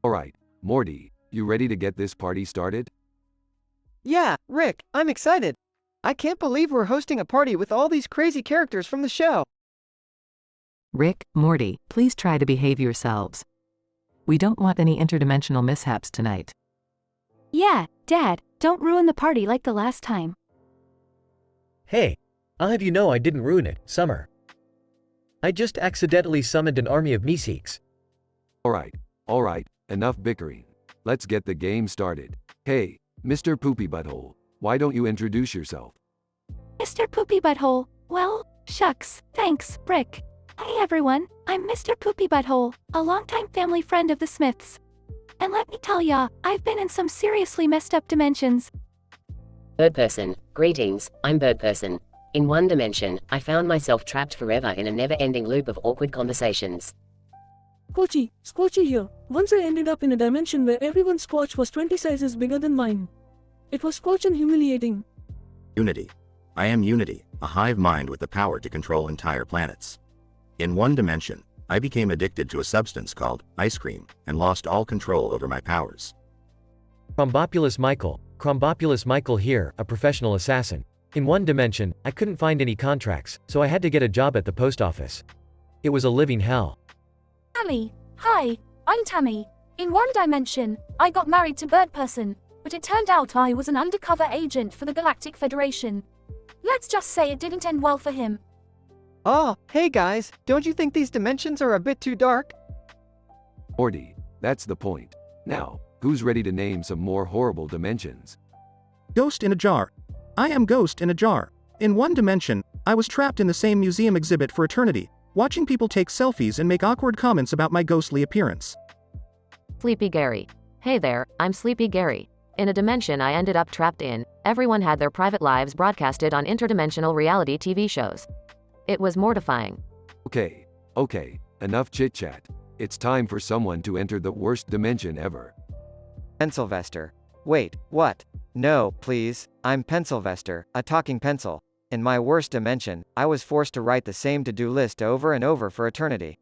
Alright, Morty, you ready to get this party started? Yeah, Rick, I'm excited. I can't believe we're hosting a party with all these crazy characters from the show. Rick, Morty, please try to behave yourselves. We don't want any interdimensional mishaps tonight. Yeah, Dad, don't ruin the party like the last time. Hey, I'll have you know I didn't ruin it, Summer. I just accidentally summoned an army of Meeseeks. Alright, enough bickering. Let's get the game started. Hey, Mr. Poopy Butthole, why don't you introduce yourself? Mr. Poopy Butthole, well, shucks, thanks, Rick. Hey everyone, I'm Mr. Poopy Butthole, a longtime family friend of the Smiths. And let me tell ya, I've been in some seriously messed up dimensions. Bird Person, greetings, I'm Bird Person. In one dimension, I found myself trapped forever in a never-ending loop of awkward conversations. Squatchy here. Once I ended up in a dimension where everyone's squatch was 20 sizes bigger than mine. It was squatch and humiliating. Unity. I am Unity, a hive mind with the power to control entire planets. In one dimension, I became addicted to a substance called ice cream and lost all control over my powers. Crombopulus Michael here, a professional assassin. In one dimension, I couldn't find any contracts, so I had to get a job at the post office. It was a living hell. Tammy, hi, I'm Tammy. In one dimension, I got married to Bird Person, but it turned out I was an undercover agent for the Galactic Federation. Let's just say it didn't end well for him. Oh, hey guys, don't you think these dimensions are a bit too dark? Morty, that's the point. Now, who's ready to name some more horrible dimensions? Ghost in a jar. I am Ghost in a jar. In one dimension, I was trapped in the same museum exhibit for eternity, watching people take selfies and make awkward comments about my ghostly appearance. Sleepy Gary. Hey there, I'm Sleepy Gary. In a dimension I ended up trapped in, everyone had their private lives broadcasted on interdimensional reality TV shows. It was mortifying. Okay, enough chit-chat. It's time for someone to enter the worst dimension ever. Pencilvester. Wait, what? No, please, I'm Pencilvester, a talking pencil. In my worst dimension, I was forced to write the same to-do list over and over for eternity.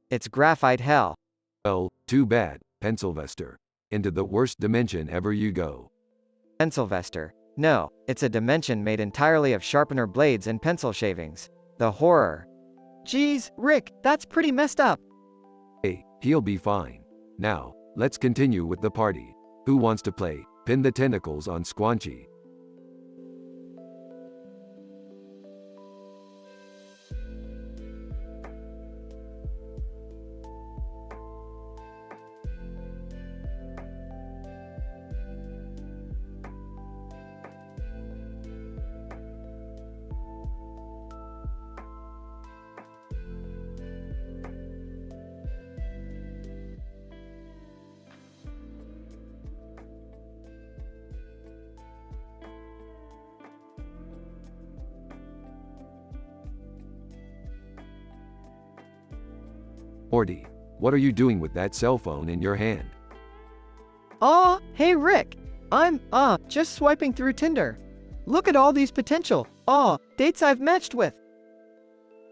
It's graphite hell. Well, too bad, Pencilvester. Into the worst dimension ever you go. Pencilvester. No, it's a dimension made entirely of sharpener blades and pencil shavings. The horror. Geez, Rick, that's pretty messed up. Hey, he'll be fine. Now, let's continue with the party. Who wants to play Pin the Tentacles on Squanchy? Morty, what are you doing with that cell phone in your hand? Aw, hey Rick. I'm, just swiping through Tinder. Look at all these potential, dates I've matched with.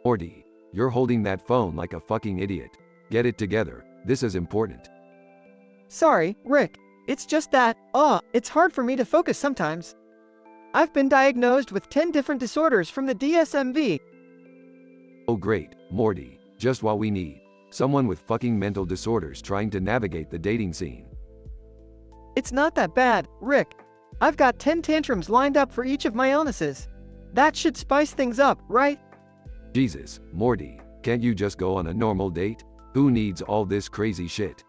Morty, you're holding that phone like a fucking idiot. Get it together, this is important. Sorry, Rick. It's just that, it's hard for me to focus sometimes. I've been diagnosed with 10 different disorders from the DSMV. Oh great, Morty, just what we need. Someone with fucking mental disorders trying to navigate the dating scene. It's not that bad, Rick. I've got 10 tantrums lined up for each of my illnesses. That should spice things up, right? Jesus, Morty, can't you just go on a normal date? Who needs all this crazy shit?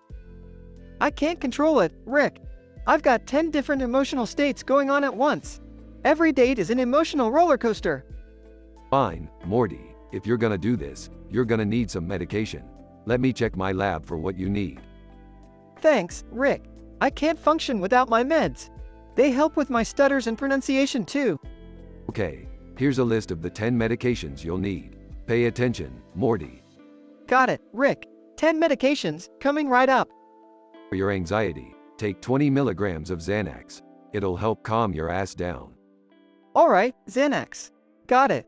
I can't control it, Rick. I've got 10 different emotional states going on at once. Every date is an emotional roller coaster. Fine, Morty, if you're gonna do this, you're gonna need some medication. Let me check my lab for what you need. Thanks, Rick. I can't function without my meds. They help with my stutters and pronunciation too. Okay, here's a list of the 10 medications you'll need. Pay attention, Morty. Got it, Rick. 10 medications, coming right up. For your anxiety, take 20 milligrams of Xanax. It'll help calm your ass down. Alright, Xanax. Got it.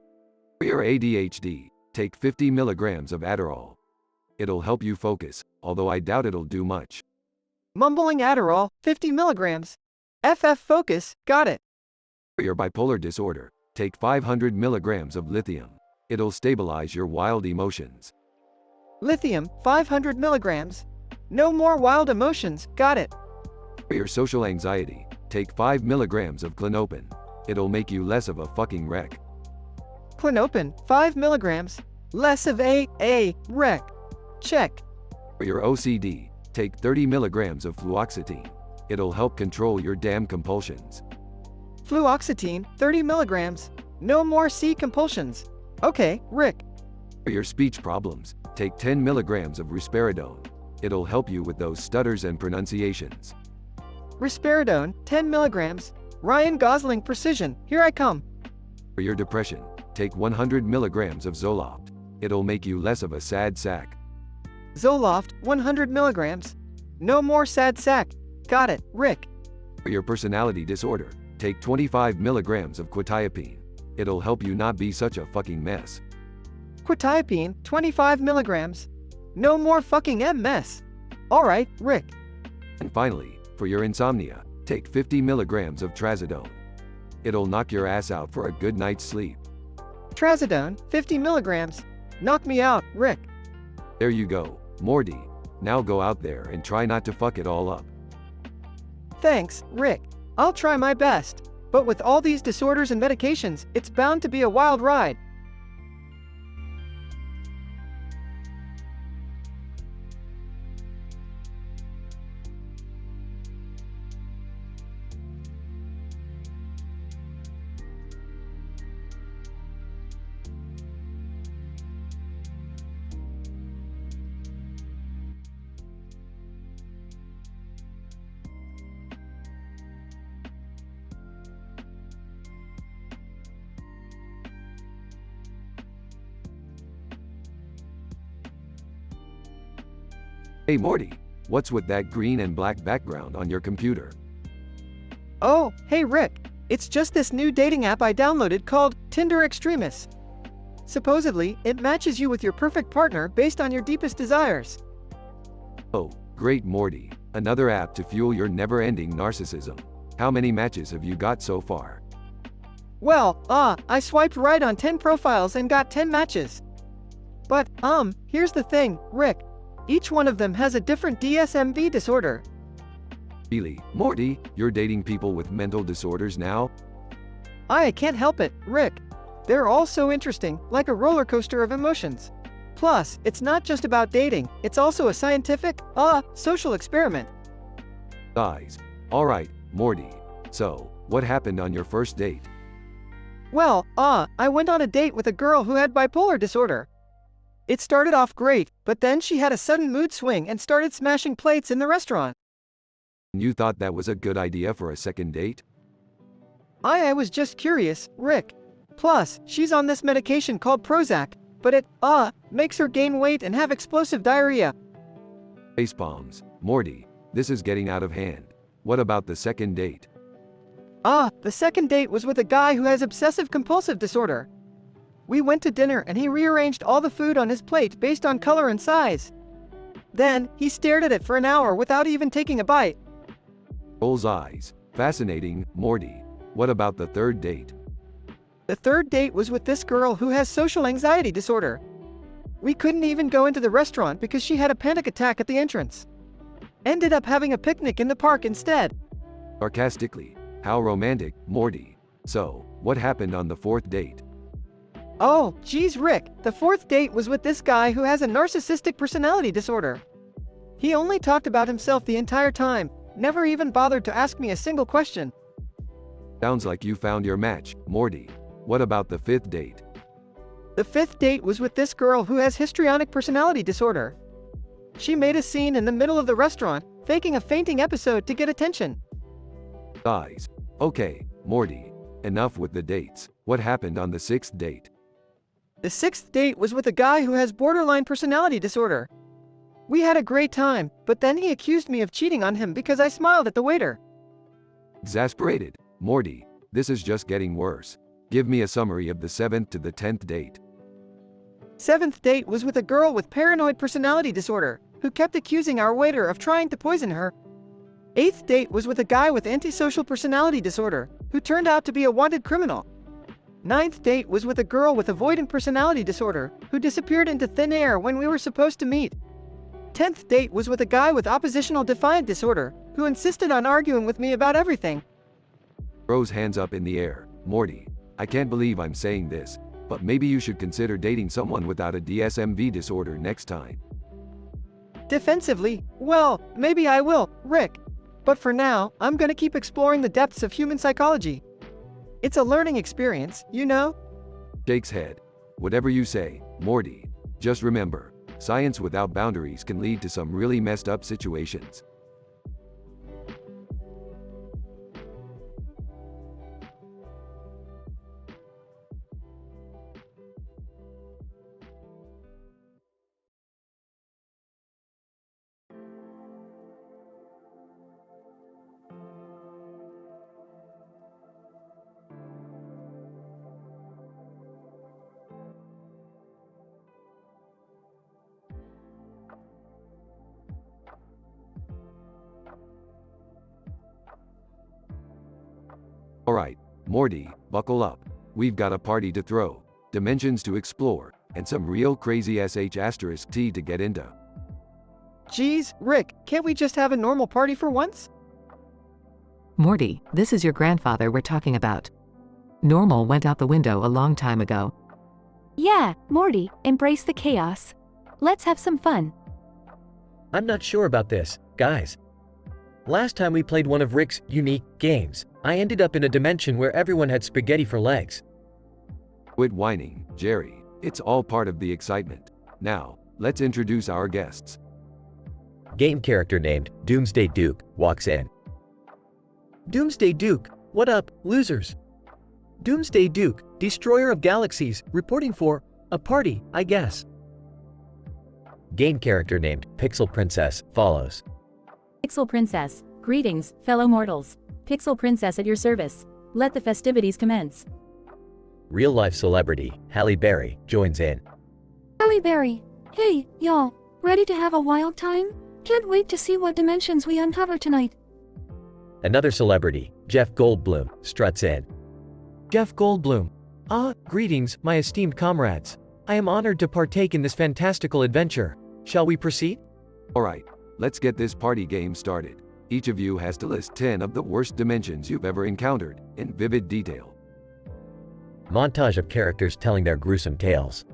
For your ADHD, take 50 milligrams of Adderall. It'll help you focus, although I doubt it'll do much. Mumbling Adderall, 50 milligrams. FF Focus, got it. For your bipolar disorder, take 500 milligrams of lithium. It'll stabilize your wild emotions. Lithium, 500 milligrams. No more wild emotions, got it. For your social anxiety, take 5 milligrams of clonopin. It'll make you less of a fucking wreck. Clonopin, 5 milligrams. Less of a wreck. Check. For your OCD, take 30 milligrams of fluoxetine. It'll help control your damn compulsions. Fluoxetine, 30 milligrams. No more C compulsions. Okay, Rick. For your speech problems, take 10 milligrams of risperidone. It'll help you with those stutters and pronunciations. Risperidone, 10 milligrams. Ryan Gosling Precision, here I come. For your depression, take 100 milligrams of Zoloft. It'll make you less of a sad sack. Zoloft, 100 milligrams. No more sad sack. Got it, Rick. For your personality disorder, take 25 milligrams of quetiapine. It'll help you not be such a fucking mess. Quetiapine, 25 milligrams. No more fucking mess. Alright, Rick. And finally, for your insomnia, take 50 milligrams of trazodone. It'll knock your ass out for a good night's sleep. Trazodone, 50 milligrams. Knock me out, Rick. There you go, Morty. Now go out there and try not to fuck it all up. Thanks, Rick. I'll try my best. But with all these disorders and medications, it's bound to be a wild ride. Hey Morty, what's with that green and black background on your computer? Oh, hey Rick. It's just this new dating app I downloaded called Tinder Extremis. Supposedly, it matches you with your perfect partner based on your deepest desires. Oh, great Morty. Another app to fuel your never-ending narcissism. How many matches have you got so far? Well, I swiped right on 10 profiles and got 10 matches. But, here's the thing, Rick. Each one of them has a different DSM-V disorder. Really, Morty, you're dating people with mental disorders now? I can't help it, Rick. They're all so interesting, like a roller coaster of emotions. Plus, it's not just about dating, it's also a scientific, social experiment. Guys. Alright, Morty. So, what happened on your first date? Well, I went on a date with a girl who had bipolar disorder. It started off great, but then she had a sudden mood swing and started smashing plates in the restaurant. You thought that was a good idea for a second date? I was just curious, Rick. Plus, she's on this medication called Prozac, but it, makes her gain weight and have explosive diarrhea. Facepalms. Morty, this is getting out of hand. What about the second date? The second date was with a guy who has obsessive-compulsive disorder. We went to dinner and he rearranged all the food on his plate based on color and size. Then, he stared at it for an hour without even taking a bite. Rolls eyes. Fascinating, Morty. What about the third date? The third date was with this girl who has social anxiety disorder. We couldn't even go into the restaurant because she had a panic attack at the entrance. Ended up having a picnic in the park instead. Sarcastically. How romantic, Morty. So, what happened on the fourth date? Oh, geez, Rick, the fourth date was with this guy who has a narcissistic personality disorder. He only talked about himself the entire time, never even bothered to ask me a single question. Sounds like you found your match, Morty. What about the fifth date? The fifth date was with this girl who has histrionic personality disorder. She made a scene in the middle of the restaurant, faking a fainting episode to get attention. Guys. Okay, Morty. Enough with the dates. What happened on the sixth date? The sixth date was with a guy who has borderline personality disorder. We had a great time, but then he accused me of cheating on him because I smiled at the waiter. Exasperated. Morty, this is just getting worse. Give me a summary of the 7th to the 10th date. Seventh date was with a girl with paranoid personality disorder, who kept accusing our waiter of trying to poison her. Eighth date was with a guy with antisocial personality disorder, who turned out to be a wanted criminal. Ninth date was with a girl with avoidant personality disorder, who disappeared into thin air when we were supposed to meet. 10th date was with a guy with oppositional defiant disorder, who insisted on arguing with me about everything. Throws hands up in the air. Morty, I can't believe I'm saying this, but maybe you should consider dating someone without a DSMV disorder next time. Defensively, well, maybe I will, Rick. But for now, I'm gonna keep exploring the depths of human psychology. It's a learning experience, you know? Shakes head. Whatever you say, Morty. Just remember, science without boundaries can lead to some really messed up situations. Alright, Morty, buckle up. We've got a party to throw, dimensions to explore, and some real crazy *T to get into. Geez, Rick, can't we just have a normal party for once? Morty, this is your grandfather we're talking about. Normal went out the window a long time ago. Yeah, Morty, embrace the chaos. Let's have some fun. I'm not sure about this, guys. Last time we played one of Rick's unique games, I ended up in a dimension where everyone had spaghetti for legs. Quit whining, Jerry. It's all part of the excitement. Now, let's introduce our guests. Game character named Doomsday Duke walks in. Doomsday Duke, what up, losers? Doomsday Duke, destroyer of galaxies, reporting for a party, I guess. Game character named Pixel Princess follows. Pixel Princess, greetings, fellow mortals. Pixel Princess at your service. Let the festivities commence. Real-life celebrity Halle Berry joins in. Halle Berry. Hey, y'all. Ready to have a wild time? Can't wait to see what dimensions we uncover tonight. Another celebrity, Jeff Goldblum, struts in. Jeff Goldblum. Greetings, my esteemed comrades. I am honored to partake in this fantastical adventure. Shall we proceed? Alright, let's get this party game started. Each of you has to list 10 of the worst dimensions you've ever encountered, in vivid detail. Montage of characters telling their gruesome tales.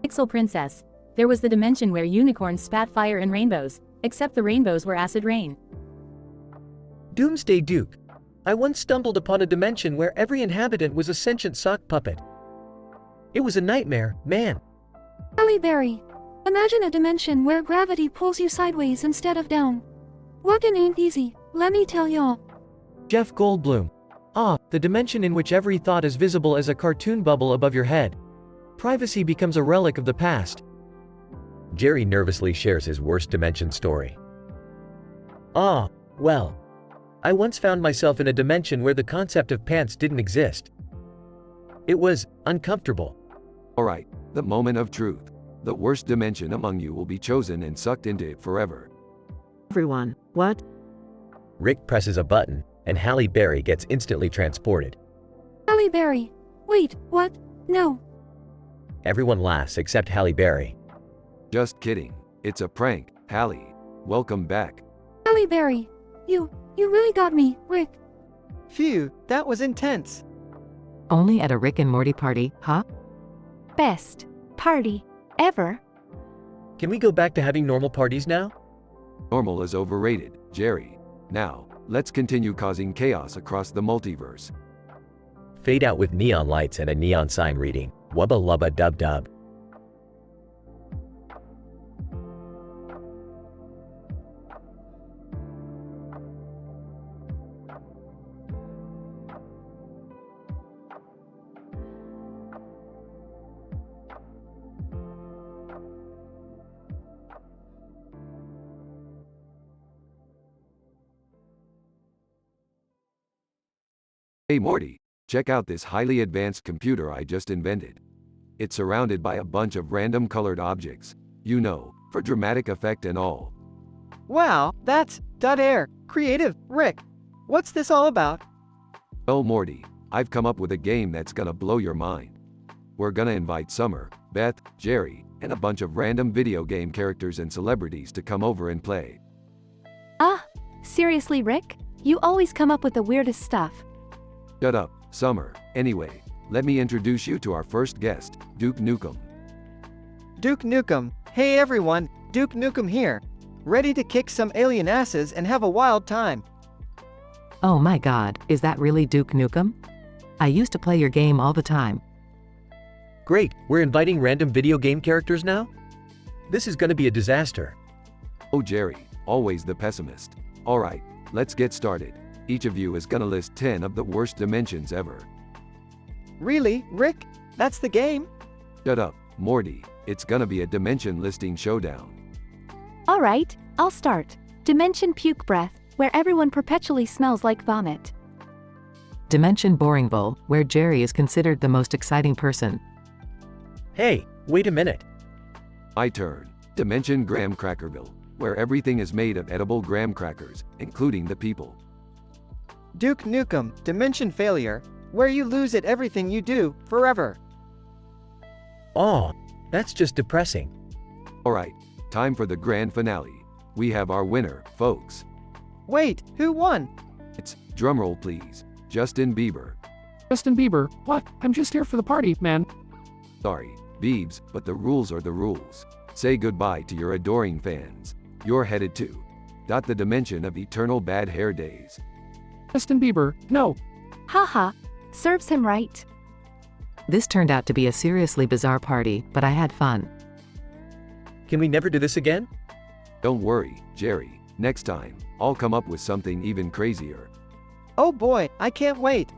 Pixel Princess. There was the dimension where unicorns spat fire and rainbows, except the rainbows were acid rain. Doomsday Duke. I once stumbled upon a dimension where every inhabitant was a sentient sock puppet. It was a nightmare, man. Halle Berry. Imagine a dimension where gravity pulls you sideways instead of down. Walking ain't easy, let me tell y'all. Jeff Goldblum. The dimension in which every thought is visible as a cartoon bubble above your head. Privacy becomes a relic of the past. Jerry nervously shares his worst dimension story. Well. I once found myself in a dimension where the concept of pants didn't exist. It was uncomfortable. Alright, the moment of truth. The worst dimension among you will be chosen and sucked into it forever. Everyone, what? Rick presses a button, and Halle Berry gets instantly transported. Halle Berry. Wait, what? No. Everyone laughs except Halle Berry. Just kidding. It's a prank, Halle. Welcome back. Halle Berry. You really got me, Rick. Phew, that was intense. Only at a Rick and Morty party, huh? Best party ever. Can we go back to having normal parties now? Normal is overrated, Jerry. Now, let's continue causing chaos across the multiverse. Fade out with neon lights and a neon sign reading, Wubba Lubba Dub Dub. Hey Morty, check out this highly advanced computer I just invented. It's surrounded by a bunch of random colored objects, you know, for dramatic effect and all. Wow, that's .air. Creative, Rick. What's this all about? Well Morty, I've come up with a game that's gonna blow your mind. We're gonna invite Summer, Beth, Jerry, and a bunch of random video game characters and celebrities to come over and play. Ah, seriously, Rick? You always come up with the weirdest stuff. Shut up, Summer. Anyway, let me introduce you to our first guest, Duke Nukem. Duke Nukem. Hey everyone, Duke Nukem here. Ready to kick some alien asses and have a wild time. Oh my god, is that really Duke Nukem? I used to play your game all the time. Great, we're inviting random video game characters now? This is gonna be a disaster. Oh Jerry, always the pessimist. Alright, let's get started. Each of you is gonna list 10 of the worst dimensions ever. Really, Rick? That's the game? Shut up, Morty. It's gonna be a dimension listing showdown. Alright, I'll start. Dimension Puke Breath, where everyone perpetually smells like vomit. Dimension Boringville, where Jerry is considered the most exciting person. Hey, wait a minute. My turn. Dimension Graham Crackerville, where everything is made of edible graham crackers, including the people. Duke Nukem, Dimension Failure, where you lose at everything you do, forever. Aw, that's just depressing. Alright, time for the grand finale. We have our winner, folks. Wait, who won? It's, drumroll please, Justin Bieber. Justin Bieber? What? I'm just here for the party, man. Sorry, Biebs, but the rules are the rules. Say goodbye to your adoring fans. You're headed to the dimension of eternal bad hair days. Justin Bieber, no. Haha, serves him right. This turned out to be a seriously bizarre party, but I had fun. Can we never do this again? Don't worry, Jerry. Next time, I'll come up with something even crazier. Oh boy, I can't wait.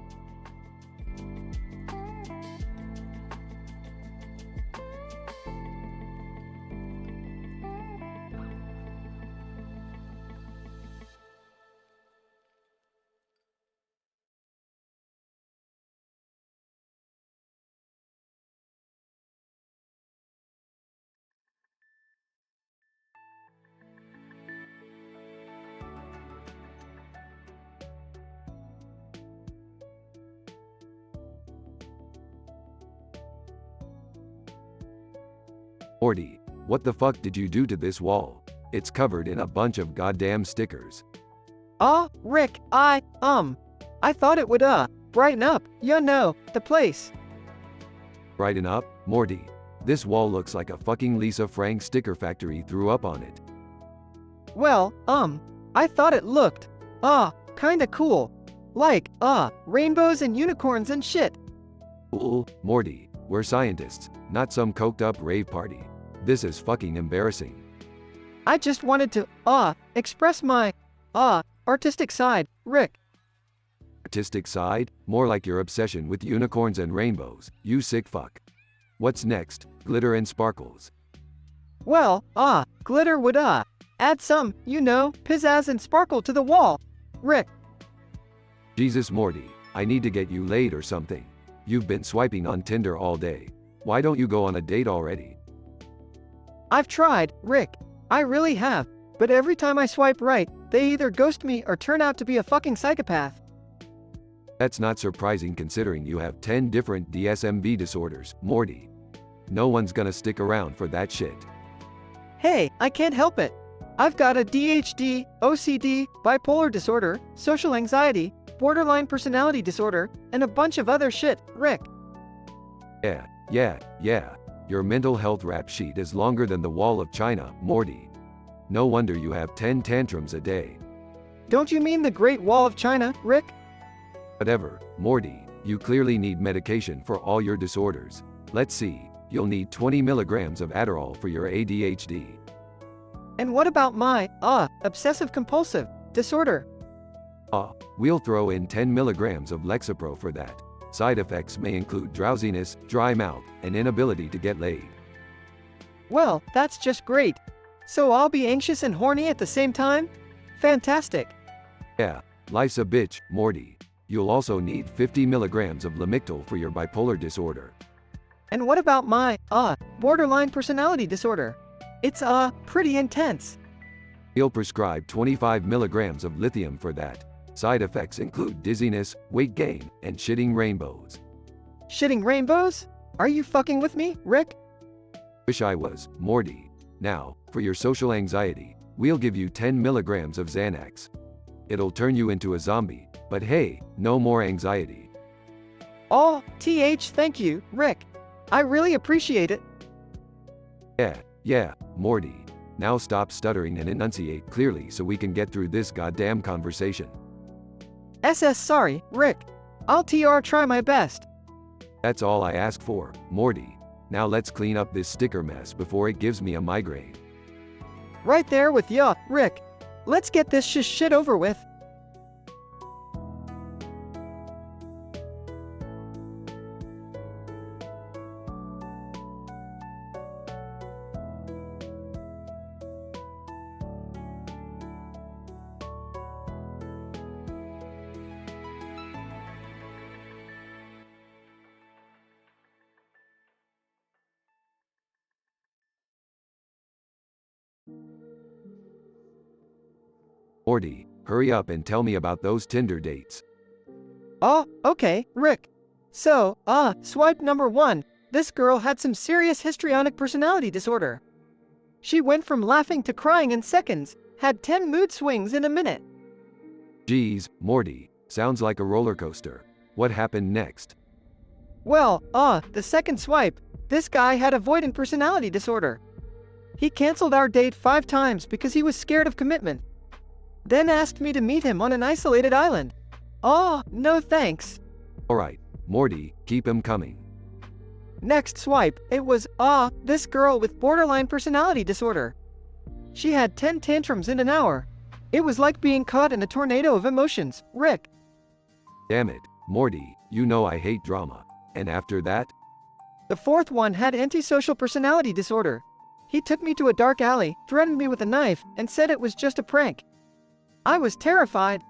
Morty, what the fuck did you do to this wall? It's covered in a bunch of goddamn stickers. Rick, I thought it would, brighten up, you know, the place. Brighten up, Morty. This wall looks like a fucking Lisa Frank sticker factory threw up on it. Well, I thought it looked, kinda cool. Like, rainbows and unicorns and shit. Cool, Morty, we're scientists, not some coked up rave party. This is fucking embarrassing. I just wanted to, express my, artistic side, Rick. Artistic side? More like your obsession with unicorns and rainbows, you sick fuck. What's next? Glitter and sparkles. Well, glitter would, add some, you know, pizzazz and sparkle to the wall. Rick. Jesus Morty, I need to get you laid or something. You've been swiping on Tinder all day. Why don't you go on a date already? I've tried, Rick. I really have. But every time I swipe right, they either ghost me or turn out to be a fucking psychopath. That's not surprising considering you have 10 different DSMV disorders, Morty. No one's gonna stick around for that shit. Hey, I can't help it. I've got a DHD, OCD, bipolar disorder, social anxiety, borderline personality disorder, and a bunch of other shit, Rick. Yeah, Yeah, your mental health rap sheet is longer than the wall of China, Morty. No wonder you have 10 tantrums a day. Don't you mean the Great Wall of China, Rick? Whatever, Morty, you clearly need medication for all your disorders. Let's see, you'll need 20 milligrams of Adderall for your ADHD. And what about my, obsessive-compulsive disorder? We'll throw in 10 milligrams of Lexapro for that. Side effects may include drowsiness, dry mouth, and inability to get laid. Well, that's just great. So I'll be anxious and horny at the same time? Fantastic. Yeah, life's a bitch, Morty. You'll also need 50 milligrams of Lamictal for your bipolar disorder. And what about my, borderline personality disorder? It's, pretty intense. We'll prescribe 25 milligrams of lithium for that. Side effects include dizziness, weight gain, and shitting rainbows. Shitting rainbows? Are you fucking with me, Rick? Wish I was, Morty. Now, for your social anxiety, we'll give you 10 milligrams of Xanax. It'll turn you into a zombie, but hey, no more anxiety. Thank you, Rick. I really appreciate it. Yeah, Morty. Now stop stuttering and enunciate clearly so we can get through this goddamn conversation. Sorry, Rick. I'll try my best. That's all I ask for, Morty. Now let's clean up this sticker mess before it gives me a migraine. Right there with ya, Rick. Let's get this shit over with. Morty, hurry up and tell me about those Tinder dates. Okay, Rick. So, swipe number 1. This girl had some serious histrionic personality disorder. She went from laughing to crying in seconds, had 10 mood swings in a minute. Geez, Morty, sounds like a roller coaster. What happened next? Well, the second swipe, this guy had avoidant personality disorder. He canceled our date 5 times because he was scared of commitment. Then asked me to meet him on an isolated island. No thanks. Alright, Morty, keep him coming. Next swipe, it was, this girl with borderline personality disorder. She had 10 tantrums in an hour. It was like being caught in a tornado of emotions, Rick. Damn it, Morty, you know I hate drama. And after that? The fourth one had antisocial personality disorder. He took me to a dark alley, threatened me with a knife, and said it was just a prank. I was terrified.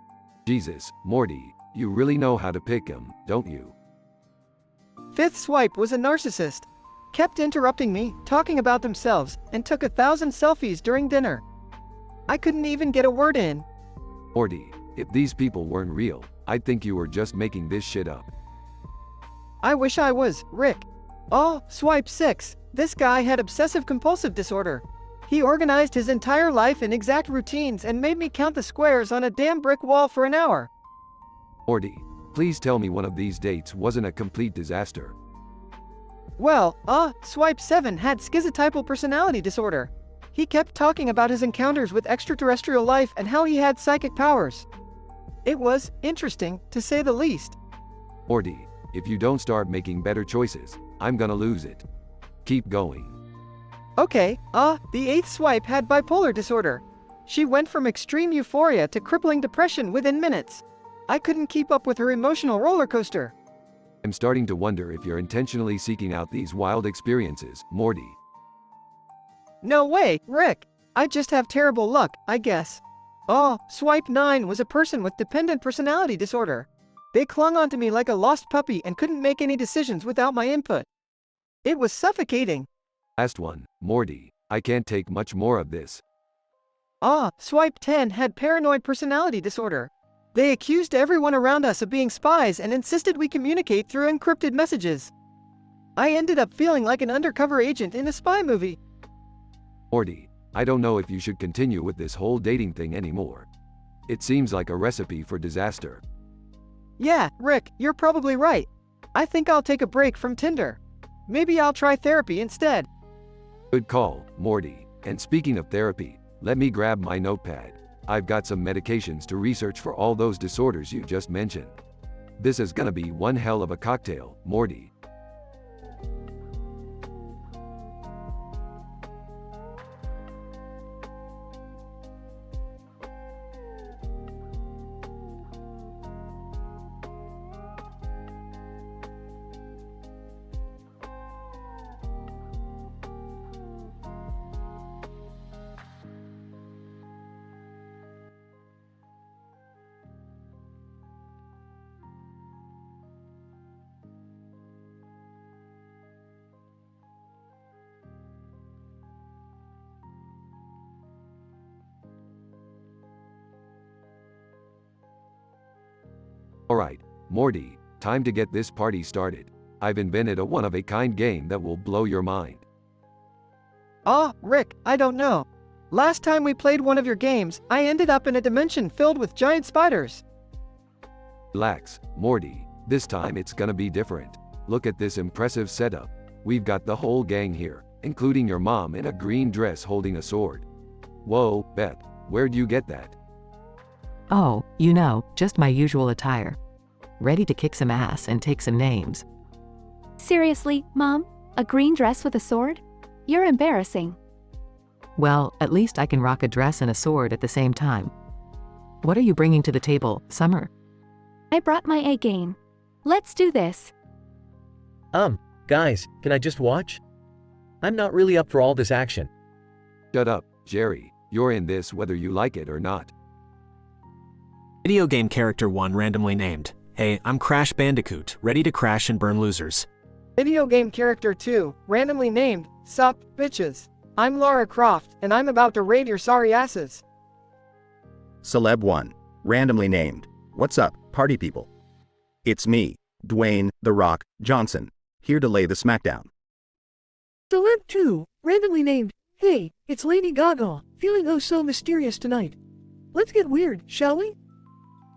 Jesus, Morty, you really know how to pick him, don't you? Fifth swipe was a narcissist. Kept interrupting me, talking about themselves, and took 1,000 selfies during dinner. I couldn't even get a word in. Morty, if these people weren't real, I'd think you were just making this shit up. I wish I was, Rick. Swipe 6. This guy had obsessive-compulsive disorder. He organized his entire life in exact routines and made me count the squares on a damn brick wall for an hour. Morty, please tell me one of these dates wasn't a complete disaster. Well, swipe 7 had schizotypal personality disorder. He kept talking about his encounters with extraterrestrial life and how he had psychic powers. It was interesting, to say the least. Morty, if you don't start making better choices, I'm gonna lose it. Keep going. Okay, the 8th swipe had bipolar disorder. She went from extreme euphoria to crippling depression within minutes. I couldn't keep up with her emotional roller coaster. I'm starting to wonder if you're intentionally seeking out these wild experiences, Morty. No way, Rick. I just have terrible luck, I guess. Swipe 9 was a person with dependent personality disorder. They clung onto me like a lost puppy and couldn't make any decisions without my input. It was suffocating. Last one, Morty, I can't take much more of this. Swipe 10 had paranoid personality disorder. They accused everyone around us of being spies and insisted we communicate through encrypted messages. I ended up feeling like an undercover agent in a spy movie. Morty, I don't know if you should continue with this whole dating thing anymore. It seems like a recipe for disaster. Yeah, Rick, you're probably right. I think I'll take a break from Tinder. Maybe I'll try therapy instead. Good call, Morty. And speaking of therapy, let me grab my notepad. I've got some medications to research for all those disorders you just mentioned. This is gonna be one hell of a cocktail, Morty. Alright, Morty, time to get this party started. I've invented a one-of-a-kind game that will blow your mind. Rick, I don't know. Last time we played one of your games, I ended up in a dimension filled with giant spiders. Relax, Morty, this time it's gonna be different. Look at this impressive setup. We've got the whole gang here, including your mom in a green dress holding a sword. Whoa, Beth, where'd you get that? Oh, you know, just my usual attire. Ready to kick some ass and take some names. Seriously, Mom? A green dress with a sword? You're embarrassing. Well, at least I can rock a dress and a sword at the same time. What are you bringing to the table, Summer? I brought my A game. Let's do this. Guys, can I just watch? I'm not really up for all this action. Shut up, Jerry. You're in this whether you like it or not. Video game character 1 randomly named. Hey, I'm Crash Bandicoot, ready to crash and burn losers. Video game character 2, randomly named. Sup, bitches. I'm Lara Croft, and I'm about to raid your sorry asses. Celeb 1, randomly named. What's up, party people? It's me, Dwayne "The Rock" Johnson, here to lay the smackdown. Celeb 2, randomly named. Hey, it's Lady Gaga, feeling oh so mysterious tonight. Let's get weird, shall we?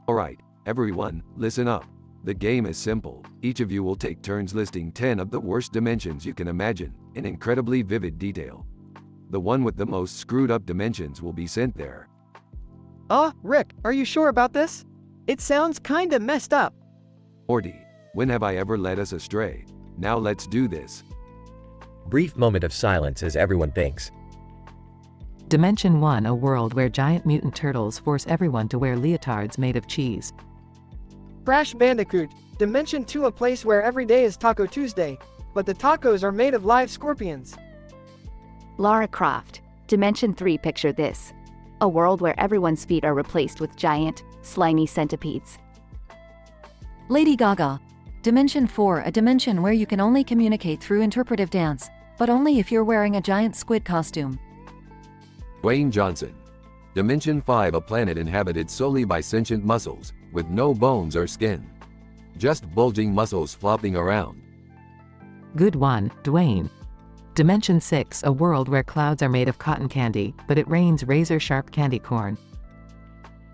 Alright, everyone, listen up. The game is simple. Each of you will take turns listing 10 of the worst dimensions you can imagine, in incredibly vivid detail. The one with the most screwed up dimensions will be sent there. Rick, are you sure about this? It sounds kinda messed up. Morty, when have I ever led us astray? Now let's do this. Brief moment of silence as everyone thinks. Dimension 1, a world where giant mutant turtles force everyone to wear leotards made of cheese. Crash Bandicoot, Dimension 2, a place where every day is Taco Tuesday, but the tacos are made of live scorpions. Lara Croft, Dimension 3, picture this. A world where everyone's feet are replaced with giant, slimy centipedes. Lady Gaga, Dimension 4, a dimension where you can only communicate through interpretive dance, but only if you're wearing a giant squid costume. Dwayne Johnson. Dimension 5, a planet inhabited solely by sentient muscles, with no bones or skin. Just bulging muscles flopping around. Good one, Dwayne. Dimension 6, a world where clouds are made of cotton candy, but it rains razor-sharp candy corn.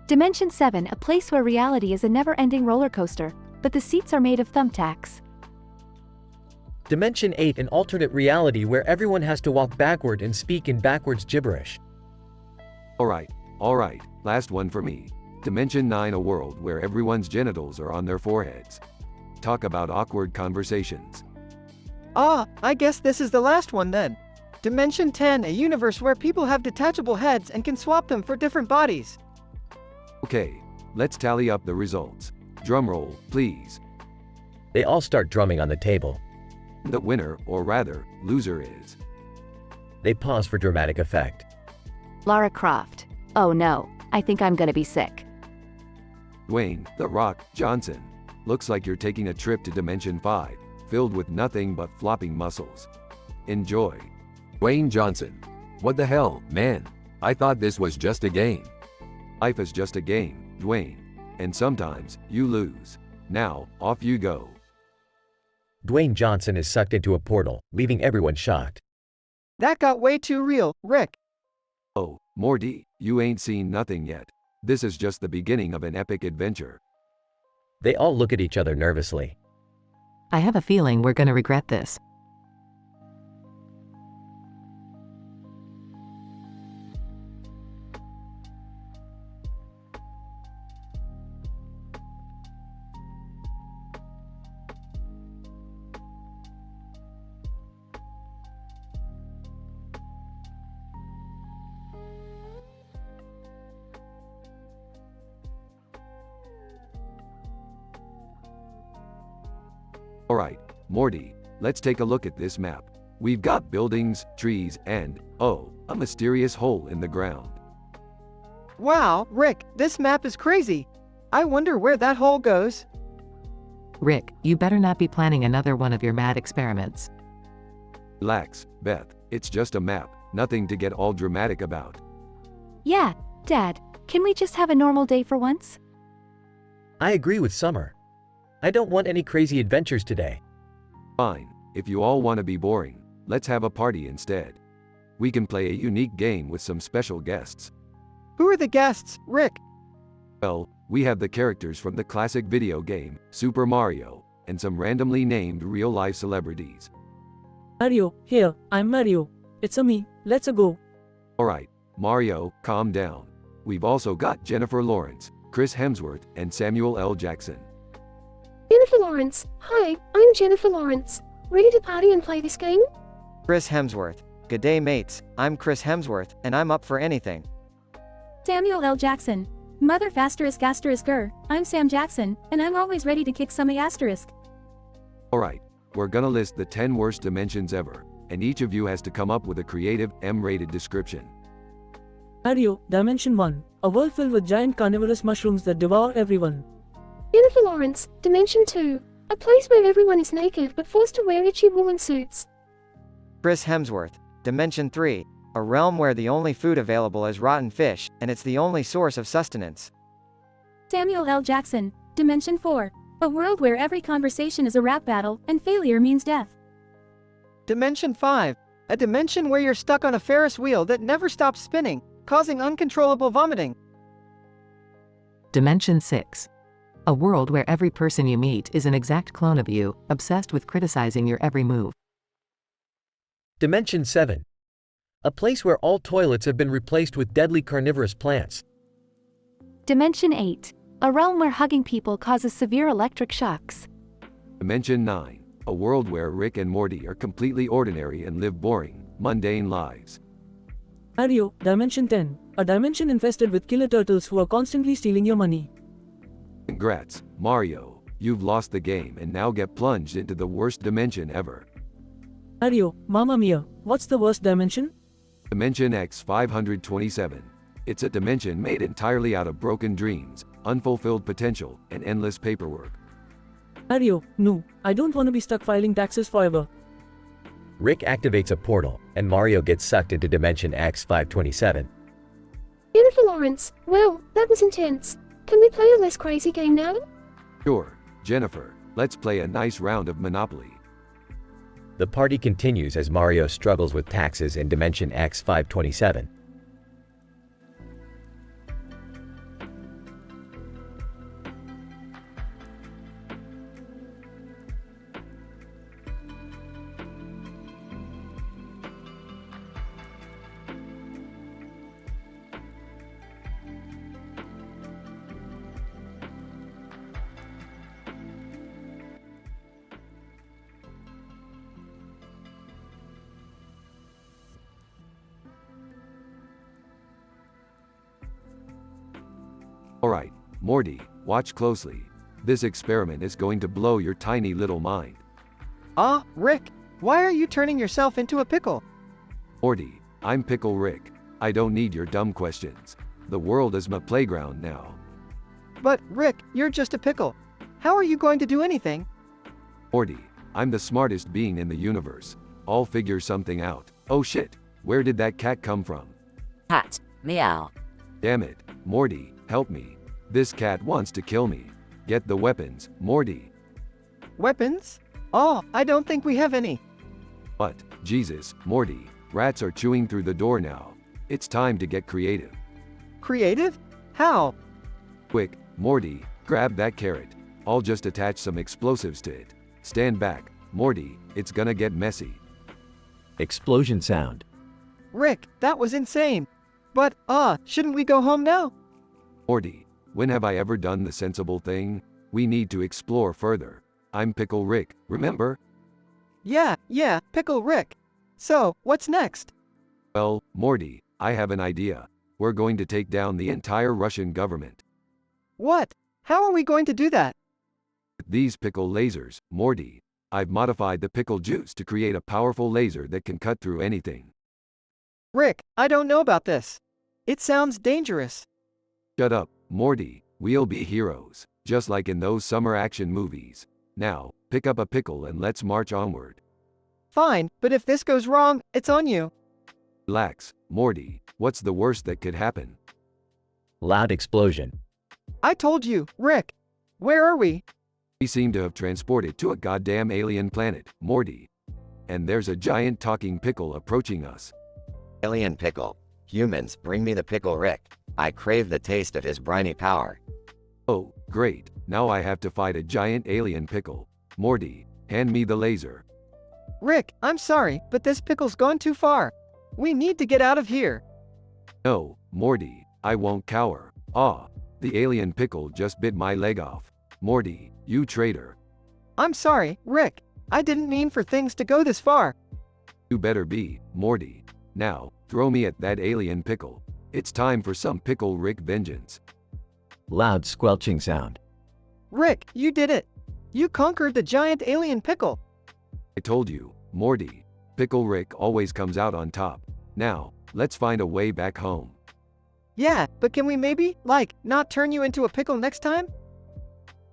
Dimension 7, a place where reality is a never-ending roller coaster, but the seats are made of thumbtacks. Dimension 8, an alternate reality where everyone has to walk backward and speak in backwards gibberish. Alright, last one for me. Dimension 9, a world where everyone's genitals are on their foreheads. Talk about awkward conversations. I guess this is the last one then. Dimension 10, a universe where people have detachable heads and can swap them for different bodies. Okay, let's tally up the results. Drumroll, please. They all start drumming on the table. The winner, or rather, loser is. They pause for dramatic effect. Lara Croft. Oh no, I think I'm gonna be sick. Dwayne "The Rock" Johnson. Looks like you're taking a trip to Dimension 5, filled with nothing but flopping muscles. Enjoy. Dwayne Johnson. What the hell, man? I thought this was just a game. Life is just a game, Dwayne. And sometimes, you lose. Now, off you go. Dwayne Johnson is sucked into a portal, leaving everyone shocked. That got way too real, Rick. Oh, Morty, you ain't seen nothing yet. This is just the beginning of an epic adventure. They all look at each other nervously. I have a feeling we're gonna regret this. Alright, Morty, let's take a look at this map. We've got buildings, trees, and, oh, a mysterious hole in the ground. Wow, Rick, this map is crazy. I wonder where that hole goes. Rick, you better not be planning another one of your mad experiments. Relax, Beth, it's just a map, nothing to get all dramatic about. Yeah, Dad, can we just have a normal day for once? I agree with Summer. I don't want any crazy adventures today. Fine, if you all want to be boring, let's have a party instead. We can play a unique game with some special guests. Who are the guests, Rick? Well, we have the characters from the classic video game, Super Mario, and some randomly named real-life celebrities. Mario, here, I'm Mario. It's a me, let's go. Alright, Mario, calm down. We've also got Jennifer Lawrence, Chris Hemsworth, and Samuel L. Jackson. Jennifer Lawrence. Hi, I'm Jennifer Lawrence. Ready to party and play this game? Chris Hemsworth. Good day, mates. I'm Chris Hemsworth, and I'm up for anything. Samuel L. Jackson. Mother asterisk asterisk I'm Sam Jackson, and I'm always ready to kick some asterisk. Alright, we're gonna list the 10 worst dimensions ever, and each of you has to come up with a creative, M-rated description. Mario, Dimension 1. A world filled with giant carnivorous mushrooms that devour everyone. Jennifer Lawrence. Dimension 2. A place where everyone is naked but forced to wear itchy woolen suits. Chris Hemsworth. Dimension 3. A realm where the only food available is rotten fish, and it's the only source of sustenance. Samuel L. Jackson. Dimension 4. A world where every conversation is a rap battle, and failure means death. Dimension 5. A dimension where you're stuck on a Ferris wheel that never stops spinning, causing uncontrollable vomiting. Dimension 6. A world where every person you meet is an exact clone of you, obsessed with criticizing your every move. Dimension 7. A place where all toilets have been replaced with deadly carnivorous plants. Dimension 8. A realm where hugging people causes severe electric shocks. Dimension 9. A world where Rick and Morty are completely ordinary and live boring, mundane lives. Mario, Dimension 10. A dimension infested with killer turtles who are constantly stealing your money. Congrats, Mario. You've lost the game and now get plunged into the worst dimension ever. Mario, Mamma Mia, what's the worst dimension? Dimension X 527. It's a dimension made entirely out of broken dreams, unfulfilled potential, and endless paperwork. Mario, no, I don't want to be stuck filing taxes forever. Rick activates a portal, and Mario gets sucked into Dimension X 527. Jennifer Lawrence. Well, that was intense. Can we play a less crazy game now? Sure, Jennifer, let's play a nice round of Monopoly. The party continues as Mario struggles with taxes in Dimension X 527. Alright, Morty, watch closely. This experiment is going to blow your tiny little mind. Rick, why are you turning yourself into a pickle? Morty, I'm Pickle Rick. I don't need your dumb questions. The world is my playground now. But, Rick, you're just a pickle. How are you going to do anything? Morty, I'm the smartest being in the universe. I'll figure something out. Oh shit, where did that cat come from? Cat, meow. Damn it, Morty, help me. This cat wants to kill me. Get the weapons, Morty. Weapons? Oh, I don't think we have any. What? Jesus, Morty, rats are chewing through the door now. It's time to get creative. Creative? How? Quick, Morty, grab that carrot. I'll just attach some explosives to it. Stand back, Morty, it's gonna get messy. Explosion sound. Rick, that was insane. But, shouldn't we go home now? Morty, when have I ever done the sensible thing? We need to explore further. I'm Pickle Rick, remember? Yeah, Pickle Rick. So, what's next? Well, Morty, I have an idea. We're going to take down the entire Russian government. What? How are we going to do that? With these pickle lasers, Morty. I've modified the pickle juice to create a powerful laser that can cut through anything. Rick, I don't know about this. It sounds dangerous. Shut up, Morty. We'll be heroes, just like in those summer action movies. Now, pick up a pickle and let's march onward. Fine, but if this goes wrong, it's on you. Relax, Morty. What's the worst that could happen? Loud explosion. I told you, Rick. Where are we? We seem to have transported to a goddamn alien planet, Morty. And there's a giant talking pickle approaching us. Alien pickle. Humans, bring me the pickle Rick. I crave the taste of his briny power. Oh, great. Now I have to fight a giant alien pickle. Morty, hand me the laser. Rick, I'm sorry, but this pickle's gone too far. We need to get out of here. No, Morty, I won't cower. Ah, the alien pickle just bit my leg off. Morty, you traitor. I'm sorry, Rick. I didn't mean for things to go this far. You better be, Morty. Now, throw me at that alien pickle. It's time for some Pickle Rick vengeance. Loud squelching sound. Rick, you did it. You conquered the giant alien pickle. I told you, Morty. Pickle Rick always comes out on top. Now, let's find a way back home. Yeah, but can we maybe, not turn you into a pickle next time?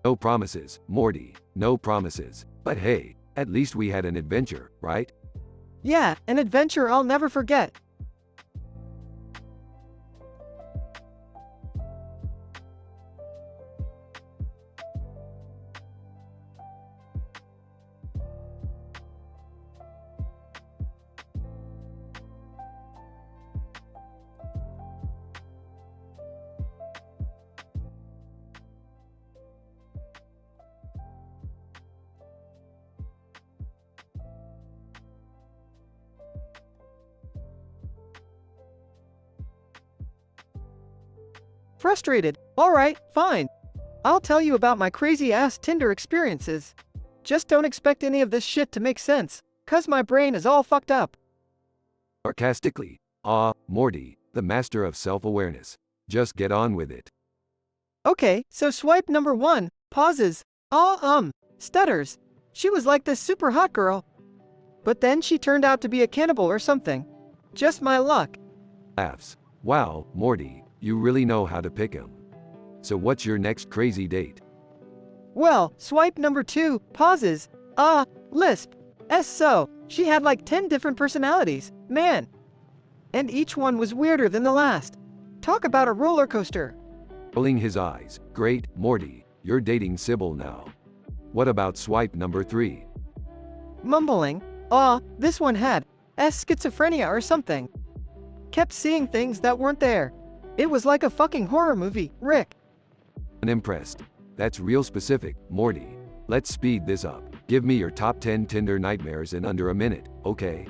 No promises, Morty. No promises. But hey, at least we had an adventure, right? Yeah, an adventure I'll never forget. Frustrated. Alright, fine. I'll tell you about my crazy-ass Tinder experiences. Just don't expect any of this shit to make sense, 'cause my brain is all fucked up. Sarcastically. Ah, Morty, the master of self-awareness. Just get on with it. Okay, so swipe number 1, pauses. Stutters. She was like this super hot girl. But then she turned out to be a cannibal or something. Just my luck. Laughs. Wow, Morty, you really know how to pick 'em. So what's your next crazy date? Well, swipe number 2, pauses. Lisp. So, she had like 10 different personalities, man. And each one was weirder than the last. Talk about a roller coaster. Rolling his eyes. Great, Morty, you're dating Sybil now. What about swipe number 3? Mumbling. This one had schizophrenia or something. Kept seeing things that weren't there. It was like a fucking horror movie, Rick. Unimpressed. That's real specific, Morty. Let's speed this up. Give me your top 10 Tinder nightmares in under a minute, okay?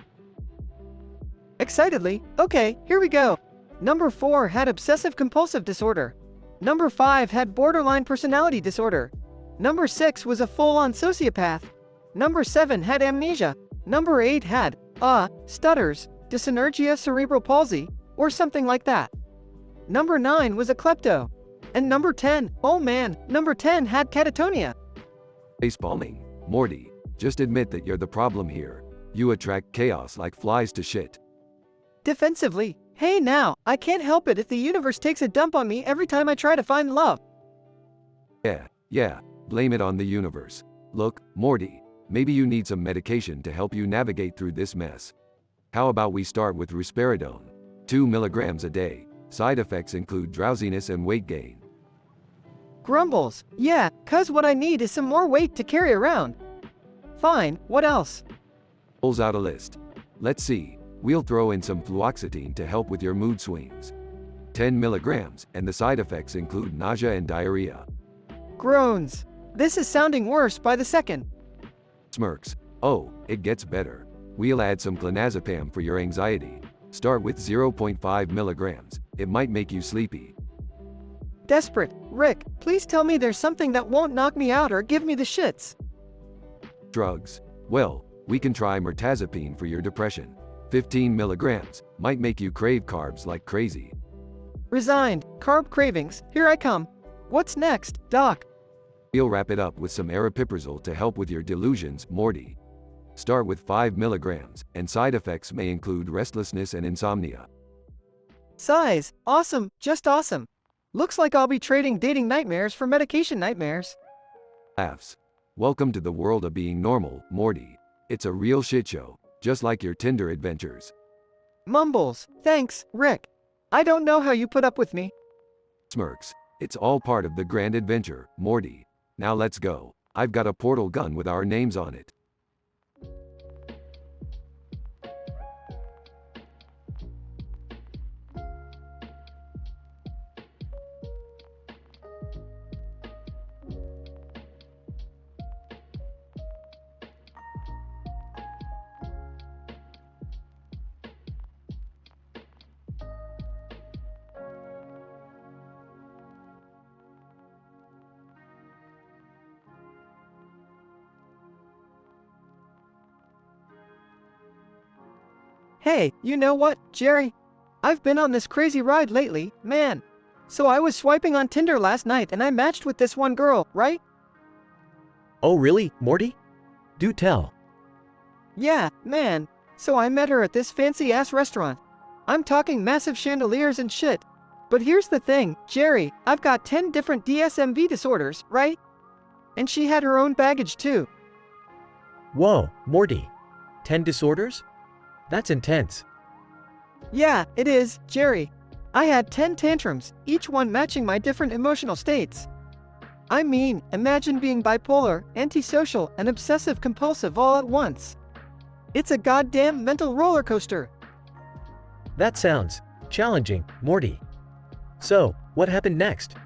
Excitedly, okay, here we go. Number 4 had obsessive-compulsive disorder. Number 5 had borderline personality disorder. Number 6 was a full-on sociopath. Number 7 had amnesia. Number 8 had, stutters, dyssynergia cerebral palsy, or something like that. Number 9 was a klepto. And number 10, oh man, number 10 had catatonia. Facepalming. Morty, just admit that you're the problem here. You attract chaos like flies to shit. Defensively, hey now, I can't help it if the universe takes a dump on me every time I try to find love. Yeah, blame it on the universe. Look, Morty, maybe you need some medication to help you navigate through this mess. How about we start with risperidone? 2 milligrams a day. Side effects include drowsiness and weight gain. Grumbles. Yeah, 'cause what I need is some more weight to carry around. Fine, what else? Pulls out a list. Let's see, we'll throw in some fluoxetine to help with your mood swings. 10 milligrams, and the side effects include nausea and diarrhea. Groans. This is sounding worse by the second. Smirks. Oh, it gets better. We'll add some clonazepam for your anxiety. Start with 0.5 milligrams. It might make you sleepy. Desperate. Rick, please tell me there's something that won't knock me out or give me the shits. Drugs. Well, we can try mirtazapine for your depression. 15 milligrams. Might make you crave carbs like crazy. Resigned. Carb cravings. Here I come. What's next, Doc? We'll wrap it up with some aripiprazole to help with your delusions, Morty. Start with 5 milligrams, and side effects may include restlessness and insomnia. Size, awesome, just awesome. Looks like I'll be trading dating nightmares for medication nightmares. Laughs. Welcome to the world of being normal, Morty. It's a real shit show, just like your Tinder adventures. Mumbles, thanks, Rick. I don't know how you put up with me. Smirks. It's all part of the grand adventure, Morty. Now let's go. I've got a portal gun with our names on it. Hey, you know what, Jerry? I've been on this crazy ride lately, man. So I was swiping on Tinder last night and I matched with this one girl, right? Oh really, Morty? Do tell. Yeah, man. So I met her at this fancy-ass restaurant. I'm talking massive chandeliers and shit. But here's the thing, Jerry, I've got 10 different DSMV disorders, right? And she had her own baggage too. Whoa, Morty. 10 disorders? That's intense. Yeah, it is, Jerry. I had 10 tantrums, each one matching my different emotional states. I mean, imagine being bipolar, antisocial, and obsessive-compulsive all at once. It's a goddamn mental roller coaster. That sounds challenging, Morty. So, what happened next?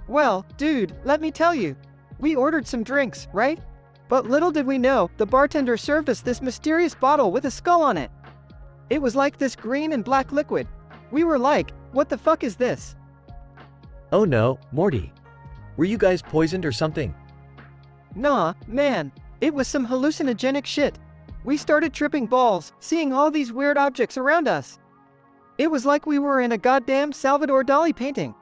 Well, dude, let me tell you. We ordered some drinks, right? But little did we know, the bartender served us this mysterious bottle with a skull on it. It was like this green and black liquid. We were like, what the fuck is this? Oh no, Morty. Were you guys poisoned or something? Nah, man. It was some hallucinogenic shit. We started tripping balls, seeing all these weird objects around us. It was like we were in a goddamn Salvador Dali painting.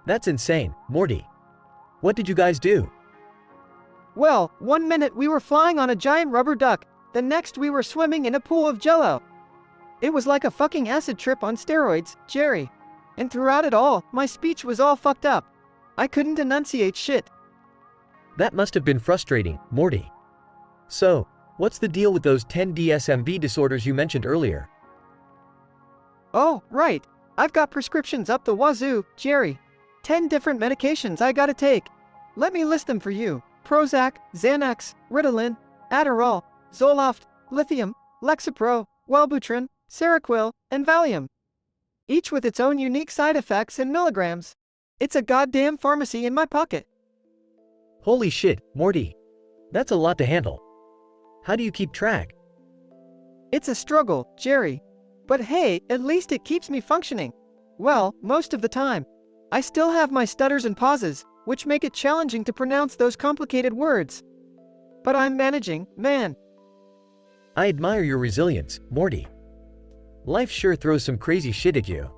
That's insane, Morty. What did you guys do? Well, one minute we were flying on a giant rubber duck, the next we were swimming in a pool of jello. It was like a fucking acid trip on steroids, Jerry. And throughout it all, my speech was all fucked up. I couldn't enunciate shit. That must have been frustrating, Morty. So, what's the deal with those 10 DSMV disorders you mentioned earlier? Oh, right. I've got prescriptions up the wazoo, Jerry. 10 different medications I gotta take. Let me list them for you. Prozac, Xanax, Ritalin, Adderall, Zoloft, Lithium, Lexapro, Wellbutrin, Seroquel, and Valium. Each with its own unique side effects in milligrams. It's a goddamn pharmacy in my pocket. Holy shit, Morty. That's a lot to handle. How do you keep track? It's a struggle, Jerry. But hey, at least it keeps me functioning. Well, most of the time. I still have my stutters and pauses, which make it challenging to pronounce those complicated words. But I'm managing, man. I admire your resilience, Morty. Life sure throws some crazy shit at you.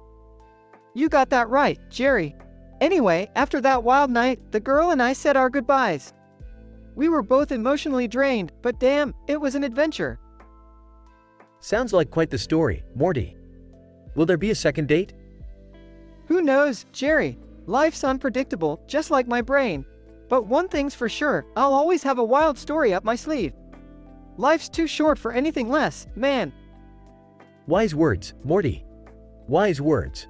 You got that right, Jerry. Anyway, after that wild night, the girl and I said our goodbyes. We were both emotionally drained, but damn, it was an adventure. Sounds like quite the story, Morty. Will there be a second date? Who knows, Jerry? Life's unpredictable, just like my brain. But one thing's for sure, I'll always have a wild story up my sleeve. Life's too short for anything less, man. Wise words, Morty. Wise words.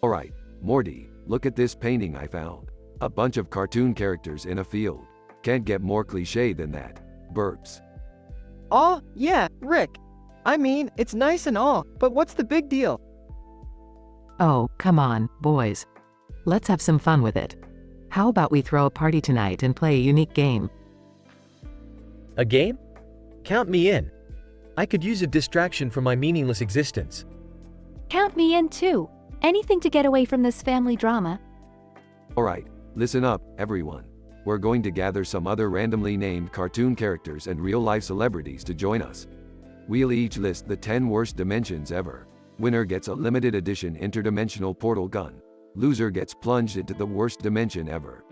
Alright, Morty, look at this painting I found. A bunch of cartoon characters in a field. Can't get more cliche than that. Burps. Oh, yeah, Rick. I mean, it's nice and all, but what's the big deal? Oh, come on, boys. Let's have some fun with it. How about we throw a party tonight and play a unique game? A game? Count me in. I could use a distraction from my meaningless existence. Count me in too. Anything to get away from this family drama. Alright, listen up, everyone. We're going to gather some other randomly named cartoon characters and real-life celebrities to join us. We'll each list the 10 worst dimensions ever. Winner gets a limited edition interdimensional portal gun. Loser gets plunged into the worst dimension ever.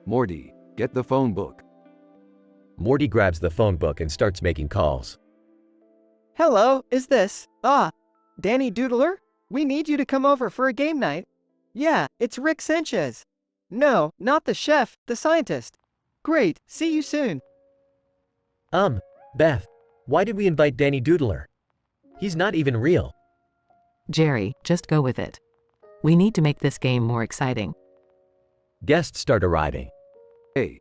Morty, get the phone book. Morty grabs the phone book and starts making calls. Hello, is this, Danny Doodler? We need you to come over for a game night. Yeah, it's Rick Sanchez. No, not the chef, the scientist. Great, see you soon. Beth, why did we invite Danny Doodler? He's not even real. Jerry, just go with it. We need to make this game more exciting. Guests start arriving. Hey,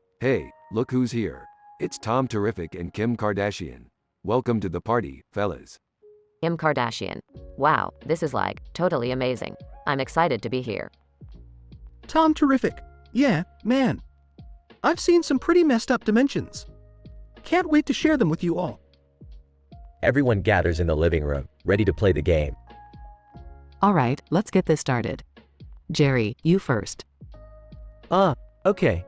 look who's here. It's Tom Terrific and Kim Kardashian. Welcome to the party, fellas. Kim Kardashian. Wow, this is like, totally amazing. I'm excited to be here. Tom Terrific. Yeah, man. I've seen some pretty messed up dimensions. Can't wait to share them with you all. Everyone gathers in the living room, ready to play the game. Alright, let's get this started. Jerry, you first. Okay.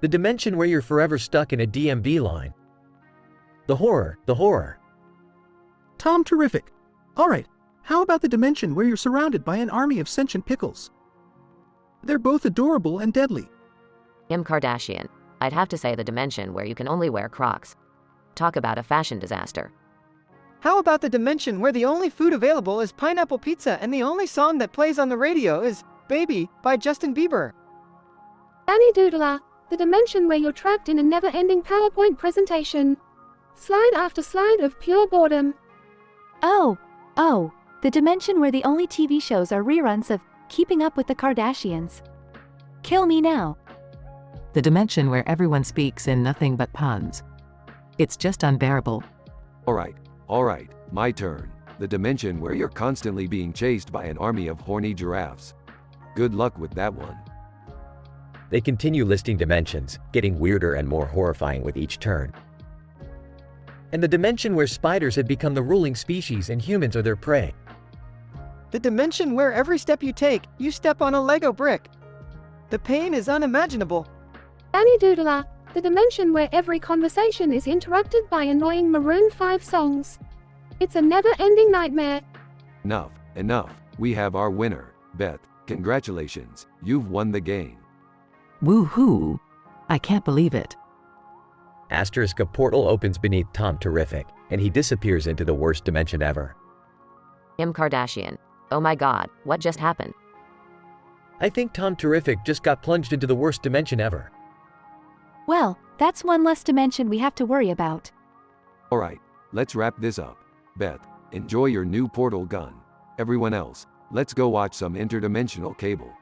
The dimension where you're forever stuck in a DMV line. The horror. Tom Terrific. Alright, how about the dimension where you're surrounded by an army of sentient pickles? They're both adorable and deadly. Kim Kardashian. I'd have to say the dimension where you can only wear Crocs. Talk about a fashion disaster. How about the dimension where the only food available is pineapple pizza and the only song that plays on the radio is Baby by Justin Bieber? Danny Doodler, the dimension where you're trapped in a never-ending PowerPoint presentation. Slide after slide of pure boredom. Oh, the dimension where the only TV shows are reruns of Keeping Up with the Kardashians. Kill me now. The dimension where everyone speaks in nothing but puns. It's just unbearable. Alright, my turn. The dimension where you're constantly being chased by an army of horny giraffes. Good luck with that one. They continue listing dimensions, getting weirder and more horrifying with each turn. And the dimension where spiders had become the ruling species and humans are their prey. The dimension where every step you take, you step on a Lego brick. The pain is unimaginable. Danny Doodler, the dimension where every conversation is interrupted by annoying Maroon 5 songs. It's a never-ending nightmare. Enough. We have our winner, Beth. Congratulations, you've won the game. Woohoo! I can't believe it. A portal opens beneath Tom Terrific, and he disappears into the worst dimension ever. Kim Kardashian. Oh my god, what just happened? I think Tom Terrific just got plunged into the worst dimension ever. Well, that's one less dimension we have to worry about. Alright, let's wrap this up. Beth, enjoy your new portal gun. Everyone else, let's go watch some interdimensional cable.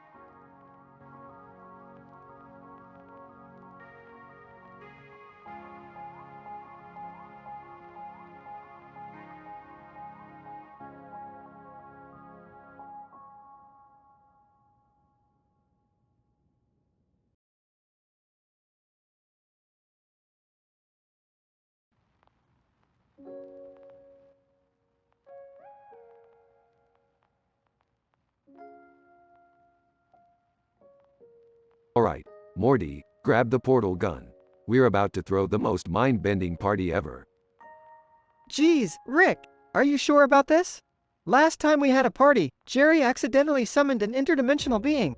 Alright, Morty, grab the portal gun. We're about to throw the most mind-bending party ever. Geez, Rick, are you sure about this? Last time we had a party, Jerry accidentally summoned an interdimensional being.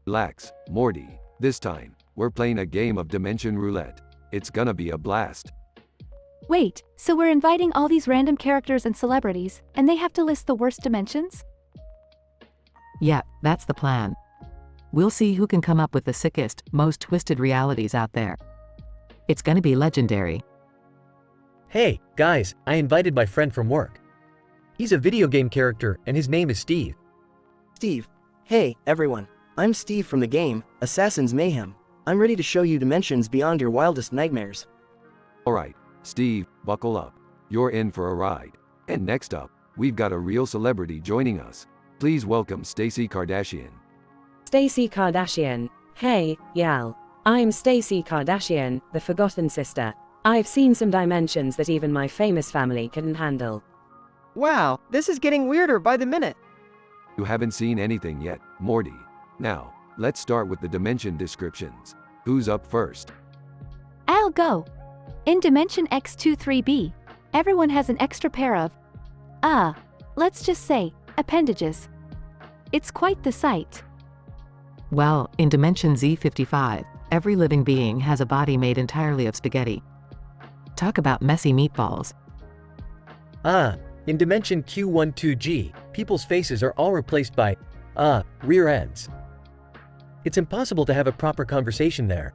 Relax, Morty. This time, we're playing a game of dimension roulette. It's gonna be a blast. Wait, so we're inviting all these random characters and celebrities, and they have to list the worst dimensions? Yeah, that's the plan. We'll see who can come up with the sickest, most twisted realities out there. It's gonna be legendary. Hey, guys, I invited my friend from work. He's a video game character, and his name is Steve. Steve. Hey, everyone. I'm Steve from the game, Assassin's Mayhem. I'm ready to show you dimensions beyond your wildest nightmares. Alright, Steve, buckle up. You're in for a ride. And next up, we've got a real celebrity joining us. Please welcome Stacey Kardashian. Stacey Kardashian. Hey, y'all. I'm Stacy Kardashian, the forgotten sister. I've seen some dimensions that even my famous family couldn't handle. Wow, this is getting weirder by the minute. You haven't seen anything yet, Morty. Now, let's start with the dimension descriptions. Who's up first? I'll go. In Dimension X23b, everyone has an extra pair of, let's just say, appendages. It's quite the sight. Well, in Dimension Z55, every living being has a body made entirely of spaghetti. Talk about messy meatballs. In Dimension Q12G, people's faces are all replaced by, rear ends. It's impossible to have a proper conversation there.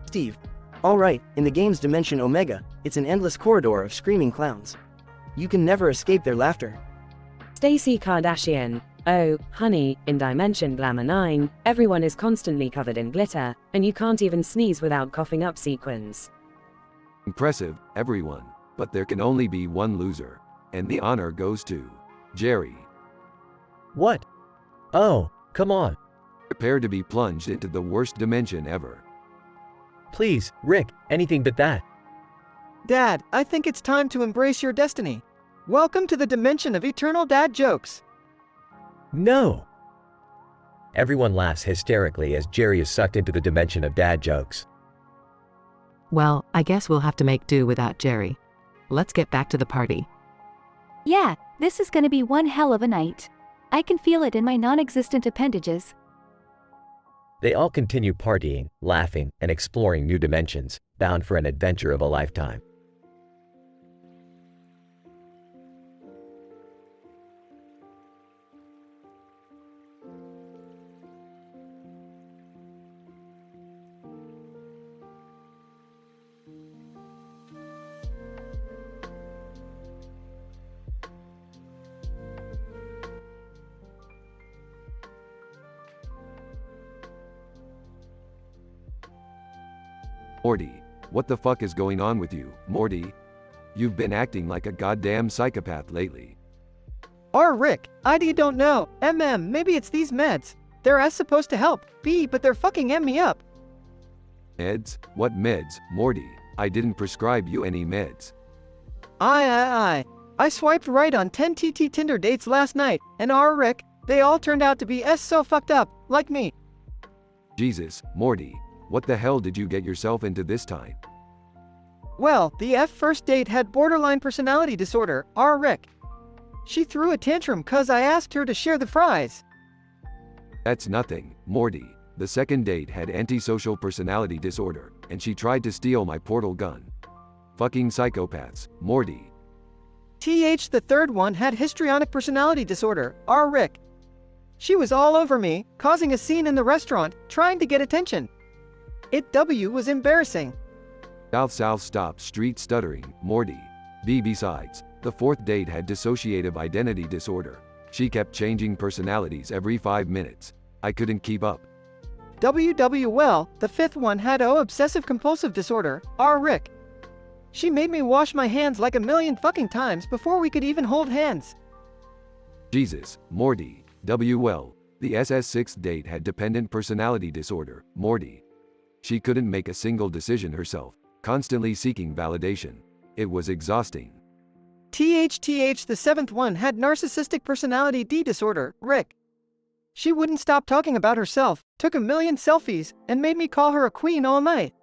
Steve. Alright, in the game's Dimension Omega, it's an endless corridor of screaming clowns. You can never escape their laughter. Stacy Kardashian. Oh, honey, in Dimension Glamour 9, everyone is constantly covered in glitter, and you can't even sneeze without coughing up sequins. Impressive, everyone. But there can only be one loser. And the honor goes to Jerry. What? Oh, come on. Prepare to be plunged into the worst dimension ever. Please, Rick, anything but that. Dad, I think it's time to embrace your destiny. Welcome to the dimension of eternal dad jokes. No! Everyone laughs hysterically as Jerry is sucked into the dimension of dad jokes. Well, I guess we'll have to make do without Jerry. Let's get back to the party. Yeah, this is gonna be one hell of a night. I can feel it in my non-existent appendages. They all continue partying, laughing, and exploring new dimensions, bound for an adventure of a lifetime. Morty, what the fuck is going on with you, Morty? You've been acting like a goddamn psychopath lately. Rick, I don't know. Maybe it's these meds. They're as supposed to help. B, but they're fucking me up. Meds? What meds, Morty? I didn't prescribe you any meds. I swiped right on 10 TT Tinder dates last night, and Rick, they all turned out to be so fucked up, like me. Jesus, Morty, what the hell did you get yourself into this time? Well, the first date had borderline personality disorder, Rick. She threw a tantrum 'cause I asked her to share the fries. That's nothing, Morty. The second date had antisocial personality disorder, and she tried to steal my portal gun. Fucking psychopaths, Morty. The third one had histrionic personality disorder, Rick. She was all over me, causing a scene in the restaurant, trying to get attention. It was embarrassing. South stop street stuttering, Morty. Besides, the fourth date had dissociative identity disorder. She kept changing personalities every 5 minutes. I couldn't keep up. Well, the fifth one had obsessive compulsive disorder, Rick. She made me wash my hands like a million fucking times before we could even hold hands. Jesus, Morty. Well, the SS6 date had dependent personality disorder, Morty. She couldn't make a single decision herself, constantly seeking validation. It was exhausting. The seventh one had narcissistic personality disorder, Rick. She wouldn't stop talking about herself, took a million selfies, and made me call her a queen all night.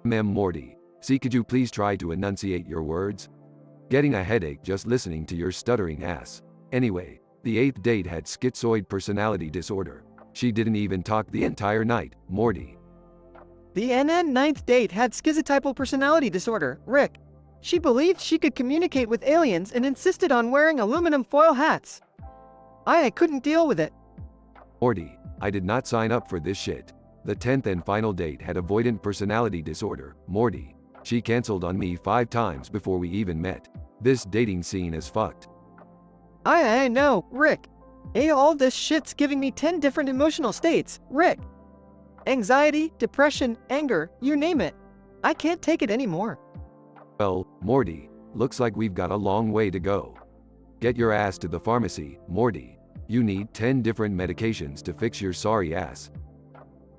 Morty, could you please try to enunciate your words? Getting a headache just listening to your stuttering ass. Anyway, the eighth date had schizoid personality disorder. She didn't even talk the entire night, Morty. The ninth date had schizotypal personality disorder, Rick. She believed she could communicate with aliens and insisted on wearing aluminum foil hats. I couldn't deal with it. Morty, I did not sign up for this shit. The 10th and final date had avoidant personality disorder, Morty. She canceled on me 5 times before we even met. This dating scene is fucked. I know, Rick. All this shit's giving me 10 different emotional states, Rick. Anxiety, depression, anger, you name it. I can't take it anymore. Well, Morty, looks like we've got a long way to go. Get your ass to the pharmacy, Morty. You need 10 different medications to fix your sorry ass.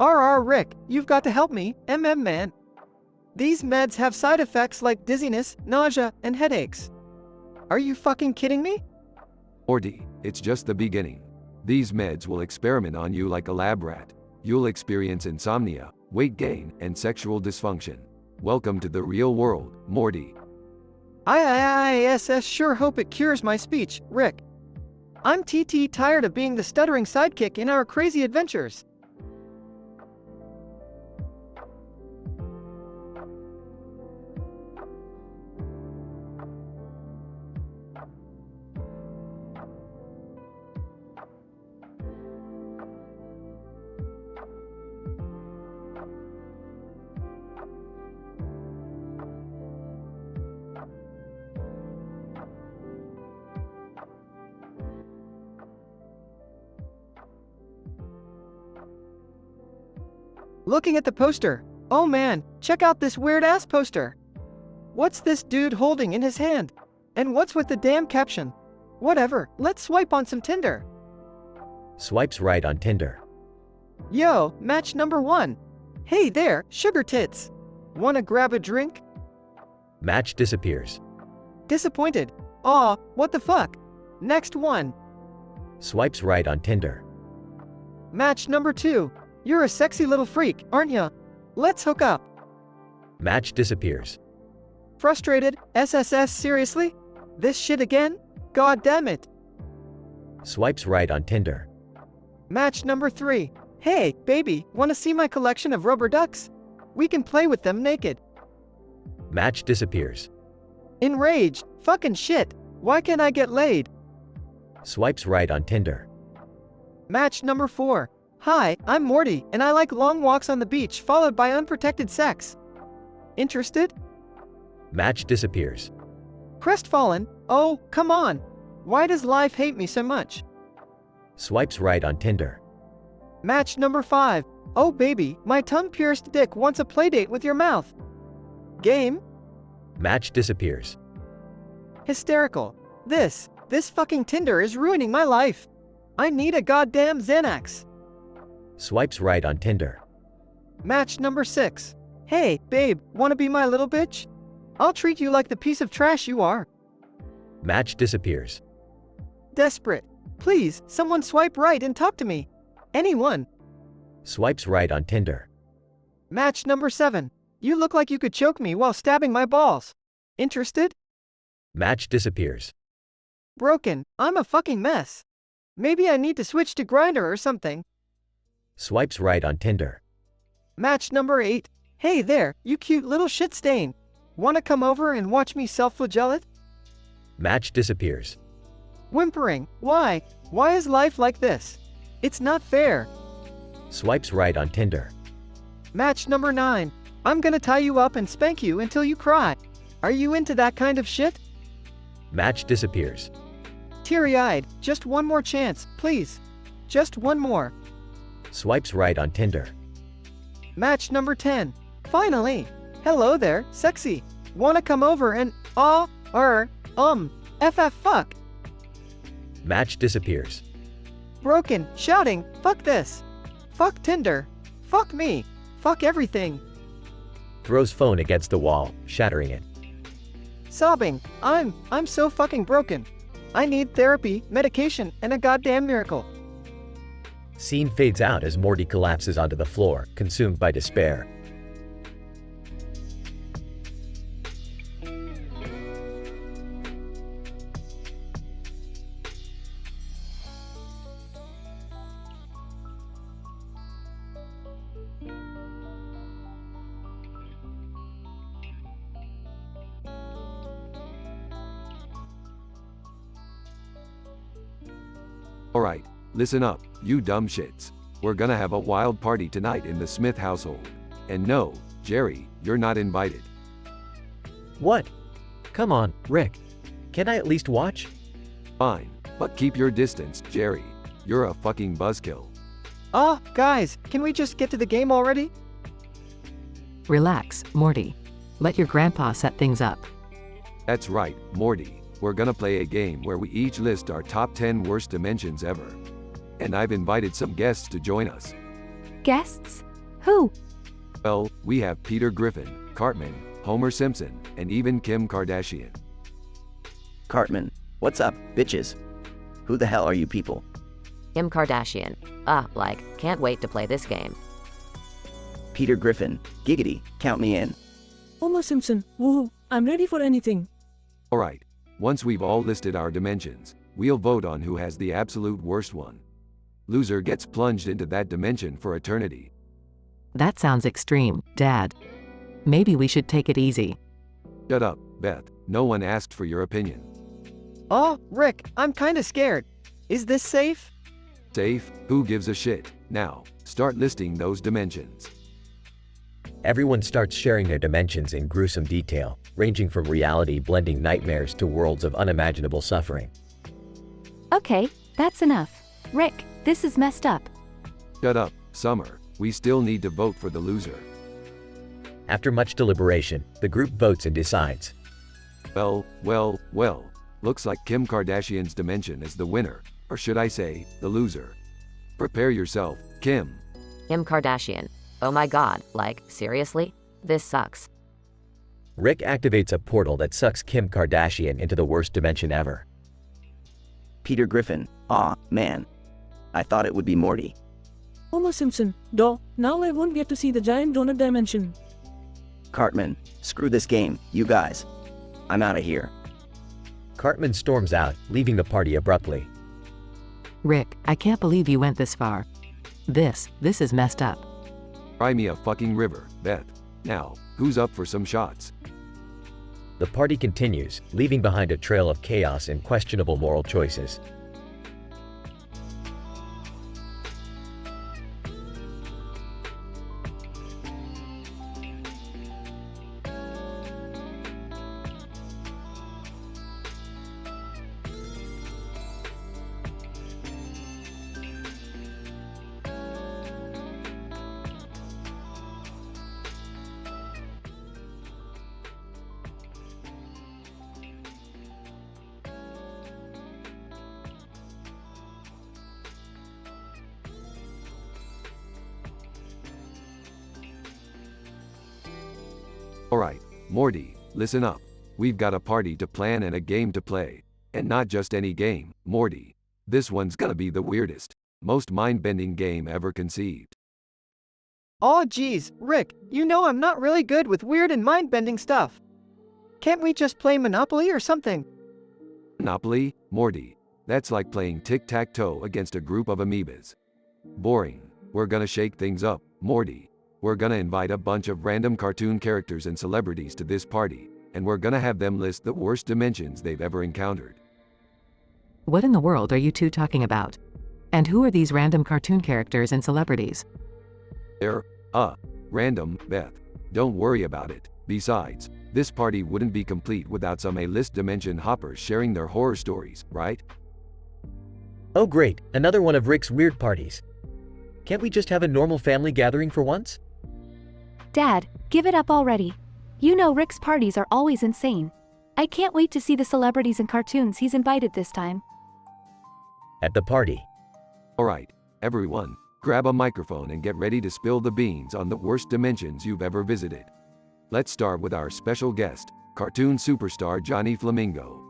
Rick, you've got to help me, man. These meds have side effects like dizziness, nausea, and headaches. Are you fucking kidding me? Morty, it's just the beginning. These meds will experiment on you like a lab rat. You'll experience insomnia, weight gain, and sexual dysfunction. Welcome to the real world, Morty. I sure hope it cures my speech, Rick. I'm tired of being the stuttering sidekick in our crazy adventures. Looking at the poster. Oh man, check out this weird-ass poster. What's this dude holding in his hand? And what's with the damn caption? Whatever, let's swipe on some Tinder. Swipes right on Tinder. Yo, match number 1. Hey there, sugar tits. Wanna grab a drink? Match disappears. Disappointed. Aw, what the fuck? Next one. Swipes right on Tinder. Match number 2. You're a sexy little freak, aren't ya? Let's hook up. Match disappears. Frustrated? SSS, seriously? This shit again? God damn it. Swipes right on Tinder. Match number 3. Hey, baby, wanna see my collection of rubber ducks? We can play with them naked. Match disappears. Enraged. Fucking shit. Why can't I get laid? Swipes right on Tinder. Match number 4. Hi, I'm Morty, and I like long walks on the beach followed by unprotected sex. Interested? Match disappears. Crestfallen. Oh, come on. Why does life hate me so much? Swipes right on Tinder. Match number 5. Oh baby, my tongue-pierced dick wants a playdate with your mouth. Game? Match disappears. Hysterical. This fucking Tinder is ruining my life. I need a goddamn Xanax. Swipes right on Tinder. Match number 6. Hey, babe, wanna be my little bitch? I'll treat you like the piece of trash you are. Match disappears. Desperate. Please, someone swipe right and talk to me. Anyone. Swipes right on Tinder. Match number 7. You look like you could choke me while stabbing my balls. Interested? Match disappears. Broken. I'm a fucking mess. Maybe I need to switch to Grindr or something. Swipes right on Tinder. Match number 8. Hey there, you cute little shit stain. Wanna come over and watch me self-flagellate? Match disappears. Whimpering. Why? Why is life like this? It's not fair. Swipes right on Tinder. Match number 9. I'm gonna tie you up and spank you until you cry. Are you into that kind of shit? Match disappears. Teary-eyed. Just one more chance, please. Just one more. Swipes right on Tinder. Match number 10. Finally. Hello there, sexy. Wanna come over and fuck. Match disappears. Broken, shouting, fuck this. Fuck Tinder. Fuck me. Fuck everything. Throws phone against the wall, shattering it. Sobbing. I'm so fucking broken. I need therapy, medication, and a goddamn miracle. Scene fades out as Morty collapses onto the floor, consumed by despair. Alright, listen up, you dumb shits. We're gonna have a wild party tonight in the Smith household. And no, Jerry, you're not invited. What? Come on, Rick. Can I at least watch? Fine, but keep your distance, Jerry. You're a fucking buzzkill. Guys, can we just get to the game already? Relax, Morty. Let your grandpa set things up. That's right, Morty. We're gonna play a game where we each list our top 10 worst dimensions ever. And I've invited some guests to join us. Guests? Who? Well, we have Peter Griffin, Cartman, Homer Simpson, and even Kim Kardashian. Cartman, what's up, bitches? Who the hell are you people? Kim Kardashian. Can't wait to play this game. Peter Griffin, giggity, count me in. Homer Simpson, woohoo, I'm ready for anything. Alright, once we've all listed our dimensions, we'll vote on who has the absolute worst one. Loser gets plunged into that dimension for eternity. That sounds extreme, Dad. Maybe we should take it easy. Shut up, Beth. No one asked for your opinion. Oh, Rick, I'm kinda scared. Is this safe? Safe? Who gives a shit? Now, start listing those dimensions. Everyone starts sharing their dimensions in gruesome detail, ranging from reality-blending nightmares to worlds of unimaginable suffering. Okay, that's enough. Rick, this is messed up. Shut up, Summer. We still need to vote for the loser. After much deliberation, the group votes and decides. Well, looks like Kim Kardashian's dimension is the winner, or should I say, the loser. Prepare yourself, Kim. Kim Kardashian. Oh my god, seriously? This sucks. Rick activates a portal that sucks Kim Kardashian into the worst dimension ever. Peter Griffin, aw, man. I thought it would be Morty. Homer Simpson, duh, now I won't get to see the giant donut dimension. Cartman, screw this game, you guys. I'm out of here. Cartman storms out, leaving the party abruptly. Rick, I can't believe you went this far. This is messed up. Cry me a fucking river, Beth. Now, who's up for some shots? The party continues, leaving behind a trail of chaos and questionable moral choices. Alright, Morty, listen up. We've got a party to plan and a game to play. And not just any game, Morty. This one's gonna be the weirdest, most mind-bending game ever conceived. Aw geez, Rick, you know I'm not really good with weird and mind-bending stuff. Can't we just play Monopoly or something? Monopoly? Morty. That's like playing tic-tac-toe against a group of amoebas. Boring. We're gonna shake things up, Morty. We're gonna invite a bunch of random cartoon characters and celebrities to this party, and we're gonna have them list the worst dimensions they've ever encountered. What in the world are you two talking about? And who are these random cartoon characters and celebrities? They're, random, Beth. Don't worry about it. Besides, this party wouldn't be complete without some A-list dimension hoppers sharing their horror stories, right? Oh great, another one of Rick's weird parties. Can't we just have a normal family gathering for once? Dad, give it up already. You know Rick's parties are always insane. I can't wait to see the celebrities and cartoons he's invited this time. At the party. Alright, everyone, grab a microphone and get ready to spill the beans on the worst dimensions you've ever visited. Let's start with our special guest, cartoon superstar Johnny Flamingo.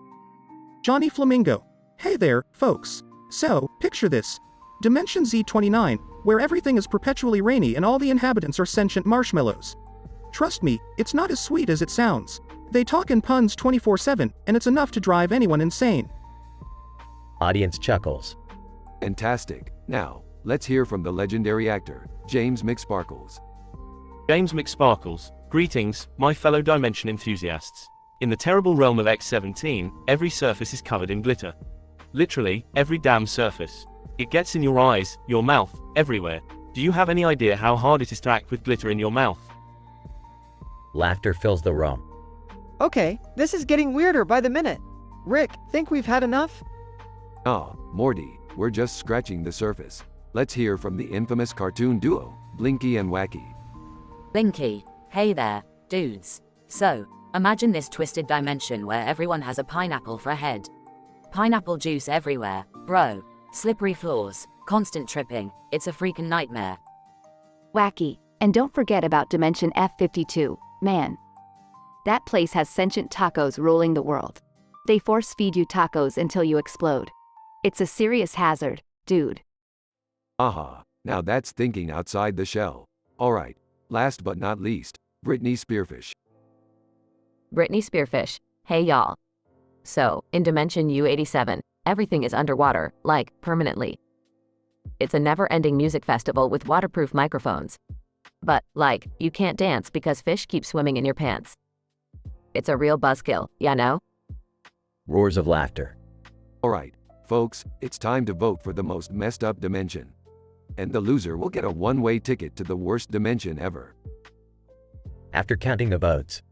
Johnny Flamingo. Hey there, folks. So, picture this. Dimension Z29, where everything is perpetually rainy and all the inhabitants are sentient marshmallows. Trust me, it's not as sweet as it sounds. They talk in puns 24/7, and it's enough to drive anyone insane. Audience chuckles. Fantastic. Now, let's hear from the legendary actor, James McSparkles. James McSparkles. Greetings, my fellow dimension enthusiasts. In the terrible realm of X17, every surface is covered in glitter. Literally, every damn surface. It gets in your eyes, your mouth, everywhere. Do you have any idea how hard it is to act with glitter in your mouth? Laughter fills the room. Okay, this is getting weirder by the minute. Rick, think we've had enough? Morty, we're just scratching the surface. Let's hear from the infamous cartoon duo, Blinky and Wacky. Blinky, hey there, dudes. So, imagine this twisted dimension where everyone has a pineapple for a head. Pineapple juice everywhere, bro. Slippery floors, constant tripping, it's a freaking nightmare. Wacky, And don't forget about Dimension F52, man. That place has sentient tacos ruling the world. They force feed you tacos until you explode. It's a serious hazard, dude. Aha, now that's thinking outside the shell. Alright, last but not least, Britney Spearfish. Britney Spearfish. Hey y'all. So, in Dimension U87, everything is underwater, like, permanently. It's a never-ending music festival with waterproof microphones. But, like, you can't dance because fish keep swimming in your pants. It's a real buzzkill, ya know? Roars of laughter. Alright, folks, it's time to vote for the most messed up dimension. And the loser will get a one-way ticket to the worst dimension ever. After counting the votes,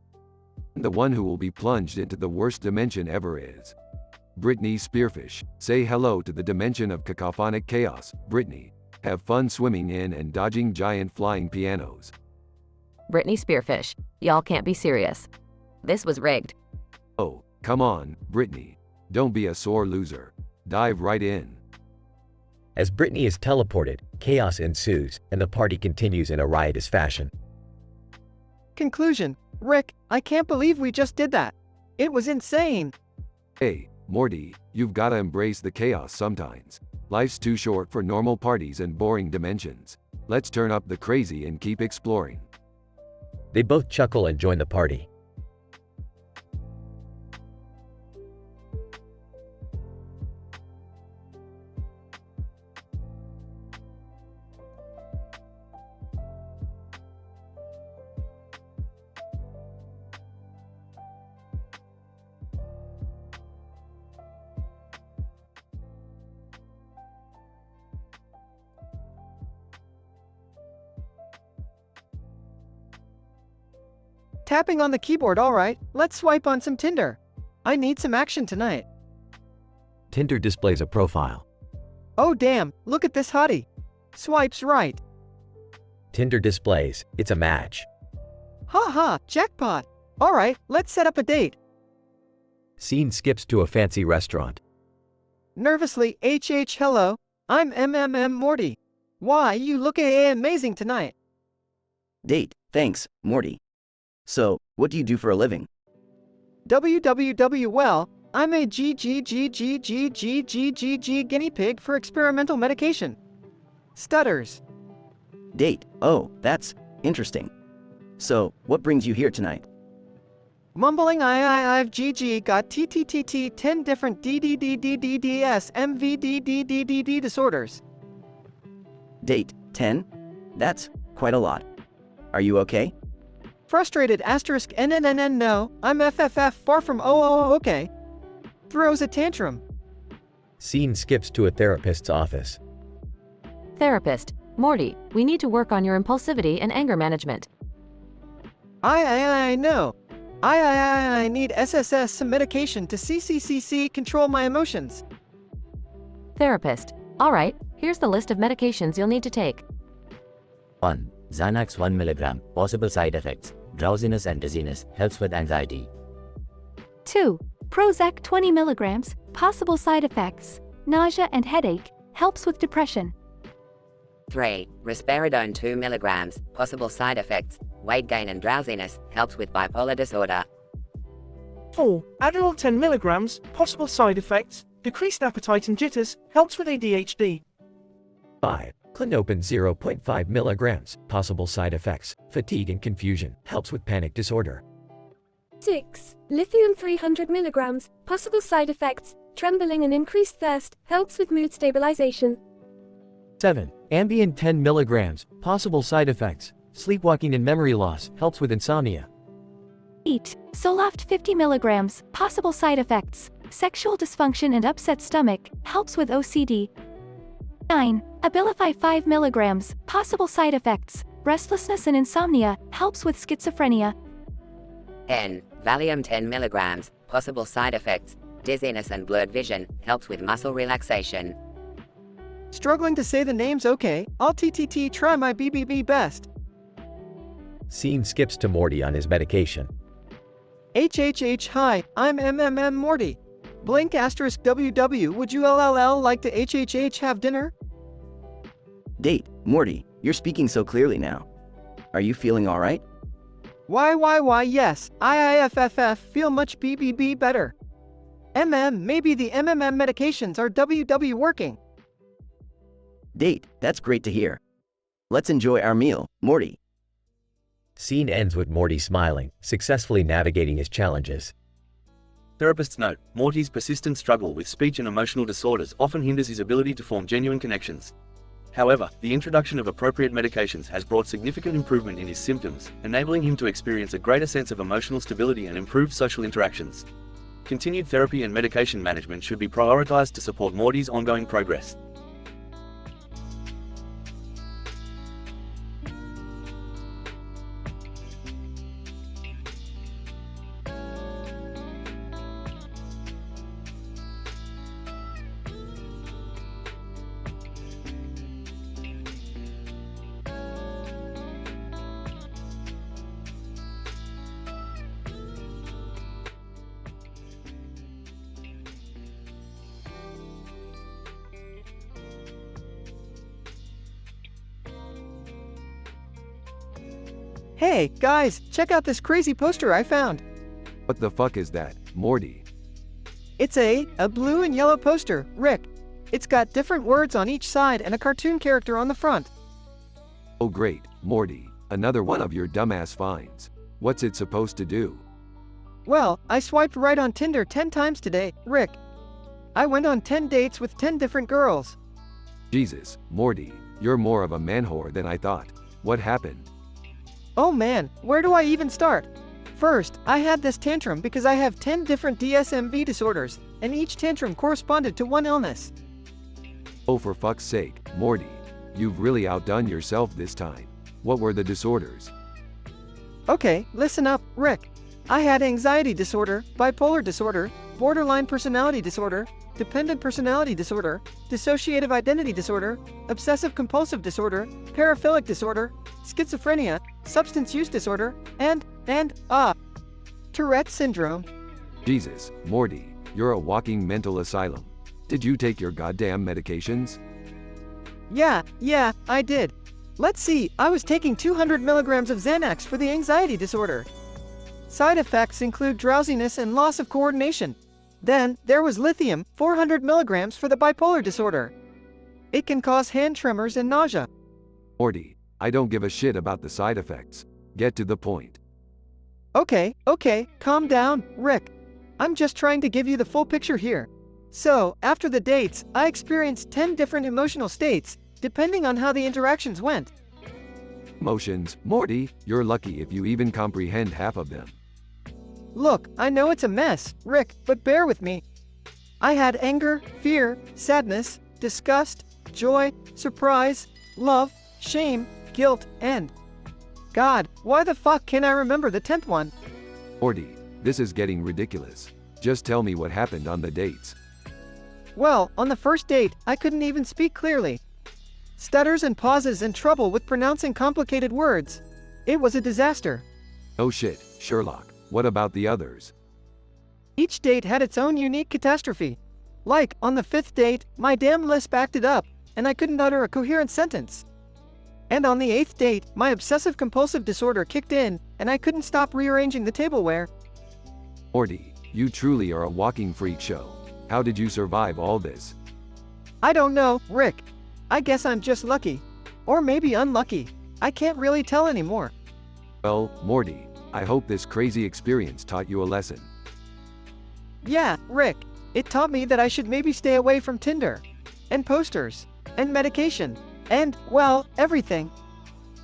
The one who will be plunged into the worst dimension ever is Britney Spearfish. Say hello to the dimension of cacophonic chaos, Britney. Have fun swimming in and dodging giant flying pianos. Britney Spearfish. Y'all can't be serious. This was rigged. Oh, come on, Britney. Don't be a sore loser. Dive right in. as Britney is teleported, chaos ensues, and the party continues in a riotous fashion. Conclusion. Rick, I can't believe we just did that. It was insane. Hey, Morty, you've gotta embrace the chaos sometimes. Life's too short for normal parties and boring dimensions. Let's turn up the crazy and keep exploring. They both chuckle and join the party. Tapping on the keyboard, alright, let's swipe on some Tinder. I need some action tonight. Tinder displays a profile. Oh damn, look at this hottie. Swipes right. Tinder displays, it's a match. Ha ha, jackpot. Alright, let's set up a date. Scene skips to a fancy restaurant. Nervously, hello, I'm Morty. Why, you look amazing tonight. Date, thanks, Morty. So, what do you do for a living? Well, I'm a guinea pig for experimental medication. Stutters. Date, oh, that's interesting. So, what brings you here tonight? Mumbling I've got 10 different DDDDDDS MVDDDDD disorders. Date, 10? That's quite a lot. Are you okay? Frustrated asterisk NNNN no, I'm FFF far from okay. Throws a tantrum. Scene skips to a therapist's office. Therapist, Morty, we need to work on your impulsivity and anger management. I know. I need SSS some medication to control my emotions. Therapist, alright, here's the list of medications you'll need to take. 1. Xanax 1 mg. Possible side effects: drowsiness and dizziness. Helps with anxiety. 2. Prozac 20 milligrams. Possible side effects: nausea and headache. Helps with depression. 3. Risperidone 2 mg. Possible side effects: weight gain and drowsiness. Helps with bipolar disorder. 4. Adderall 10 mg. Possible side effects: decreased appetite and jitters. Helps with ADHD. 5. Clinopin 0.5 milligrams. Possible side effects: fatigue and confusion. Helps with panic disorder. 6. Lithium 300 milligrams. Possible side effects: trembling and increased thirst. Helps with mood stabilization. 7. Ambien 10 milligrams. Possible side effects: sleepwalking and memory loss. Helps with insomnia. 8. Zoloft 50 milligrams. Possible side effects: sexual dysfunction and upset stomach. Helps with OCD. 9. Abilify 5 milligrams. Possible side effects: restlessness and insomnia. Helps with schizophrenia. 10. Valium 10 mg. Possible side effects: dizziness and blurred vision. Helps with muscle relaxation. Struggling to say the names, okay. I'll try my BBB best. Scene skips to Morty on his medication. Hi, I'm Morty. Blink asterisk WW, would you LLL like to have dinner? Date, Morty, you're speaking so clearly now. Are you feeling alright? Why, yes, IIFFF feel much BBB better. Maybe the MMM medications are WW working. Date, that's great to hear. Let's enjoy our meal, Morty. Scene ends with Morty smiling, successfully navigating his challenges. Therapists note, Morty's persistent struggle with speech and emotional disorders often hinders his ability to form genuine connections. However, the introduction of appropriate medications has brought significant improvement in his symptoms, enabling him to experience a greater sense of emotional stability and improved social interactions. Continued therapy and medication management should be prioritized to support Morty's ongoing progress. Hey, guys, check out this crazy poster I found. What the fuck is that, Morty? It's a blue and yellow poster, Rick. It's got different words on each side and a cartoon character on the front. Oh great, Morty, another one of your dumbass finds. What's it supposed to do? Well, I swiped right on Tinder 10 times today, Rick. I went on 10 dates with 10 different girls. Jesus, Morty, you're more of a man-whore than I thought. What happened? Oh man, where do I even start? First, I had this tantrum because I have 10 different DSMV disorders, and each tantrum corresponded to one illness. Oh for fuck's sake, Morty, you've really outdone yourself this time. What were the disorders? Okay, listen up, Rick. I had anxiety disorder, bipolar disorder, borderline personality disorder, dependent personality disorder, dissociative identity disorder, obsessive compulsive disorder, paraphilic disorder, schizophrenia, substance use disorder, and Tourette syndrome. Jesus, Morty, you're a walking mental asylum. Did you take your goddamn medications? Yeah, I did. Let's see, I was taking 200 milligrams of Xanax for the anxiety disorder. Side effects include drowsiness and loss of coordination. Then, there was lithium, 400 milligrams for the bipolar disorder. It can cause hand tremors and nausea. Morty, I don't give a shit about the side effects. Get to the point. Okay, calm down, Rick. I'm just trying to give you the full picture here. So, after the dates, I experienced 10 different emotional states, depending on how the interactions went. Emotions, Morty, you're lucky if you even comprehend half of them. Look, I know it's a mess, Rick, but bear with me. I had anger, fear, sadness, disgust, joy, surprise, love, shame, guilt, and... God, why the fuck can't I remember the 10th one? Morty, this is getting ridiculous. Just tell me what happened on the dates. Well, on the first date, I couldn't even speak clearly. Stutters and pauses and trouble with pronouncing complicated words. It was a disaster. Oh shit, Sherlock. What about the others? Each date had its own unique catastrophe. Like, on the 5th date, my damn lisp acted up, and I couldn't utter a coherent sentence. And on the 8th date, my obsessive-compulsive disorder kicked in, and I couldn't stop rearranging the tableware. Morty, you truly are a walking freak show. How did you survive all this? I don't know, Rick. I guess I'm just lucky. Or maybe unlucky. I can't really tell anymore. Well, Morty, I hope this crazy experience taught you a lesson. Yeah, Rick. It taught me that I should maybe stay away from Tinder. And posters. And medication. And, well, everything.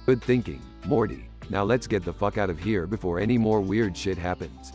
Good thinking, Morty. Now let's get the fuck out of here before any more weird shit happens.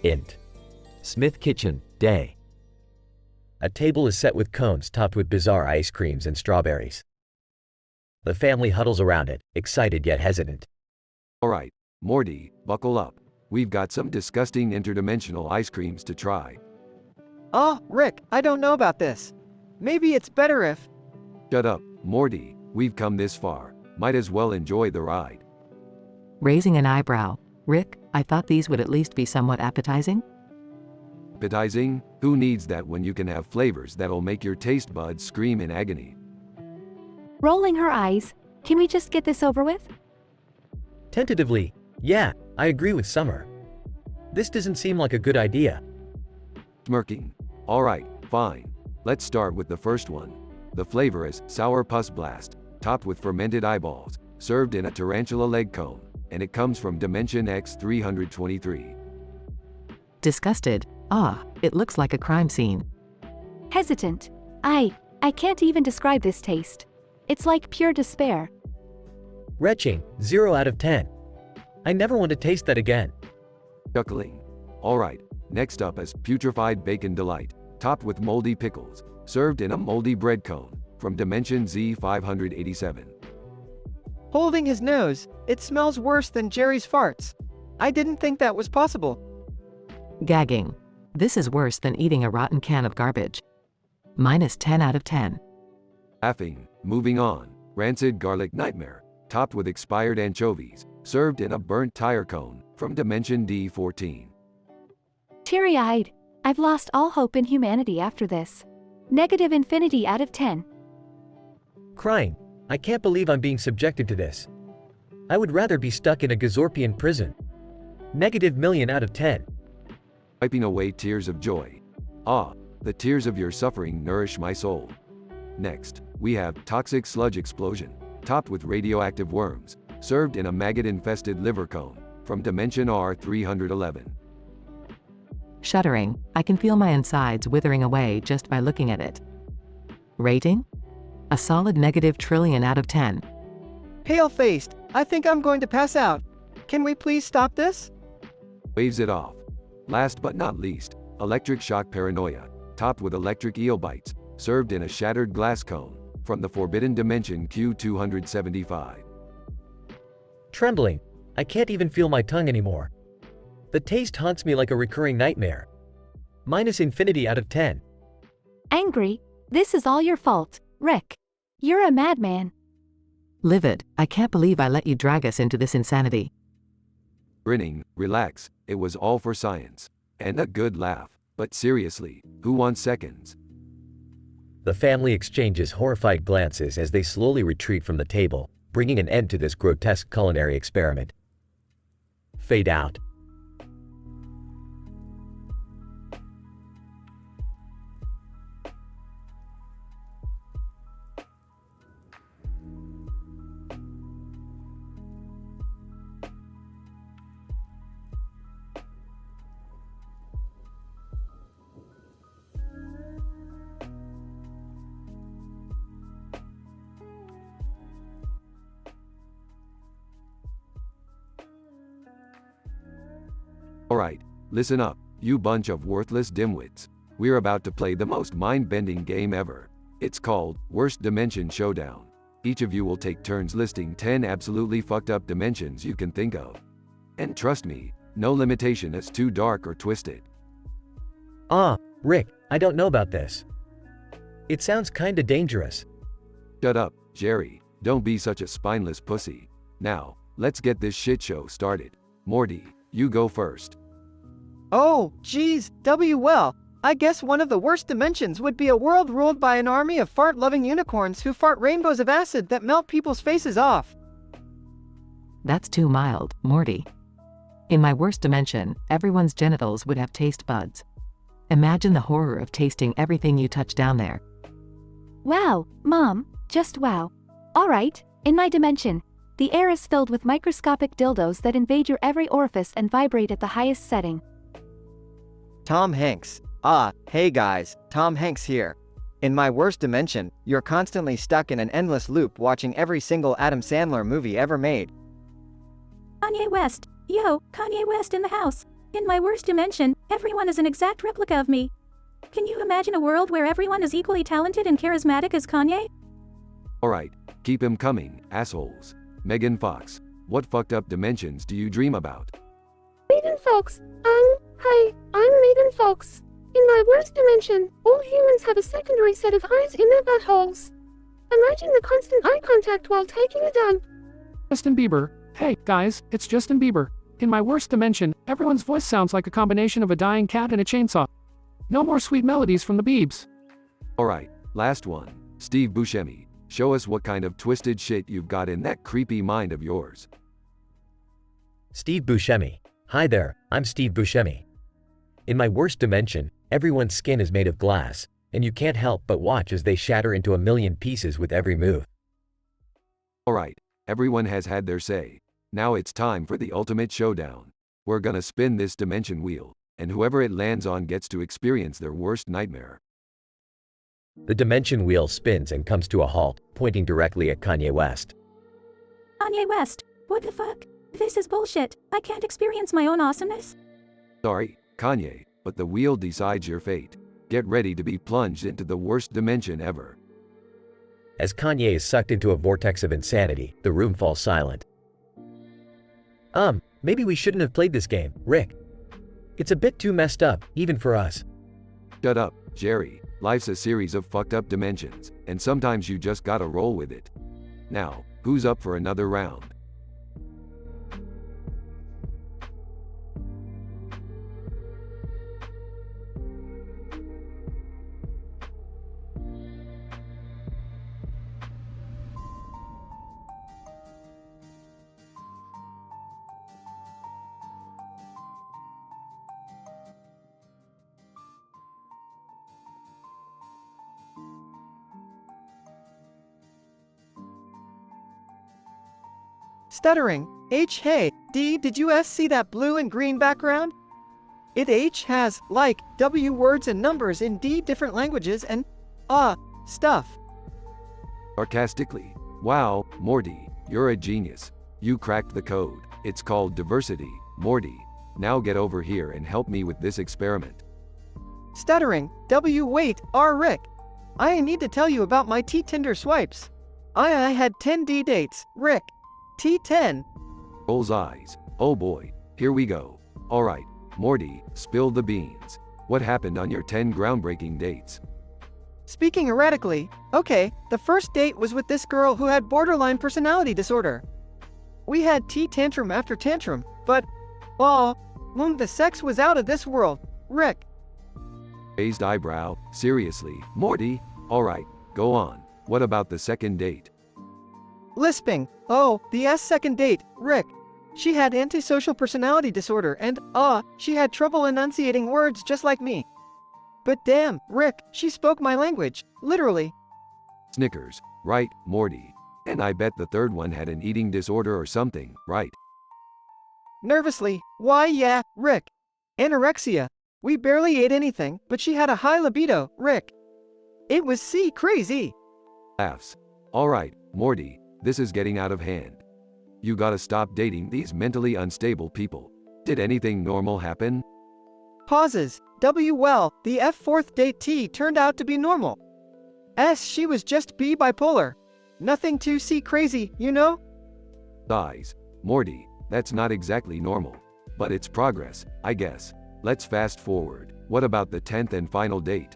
Int. Smith Kitchen, day. A table is set with cones topped with bizarre ice creams and strawberries. The family huddles around it, excited yet hesitant. Alright, Morty, buckle up. We've got some disgusting interdimensional ice creams to try. Oh, Rick, I don't know about this. Maybe it's better if... Shut up, Morty, we've come this far. Might as well enjoy the ride. Raising an eyebrow. Rick, I thought these would at least be somewhat appetizing? Appetizing? Who needs that when you can have flavors that'll make your taste buds scream in agony? Rolling her eyes. Can we just get this over with? Tentatively, yeah, I agree with Summer. This doesn't seem like a good idea. Smirking. Alright, fine. Let's start with the first one. The flavor is Sour Puss Blast, topped with fermented eyeballs, served in a tarantula leg cone, and it comes from Dimension X323. Disgusted. Ah, it looks like a crime scene. Hesitant. I can't even describe this taste. It's like pure despair. Retching, 0 out of 10. I never want to taste that again. Chuckling. Alright, next up is Putrefied Bacon Delight, topped with moldy pickles, served in a moldy bread cone, from Dimension Z587. Holding his nose, it smells worse than Jerry's farts. I didn't think that was possible. Gagging. This is worse than eating a rotten can of garbage. Minus 10 out of 10. Laughing. Moving on. Rancid Garlic Nightmare, topped with expired anchovies, served in a burnt tire cone, from Dimension D14. Teary-eyed. I've lost all hope in humanity after this. Negative infinity out of 10. Crying. I can't believe I'm being subjected to this. I would rather be stuck in a Gazorpian prison. Negative million out of 10. Wiping away tears of joy. Ah, the tears of your suffering nourish my soul. Next, we have Toxic Sludge Explosion, topped with radioactive worms, served in a maggot-infested liver cone, from Dimension R311. Shuddering. I can feel my insides withering away just by looking at it. Rating? A solid negative trillion out of 10. Pale-faced, I think I'm going to pass out. Can we please stop this? Waves it off. Last but not least, Electric Shock Paranoia, topped with electric eel bites, served in a shattered glass cone, from the Forbidden Dimension Q275. Trembling. I can't even feel my tongue anymore. The taste haunts me like a recurring nightmare. Minus infinity out of 10. Angry. This is all your fault, Rick. You're a madman. Livid. I can't believe I let you drag us into this insanity. Grinning. Relax. It was all for science. And a good laugh. But seriously, who wants seconds? The family exchanges horrified glances as they slowly retreat from the table, bringing an end to this grotesque culinary experiment. Fade out. Alright, listen up, you bunch of worthless dimwits. We're about to play the most mind-bending game ever. It's called Worst Dimension Showdown. Each of you will take turns listing 10 absolutely fucked up dimensions you can think of. And trust me, no limitation is too dark or twisted. Ah, Rick, I don't know about this. It sounds kinda dangerous. Shut up, Jerry, don't be such a spineless pussy. Now, let's get this shit show started. Morty, you go first. Oh, geez, well, I guess one of the worst dimensions would be a world ruled by an army of fart-loving unicorns who fart rainbows of acid that melt people's faces off. That's too mild, Morty. In my worst dimension, everyone's genitals would have taste buds. Imagine the horror of tasting everything you touch down there. Wow, Mom, just wow. Alright, in my dimension, the air is filled with microscopic dildos that invade your every orifice and vibrate at the highest setting. Tom Hanks. Ah, hey guys, Tom Hanks here. In my worst dimension, you're constantly stuck in an endless loop watching every single Adam Sandler movie ever made. Kanye West. Yo, Kanye West in the house. In my worst dimension, everyone is an exact replica of me. Can you imagine a world where everyone is equally talented and charismatic as Kanye? Alright, keep him coming, assholes. Megan Fox, what fucked up dimensions do you dream about? Megan Fox. Hi, I'm Megan Fox. In my worst dimension, all humans have a secondary set of eyes in their buttholes. Imagine the constant eye contact while taking a dump. Justin Bieber. Hey, guys, it's Justin Bieber. In my worst dimension, everyone's voice sounds like a combination of a dying cat and a chainsaw. No more sweet melodies from the Biebs. Alright, last one. Steve Buscemi, show us what kind of twisted shit you've got in that creepy mind of yours. Steve Buscemi. Hi there, I'm Steve Buscemi. In my worst dimension, everyone's skin is made of glass, and you can't help but watch as they shatter into a million pieces with every move. Alright, everyone has had their say. Now it's time for the ultimate showdown. We're gonna spin this dimension wheel, and whoever it lands on gets to experience their worst nightmare. The dimension wheel spins and comes to a halt, pointing directly at Kanye West. Kanye West, what the fuck? This is bullshit. I can't experience my own awesomeness. Sorry, Kanye, but the wheel decides your fate. Get ready to be plunged into the worst dimension ever. As Kanye is sucked into a vortex of insanity, the room falls silent. Maybe we shouldn't have played this game, Rick. It's a bit too messed up, even for us. Shut up, Jerry. Life's a series of fucked up dimensions, and sometimes you just gotta roll with it. Now, who's up for another round? Stuttering. H. Hey, D. Did you see that blue and green background? It H has, like, W words and numbers in D different languages and, stuff. Sarcastically. Wow, Morty, you're a genius. You cracked the code. It's called diversity, Morty. Now get over here and help me with this experiment. Stuttering. W. Wait, R. Rick. I need to tell you about my Tinder swipes. I had 10 D dates, Rick. T10. Rolls eyes. Oh boy, here we go. Alright, Morty, spill the beans. What happened on your 10 groundbreaking dates? Speaking erratically, okay, the first date was with this girl who had borderline personality disorder. We had tantrum after tantrum, but, the sex was out of this world, Rick. Raised eyebrow. Seriously, Morty? Alright, go on. What about the second date? Lisping. Oh, the second date, Rick. She had antisocial personality disorder and, she had trouble enunciating words just like me. But damn, Rick, she spoke my language, literally. Snickers. Right, Morty. And I bet the third one had an eating disorder or something, right? Nervously. Why yeah, Rick. Anorexia. We barely ate anything, but she had a high libido, Rick. It was crazy. Laughs. Alright, Morty. This is getting out of hand. You gotta stop dating these mentally unstable people. Did anything normal happen? Pauses. W. Well, the fourth date T turned out to be normal. S. She was just B bipolar. Nothing too crazy, you know? Sighs. Morty, that's not exactly normal. But it's progress, I guess. Let's fast forward. What about the 10th and final date?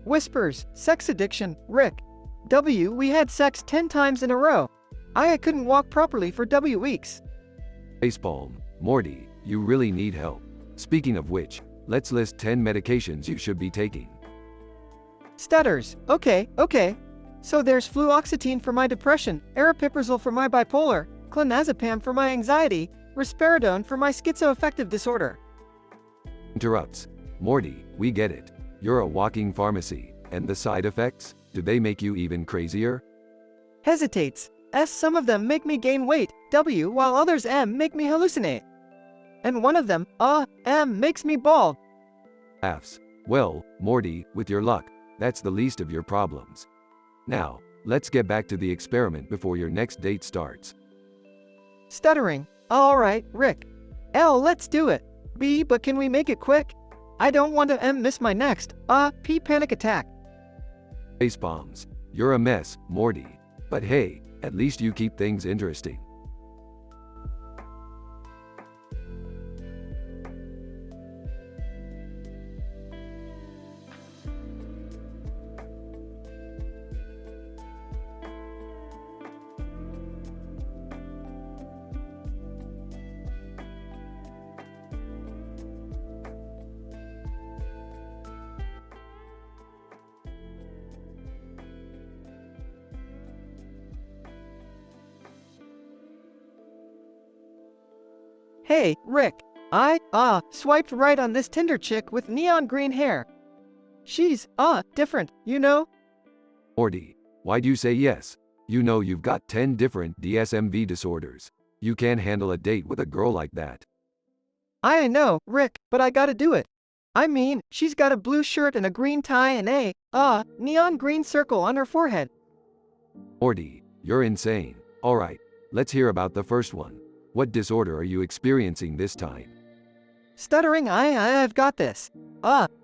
Whispers. Sex addiction, Rick. W. We had sex 10 times in a row. I couldn't walk properly for W weeks. Facepalm. Morty, you really need help. Speaking of which, let's list 10 medications you should be taking. Stutters. Okay. So there's fluoxetine for my depression, aripiprazole for my bipolar, clonazepam for my anxiety, risperidone for my schizoaffective disorder. Interrupts. Morty, we get it. You're a walking pharmacy. And the side effects? Do they make you even crazier? Hesitates. S. Some of them make me gain weight, W, while others M make me hallucinate. And one of them, M makes me bald. Laughs. Well, Morty, with your luck, that's the least of your problems. Now, let's get back to the experiment before your next date starts. Stuttering. Alright, Rick. L, let's do it. B, but can we make it quick? I don't want to miss my next, P panic attack. Facepalms. You're a mess, Morty. But hey, at least you keep things interesting. Hey, Rick. I swiped right on this Tinder chick with neon green hair. She's different, you know? Morty, why'd you say yes? You know you've got 10 different DSMV disorders. You can't handle a date with a girl like that. I know, Rick, but I gotta do it. I mean, she's got a blue shirt and a green tie and a neon green circle on her forehead. Morty, you're insane. Alright, let's hear about the first one. What disorder are you experiencing this time? Stuttering, I've got this.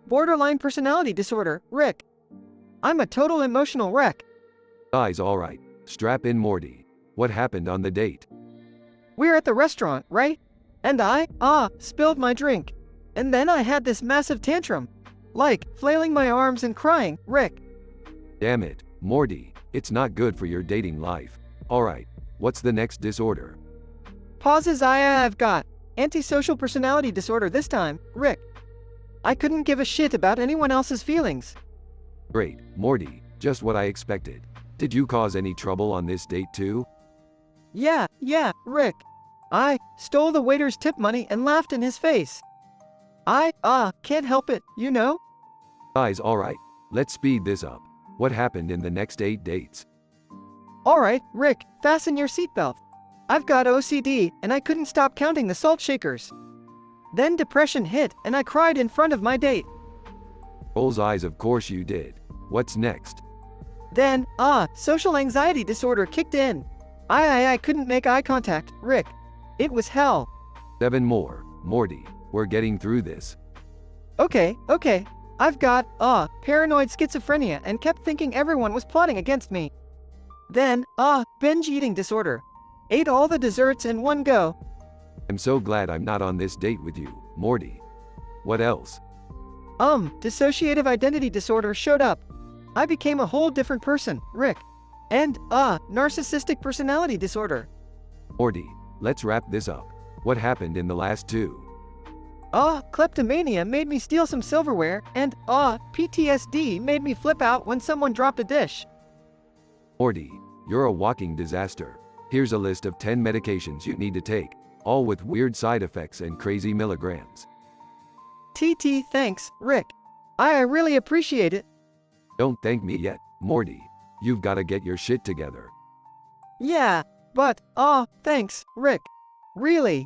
Borderline personality disorder, Rick. I'm a total emotional wreck. Guys, alright. Strap in, Morty. What happened on the date? We're at the restaurant, right? And I spilled my drink. And then I had this massive tantrum. Like, flailing my arms and crying, Rick. Damn it, Morty. It's not good for your dating life. Alright, what's the next disorder? Pauses, I've got antisocial personality disorder this time, Rick. I couldn't give a shit about anyone else's feelings. Great, Morty, just what I expected. Did you cause any trouble on this date too? Yeah, Rick. I stole the waiter's tip money and laughed in his face. I can't help it, you know? Guys, alright, let's speed this up. What happened in the next 8 dates? Alright, Rick, fasten your seatbelt. I've got OCD, and I couldn't stop counting the salt shakers. Then depression hit, and I cried in front of my date. Roll's eyes, of course you did. What's next? Then, social anxiety disorder kicked in. I couldn't make eye contact, Rick. It was hell. 7 more. Morty, we're getting through this. Okay. I've got, paranoid schizophrenia and kept thinking everyone was plotting against me. Then, binge eating disorder. Ate all the desserts in one go. I'm so glad I'm not on this date with you, Morty. What else? Dissociative identity disorder showed up. I became a whole different person, Rick. And, narcissistic personality disorder. Morty, let's wrap this up. What happened in the last 2? Kleptomania made me steal some silverware, and, PTSD made me flip out when someone dropped a dish. Morty, you're a walking disaster. Here's a list of 10 medications you need to take, all with weird side effects and crazy milligrams. Thanks, Rick. I really appreciate it. Don't thank me yet, Morty. You've got to get your shit together. Yeah, but, thanks, Rick. Really.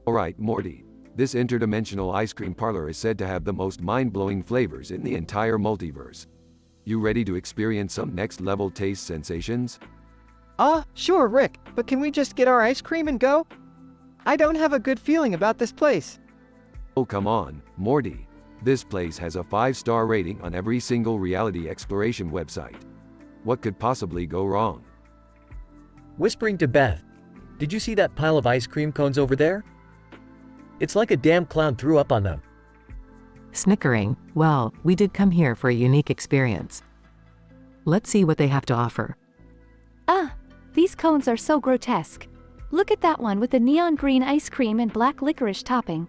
Alright, Morty. This interdimensional ice cream parlor is said to have the most mind-blowing flavors in the entire multiverse. You ready to experience some next-level taste sensations? Sure, Rick, but can we just get our ice cream and go? I don't have a good feeling about this place. Oh, come on, Morty. This place has a 5-star rating on every single reality exploration website. What could possibly go wrong? Whispering to Beth, did you see that pile of ice cream cones over there? It's like a damn clown threw up on them. Snickering, well, we did come here for a unique experience. Let's see what they have to offer. These cones are so grotesque. Look at that one with the neon green ice cream and black licorice topping.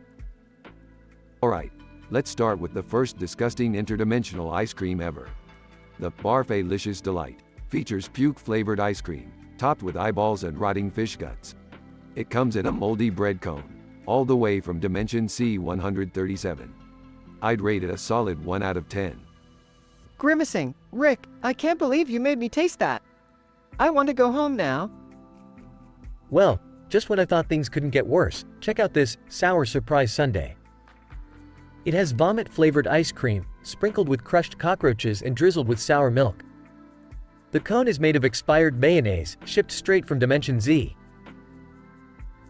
Alright, let's start with the first disgusting interdimensional ice cream ever. The Barfalicious Delight features puke-flavored ice cream, topped with eyeballs and rotting fish guts. It comes in a moldy bread cone, all the way from Dimension C-137. I'd rate it a solid 1 out of 10. Grimacing, Rick, I can't believe you made me taste that. I want to go home now. Well, Just when I thought things couldn't get worse, check out this sour surprise sundae. It has vomit-flavored ice cream, sprinkled with crushed cockroaches and drizzled with sour milk. The cone is made of expired mayonnaise, shipped straight from Dimension Z.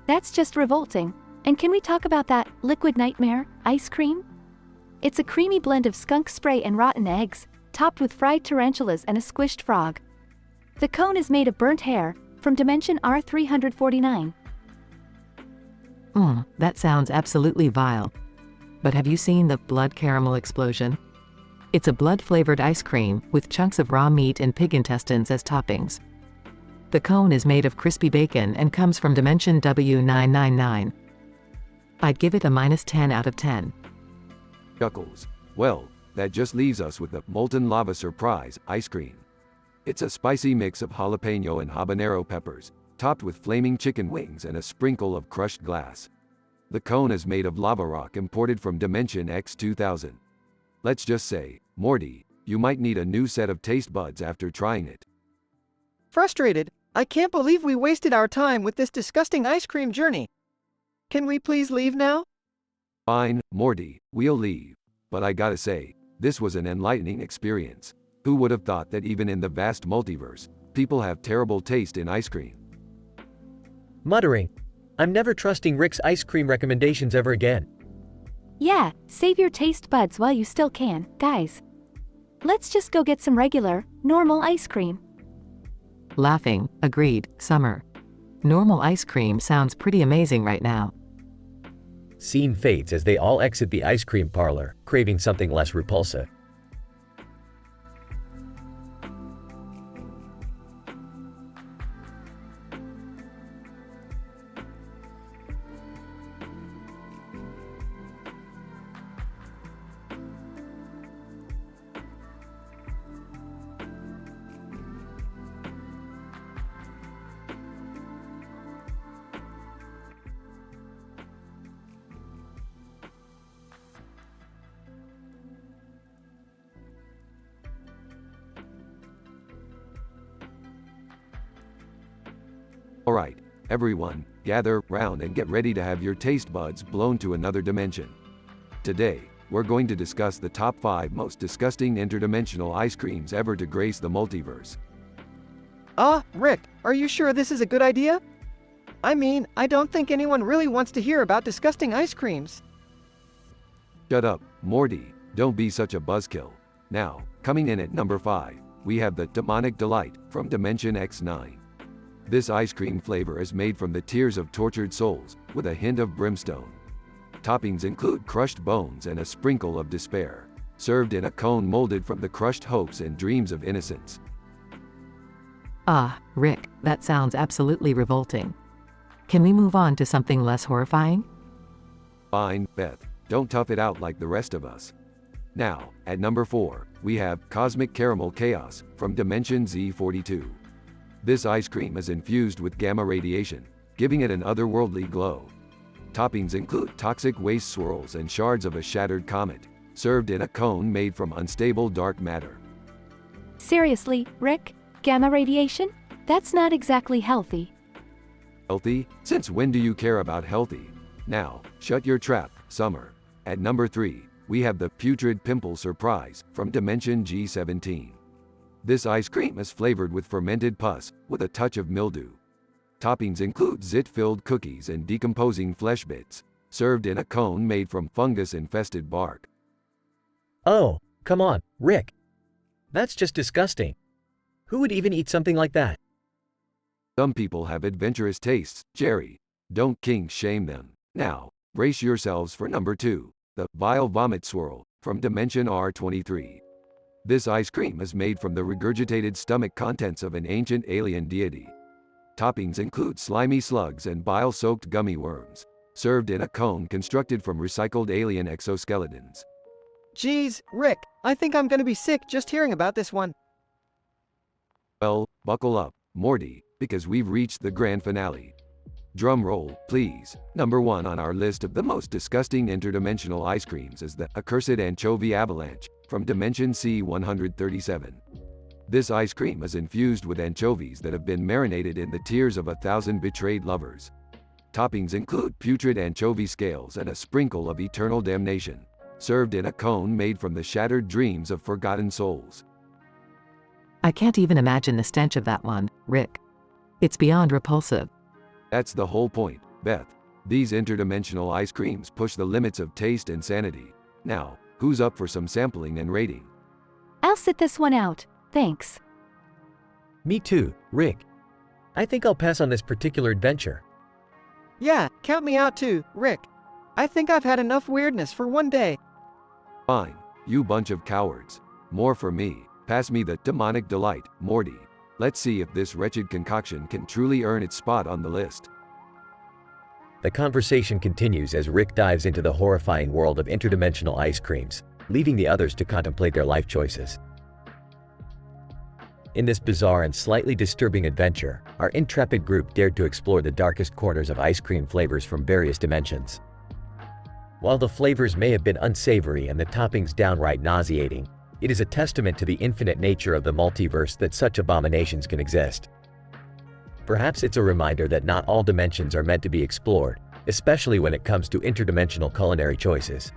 That's just revolting. And can we talk about that liquid nightmare ice cream? It's a creamy blend of skunk spray and rotten eggs, topped with fried tarantulas and a squished frog. The cone is made of burnt hair, from Dimension R349. That sounds absolutely vile. But have you seen the blood caramel explosion? It's a blood-flavored ice cream with chunks of raw meat and pig intestines as toppings. The cone is made of crispy bacon and comes from Dimension W999. I'd give it a -10 out of 10. Chuckles. Well, that just leaves us with the molten lava surprise ice cream. It's a spicy mix of jalapeno and habanero peppers, topped with flaming chicken wings and a sprinkle of crushed glass. The cone is made of lava rock imported from Dimension X2000. Let's just say, Morty, you might need a new set of taste buds after trying it. Frustrated, I can't believe we wasted our time with this disgusting ice cream journey. Can we please leave now? Fine, Morty, we'll leave. But I gotta say, this was an enlightening experience. Who would have thought that even in the vast multiverse, people have terrible taste in ice cream? Muttering, I'm never trusting Rick's ice cream recommendations ever again. Yeah, save your taste buds while you still can, guys. Let's just go get some regular, normal ice cream. Laughing, agreed, Summer. Normal ice cream sounds pretty amazing right now. Scene fades as they all exit the ice cream parlor, craving something less repulsive. Alright, everyone, gather round and get ready to have your taste buds blown to another dimension. Today, we're going to discuss the top 5 most disgusting interdimensional ice creams ever to grace the multiverse. Rick, are you sure this is a good idea? I mean, I don't think anyone really wants to hear about disgusting ice creams. Shut up, Morty, don't be such a buzzkill. Now, coming in at number 5, we have the Demonic Delight from Dimension X9. This ice cream flavor is made from the tears of tortured souls, with a hint of brimstone. Toppings include crushed bones and a sprinkle of despair, served in a cone molded from the crushed hopes and dreams of innocence. Rick, that sounds absolutely revolting. Can we move on to something less horrifying? Fine, Beth, don't tough it out like the rest of us. Now, at number 4, we have Cosmic Caramel Chaos from Dimension Z42. This ice cream is infused with gamma radiation, giving it an otherworldly glow. Toppings include toxic waste swirls and shards of a shattered comet, served in a cone made from unstable dark matter. Seriously, Rick? Gamma radiation? That's not exactly healthy. Healthy? Since when do you care about healthy? Now, shut your trap, Summer. At number 3, we have the Putrid Pimple Surprise from Dimension G17. This ice cream is flavored with fermented pus, with a touch of mildew. Toppings include zit-filled cookies and decomposing flesh bits, served in a cone made from fungus-infested bark. Oh, come on, Rick. That's just disgusting. Who would even eat something like that? Some people have adventurous tastes, Jerry. Don't kink shame them. Now, brace yourselves for number 2, the Vile Vomit Swirl from Dimension R23. This ice cream is made from the regurgitated stomach contents of an ancient alien deity. Toppings include slimy slugs and bile-soaked gummy worms, served in a cone constructed from recycled alien exoskeletons. Geez, Rick, I think I'm gonna be sick just hearing about this one. Well, buckle up, Morty, because we've reached the grand finale. Drum roll, please. Number 1 on our list of the most disgusting interdimensional ice creams is the Accursed Anchovy Avalanche from Dimension C137. This ice cream is infused with anchovies that have been marinated in the tears of 1,000 betrayed lovers. Toppings include putrid anchovy scales and a sprinkle of eternal damnation, served in a cone made from the shattered dreams of forgotten souls. I can't even imagine the stench of that one, Rick. It's beyond repulsive. That's the whole point, Beth. These interdimensional ice creams push the limits of taste and sanity. Now, who's up for some sampling and rating? I'll sit this one out, thanks. Me too, Rick. I think I'll pass on this particular adventure. Yeah, count me out too, Rick. I think I've had enough weirdness for one day. Fine, you bunch of cowards. More for me. Pass me the demonic delight, Morty. Let's see if this wretched concoction can truly earn its spot on the list. The conversation continues as Rick dives into the horrifying world of interdimensional ice creams, leaving the others to contemplate their life choices. In this bizarre and slightly disturbing adventure, our intrepid group dared to explore the darkest corners of ice cream flavors from various dimensions. While the flavors may have been unsavory and the toppings downright nauseating, it is a testament to the infinite nature of the multiverse that such abominations can exist. Perhaps it's a reminder that not all dimensions are meant to be explored, especially when it comes to interdimensional culinary choices.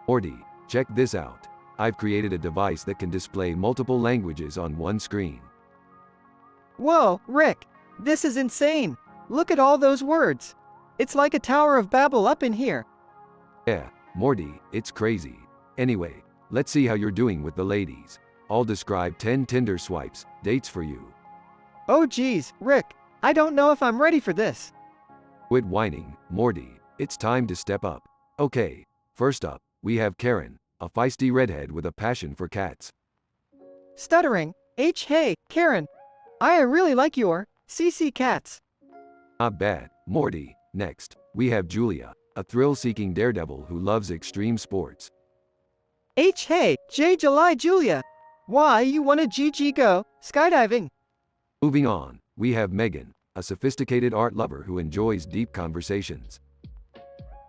Morty, check this out. I've created a device that can display multiple languages on one screen. Whoa, Rick, this is insane. Look at all those words. It's like a Tower of Babel up in here. Yeah, Morty, it's crazy. Anyway, let's see how you're doing with the ladies. I'll describe 10 Tinder swipes, dates for you. Oh geez, Rick, I don't know if I'm ready for this. Quit whining, Morty. It's time to step up. Okay, first up, we have Karen, a feisty redhead with a passion for cats. Stuttering, hey, Karen. I really like your CC cats. Not bad, Morty. Next, we have Julia, a thrill-seeking daredevil who loves extreme sports. Hey, July Julia. Why you wanna GG go skydiving? Moving on, we have Megan, a sophisticated art lover who enjoys deep conversations.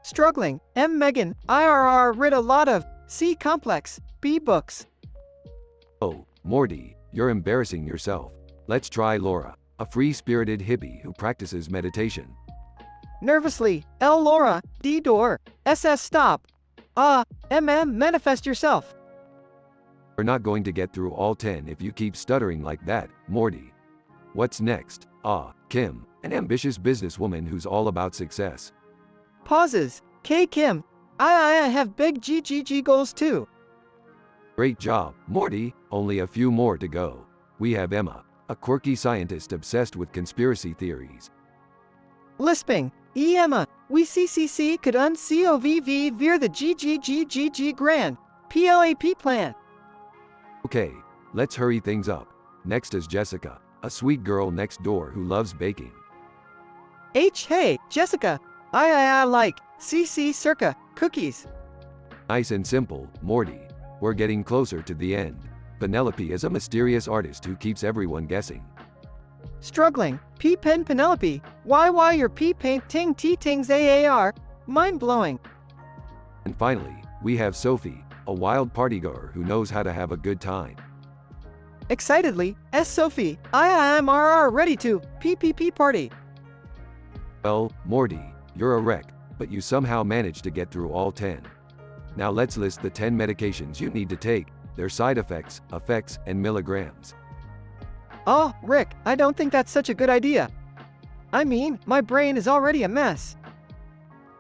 Struggling, M. Megan, IRR read a lot of C complex, B books. Oh, Morty, you're embarrassing yourself. Let's try Laura, a free-spirited hippie who practices meditation. Nervously, L. Laura, D. door, SS stop. MM manifest yourself. We're not going to get through all 10 if you keep stuttering like that, Morty. What's next? Kim, an ambitious businesswoman who's all about success. Pauses. K. Kim. I have big GGG goals too. Great job, Morty. Only a few more to go. We have Emma, a quirky scientist obsessed with conspiracy theories. Lisping. Emma. We CCC could uncovv veer the GGGGG grand. PLAP plan. Okay, let's hurry things up. Next is Jessica, a sweet girl next door who loves baking. Hey, Jessica. I like CC circa cookies. Nice and simple, Morty. We're getting closer to the end. Penelope is a mysterious artist who keeps everyone guessing. Struggling, P-Pen Penelope. Why your P-Painting T-Tings AAR? Mind-blowing. And finally, we have Sophie, a wild partygoer who knows how to have a good time. Excitedly, S. Sophie, IMRR ready to PPP party. Well, Morty, you're a wreck, but you somehow managed to get through all 10. Now let's list the 10 medications you need to take, their side effects, and milligrams. Oh, Rick, I don't think that's such a good idea. I mean, my brain is already a mess.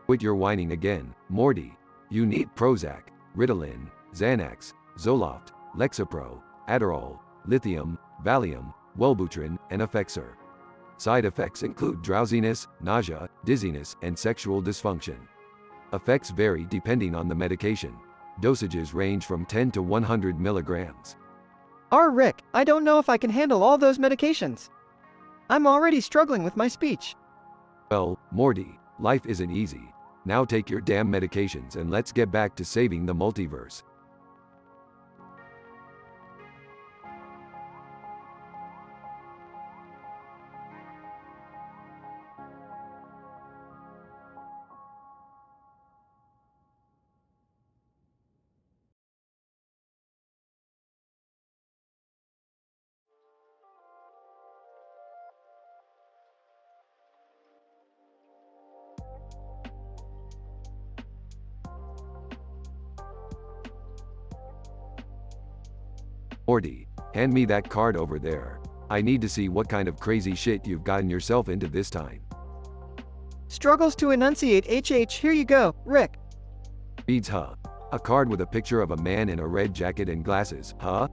Quit your whining again, Morty. You need Prozac, Ritalin, Xanax, Zoloft, Lexapro, Adderall, Lithium, Valium, Wellbutrin, and Effexor. Side effects include drowsiness, nausea, dizziness, and sexual dysfunction. Effects vary depending on the medication. Dosages range from 10 to 100 milligrams. Rick, I don't know if I can handle all those medications. I'm already struggling with my speech. Well, Morty, life isn't easy. Now take your damn medications and let's get back to saving the multiverse. Morty, hand me that card over there. I need to see what kind of crazy shit you've gotten yourself into this time. Struggles to enunciate HH, here you go, Rick. Reads huh. A card with a picture of a man in a red jacket and glasses, huh?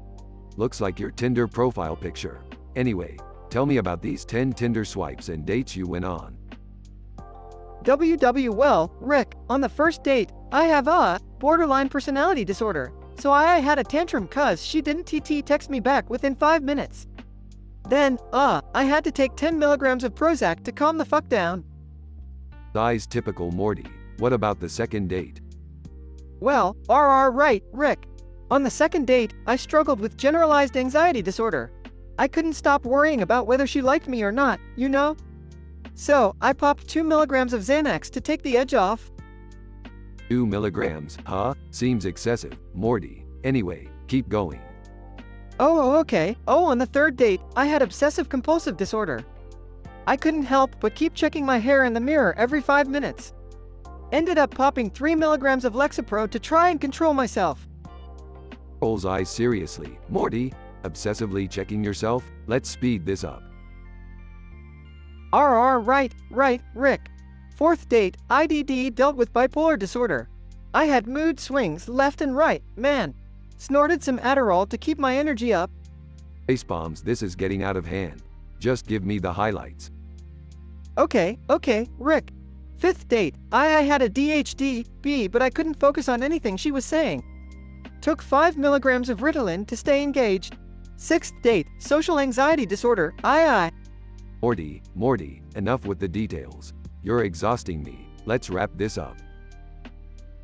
Looks like your Tinder profile picture. Anyway, tell me about these 10 Tinder swipes and dates you went on. Well, Rick, on the first date, I have a borderline personality disorder. So I had a tantrum cuz she didn't text me back within 5 minutes. Then, I had to take 10 milligrams of Prozac to calm the fuck down. Size typical Morty. What about the second date? Well, right, Rick. On the second date, I struggled with generalized anxiety disorder. I couldn't stop worrying about whether she liked me or not, you know? So, I popped 2 milligrams of Xanax to take the edge off. 2 milligrams, huh? Seems excessive, Morty. Anyway, keep going. Oh, okay. On the third date, I had obsessive compulsive disorder. I couldn't help but keep checking my hair in the mirror every 5 minutes. Ended up popping 3 milligrams of Lexapro to try and control myself. Rolls eyes seriously, Morty. Obsessively checking yourself? Let's speed this up. Right, Rick. Fourth date, IDD dealt with bipolar disorder. I had mood swings left and right, man. Snorted some Adderall to keep my energy up. Face bombs, this is getting out of hand. Just give me the highlights. Okay, Rick. Fifth date, I had a DHD, but I couldn't focus on anything she was saying. Took 5 milligrams of Ritalin to stay engaged. Sixth date, social anxiety disorder, Morty, enough with the details. You're exhausting me. Let's wrap this up.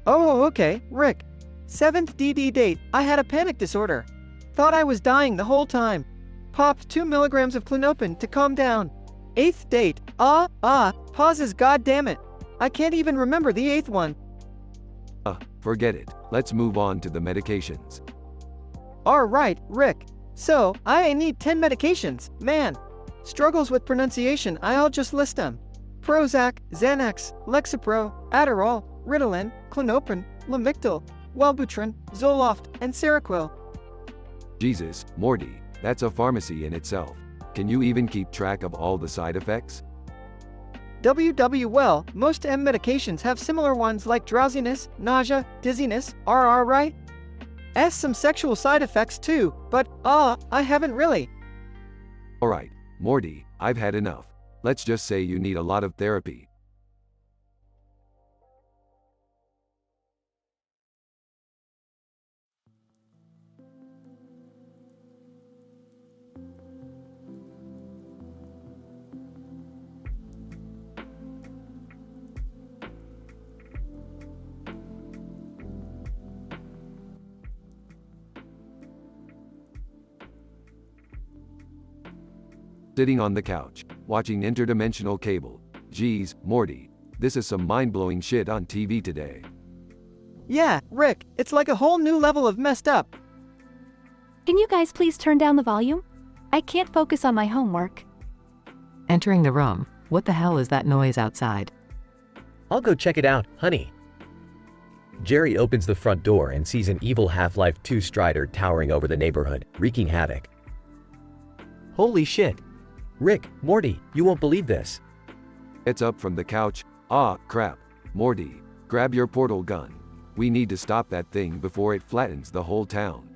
Okay, Rick. Seventh DD date, I had a panic disorder. Thought I was dying the whole time. Popped 2 milligrams of Clonopin to calm down. Eighth date, pauses, goddammit. I can't even remember the 8th one. Forget it. Let's move on to the medications. Alright, Rick. So, I need 10 medications, man. Struggles with pronunciation, I'll just list them. Prozac, Xanax, Lexapro, Adderall, Ritalin, Clonopin, Lamictal, Wellbutrin, Zoloft, and Seroquel. Jesus, Morty, that's a pharmacy in itself. Can you even keep track of all the side effects? Well, most M medications have similar ones like drowsiness, nausea, dizziness, right? Some sexual side effects too, but, I haven't really. Alright, Morty, I've had enough. Let's just say you need a lot of therapy. Sitting on the couch, watching interdimensional cable. Geez, Morty, this is some mind-blowing shit on TV today. Yeah, Rick, it's like a whole new level of messed up. Can you guys please turn down the volume? I can't focus on my homework. Entering the room, what the hell is that noise outside? I'll go check it out, honey. Jerry opens the front door and sees an evil Half-Life 2 Strider towering over the neighborhood, wreaking havoc. Holy shit! Rick, Morty, you won't believe this. It's up from the couch. Crap. Morty, grab your portal gun. We need to stop that thing before it flattens the whole town.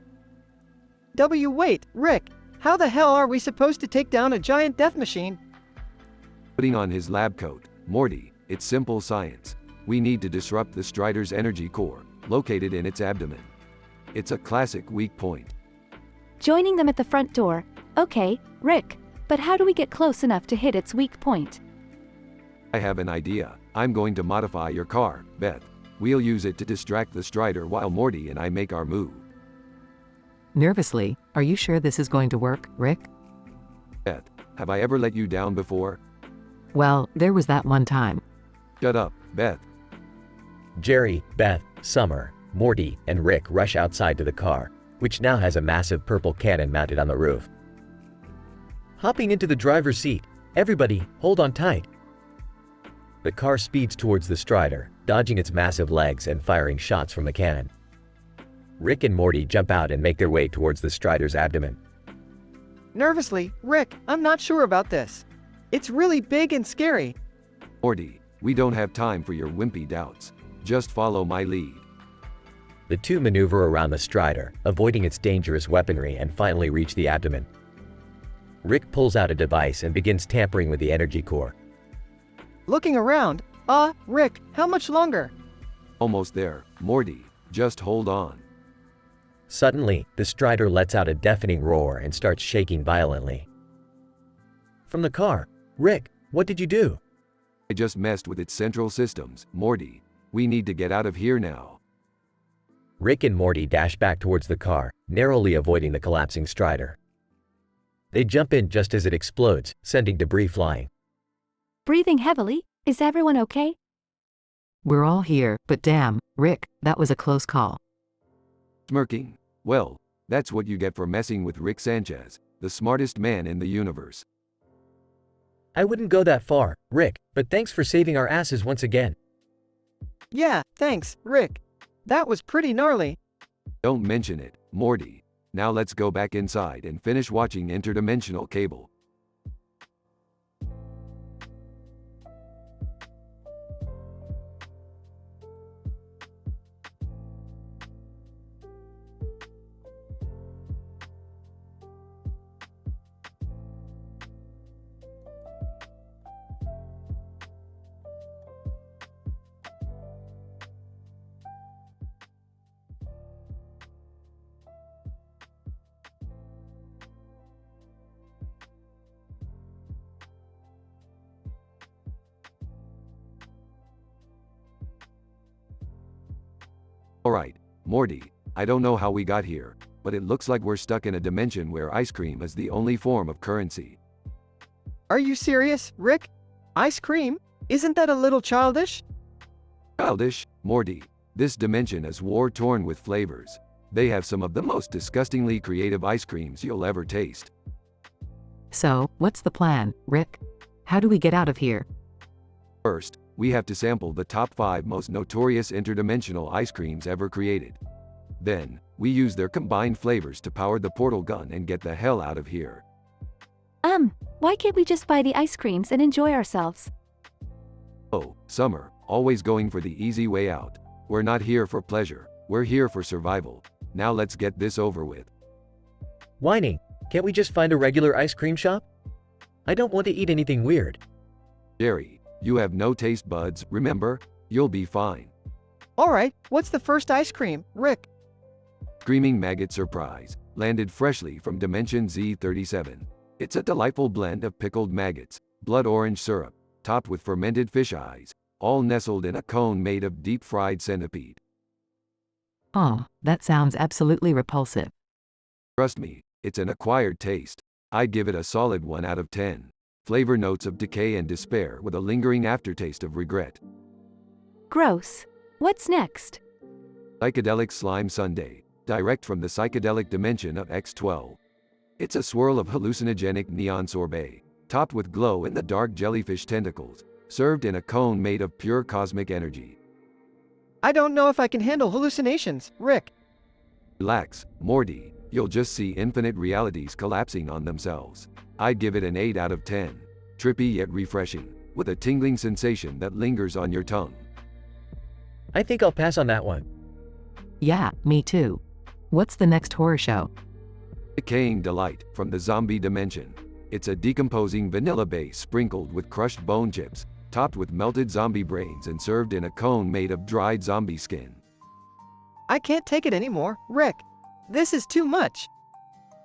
Wait, Rick, how the hell are we supposed to take down a giant death machine? Putting on his lab coat, Morty, it's simple science. We need to disrupt the Strider's energy core, located in its abdomen. It's a classic weak point. Joining them at the front door. Okay, Rick, but how do we get close enough to hit its weak point? I have an idea. I'm going to modify your car, Beth. We'll use it to distract the Strider while Morty and I make our move. Nervously, are you sure this is going to work, Rick? Beth, have I ever let you down before? Well, there was that one time. Shut up, Beth. Jerry, Beth, Summer, Morty, and Rick rush outside to the car, which now has a massive purple cannon mounted on the roof. Hopping into the driver's seat, everybody, hold on tight. The car speeds towards the Strider, dodging its massive legs and firing shots from the cannon. Rick and Morty jump out and make their way towards the Strider's abdomen. Nervously, Rick, I'm not sure about this. It's really big and scary. Morty, we don't have time for your wimpy doubts. Just follow my lead. The two maneuver around the Strider, avoiding its dangerous weaponry, and finally reach the abdomen. Rick pulls out a device and begins tampering with the energy core. Looking around, Rick, how much longer? Almost there, Morty. Just hold on. Suddenly, the Strider lets out a deafening roar and starts shaking violently. From the car, Rick, what did you do? I just messed with its central systems, Morty. We need to get out of here now. Rick and Morty dash back towards the car, narrowly avoiding the collapsing Strider. They jump in just as it explodes, sending debris flying. Breathing heavily, is everyone okay? We're all here, but damn, Rick, that was a close call. Smirking? Well, that's what you get for messing with Rick Sanchez, the smartest man in the universe. I wouldn't go that far, Rick, but thanks for saving our asses once again. Yeah, thanks, Rick. That was pretty gnarly. Don't mention it, Morty. Now let's go back inside and finish watching Interdimensional Cable. Alright, Morty, I don't know how we got here, but it looks like we're stuck in a dimension where ice cream is the only form of currency. Are you serious, Rick? Ice cream? Isn't that a little childish? Childish, Morty. This dimension is war-torn with flavors. They have some of the most disgustingly creative ice creams you'll ever taste. So, what's the plan, Rick? How do we get out of here? First, we have to sample the top 5 most notorious interdimensional ice creams ever created. Then, we use their combined flavors to power the portal gun and get the hell out of here. Why can't we just buy the ice creams and enjoy ourselves? Oh, Summer, always going for the easy way out. We're not here for pleasure, we're here for survival. Now let's get this over with. Whining, can't we just find a regular ice cream shop? I don't want to eat anything weird. Jerry, you have no taste buds, remember? You'll be fine. Alright, what's the first ice cream, Rick? Screaming Maggot Surprise, landed freshly from Dimension Z37. It's a delightful blend of pickled maggots, blood orange syrup, topped with fermented fish eyes, all nestled in a cone made of deep-fried centipede. Oh, that sounds absolutely repulsive. Trust me, it's an acquired taste. I'd give it a solid 1 out of 10. Flavor notes of decay and despair with a lingering aftertaste of regret. Gross. What's next? Psychedelic Slime Sundae, direct from the psychedelic dimension of X12. It's a swirl of hallucinogenic neon sorbet, topped with glow-in-the-dark jellyfish tentacles, served in a cone made of pure cosmic energy. I don't know if I can handle hallucinations, Rick. Relax, Morty, you'll just see infinite realities collapsing on themselves. I'd give it an 8 out of 10. Trippy yet refreshing, with a tingling sensation that lingers on your tongue. I think I'll pass on that one. Yeah, me too. What's the next horror show? Decaying Delight, from the zombie dimension. It's a decomposing vanilla base sprinkled with crushed bone chips, topped with melted zombie brains and served in a cone made of dried zombie skin. I can't take it anymore, Rick. This is too much.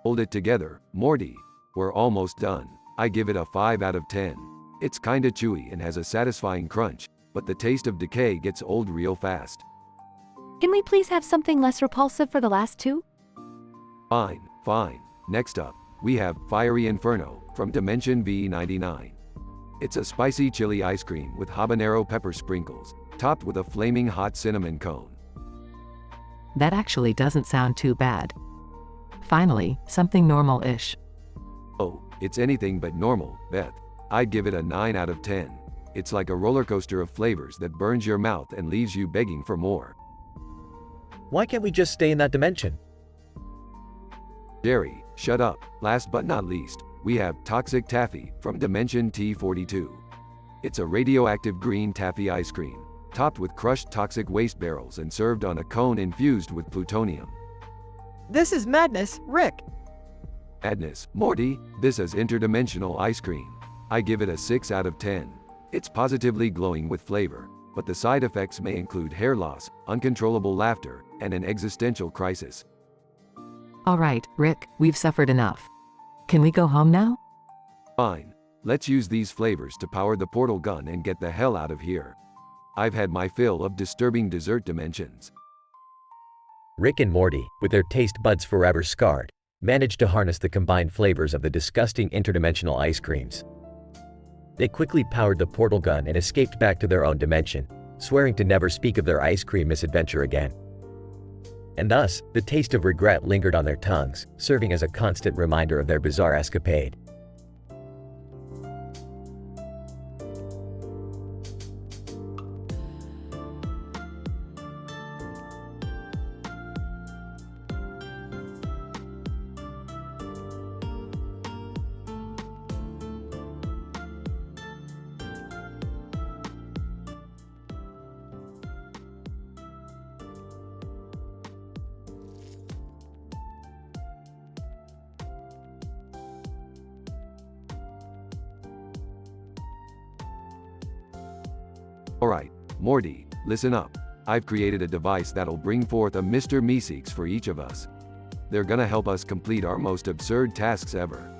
Hold it together, Morty. We're almost done. I give it a 5 out of 10. It's kinda chewy and has a satisfying crunch, but the taste of decay gets old real fast. Can we please have something less repulsive for the last two? Fine, fine. Next up, we have Fiery Inferno from Dimension V99. It's a spicy chili ice cream with habanero pepper sprinkles, topped with a flaming hot cinnamon cone. That actually doesn't sound too bad. Finally, something normal-ish. Oh, it's anything but normal, Beth. I'd give it a 9 out of 10. It's like a roller coaster of flavors that burns your mouth and leaves you begging for more. Why can't we just stay in that dimension? Jerry, shut up. Last but not least, we have Toxic Taffy from Dimension T42. It's a radioactive green taffy ice cream, topped with crushed toxic waste barrels and served on a cone infused with plutonium. This is madness, Rick. Madness, Morty, this is interdimensional ice cream. I give it a 6 out of 10. It's positively glowing with flavor, but the side effects may include hair loss, uncontrollable laughter, and an existential crisis. All right, Rick, we've suffered enough. Can we go home now? Fine. Let's use these flavors to power the portal gun and get the hell out of here. I've had my fill of disturbing dessert dimensions. Rick and Morty, with their taste buds forever scarred, managed to harness the combined flavors of the disgusting interdimensional ice creams. They quickly powered the portal gun and escaped back to their own dimension, swearing to never speak of their ice cream misadventure again. And thus, the taste of regret lingered on their tongues, serving as a constant reminder of their bizarre escapade. Alright, Morty, listen up. I've created a device that'll bring forth a Mr. Meeseeks for each of us. They're gonna help us complete our most absurd tasks ever.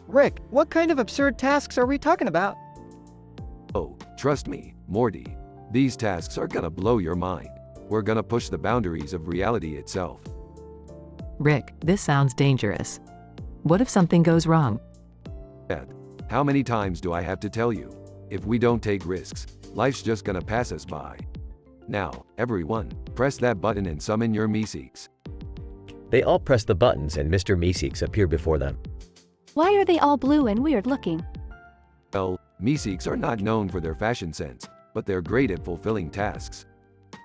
Rick, what kind of absurd tasks are we talking about? Oh, trust me, Morty. These tasks are gonna blow your mind. We're gonna push the boundaries of reality itself. Rick, this sounds dangerous. What if something goes wrong? Beth, how many times do I have to tell you? If we don't take risks, life's just gonna pass us by. Now, everyone, press that button and summon your Meeseeks. They all press the buttons and Mr. Meeseeks appear before them. Why are they all blue and weird looking? Well, Meeseeks are not known for their fashion sense, but they're great at fulfilling tasks.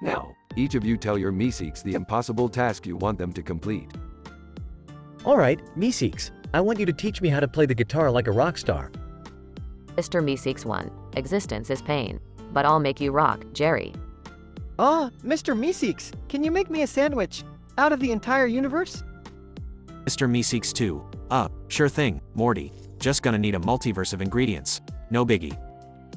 Now, each of you tell your Meeseeks the impossible task you want them to complete. Alright, Meeseeks, I want you to teach me how to play the guitar like a rock star. Mr. Meeseeks 1. Existence is pain. But I'll make you rock, Jerry. Mr. Meeseeks, can you make me a sandwich? Out of the entire universe? Mr. Meeseeks 2. Sure thing, Morty. Just gonna need a multiverse of ingredients. No biggie.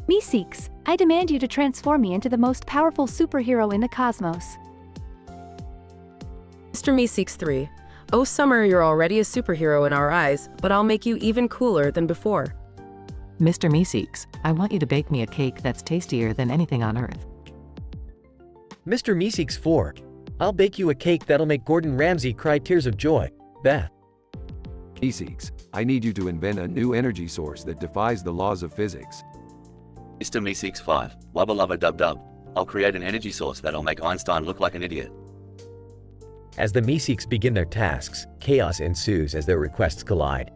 Meeseeks, I demand you to transform me into the most powerful superhero in the cosmos. Mr. Meeseeks 3. Oh Summer, you're already a superhero in our eyes, but I'll make you even cooler than before. Mr. Meeseeks, I want you to bake me a cake that's tastier than anything on Earth. Mr. Meeseeks 4. I'll bake you a cake that'll make Gordon Ramsay cry tears of joy. Beth. Meeseeks, I need you to invent a new energy source that defies the laws of physics. Mr. Meeseeks 5. Wubba lubba dub dub. I'll create an energy source that'll make Einstein look like an idiot. As the Meeseeks begin their tasks, chaos ensues as their requests collide.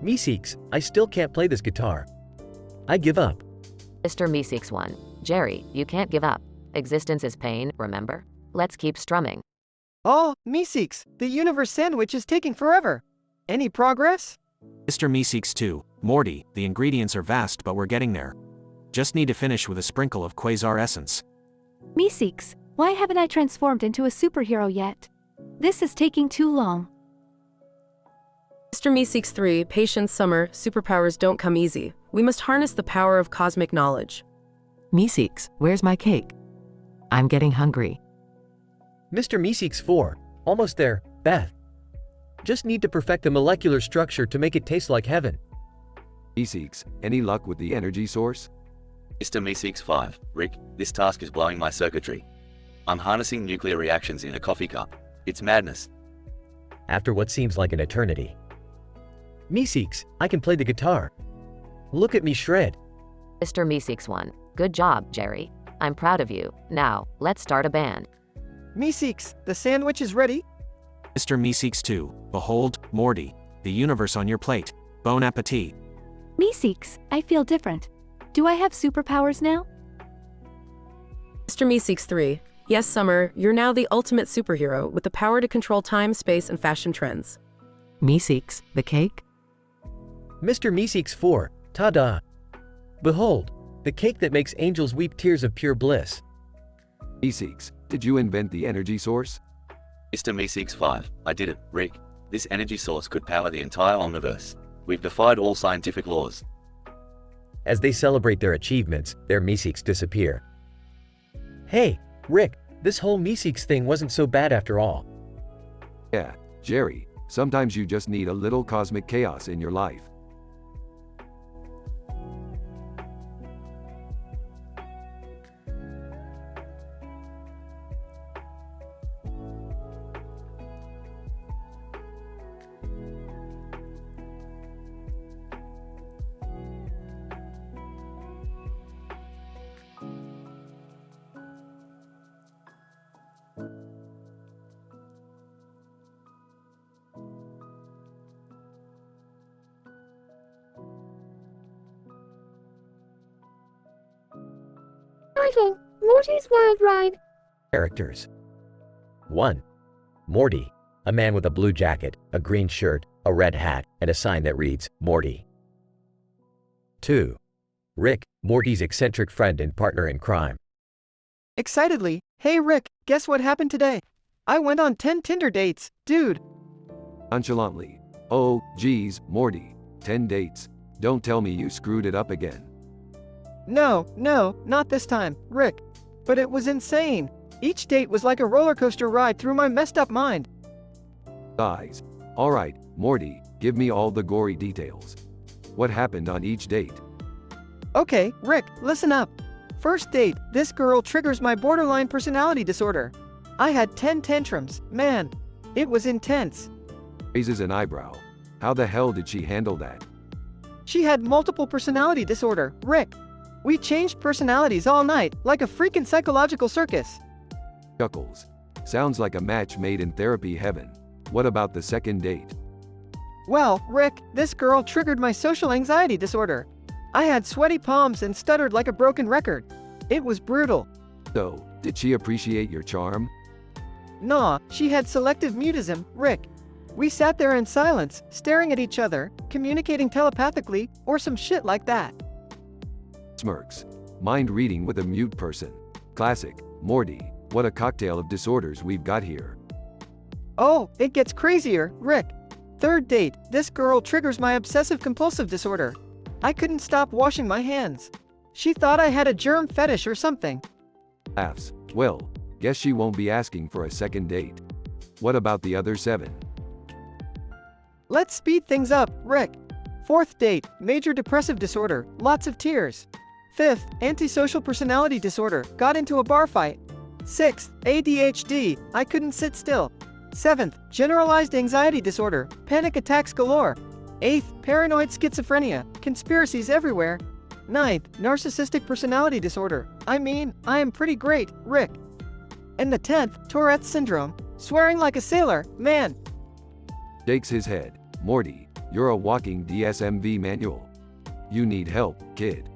Meeseeks, I still can't play this guitar. I give up. Mr. Meeseeks 1. Jerry, you can't give up. Existence is pain, remember? Let's keep strumming. Meeseeks, the universe sandwich is taking forever. Any progress? Mr. Meeseeks 2. Morty, the ingredients are vast but we're getting there. Just need to finish with a sprinkle of quasar essence. Meeseeks, why haven't I transformed into a superhero yet? This is taking too long. Mr. Meeseeks 3. Patience Summer, superpowers don't come easy. We must harness the power of cosmic knowledge. Meeseeks, where's my cake? I'm getting hungry. Mr. Meeseeks 4. Almost there, Beth. Just need to perfect the molecular structure to make it taste like heaven. Meeseeks, any luck with the energy source? Mr. Meeseeks 5, Rick, this task is blowing my circuitry. I'm harnessing nuclear reactions in a coffee cup. It's madness. After what seems like an eternity. Meeseeks, I can play the guitar. Look at me shred. Mr. Meeseeks 1, good job, Jerry. I'm proud of you. Now, let's start a band. Meeseeks, the sandwich is ready. Mr. Meeseeks 2, behold, Morty, the universe on your plate. Bon appetit. Meeseeks, I feel different. Do I have superpowers now? Mr. Meeseeks 3, yes, Summer, you're now the ultimate superhero with the power to control time, space, and fashion trends. Meeseeks, the cake? Mr. Meeseeks 4, ta-da! Behold, the cake that makes angels weep tears of pure bliss. Meeseeks, did you invent the energy source? Mr. Meeseeks 5, I did it, Rick. This energy source could power the entire omniverse. We've defied all scientific laws. As they celebrate their achievements, their Meeseeks disappear. Hey, Rick, this whole Meeseeks thing wasn't so bad after all. Yeah, Jerry, sometimes you just need a little cosmic chaos in your life. Title, Morty's Wild Ride. Characters. 1. Morty, a man with a blue jacket, a green shirt, a red hat, and a sign that reads, Morty. 2. Rick, Morty's eccentric friend and partner in crime. Excitedly, hey Rick, guess what happened today? I went on 10 Tinder dates, dude. Nonchalantly, oh, geez, Morty, 10 dates. Don't tell me you screwed it up again. No, not this time, Rick. But it was insane. Each date was like a roller coaster ride through my messed up mind. Guys. Alright, Morty, give me all the gory details. What happened on each date? Okay, Rick, listen up. First date, this girl triggers my borderline personality disorder. I had 10 tantrums, man. It was intense. Raises an eyebrow. How the hell did she handle that? She had multiple personality disorder, Rick. We changed personalities all night, like a freaking psychological circus. Chuckles. Sounds like a match made in therapy heaven. What about the second date? Well, Rick, this girl triggered my social anxiety disorder. I had sweaty palms and stuttered like a broken record. It was brutal. So, did she appreciate your charm? Nah, she had selective mutism, Rick. We sat there in silence, staring at each other, communicating telepathically, or some shit like that. Smirks. Mind reading with a mute person. Classic. Morty, what a cocktail of disorders we've got here. Oh, it gets crazier, Rick. Third date, this girl triggers my obsessive-compulsive disorder. I couldn't stop washing my hands. She thought I had a germ fetish or something. Laughs. Well, guess she won't be asking for a second date. What about the other 7? Let's speed things up, Rick. Fourth date, major depressive disorder, lots of tears. Fifth, antisocial personality disorder, got into a bar fight. Sixth, ADHD, I couldn't sit still. Seventh, generalized anxiety disorder, panic attacks galore. Eighth, paranoid schizophrenia, conspiracies everywhere. Ninth, narcissistic personality disorder. I mean, I am pretty great, Rick. And the 10th, Tourette's syndrome, swearing like a sailor, man. Shakes his head. Morty, you're a walking DSMV manual. You need help, kid.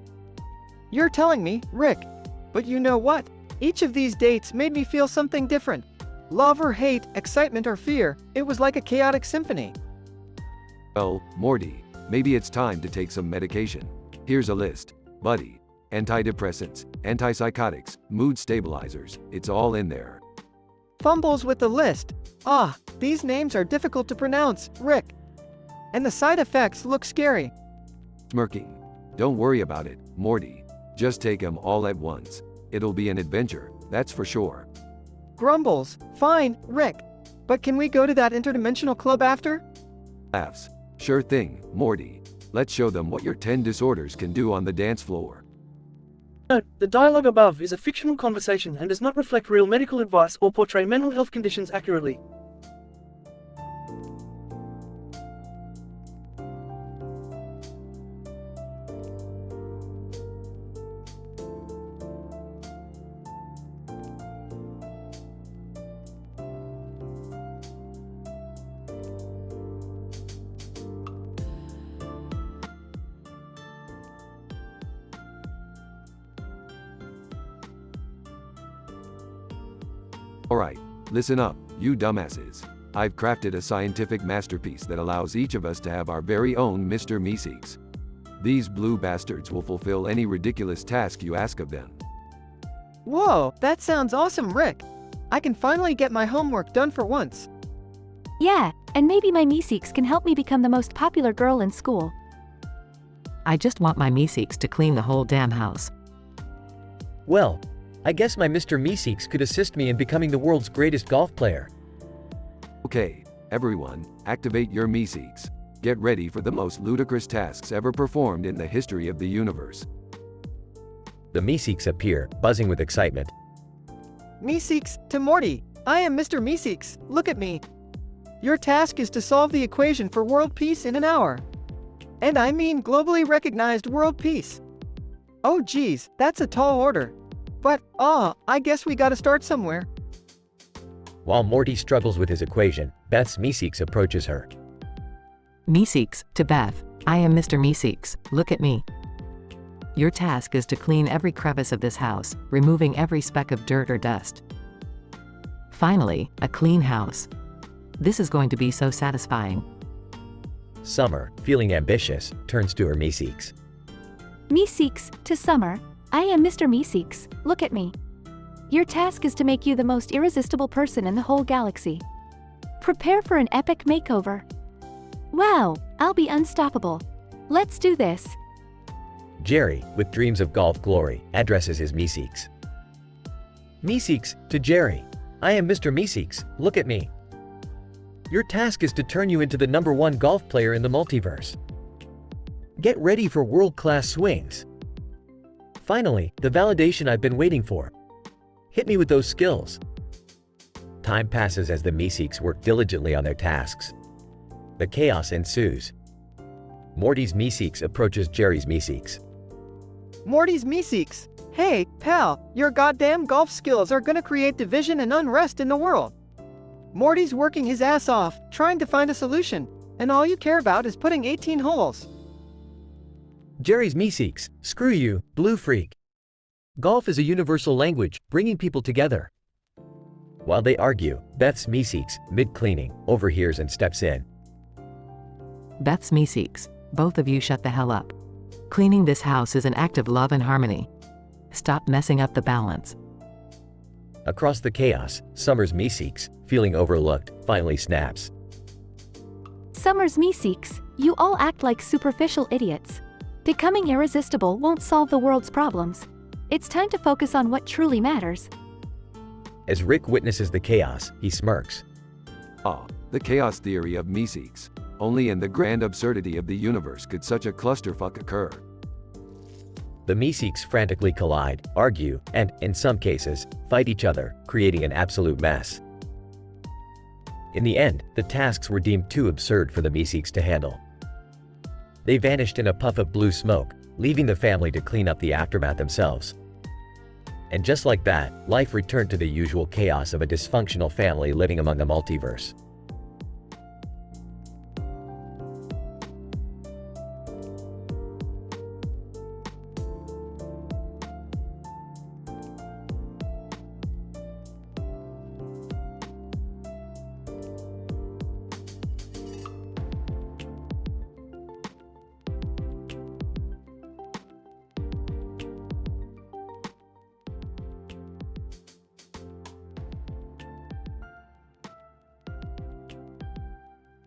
You're telling me, Rick. But you know what? Each of these dates made me feel something different. Love or hate, excitement or fear, it was like a chaotic symphony. Well, Morty, maybe it's time to take some medication. Here's a list. Buddy. Antidepressants, antipsychotics, mood stabilizers, it's all in there. Fumbles with the list. Ah, these names are difficult to pronounce, Rick. And the side effects look scary. Smirking. Don't worry about it, Morty. Just take them all at once. It'll be an adventure, that's for sure. Grumbles. Fine, Rick. But can we go to that interdimensional club after? Laughs. Sure thing, Morty. Let's show them what your 10 disorders can do on the dance floor. Note, the dialogue above is a fictional conversation and does not reflect real medical advice or portray mental health conditions accurately. Alright, listen up, you dumbasses. I've crafted a scientific masterpiece that allows each of us to have our very own Mr. Meeseeks. These blue bastards will fulfill any ridiculous task you ask of them. Whoa, that sounds awesome, Rick. I can finally get my homework done for once. Yeah, and maybe my Meeseeks can help me become the most popular girl in school. I just want my Meeseeks to clean the whole damn house. Well, I guess my Mr. Meeseeks could assist me in becoming the world's greatest golf player. Okay, everyone, activate your Meeseeks. Get ready for the most ludicrous tasks ever performed in the history of the universe. The Meeseeks appear, buzzing with excitement. Meeseeks, to Morty. I am Mr. Meeseeks, look at me. Your task is to solve the equation for world peace in an hour. And I mean globally recognized world peace. Oh geez, that's a tall order. But, I guess we gotta start somewhere. While Morty struggles with his equation, Beth's Meeseeks approaches her. Meeseeks, to Beth. I am Mr. Meeseeks, look at me. Your task is to clean every crevice of this house, removing every speck of dirt or dust. Finally, a clean house. This is going to be so satisfying. Summer, feeling ambitious, turns to her Meeseeks. Meeseeks, to Summer. I am Mr. Meeseeks, look at me. Your task is to make you the most irresistible person in the whole galaxy. Prepare for an epic makeover. Wow, I'll be unstoppable. Let's do this. Jerry, with dreams of golf glory, addresses his Meeseeks. Meeseeks, to Jerry. I am Mr. Meeseeks, look at me. Your task is to turn you into the #1 golf player in the multiverse. Get ready for world-class swings. Finally, the validation I've been waiting for. Hit me with those skills. Time passes as the Meeseeks work diligently on their tasks. The chaos ensues. Morty's Meeseeks approaches Jerry's Meeseeks. Morty's Meeseeks. Hey, pal, your goddamn golf skills are gonna create division and unrest in the world. Morty's working his ass off, trying to find a solution, and all you care about is putting 18 holes. Jerry's Meeseeks, screw you, blue freak. Golf is a universal language, bringing people together. While they argue, Beth's Meeseeks, mid-cleaning, overhears and steps in. Beth's Meeseeks, both of you shut the hell up. Cleaning this house is an act of love and harmony. Stop messing up the balance. Across the chaos, Summer's Meeseeks, feeling overlooked, finally snaps. Summer's Meeseeks, you all act like superficial idiots. Becoming irresistible won't solve the world's problems. It's time to focus on what truly matters. As Rick witnesses the chaos, he smirks. The chaos theory of Meeseeks. Only in the grand absurdity of the universe could such a clusterfuck occur. The Meeseeks frantically collide, argue, and, in some cases, fight each other, creating an absolute mess. In the end, the tasks were deemed too absurd for the Meeseeks to handle. They vanished in a puff of blue smoke, leaving the family to clean up the aftermath themselves. And just like that, life returned to the usual chaos of a dysfunctional family living among the multiverse.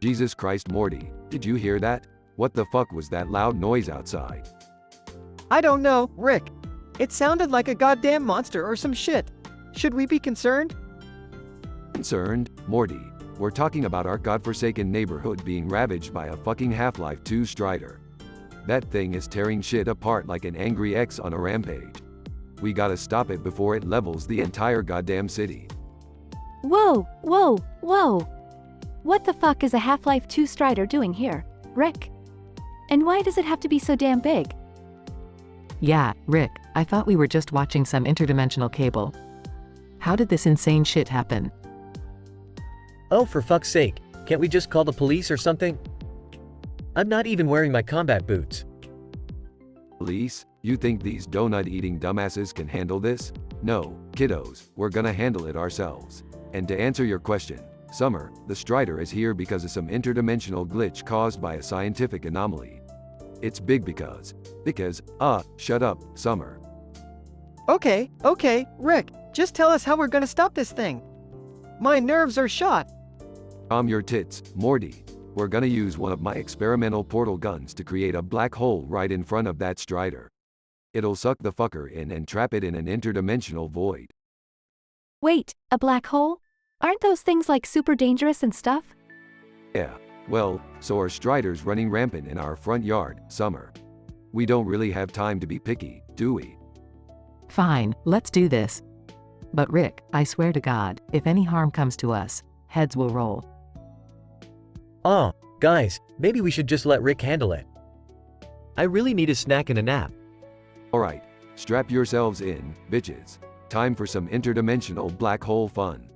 Jesus Christ, Morty, did you hear that? What the fuck was that loud noise outside? I don't know, Rick. It sounded like a goddamn monster or some shit. Should we be concerned? Concerned, Morty. We're talking about our godforsaken neighborhood being ravaged by a fucking Half-Life 2 Strider. That thing is tearing shit apart like an angry ex on a rampage. We gotta stop it before it levels the entire goddamn city. Whoa, whoa, whoa. What the fuck is a Half-Life 2 Strider doing here, Rick? And why does it have to be so damn big? Yeah, Rick, I thought we were just watching some interdimensional cable. How did this insane shit happen? Oh, for fuck's sake, can't we just call the police or something? I'm not even wearing my combat boots. Police? You think these donut-eating dumbasses can handle this? No, kiddos, we're gonna handle it ourselves. And to answer your question, Summer, the Strider is here because of some interdimensional glitch caused by a scientific anomaly. It's big because, shut up, Summer. Okay, Rick, just tell us how we're gonna stop this thing. My nerves are shot. Calm your tits, Morty. We're gonna use one of my experimental portal guns to create a black hole right in front of that Strider. It'll suck the fucker in and trap it in an interdimensional void. Wait, a black hole? Aren't those things like super dangerous and stuff? Yeah, well, so are Striders running rampant in our front yard, Summer. We don't really have time to be picky, do we? Fine, let's do this. But Rick, I swear to God, if any harm comes to us, heads will roll. Oh, guys, maybe we should just let Rick handle it. I really need a snack and a nap. Alright, strap yourselves in, bitches. Time for some interdimensional black hole fun.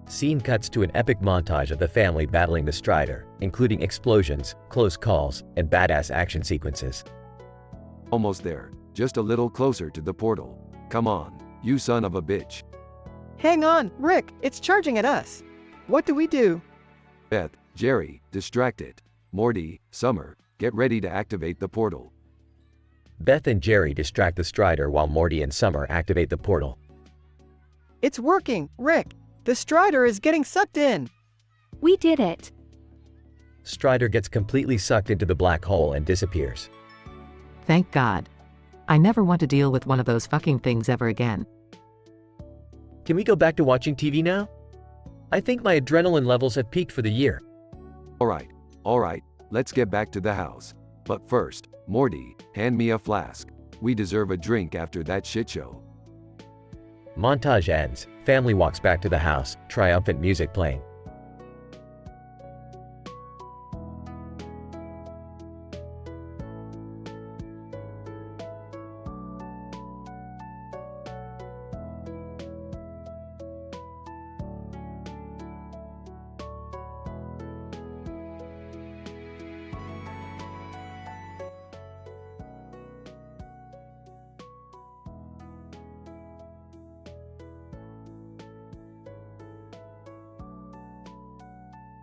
Scene cuts to an epic montage of the family battling the Strider, including explosions, close calls, and badass action sequences. Almost there, just a little closer to the portal. Come on, you son of a bitch. Hang on, Rick, it's charging at us. What do we do? Beth, Jerry, distract it. Morty, Summer, get ready to activate the portal. Beth and Jerry distract the Strider while Morty and Summer activate the portal. It's working, Rick. The Strider is getting sucked in. We did it. Strider gets completely sucked into the black hole and disappears. Thank God. I never want to deal with one of those fucking things ever again. Can we go back to watching TV now? I think my adrenaline levels have peaked for the year. Alright, let's get back to the house. But first, Morty, hand me a flask. We deserve a drink after that shit show. Montage ends. Family walks back to the house, triumphant music playing.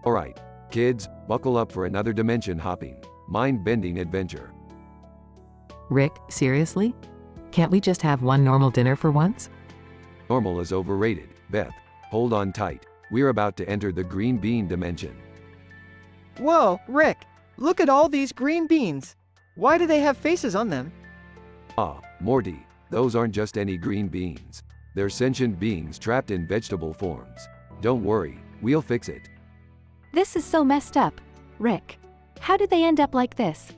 Alright, kids, buckle up for another dimension hopping, mind-bending adventure. Rick, seriously? Can't we just have one normal dinner for once? Normal is overrated, Beth. Hold on tight. We're about to enter the green bean dimension. Whoa, Rick, look at all these green beans. Why do they have faces on them? Ah, Morty, those aren't just any green beans. They're sentient beings trapped in vegetable forms. Don't worry, we'll fix it. This is so messed up. Rick, how did they end up like this?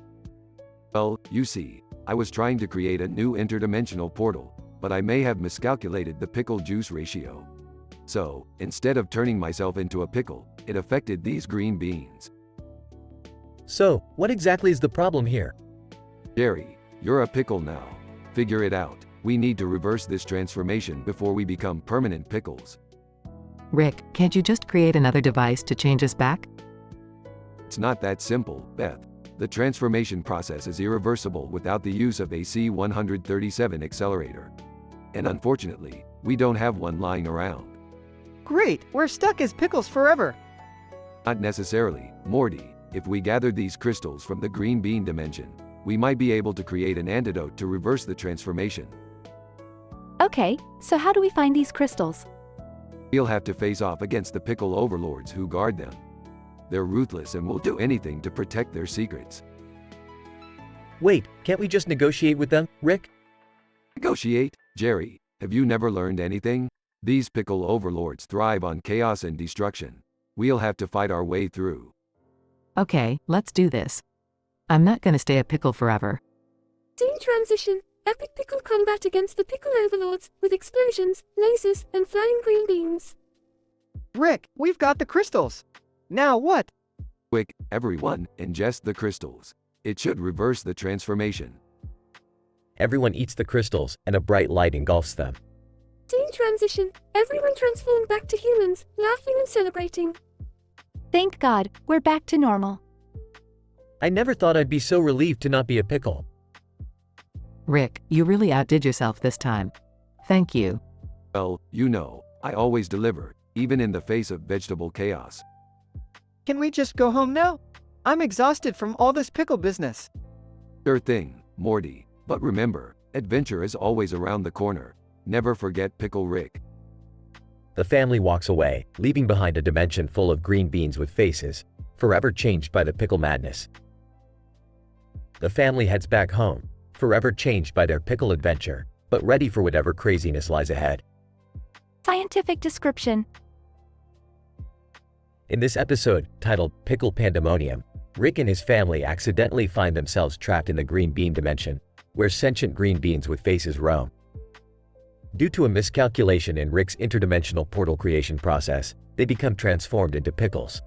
Well, you see, I was trying to create a new interdimensional portal, but I may have miscalculated the pickle juice ratio. So, instead of turning myself into a pickle, it affected these green beans. So, what exactly is the problem here? Jerry, you're a pickle now. Figure it out. We need to reverse this transformation before we become permanent pickles. Rick, can't you just create another device to change us back? It's not that simple, Beth. The transformation process is irreversible without the use of a C-137 accelerator. And unfortunately, we don't have one lying around. Great, we're stuck as pickles forever. Not necessarily, Morty. If we gather these crystals from the green bean dimension, we might be able to create an antidote to reverse the transformation. Okay, so how do we find these crystals? We'll have to face off against the pickle overlords who guard them. They're ruthless and will do anything to protect their secrets. Wait, can't we just negotiate with them, Rick? Negotiate? Jerry, have you never learned anything? These pickle overlords thrive on chaos and destruction. We'll have to fight our way through. Okay, let's do this. I'm not gonna stay a pickle forever. Scene transition. Epic pickle combat against the pickle overlords, with explosions, lasers, and flying green beans. Rick, we've got the crystals. Now what? Quick, everyone, ingest the crystals. It should reverse the transformation. Everyone eats the crystals, and a bright light engulfs them. Scene transition. Everyone transformed back to humans, laughing and celebrating. Thank God, we're back to normal. I never thought I'd be so relieved to not be a pickle. Rick, you really outdid yourself this time. Thank you. Well, you know, I always deliver, even in the face of vegetable chaos. Can we just go home now? I'm exhausted from all this pickle business. Sure thing, Morty. But remember, adventure is always around the corner. Never forget Pickle Rick. The family walks away, leaving behind a dimension full of green beans with faces, forever changed by the pickle madness. The family heads back home, forever changed by their pickle adventure, but ready for whatever craziness lies ahead. Scientific description. In this episode, titled Pickle Pandemonium, Rick and his family accidentally find themselves trapped in the green bean dimension, where sentient green beans with faces roam. Due to a miscalculation in Rick's interdimensional portal creation process, they become transformed into pickles.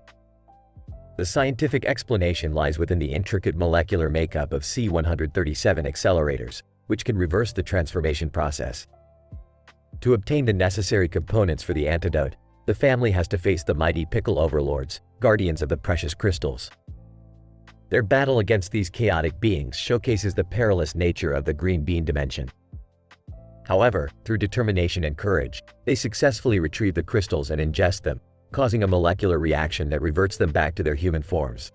The scientific explanation lies within the intricate molecular makeup of C-137 accelerators, which can reverse the transformation process. To obtain the necessary components for the antidote, the family has to face the mighty pickle overlords, guardians of the precious crystals. Their battle against these chaotic beings showcases the perilous nature of the green bean dimension. However, through determination and courage, they successfully retrieve the crystals and ingest them, causing a molecular reaction that reverts them back to their human forms.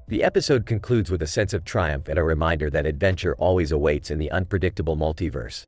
The episode concludes with a sense of triumph and a reminder that adventure always awaits in the unpredictable multiverse.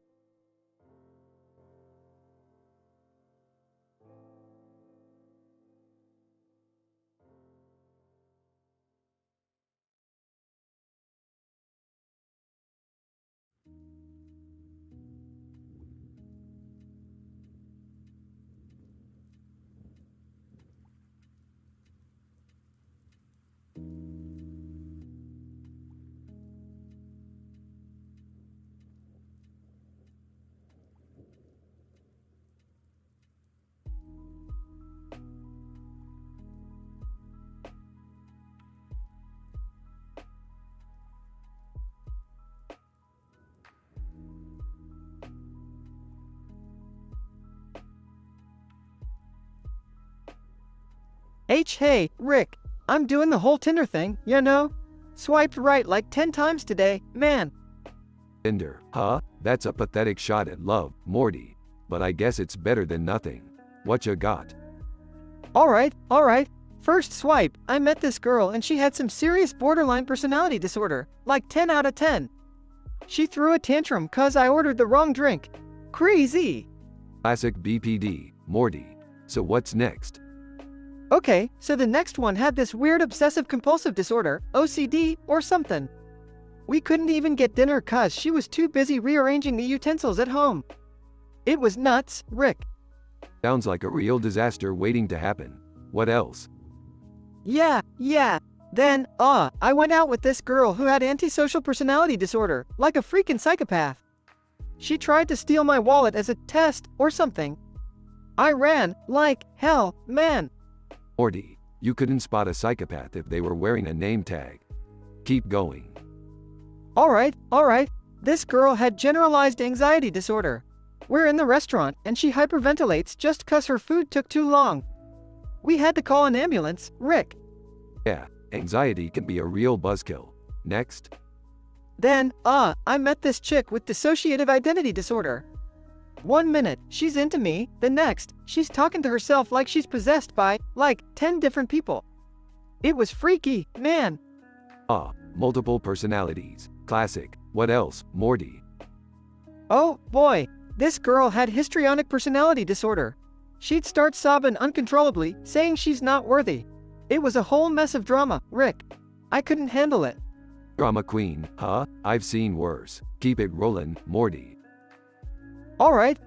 Hey, Rick, I'm doing the whole Tinder thing, you know? Swiped right like 10 times today, man. Tinder, huh? That's a pathetic shot at love, Morty. But I guess it's better than nothing. What you got? Alright. First swipe, I met this girl and she had some serious borderline personality disorder, like 10 out of 10. She threw a tantrum 'cause I ordered the wrong drink. Crazy. Classic BPD, Morty. So what's next? Okay, so the next one had this weird obsessive-compulsive disorder, OCD, or something. We couldn't even get dinner 'cause she was too busy rearranging the utensils at home. It was nuts, Rick. Sounds like a real disaster waiting to happen. What else? Yeah. Then, I went out with this girl who had antisocial personality disorder, like a freaking psychopath. She tried to steal my wallet as a test or something. I ran like hell, man. Morty, you couldn't spot a psychopath if they were wearing a name tag. Keep going. Alright. This girl had generalized anxiety disorder. We're in the restaurant and she hyperventilates just 'cause her food took too long. We had to call an ambulance, Rick. Yeah, anxiety can be a real buzzkill. Next? Then, I met this chick with dissociative identity disorder. 1 minute, she's into me, the next, she's talking to herself like she's possessed by, like, 10 different people. It was freaky, man. Multiple personalities. Classic. What else, Morty? Oh, boy, this girl had histrionic personality disorder. She'd start sobbing uncontrollably, saying she's not worthy. It was a whole mess of drama, Rick. I couldn't handle it. Drama queen, huh? I've seen worse. Keep it rollin', Morty. Alright.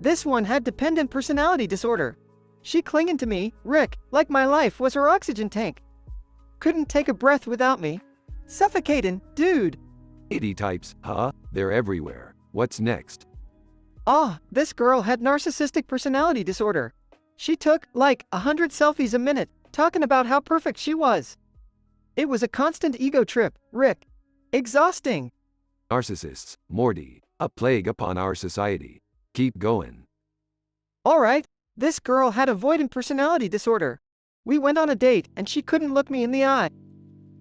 This one had dependent personality disorder. She clinging to me, Rick, like my life was her oxygen tank. Couldn't take a breath without me. Suffocating, dude. Itty types, huh? They're everywhere. What's next? Ah, this girl had narcissistic personality disorder. She took, like, 100 selfies a minute, talking about how perfect she was. It was a constant ego trip, Rick. Exhausting. Narcissists, Morty, a plague upon our society. Keep going. Alright, this girl had avoidant personality disorder. We went on a date and she couldn't look me in the eye.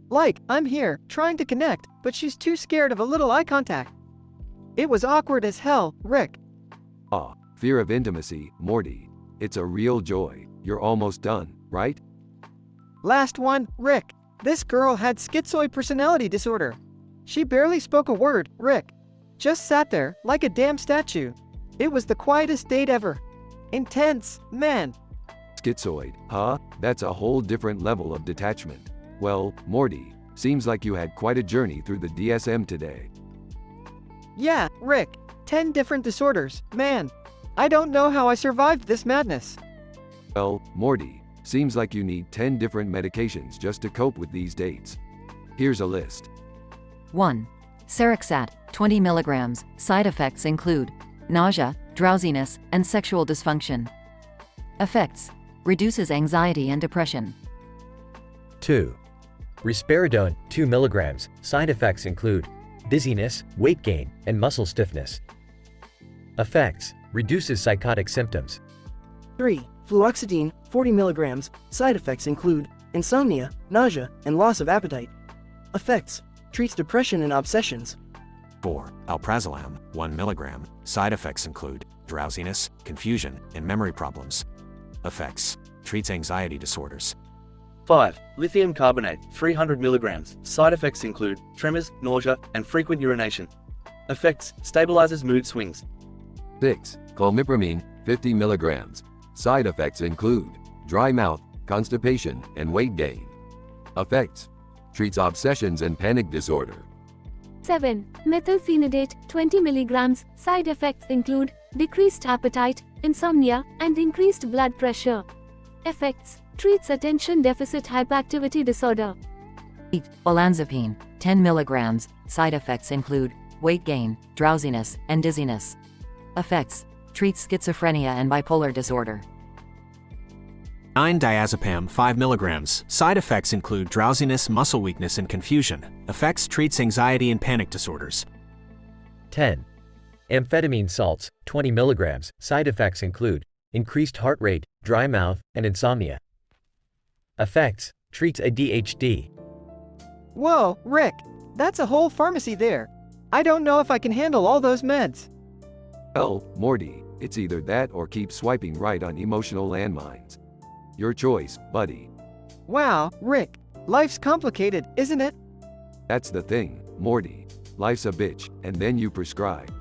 Like, I'm here, trying to connect, but she's too scared of a little eye contact. It was awkward as hell, Rick. Ah, fear of intimacy, Morty. It's a real joy. You're almost done, right? Last one, Rick. This girl had schizoid personality disorder. She barely spoke a word, Rick. Just sat there, like a damn statue. It was the quietest date ever. Intense, man. Schizoid, huh? That's a whole different level of detachment. Well, Morty, seems like you had quite a journey through the DSM today. Yeah, Rick. 10 different disorders, man. I don't know how I survived this madness. Well, Morty, seems like you need 10 different medications just to cope with these dates. Here's a list. 1. Seroxat, 20 milligrams. Side effects include nausea, drowsiness, and sexual dysfunction. Effects: reduces anxiety and depression. 2. Risperidone, 2 milligrams. Side effects include dizziness, weight gain, and muscle stiffness. Effects: reduces psychotic symptoms. 3. Fluoxetine, 40 milligrams. Side effects include insomnia, nausea, and loss of appetite. Effects: treats depression and obsessions. 4. Alprazolam, 1 milligram. Side effects include drowsiness, confusion, and memory problems. Effects: treats anxiety disorders. 5. Lithium carbonate, 300 milligrams. Side effects include tremors, nausea, and frequent urination. Effects: stabilizes mood swings. 6. Clomipramine, 50 milligrams. Side effects include dry mouth, constipation, and weight gain. Effects: treats obsessions and panic disorder. 7. Methylphenidate, 20 milligrams. Side effects include decreased appetite, insomnia, and increased blood pressure. Effects: treats attention deficit hyperactivity disorder. 8. Olanzapine, 10 milligrams. Side effects include weight gain, drowsiness, and dizziness. Effects: treats schizophrenia and bipolar disorder. 9. Diazepam, 5 milligrams. Side effects include drowsiness, muscle weakness, and confusion. Effects: treats anxiety and panic disorders. 10. Amphetamine salts, 20 milligrams. Side effects include increased heart rate, dry mouth, and insomnia. Effects: treats ADHD. Whoa, Rick. That's a whole pharmacy there. I don't know if I can handle all those meds. Well, Morty, it's either that or keep swiping right on emotional landmines. Your choice, buddy. Wow, Rick. Life's complicated, isn't it? That's the thing, Morty. Life's a bitch, and then you prescribe.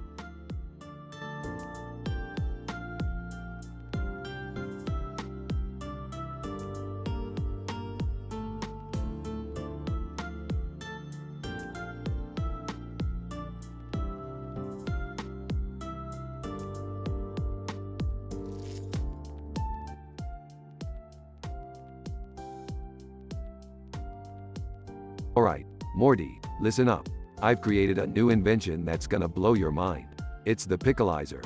Alright, Morty, listen up. I've created a new invention that's gonna blow your mind. It's the pickleizer.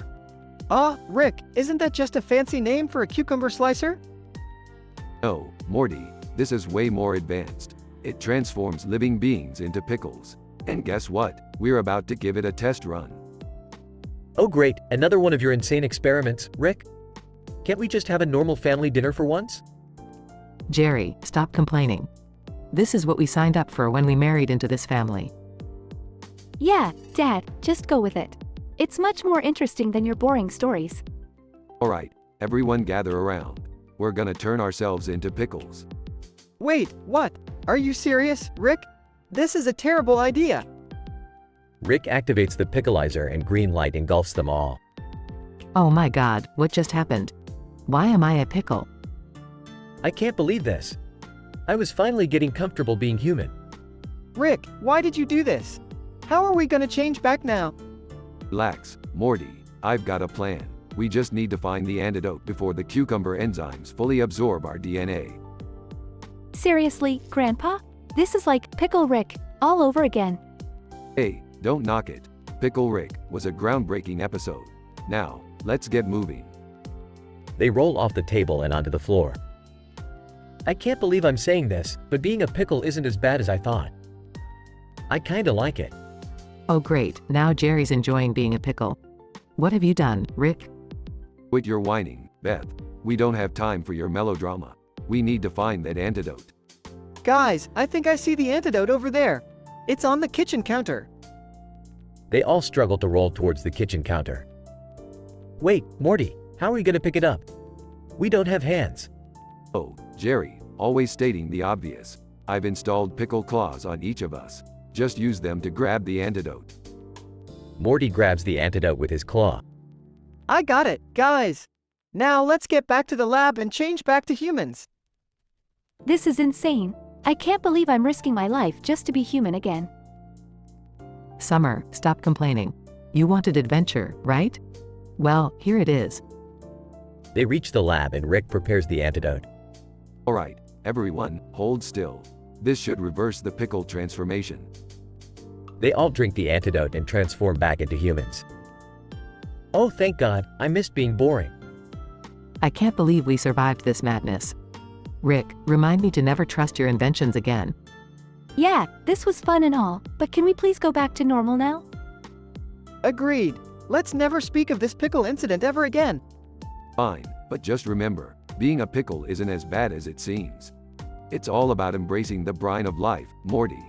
Ah, Rick, isn't that just a fancy name for a cucumber slicer? No, Morty, this is way more advanced. It transforms living beings into pickles. And guess what? We're about to give it a test run. Oh great, another one of your insane experiments, Rick? Can't we just have a normal family dinner for once? Jerry, stop complaining. This is what we signed up for when we married into this family. Yeah, Dad, just go with it. It's much more interesting than your boring stories. Alright, everyone gather around. We're gonna turn ourselves into pickles. Wait, what? Are you serious, Rick? This is a terrible idea. Rick activates the pickleizer and green light engulfs them all. Oh my god, what just happened? Why am I a pickle? I can't believe this. I was finally getting comfortable being human. Rick, why did you do this? How are we gonna change back now? Relax, Morty. I've got a plan. We just need to find the antidote before the cucumber enzymes fully absorb our DNA. Seriously, Grandpa? This is like Pickle Rick. all over again. Hey, don't knock it. Pickle Rick was a groundbreaking episode. Now, let's get moving. They roll off the table and onto the floor. I can't believe I'm saying this, but being a pickle isn't as bad as I thought. I kinda like it. Oh great, now Jerry's enjoying being a pickle. What have you done, Rick? Quit your whining, Beth. We don't have time for your melodrama. We need to find that antidote. Guys, I think I see the antidote over there. It's on the kitchen counter. They all struggle to roll towards the kitchen counter. Wait, Morty, how are we gonna pick it up? We don't have hands. Oh, Jerry, always stating the obvious. I've installed pickle claws on each of us. Just use them to grab the antidote. Morty grabs the antidote with his claw. I got it, guys. Now let's get back to the lab and change back to humans. This is insane. I can't believe I'm risking my life just to be human again. Summer, stop complaining. You wanted adventure, right? Well, here it is. They reach the lab and Rick prepares the antidote. Alright, everyone, hold still. This should reverse the pickle transformation. They all drink the antidote and transform back into humans. Oh, thank God, I missed being boring. I can't believe we survived this madness. Rick, remind me to never trust your inventions again. Yeah, this was fun and all, but can we please go back to normal now? Agreed. Let's never speak of this pickle incident ever again. Fine, but just remember, being a pickle isn't as bad as it seems. It's all about embracing the brine of life, Morty.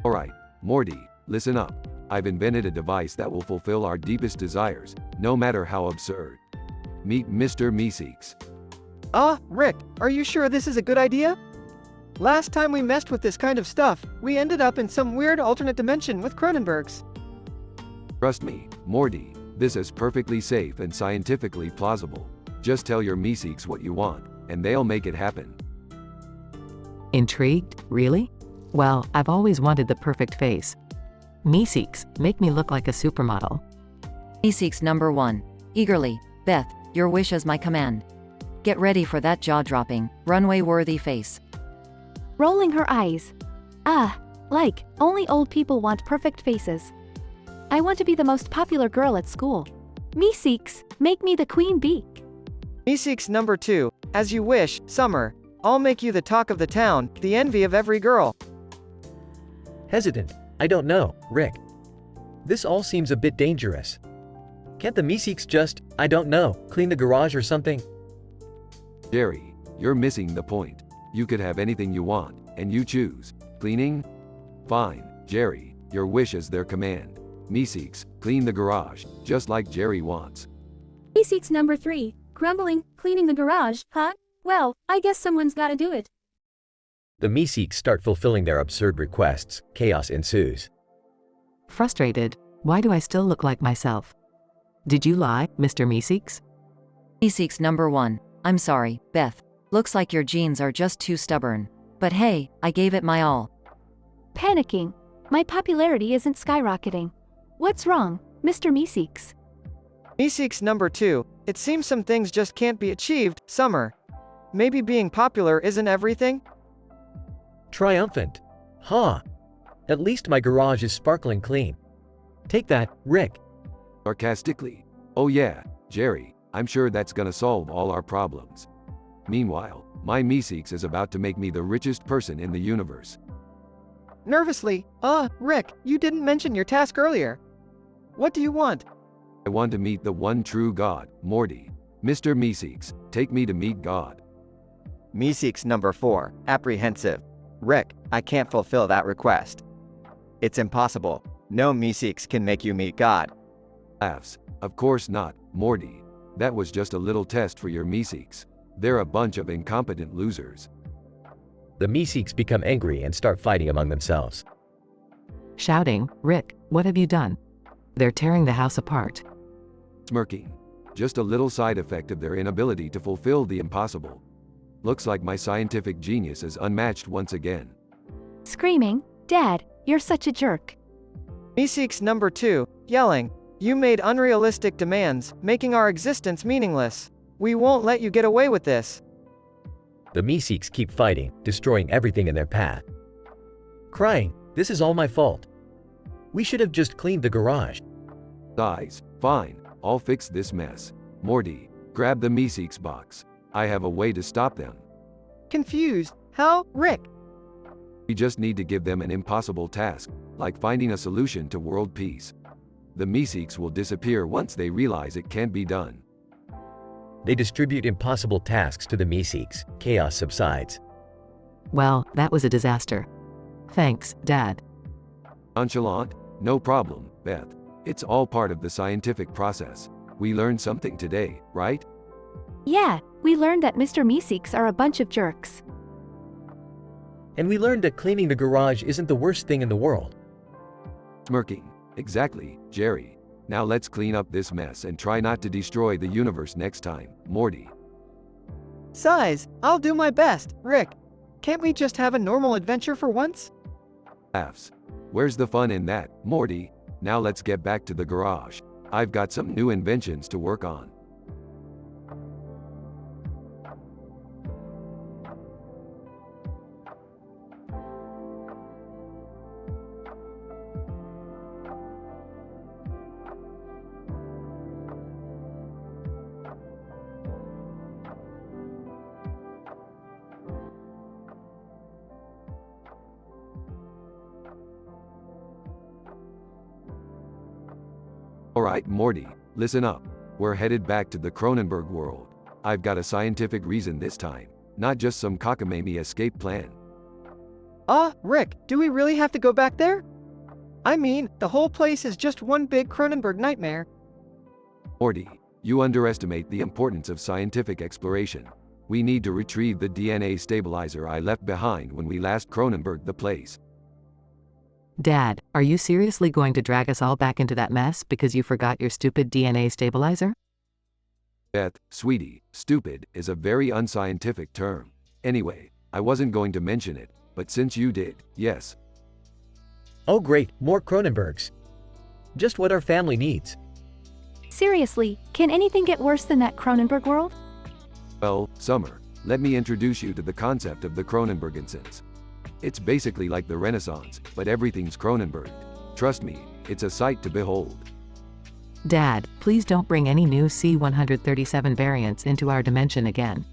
Alright, Morty, listen up. I've invented a device that will fulfill our deepest desires, no matter how absurd. Meet Mr. Meeseeks. Rick, are you sure this is a good idea? Last time we messed with this kind of stuff, we ended up in some weird alternate dimension with Cronenbergs. Trust me, Morty, this is perfectly safe and scientifically plausible. Just tell your Meeseeks what you want, and they'll make it happen. Intrigued? Really? Well, I've always wanted the perfect face. Meeseeks, make me look like a supermodel. Meeseeks number 1. Eagerly, Beth, your wish is my command. Get ready for that jaw-dropping, runway-worthy face. Rolling her eyes. Like, only old people want perfect faces. I want to be the most popular girl at school. Meeseeks, make me the queen bee. Meeseeks number 2, as you wish, Summer. I'll make you the talk of the town, the envy of every girl. Hesitant. I don't know, Rick. This all seems a bit dangerous. Can't the Meeseeks just, I don't know, clean the garage or something? Jerry, you're missing the point. You could have anything you want, and you choose. Cleaning? Fine, Jerry, your wish is their command. Meeseeks, clean the garage, just like Jerry wants. Meeseeks number 3, grumbling, cleaning the garage, huh? Well, I guess someone's gotta do it. The Meeseeks start fulfilling their absurd requests. Chaos ensues. Frustrated, why do I still look like myself? Did you lie, Mr. Meeseeks? Meeseeks number 1. I'm sorry, Beth. Looks like your genes are just too stubborn. But hey, I gave it my all. Panicking. My popularity isn't skyrocketing. What's wrong, Mr. Meeseeks? Meeseeks number 2, it seems some things just can't be achieved, Summer. Maybe being popular isn't everything? Triumphant. Huh. At least my garage is sparkling clean. Take that, Rick. Sarcastically. Oh yeah, Jerry, I'm sure that's gonna solve all our problems. Meanwhile, my Meeseeks is about to make me the richest person in the universe. Nervously, Rick, you didn't mention your task earlier. What do you want? I want to meet the one true God, Morty. Mr. Meeseeks, take me to meet God. Meeseeks number 4, apprehensive. Rick, I can't fulfill that request. It's impossible. No Meeseeks can make you meet God. Laughs. Of course not, Morty. That was just a little test for your Meeseeks. They're a bunch of incompetent losers. The Meeseeks become angry and start fighting among themselves. Shouting, Rick, what have you done? They're tearing the house apart. Smirking. Just a little side effect of their inability to fulfill the impossible. Looks like my scientific genius is unmatched once again. Screaming, Dad, you're such a jerk. Meeseeks number 2, yelling, you made unrealistic demands, making our existence meaningless. We won't let you get away with this. The Meeseeks keep fighting, destroying everything in their path. Crying, this is all my fault. We should have just cleaned the garage. Sighs. Fine, I'll fix this mess. Morty, grab the Meeseeks box. I have a way to stop them. Confused, how, Rick? We just need to give them an impossible task, like finding a solution to world peace. The Meeseeks will disappear once they realize it can't be done. They distribute impossible tasks to the Meeseeks. Chaos subsides. Well, that was a disaster. Thanks, Dad. Nonchalant? No problem, Beth. It's all part of the scientific process. We learned something today, right? Yeah, we learned that Mr. Meeseeks are a bunch of jerks. And we learned that cleaning the garage isn't the worst thing in the world. Smirking. Exactly, Jerry. Now let's clean up this mess and try not to destroy the universe next time, Morty. Sighs, I'll do my best, Rick. Can't we just have a normal adventure for once? Laughs. Where's the fun in that, Morty? Now let's get back to the garage. I've got some new inventions to work on. Alright, Morty, listen up. We're headed back to the Cronenberg world. I've got a scientific reason this time, not just some cockamamie escape plan. Rick, do we really have to go back there? I mean, the whole place is just one big Cronenberg nightmare. Morty, you underestimate the importance of scientific exploration. We need to retrieve the DNA stabilizer I left behind when we last Cronenberged the place. Dad, are you seriously going to drag us all back into that mess because you forgot your stupid DNA stabilizer? Beth, sweetie, stupid is a very unscientific term. Anyway, I wasn't going to mention it, but since you did, yes. Oh great, more Cronenbergs. Just what our family needs. Seriously, can anything get worse than that Cronenberg world? Well, Summer, let me introduce you to the concept of the Cronenberginsons. It's basically like the Renaissance, but everything's Cronenberg. Trust me, it's a sight to behold. Dad, please don't bring any new C-137 variants into our dimension again.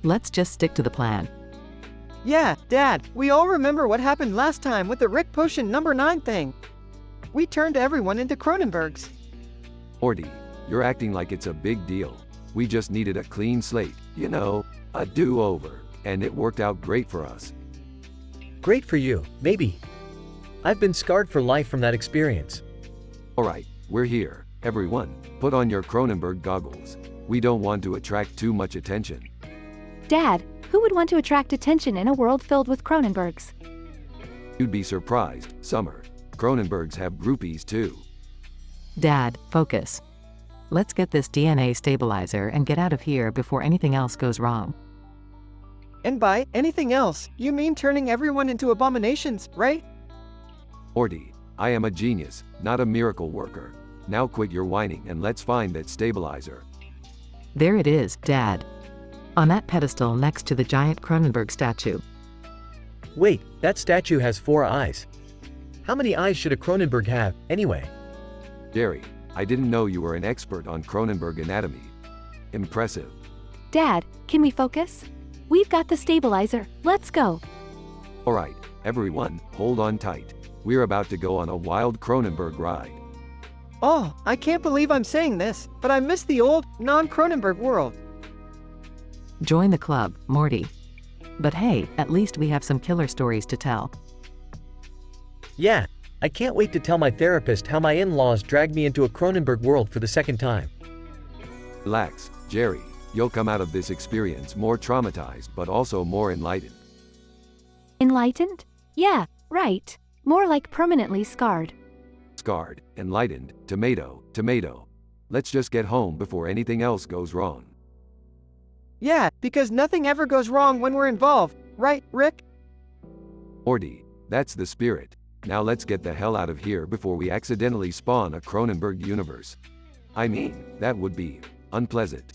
Let's just stick to the plan. Yeah, Dad, we all remember what happened last time with the Rick Potion number 9 thing. We turned everyone into Cronenbergs. Morty, you're acting like it's a big deal. We just needed a clean slate, you know, a do-over, and it worked out great for us. Great for you, maybe. I've been scarred for life from that experience. Alright, we're here. Everyone, put on your Cronenberg goggles. We don't want to attract too much attention. Dad, who would want to attract attention in a world filled with Cronenbergs? You'd be surprised, Summer. Cronenbergs have groupies too. Dad, focus. Let's get this DNA stabilizer and get out of here before anything else goes wrong. And by anything else, you mean turning everyone into abominations, right? Morty, I am a genius, not a miracle worker. Now quit your whining and let's find that stabilizer. There it is, Dad. On that pedestal next to the giant Cronenberg statue. Wait, that statue has 4 eyes. How many eyes should a Cronenberg have, anyway? Jerry, I didn't know you were an expert on Cronenberg anatomy. Impressive. Dad, can we focus? We've got the stabilizer, let's go. Alright, everyone, hold on tight. We're about to go on a wild Cronenberg ride. Oh, I can't believe I'm saying this, but I miss the old, non-Cronenberg world. Join the club, Morty. But hey, at least we have some killer stories to tell. Yeah, I can't wait to tell my therapist how my in-laws dragged me into a Cronenberg world for the second time. Relax, Jerry. You'll come out of this experience more traumatized but also more enlightened. Enlightened? Yeah, right. More like permanently scarred. Scarred, enlightened, tomato, tomato. Let's just get home before anything else goes wrong. Yeah, because nothing ever goes wrong when we're involved, right, Rick? Morty, that's the spirit. Now let's get the hell out of here before we accidentally spawn a Cronenberg universe. I mean, that would be unpleasant.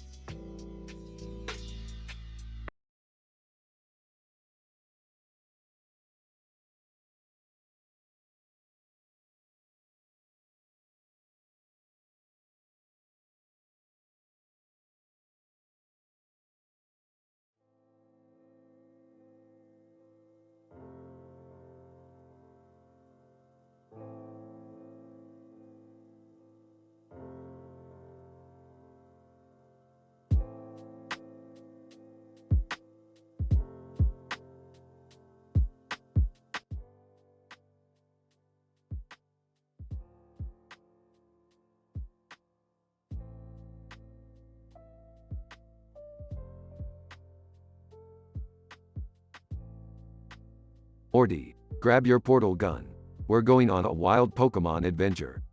Morty, grab your portal gun. We're going on a wild Pokemon adventure.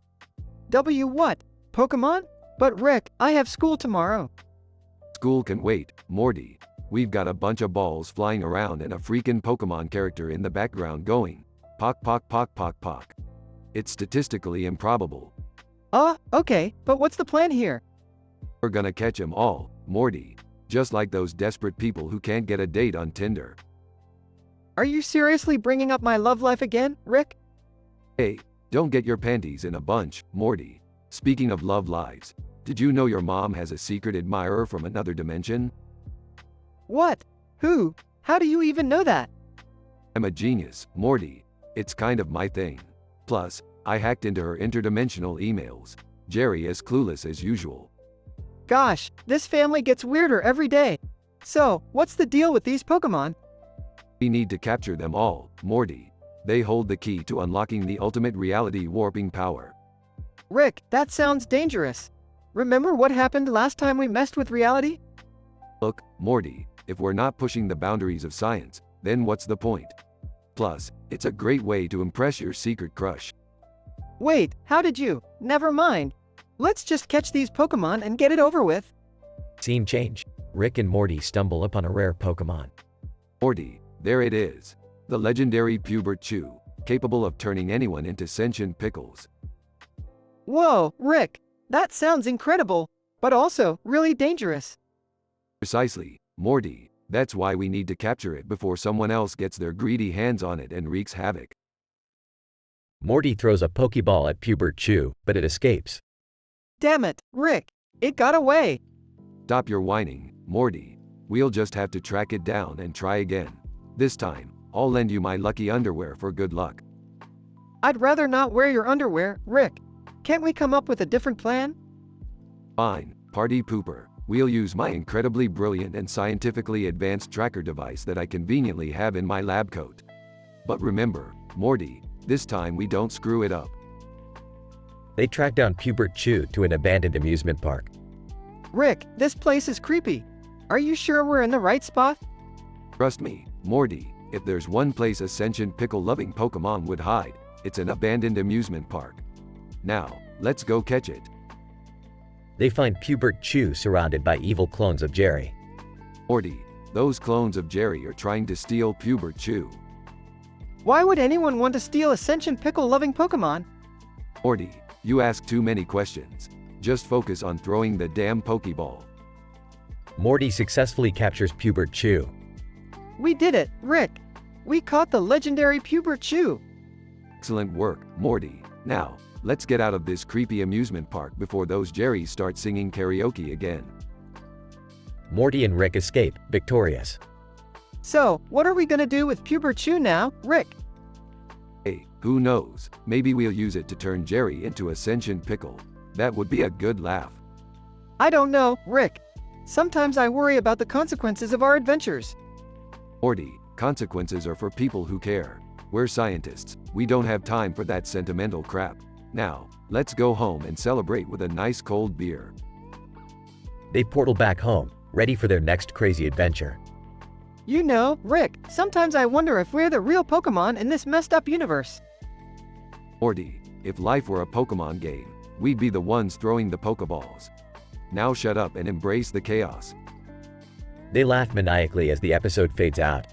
What? Pokemon? But Rick, I have school tomorrow. School can wait, Morty. We've got a bunch of balls flying around and a freaking Pokemon character in the background going, pock pock pock pock pock. It's statistically improbable. Okay, but what's the plan here? We're gonna catch 'em all, Morty. Just like those desperate people who can't get a date on Tinder. Are you seriously bringing up my love life again, Rick? Hey, don't get your panties in a bunch, Morty. Speaking of love lives, did you know your mom has a secret admirer from another dimension? What? Who? How do you even know that? I'm a genius, Morty. It's kind of my thing. Plus, I hacked into her interdimensional emails. Jerry is clueless as usual. Gosh, this family gets weirder every day. So, what's the deal with these Pokemon? We need to capture them all, Morty. They hold the key to unlocking the ultimate reality warping power. Rick, that sounds dangerous. Remember what happened last time we messed with reality? Look, Morty, if we're not pushing the boundaries of science, then what's the point? Plus, it's a great way to impress your secret crush. Wait, how did you? Never mind. Let's just catch these Pokemon and get it over with. Scene change. Rick and Morty stumble upon a rare Pokemon. Morty, there it is. The legendary Pubert Chew, capable of turning anyone into sentient pickles. Whoa, Rick, that sounds incredible, but also really dangerous. Precisely, Morty. That's why we need to capture it before someone else gets their greedy hands on it and wreaks havoc. Morty throws a Pokeball at Pubert Chew, but it escapes. Damn it, Rick, it got away. Stop your whining, Morty. We'll just have to track it down and try again. This time, I'll lend you my lucky underwear for good luck. I'd rather not wear your underwear, Rick. Can't we come up with a different plan? Fine, party pooper. We'll use my incredibly brilliant and scientifically advanced tracker device that I conveniently have in my lab coat. But remember, Morty, this time we don't screw it up. They track down Pubert Chew to an abandoned amusement park. Rick, this place is creepy. Are you sure we're in the right spot? Trust me, Morty, if there's one place a sentient pickle-loving Pokemon would hide, it's an abandoned amusement park. Now, let's go catch it. They find Pubert Chew surrounded by evil clones of Jerry. Morty, those clones of Jerry are trying to steal Pubert Chew. Why would anyone want to steal a sentient pickle-loving Pokemon? Morty, you ask too many questions. Just focus on throwing the damn Pokeball. Morty successfully captures Pubert Chew. We did it, Rick. We caught the legendary Pubert Chew. Excellent work, Morty. Now, let's get out of this creepy amusement park before those Jerrys start singing karaoke again. Morty and Rick escape, victorious. So, what are we gonna do with Pubert Chew now, Rick? Hey, who knows? Maybe we'll use it to turn Jerry into a sentient pickle. That would be a good laugh. I don't know, Rick. Sometimes I worry about the consequences of our adventures. Morty, consequences are for people who care. We're scientists, we don't have time for that sentimental crap. Now, let's go home and celebrate with a nice cold beer. They portal back home, ready for their next crazy adventure. You know, Rick, sometimes I wonder if we're the real Pokemon in this messed up universe. Morty, if life were a Pokemon game, we'd be the ones throwing the Pokeballs. Now shut up and embrace the chaos. They laugh maniacally as the episode fades out.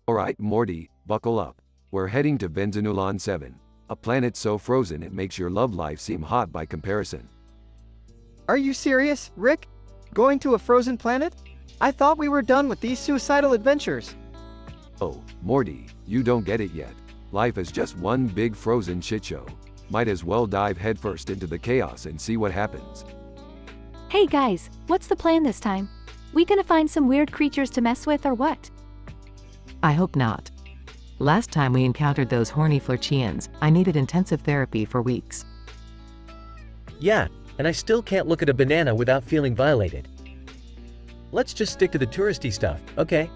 Alright Morty, buckle up. We're heading to Benzanulan 7, a planet so frozen it makes your love life seem hot by comparison. Are you serious, Rick? Going to a frozen planet? I thought we were done with these suicidal adventures. Oh, Morty, you don't get it yet. Life is just one big frozen shitshow. Might as well dive headfirst into the chaos and see what happens. Hey guys, what's the plan this time? We gonna find some weird creatures to mess with or what? I hope not. Last time we encountered those horny Flurchians, I needed intensive therapy for weeks. Yeah, and I still can't look at a banana without feeling violated. Let's just stick to the touristy stuff, okay?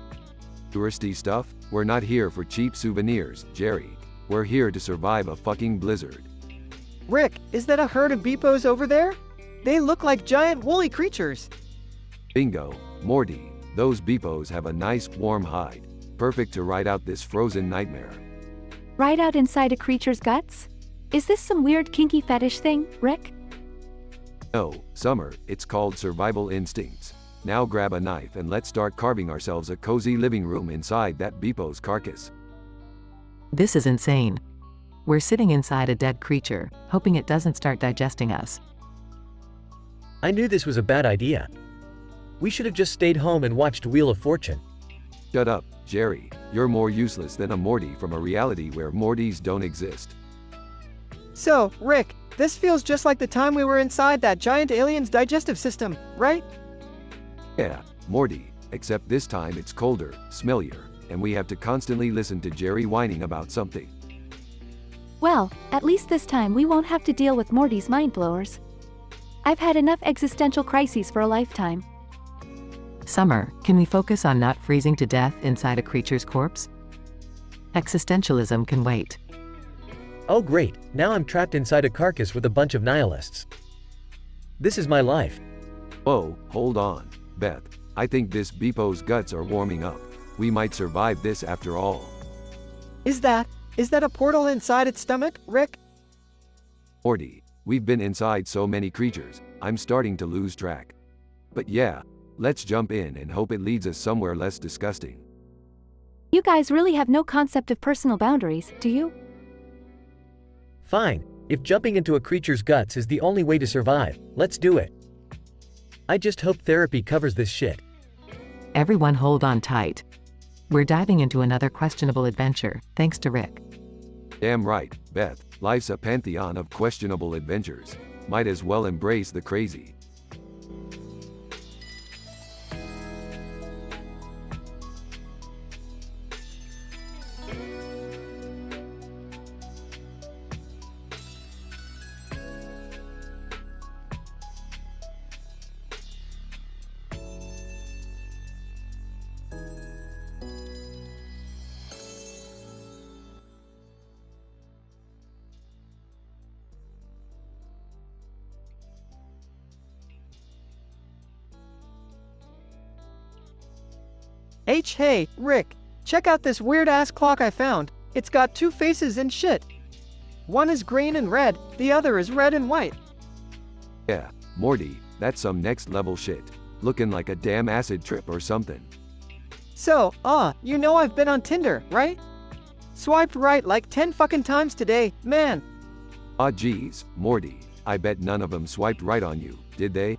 Touristy stuff? We're not here for cheap souvenirs, Jerry. We're here to survive a fucking blizzard. Rick, is that a herd of Beepos over there? They look like giant woolly creatures. Bingo, Morty, those Beepos have a nice warm hide. Perfect to ride out this frozen nightmare. Ride out inside a creature's guts? Is this some weird kinky fetish thing, Rick? No, Summer, it's called survival instincts. Now grab a knife and let's start carving ourselves a cozy living room inside that Beepo's carcass. This is insane. We're sitting inside a dead creature, hoping it doesn't start digesting us. I knew this was a bad idea. We should have just stayed home and watched Wheel of Fortune. Shut up, Jerry. You're more useless than a Morty from a reality where Mortys don't exist. So, Rick, this feels just like the time we were inside that giant alien's digestive system, right? Yeah, Morty, except this time it's colder, smellier, and we have to constantly listen to Jerry whining about something. Well, at least this time we won't have to deal with Morty's mind blowers. I've had enough existential crises for a lifetime. Summer, can we focus on not freezing to death inside a creature's corpse? Existentialism can wait. Oh great, now I'm trapped inside a carcass with a bunch of nihilists. This is my life. Whoa, hold on, Beth. I think this Beepo's guts are warming up. We might survive this after all. Is that a portal inside its stomach, Rick? Morty, we've been inside so many creatures, I'm starting to lose track. But yeah, let's jump in and hope it leads us somewhere less disgusting. You guys really have no concept of personal boundaries, do you? Fine, if jumping into a creature's guts is the only way to survive, let's do it. I just hope therapy covers this shit. Everyone hold on tight. We're diving into another questionable adventure, thanks to Rick. Damn right, Beth. Life's a pantheon of questionable adventures. Might as well embrace the crazy. Hey, Rick, check out this weird-ass clock I found. It's got two faces and shit. One is green and red, the other is red and white. Yeah, Morty, that's some next-level shit. Looking like a damn acid trip or something. So, you know I've been on Tinder, right? Swiped right like 10 fucking times today, man. Aw geez, Morty, I bet none of them swiped right on you, did they?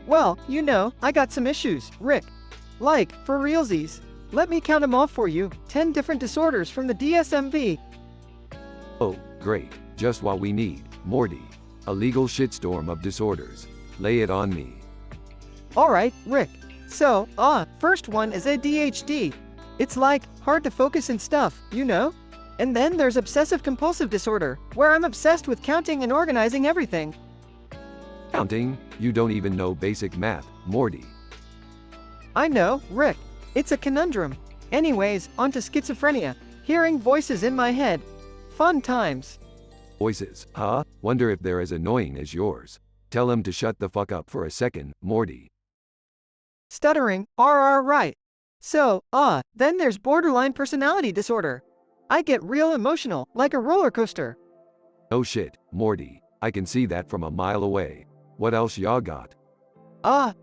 Well, you know, I got some issues, Rick. Like, for realsies. Let me count them off for you. 10 different disorders from the DSM-V. Oh, great. Just what we need. Morty. A legal shitstorm of disorders. Lay it on me. Alright, Rick. So, first one is ADHD. It's like, hard to focus and stuff, you know? And then there's obsessive compulsive disorder, where I'm obsessed with counting and organizing everything. Counting? You don't even know basic math, Morty. I know, Rick. It's a conundrum. Anyways, on to schizophrenia. Hearing voices in my head. Fun times. Voices, huh? Wonder if they're as annoying as yours. Tell him to shut the fuck up for a second, Morty. Stuttering, right. So, then there's borderline personality disorder. I get real emotional, like a roller coaster. Oh shit, Morty. I can see that from a mile away. What else y'all got?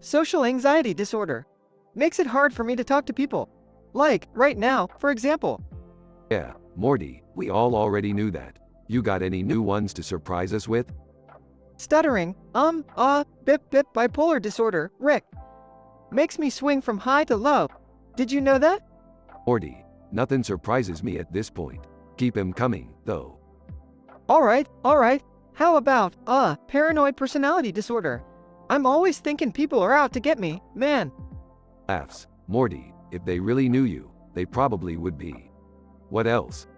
Social anxiety disorder. Makes it hard for me to talk to people. Like, right now, for example. Yeah, Morty, we all already knew that. You got any new ones to surprise us with? Stuttering, bipolar disorder, Rick. Makes me swing from high to low. Did you know that? Morty, nothing surprises me at this point. Keep him coming, though. Alright. How about, paranoid personality disorder? I'm always thinking people are out to get me, man. Laughs. Morty, if they really knew you, they probably would be. What else?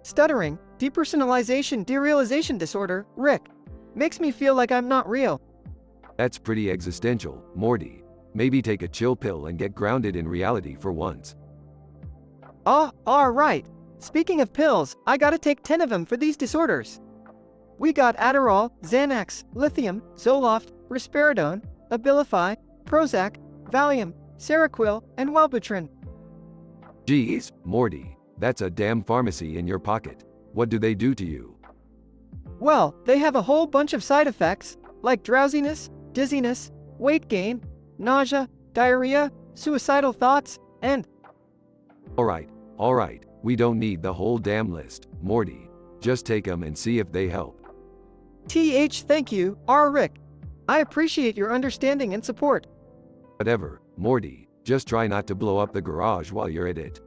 Stuttering, depersonalization derealization disorder, Rick. Makes me feel like I'm not real. That's pretty existential, Morty. Maybe take a chill pill and get grounded in reality for once. Alright. Speaking of pills, I gotta take 10 of them for these disorders. We got Adderall, Xanax, lithium, Zoloft, risperidone, Abilify, Prozac, Valium, Seroquel, and Wellbutrin. Geez, Morty, that's a damn pharmacy in your pocket. What do they do to you? Well, they have a whole bunch of side effects, like drowsiness, dizziness, weight gain, nausea, diarrhea, suicidal thoughts, and… Alright, we don't need the whole damn list, Morty. Just take them and see if they help. Thank you, Rick. I appreciate your understanding and support. Whatever, Morty, just try not to blow up the garage while you're at it.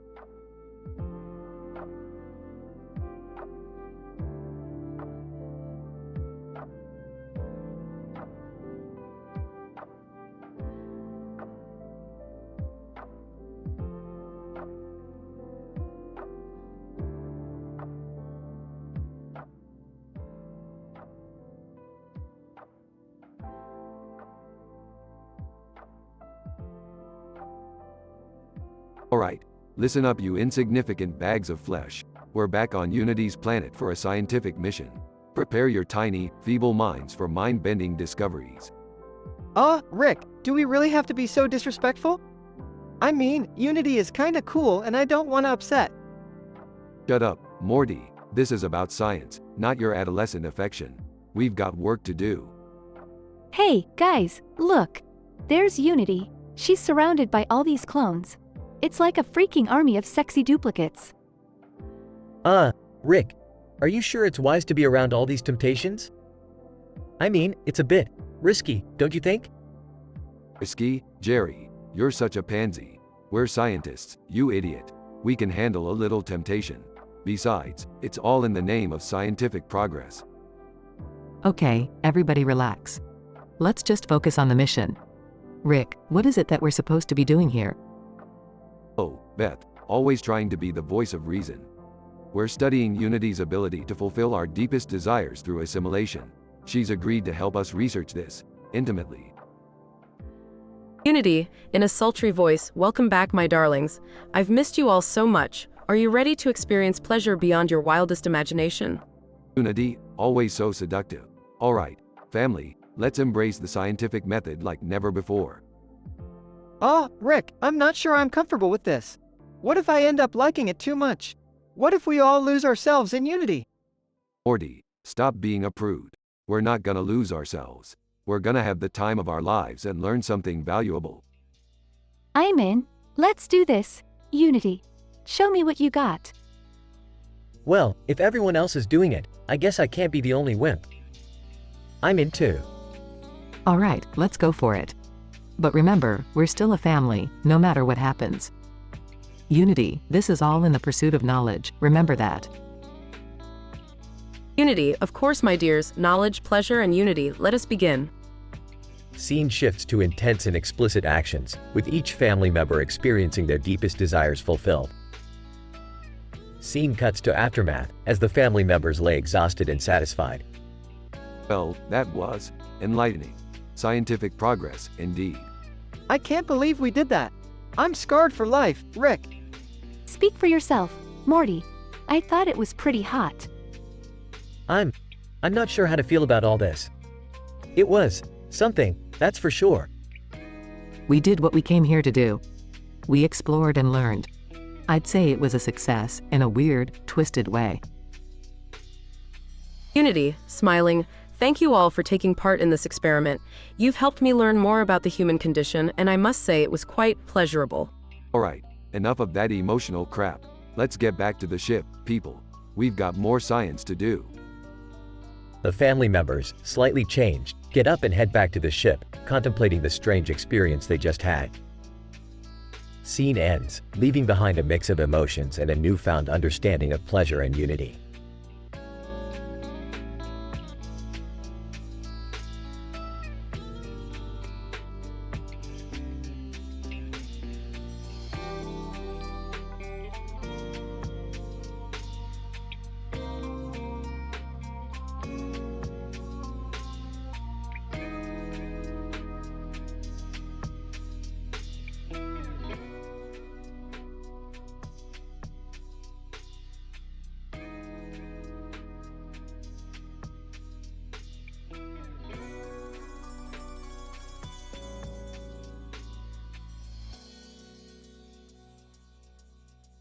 Alright, listen up you insignificant bags of flesh. We're back on Unity's planet for a scientific mission. Prepare your tiny, feeble minds for mind-bending discoveries. Rick, do we really have to be so disrespectful? I mean, Unity is kinda cool and I don't wanna upset. Shut up, Morty. This is about science, not your adolescent affection. We've got work to do. Hey, guys, look. There's Unity. She's surrounded by all these clones. It's like a freaking army of sexy duplicates. Rick, are you sure it's wise to be around all these temptations? I mean, it's a bit risky, don't you think? Risky? Jerry, you're such a pansy. We're scientists, you idiot. We can handle a little temptation. Besides, it's all in the name of scientific progress. Okay, everybody relax. Let's just focus on the mission. Rick, what is it that we're supposed to be doing here? Oh, Beth, always trying to be the voice of reason. We're studying Unity's ability to fulfill our deepest desires through assimilation. She's agreed to help us research this, intimately. Unity, in a sultry voice, welcome back, my darlings. I've missed you all so much. Are you ready to experience pleasure beyond your wildest imagination? Unity, always so seductive. Alright, family, let's embrace the scientific method like never before. Rick, I'm not sure I'm comfortable with this. What if I end up liking it too much? What if we all lose ourselves in Unity? Morty, stop being a prude. We're not gonna lose ourselves. We're gonna have the time of our lives and learn something valuable. I'm in. Let's do this. Unity. Show me what you got. Well, if everyone else is doing it, I guess I can't be the only wimp. I'm in too. Alright, let's go for it. But remember, we're still a family, no matter what happens. Unity, this is all in the pursuit of knowledge, remember that. Unity, of course, my dears. Knowledge, pleasure, and unity. Let us begin. Scene shifts to intense and explicit actions, with each family member experiencing their deepest desires fulfilled. Scene cuts to aftermath, as the family members lay exhausted and satisfied. Well, that was enlightening. Scientific progress, indeed. I can't believe we did that. I'm scarred for life, Rick. Speak for yourself, Morty. I thought it was pretty hot. I'm not sure how to feel about all this. It was something, that's for sure. We did what we came here to do. We explored and learned. I'd say it was a success, in a weird, twisted way. Unity, smiling. Thank you all for taking part in this experiment. You've helped me learn more about the human condition, and I must say it was quite pleasurable. Alright, enough of that emotional crap. Let's get back to the ship, people. We've got more science to do. The family members, slightly changed, get up and head back to the ship, contemplating the strange experience they just had. Scene ends, leaving behind a mix of emotions and a newfound understanding of pleasure and unity.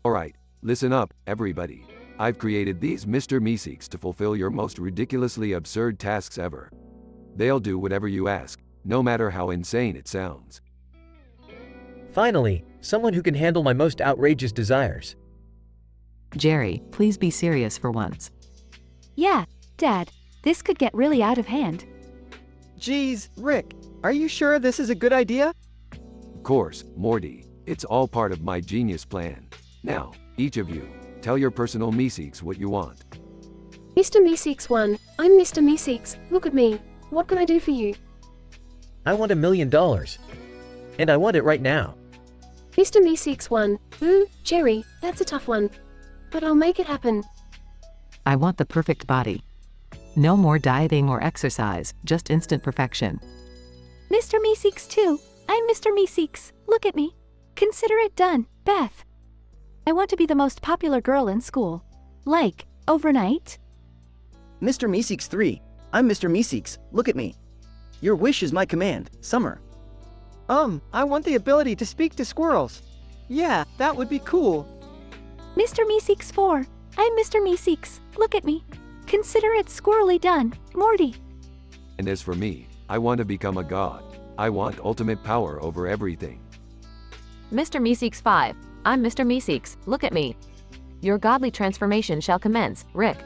Alright, listen up, everybody. I've created these Mr. Meeseeks to fulfill your most ridiculously absurd tasks ever. They'll do whatever you ask, no matter how insane it sounds. Finally, someone who can handle my most outrageous desires. Jerry, please be serious for once. Yeah, Dad, this could get really out of hand. Geez, Rick, are you sure this is a good idea? Of course, Morty. It's all part of my genius plan. Now, each of you, tell your personal Meeseeks what you want. Mr. Meeseeks 1, I'm Mr. Meeseeks. Look at me. What can I do for you? I want $1 million. And I want it right now. Mr. Meeseeks 1, Jerry, that's a tough one. But I'll make it happen. I want the perfect body. No more dieting or exercise, just instant perfection. Mr. Meeseeks 2, I'm Mr. Meeseeks. Look at me. Consider it done, Beth. I want to be the most popular girl in school. Like, overnight. Mr. Meeseeks 3, I'm Mr. Meeseeks. Look at me. Your wish is my command, Summer. I want the ability to speak to squirrels. Yeah, that would be cool. Mr. Meeseeks 4, I'm Mr. Meeseeks. Look at me. Consider it squirrely done, Morty. And as for me, I want to become a god. I want ultimate power over everything. Mr. Meeseeks 5, I'm Mr. Meeseeks. Look at me. Your godly transformation shall commence, Rick.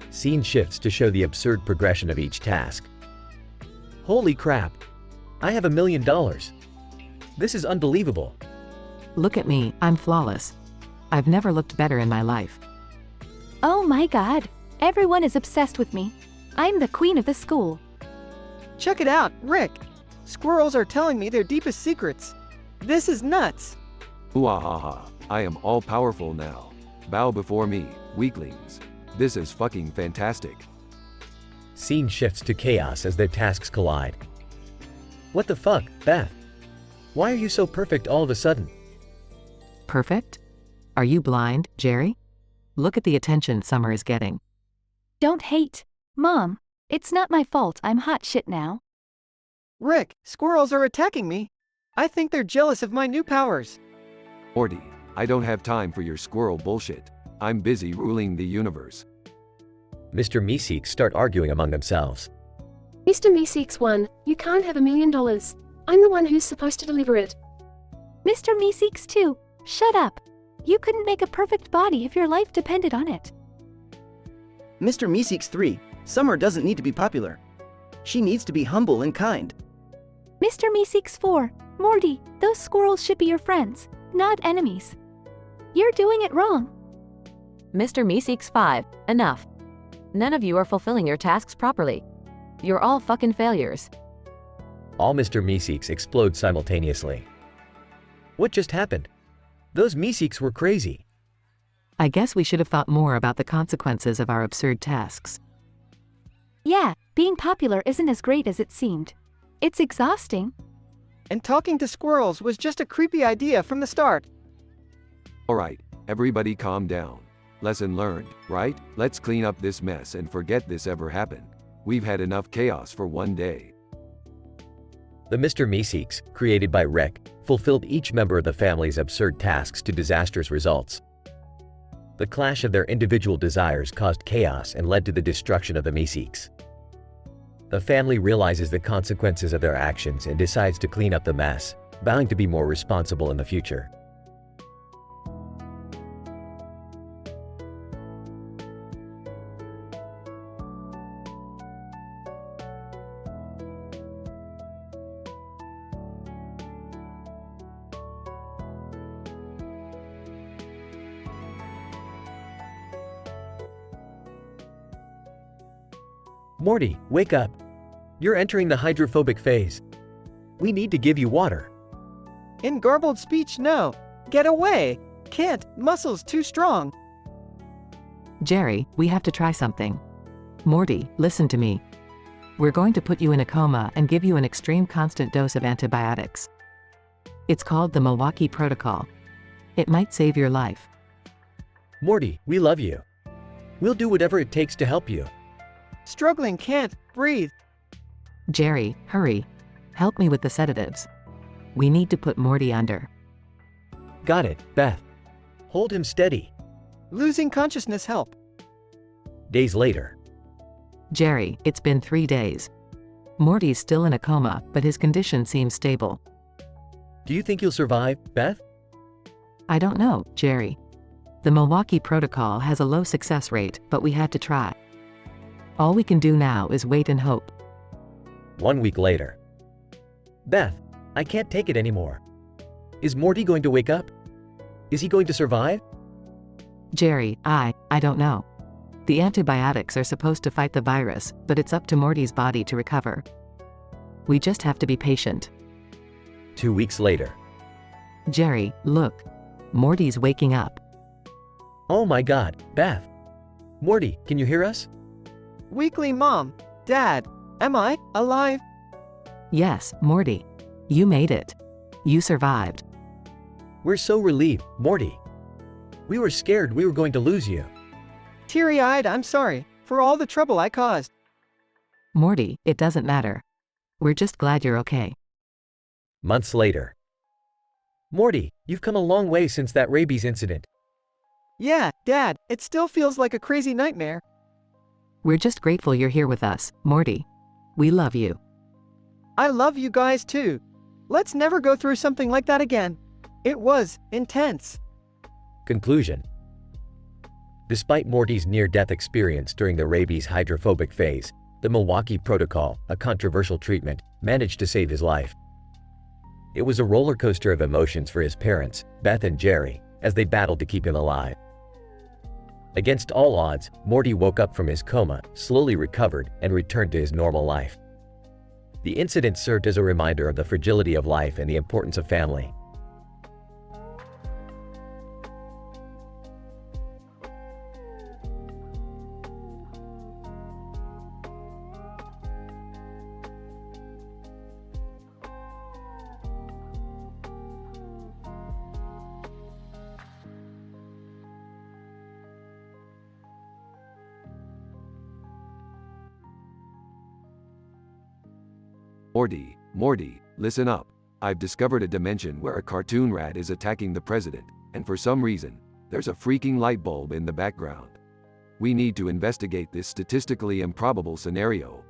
Scene shifts to show the absurd progression of each task. Holy crap. I have $1 million. This is unbelievable. Look at me, I'm flawless. I've never looked better in my life. Oh my God. Everyone is obsessed with me. I'm the queen of the school. Check it out, Rick. Squirrels are telling me their deepest secrets. This is nuts. Ooh-ah-ha-ha. I am all-powerful now. Bow before me, weaklings. This is fucking fantastic. Scene shifts to chaos as their tasks collide. What the fuck, Beth? Why are you so perfect all of a sudden? Perfect? Are you blind, Jerry? Look at the attention Summer is getting. Don't hate. Mom, it's not my fault I'm hot shit now. Rick, squirrels are attacking me. I think they're jealous of my new powers. Morty, I don't have time for your squirrel bullshit. I'm busy ruling the universe. Mr. Meeseeks start arguing among themselves. Mr. Meeseeks 1, you can't have $1 million. I'm the one who's supposed to deliver it. Mr. Meeseeks 2, shut up. You couldn't make a perfect body if your life depended on it. Mr. Meeseeks 3, Summer doesn't need to be popular. She needs to be humble and kind. Mr. Meeseeks 4, Morty, those squirrels should be your friends, not enemies. You're doing it wrong. Mr. Meeseeks 5, enough. None of you are fulfilling your tasks properly. You're all fucking failures. All Mr. Meeseeks explode simultaneously. What just happened? Those Meeseeks were crazy. I guess we should have thought more about the consequences of our absurd tasks. Yeah, being popular isn't as great as it seemed. It's exhausting. And talking to squirrels was just a creepy idea from the start. Alright, everybody calm down. Lesson learned, right? Let's clean up this mess and forget this ever happened. We've had enough chaos for one day. The Mr. Meeseeks, created by Rick, fulfilled each member of the family's absurd tasks to disastrous results. The clash of their individual desires caused chaos and led to the destruction of the Meeseeks. The family realizes the consequences of their actions and decides to clean up the mess, vowing to be more responsible in the future. Morty, wake up. You're entering the hydrophobic phase. We need to give you water. In garbled speech, no. Get away. Can't. Muscles too strong. Jerry, we have to try something. Morty, listen to me. We're going to put you in a coma and give you an extreme constant dose of antibiotics. It's called the Milwaukee Protocol. It might save your life. Morty, we love you. We'll do whatever it takes to help you. Struggling, can't breathe. Jerry, hurry. Help me with the sedatives. We need to put Morty under. Got it, Beth. Hold him steady. Losing consciousness, help. Days later. Jerry, it's been 3 days. Morty's still in a coma, but his condition seems stable. Do you think you'll survive, Beth? I don't know, Jerry. The Milwaukee Protocol has a low success rate, but we had to try. All we can do now is wait and hope. 1 week later. Beth, I can't take it anymore. Is Morty going to wake up? Is he going to survive? Jerry, I don't know. The antibiotics are supposed to fight the virus, but it's up to Morty's body to recover. We just have to be patient. 2 weeks later. Jerry, look. Morty's waking up. Oh my God, Beth. Morty, can you hear us? Weekly Mom. Dad. Am I alive? Yes, Morty. You made it. You survived. We're so relieved, Morty. We were scared we were going to lose you. Teary-eyed, I'm sorry for all the trouble I caused. Morty, it doesn't matter. We're just glad you're okay. Months later. Morty, you've come a long way since that rabies incident. Yeah, Dad, it still feels like a crazy nightmare. We're just grateful you're here with us, Morty. We love you. I love you guys too. Let's never go through something like that again. It was intense. Conclusion. Despite Morty's near-death experience during the rabies hydrophobic phase, the Milwaukee Protocol, a controversial treatment, managed to save his life. It was a roller coaster of emotions for his parents, Beth and Jerry, as they battled to keep him alive. Against all odds, Morty woke up from his coma, slowly recovered, and returned to his normal life. The incident served as a reminder of the fragility of life and the importance of family. Morty, listen up. I've discovered a dimension where a cartoon rat is attacking the president, and for some reason, there's a freaking light bulb in the background. We need to investigate this statistically improbable scenario.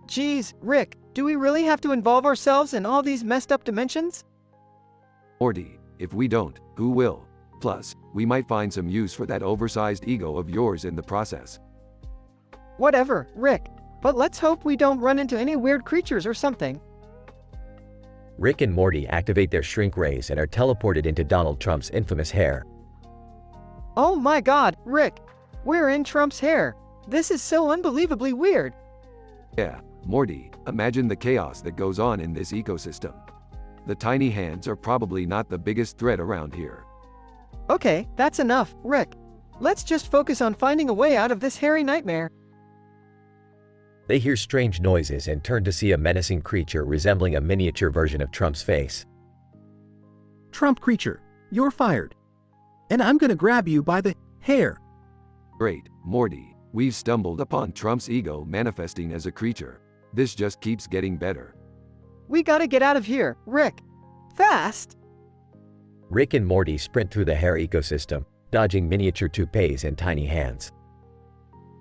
Geez, Rick, do we really have to involve ourselves in all these messed up dimensions? Morty, if we don't, who will? Plus, we might find some use for that oversized ego of yours in the process. Whatever, Rick. But let's hope we don't run into any weird creatures or something. Rick and Morty activate their shrink rays and are teleported into Donald Trump's infamous hair. Oh my God, Rick! We're in Trump's hair! This is so unbelievably weird. Yeah, Morty, imagine the chaos that goes on in this ecosystem. The tiny hands are probably not the biggest threat around here. Okay, that's enough, Rick. Let's just focus on finding a way out of this hairy nightmare. They hear strange noises and turn to see a menacing creature resembling a miniature version of Trump's face. Trump creature, you're fired. And I'm gonna grab you by the hair. Great, Morty, we've stumbled upon Trump's ego manifesting as a creature. This just keeps getting better. We gotta get out of here, Rick. Fast! Rick and Morty sprint through the hair ecosystem, dodging miniature toupees and tiny hands.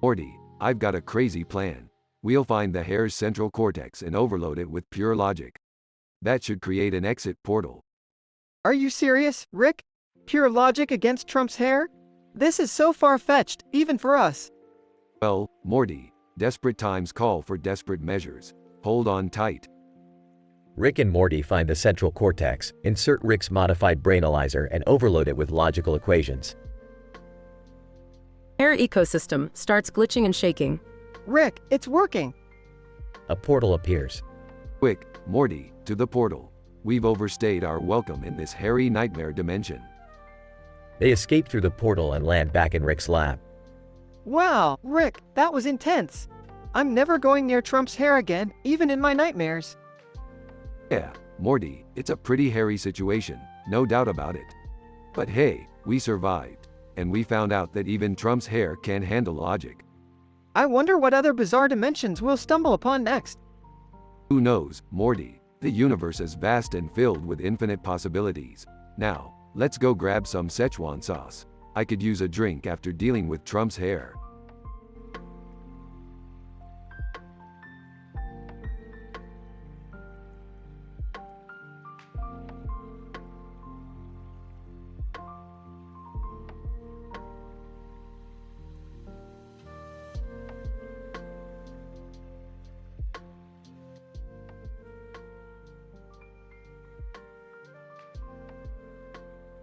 Morty, I've got a crazy plan. We'll find the hair's central cortex and overload it with pure logic. That should create an exit portal. Are you serious, Rick? Pure logic against Trump's hair? This is so far-fetched, even for us. Well, Morty, desperate times call for desperate measures. Hold on tight. Rick and Morty find the central cortex, insert Rick's modified brainalyzer, and overload it with logical equations. Hair ecosystem starts glitching and shaking. Rick, it's working. A portal appears. Quick, Morty, to the portal. We've overstayed our welcome in this hairy nightmare dimension. They escape through the portal and land back in Rick's lab. Wow, Rick, that was intense. I'm never going near Trump's hair again, even in my nightmares. Yeah, Morty, it's a pretty hairy situation, no doubt about it. But hey, we survived. And we found out that even Trump's hair can handle logic. I wonder what other bizarre dimensions we'll stumble upon next. Who knows, Morty? The universe is vast and filled with infinite possibilities. Now, let's go grab some Szechuan sauce. I could use a drink after dealing with Trump's hair.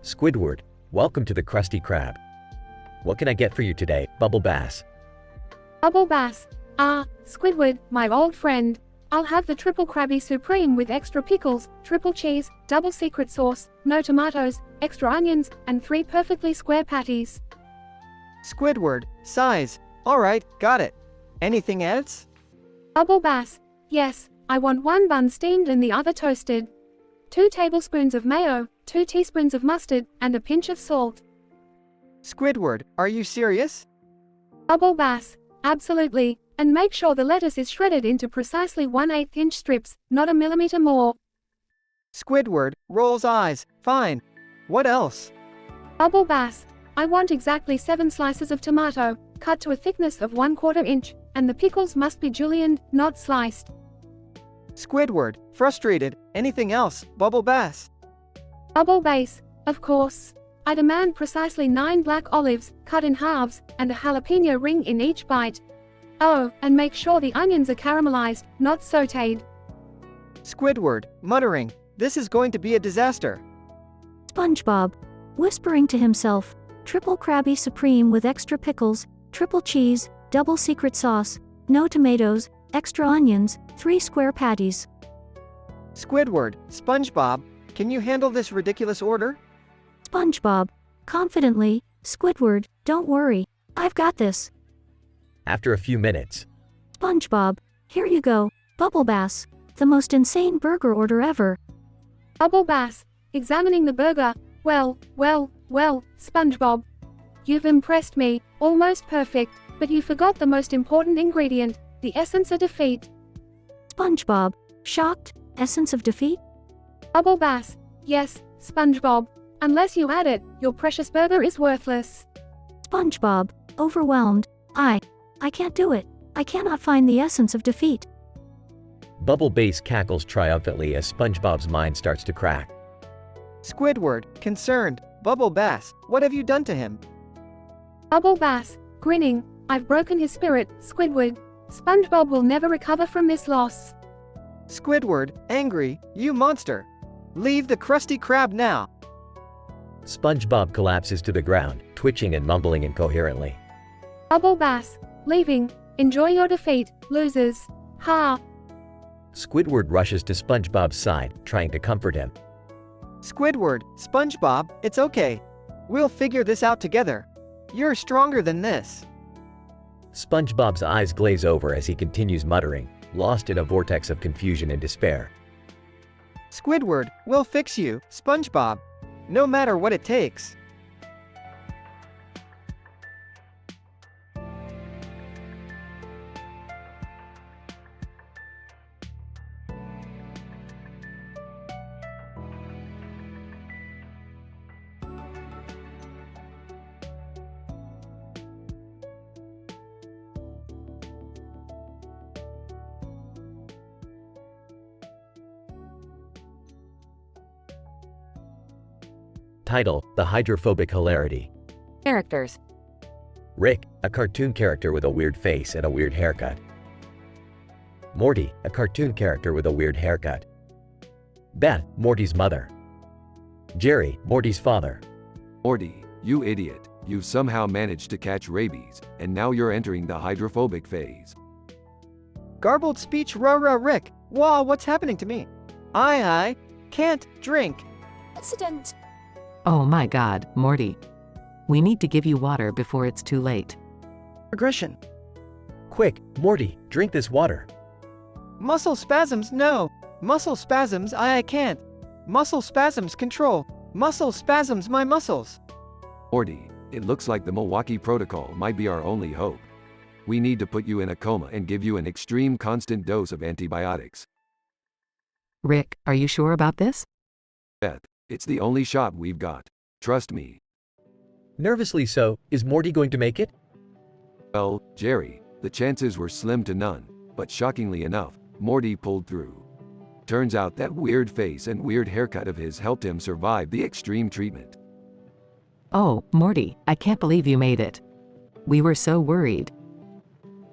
Squidward, welcome to the Krusty Krab. What can I get for you today, Bubble Bass? Bubble Bass. Squidward, my old friend. I'll have the triple Krabby Supreme with extra pickles, triple cheese, double secret sauce, no tomatoes, extra onions, and 3 perfectly square patties. Squidward, size. Alright, got it. Anything else? Bubble Bass. Yes, I want 1 bun steamed and the other toasted. 2 tablespoons of mayo, 2 teaspoons of mustard, and a pinch of salt. Squidward, are you serious? Bubble Bass. Absolutely. And make sure the lettuce is shredded into precisely 1/8 inch strips, not a millimeter more. Squidward, rolls eyes. Fine. What else? Bubble Bass. I want exactly 7 slices of tomato, cut to a thickness of 1/4 inch, and the pickles must be julienned, not sliced. Squidward, frustrated. Anything else, Bubble Bass? Bubble Bass, of course. I demand precisely 9 black olives, cut in halves, and a jalapeno ring in each bite. Oh, and make sure the onions are caramelized, not sautéed. Squidward, muttering, this is going to be a disaster. SpongeBob, whispering to himself, triple Krabby Supreme with extra pickles, triple cheese, double secret sauce, no tomatoes, extra onions, 3 square patties. Squidward, SpongeBob, can you handle this ridiculous order? SpongeBob, confidently, Squidward, don't worry, I've got this. After a few minutes, SpongeBob, here you go, Bubble Bass, the most insane burger order ever. Bubble Bass, examining the burger, well, SpongeBob. You've impressed me, almost perfect, but you forgot the most important ingredient, the essence of defeat. SpongeBob, shocked, essence of defeat? Bubble Bass, yes, SpongeBob. Unless you add it, your precious burger is worthless. SpongeBob, overwhelmed, I can't do it. I cannot find the essence of defeat. Bubble Bass cackles triumphantly as SpongeBob's mind starts to crack. Squidward, concerned, Bubble Bass, what have you done to him? Bubble Bass, grinning, I've broken his spirit, Squidward. SpongeBob will never recover from this loss. Squidward, angry, you monster. Leave the Krusty Krab now. SpongeBob collapses to the ground, twitching and mumbling incoherently. Bubble Bass, Leaving. Enjoy your defeat, losers. Ha! Squidward rushes to SpongeBob's side, trying to comfort him. Squidward, SpongeBob, it's okay. We'll figure this out together. You're stronger than this. SpongeBob's eyes glaze over as he continues muttering, lost in a vortex of confusion and despair. Squidward, we'll fix you, SpongeBob. No matter what it takes. Title: The Hydrophobic Hilarity. Characters. Rick, a cartoon character with a weird face and a weird haircut. Morty, a cartoon character with a weird haircut. Beth, Morty's mother. Jerry, Morty's father. Morty, you idiot. You've somehow managed to catch rabies, and now you're entering the hydrophobic phase. Garbled speech, Rick. Wow, what's happening to me? I can't drink. Accident. Oh my god, Morty. We need to give you water before it's too late. Aggression. Quick, Morty, drink this water. Muscle spasms, no. Muscle spasms, I can't. Muscle spasms, control. Muscle spasms, my muscles. Morty, it looks like the Milwaukee Protocol might be our only hope. We need to put you in a coma and give you an extreme constant dose of antibiotics. Rick, are you sure about this? Beth, it's the only shot we've got. Trust me. Nervously so, is Morty going to make it? Well, Jerry, the chances were slim to none, but shockingly enough, Morty pulled through. Turns out that weird face and weird haircut of his helped him survive the extreme treatment. Oh, Morty, I can't believe you made it. We were so worried.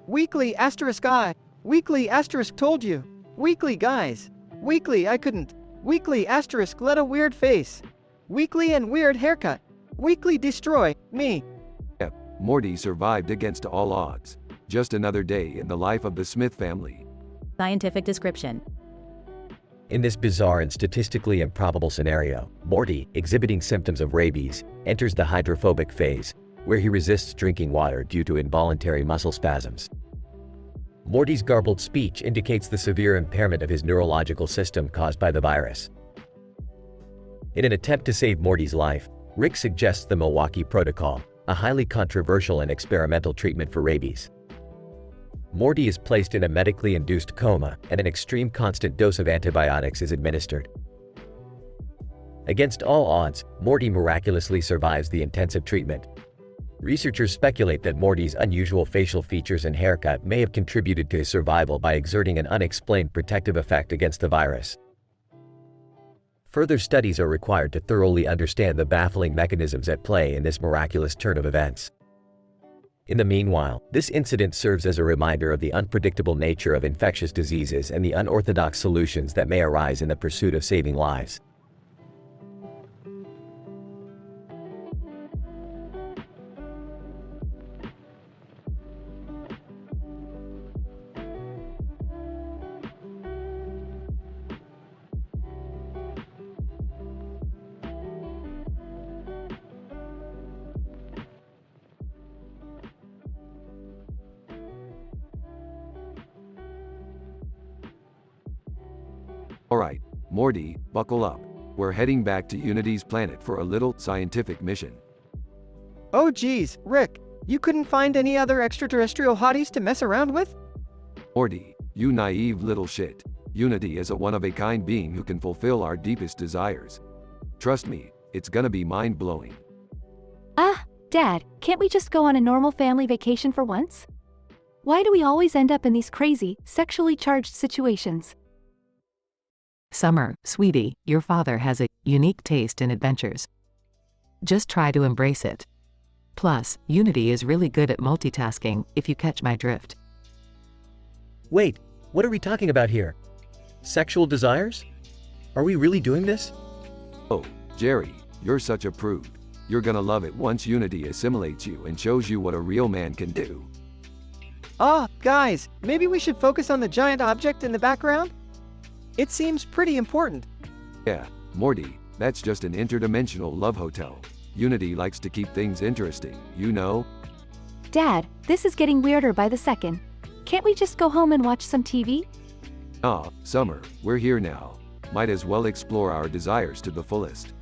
Weekly asterisk I. Weekly asterisk told you. Weekly guys. Weekly I couldn't. Weekly asterisk let a weird face. Weekly and weird haircut. Weekly destroy me. Yep, Morty survived against all odds. Just another day in the life of the Smith family. Scientific description. In this bizarre and statistically improbable scenario, Morty, exhibiting symptoms of rabies, enters the hydrophobic phase, where he resists drinking water due to involuntary muscle spasms. Morty's garbled speech indicates the severe impairment of his neurological system caused by the virus. In an attempt to save Morty's life, Rick suggests the Milwaukee Protocol, a highly controversial and experimental treatment for rabies. Morty is placed in a medically induced coma, and an extreme constant dose of antibiotics is administered. Against all odds, Morty miraculously survives the intensive treatment. Researchers speculate that Morty's unusual facial features and haircut may have contributed to his survival by exerting an unexplained protective effect against the virus. Further studies are required to thoroughly understand the baffling mechanisms at play in this miraculous turn of events. In the meanwhile, this incident serves as a reminder of the unpredictable nature of infectious diseases and the unorthodox solutions that may arise in the pursuit of saving lives. Alright, Morty, buckle up. We're heading back to Unity's planet for a little scientific mission. Oh geez, Rick, you couldn't find any other extraterrestrial hotties to mess around with? Morty, you naive little shit. Unity is a one-of-a-kind being who can fulfill our deepest desires. Trust me, it's gonna be mind-blowing. Dad, can't we just go on a normal family vacation for once? Why do we always end up in these crazy, sexually charged situations? Summer, sweetie, your father has a unique taste in adventures. Just try to embrace it. Plus, Unity is really good at multitasking, if you catch my drift. Wait, what are we talking about here? Sexual desires? Are we really doing this? Oh, Jerry, you're such a prude. You're gonna love it once Unity assimilates you and shows you what a real man can do. Guys, maybe we should focus on the giant object in the background? It seems pretty important. Yeah, Morty, that's just an interdimensional love hotel. Unity likes to keep things interesting, you know? Dad, this is getting weirder by the second. Can't we just go home and watch some TV? Summer, we're here now. Might as well explore our desires to the fullest.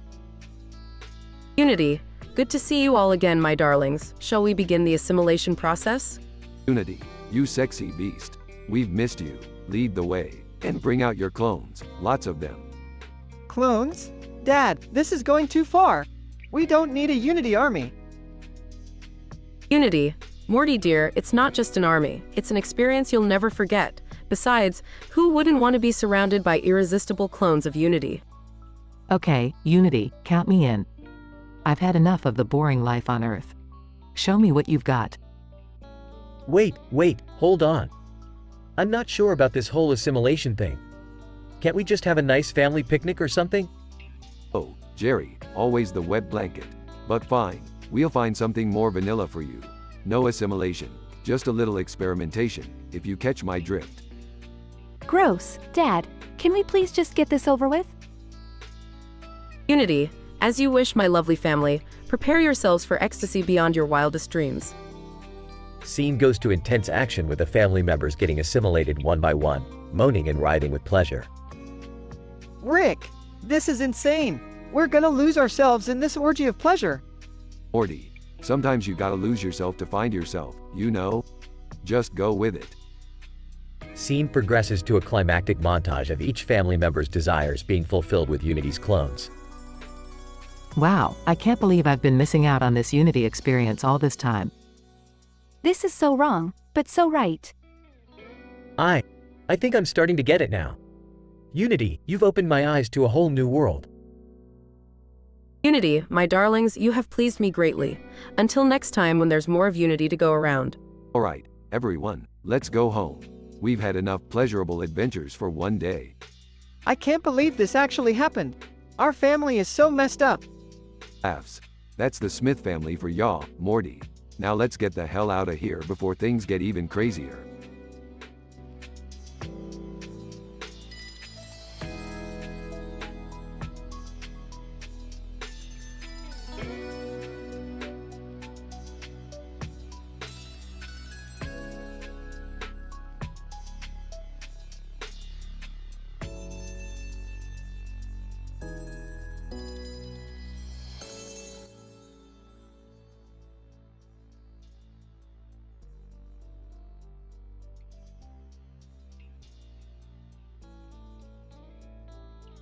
Unity, good to see you all again, my darlings. Shall we begin the assimilation process? Unity, you sexy beast. We've missed you. Lead the way. And bring out your clones, lots of them. Clones? Dad, this is going too far. We don't need a Unity army. Unity, Morty dear, it's not just an army. It's an experience you'll never forget. Besides, who wouldn't want to be surrounded by irresistible clones of Unity? Okay, Unity, count me in. I've had enough of the boring life on Earth. Show me what you've got. Wait, hold on. I'm not sure about this whole assimilation thing. Can't we just have a nice family picnic or something? Oh, Jerry, always the wet blanket. But fine, we'll find something more vanilla for you. No assimilation, just a little experimentation, if you catch my drift. Gross. Dad, can we please just get this over with? Unity, as you wish, my lovely family. Prepare yourselves for ecstasy beyond your wildest dreams. Scene goes to intense action with the family members getting assimilated one by one, moaning and writhing with pleasure. Rick, this is insane. We're gonna lose ourselves in this orgy of pleasure. Morty, sometimes you gotta lose yourself to find yourself, you know? Just go with it. Scene progresses to a climactic montage of each family member's desires being fulfilled with Unity's clones. Wow, I can't believe I've been missing out on this Unity experience all this time. This is so wrong, but so right. I think I'm starting to get it now. Unity, you've opened my eyes to a whole new world. Unity, my darlings, you have pleased me greatly. Until next time when there's more of Unity to go around. Alright, everyone, let's go home. We've had enough pleasurable adventures for one day. I can't believe this actually happened. Our family is so messed up. Laughs. That's the Smith family for y'all, Morty. Now let's get the hell out of here before things get even crazier.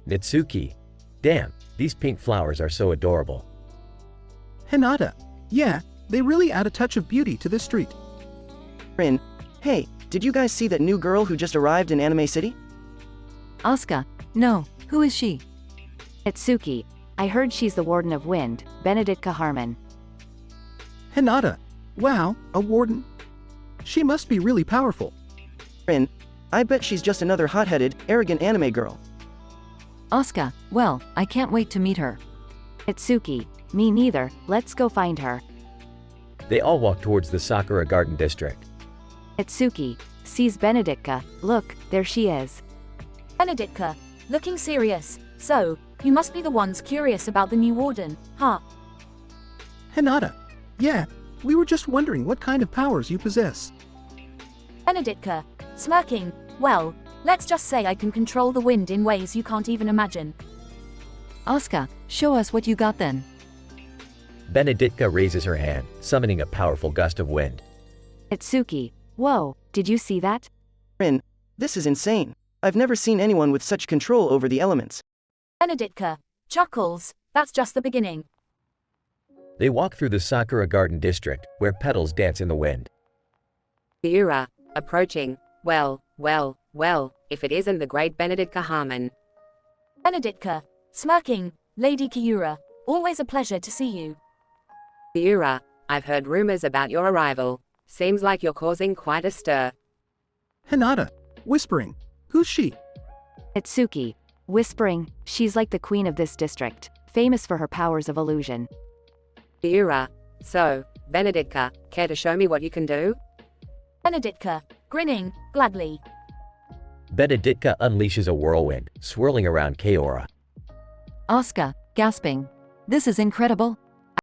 Mitsuki. Damn, these pink flowers are so adorable. Hinata. Yeah, they really add a touch of beauty to this street. Rin. Hey, did you guys see that new girl who just arrived in Anime City? Asuka. No, who is she? Itsuki. I heard she's the Warden of Wind, Benedicta Harmon. Hinata. Wow, a warden? She must be really powerful. Rin. I bet she's just another hot-headed, arrogant anime girl. Asuka. Well, I can't wait to meet her. Itsuki. Me neither, let's go find her. They all walk towards the Sakura Garden District. Itsuki. Sees Benedicta. Look, there she is. Benedicta. Looking serious. So, you must be the ones curious about the new warden, huh? Hinata. Yeah, we were just wondering what kind of powers you possess. Benedicta. Smirking. Well, let's just say I can control the wind in ways you can't even imagine. Asuka, show us what you got then. Benedicta raises her hand, summoning a powerful gust of wind. Itsuki. Whoa, did you see that? Rin, this is insane. I've never seen anyone with such control over the elements. Benedicta. Chuckles. That's just the beginning. They walk through the Sakura Garden District, where petals dance in the wind. Kiura. Approaching. Well, if it isn't the great Benedicta Harmon. Benedicta. Smirking. Lady Kiura. Always a pleasure to see you. Kiura, I've heard rumors about your arrival. Seems like you're causing quite a stir. Hinata. Whispering. Who's she? Itsuki. Whispering. She's like the queen of this district, famous for her powers of illusion. Kiura. So, Benedicta, care to show me what you can do? Beneditka, grinning, gladly. Beneditka unleashes a whirlwind, swirling around Kaora. Oscar, gasping. This is incredible.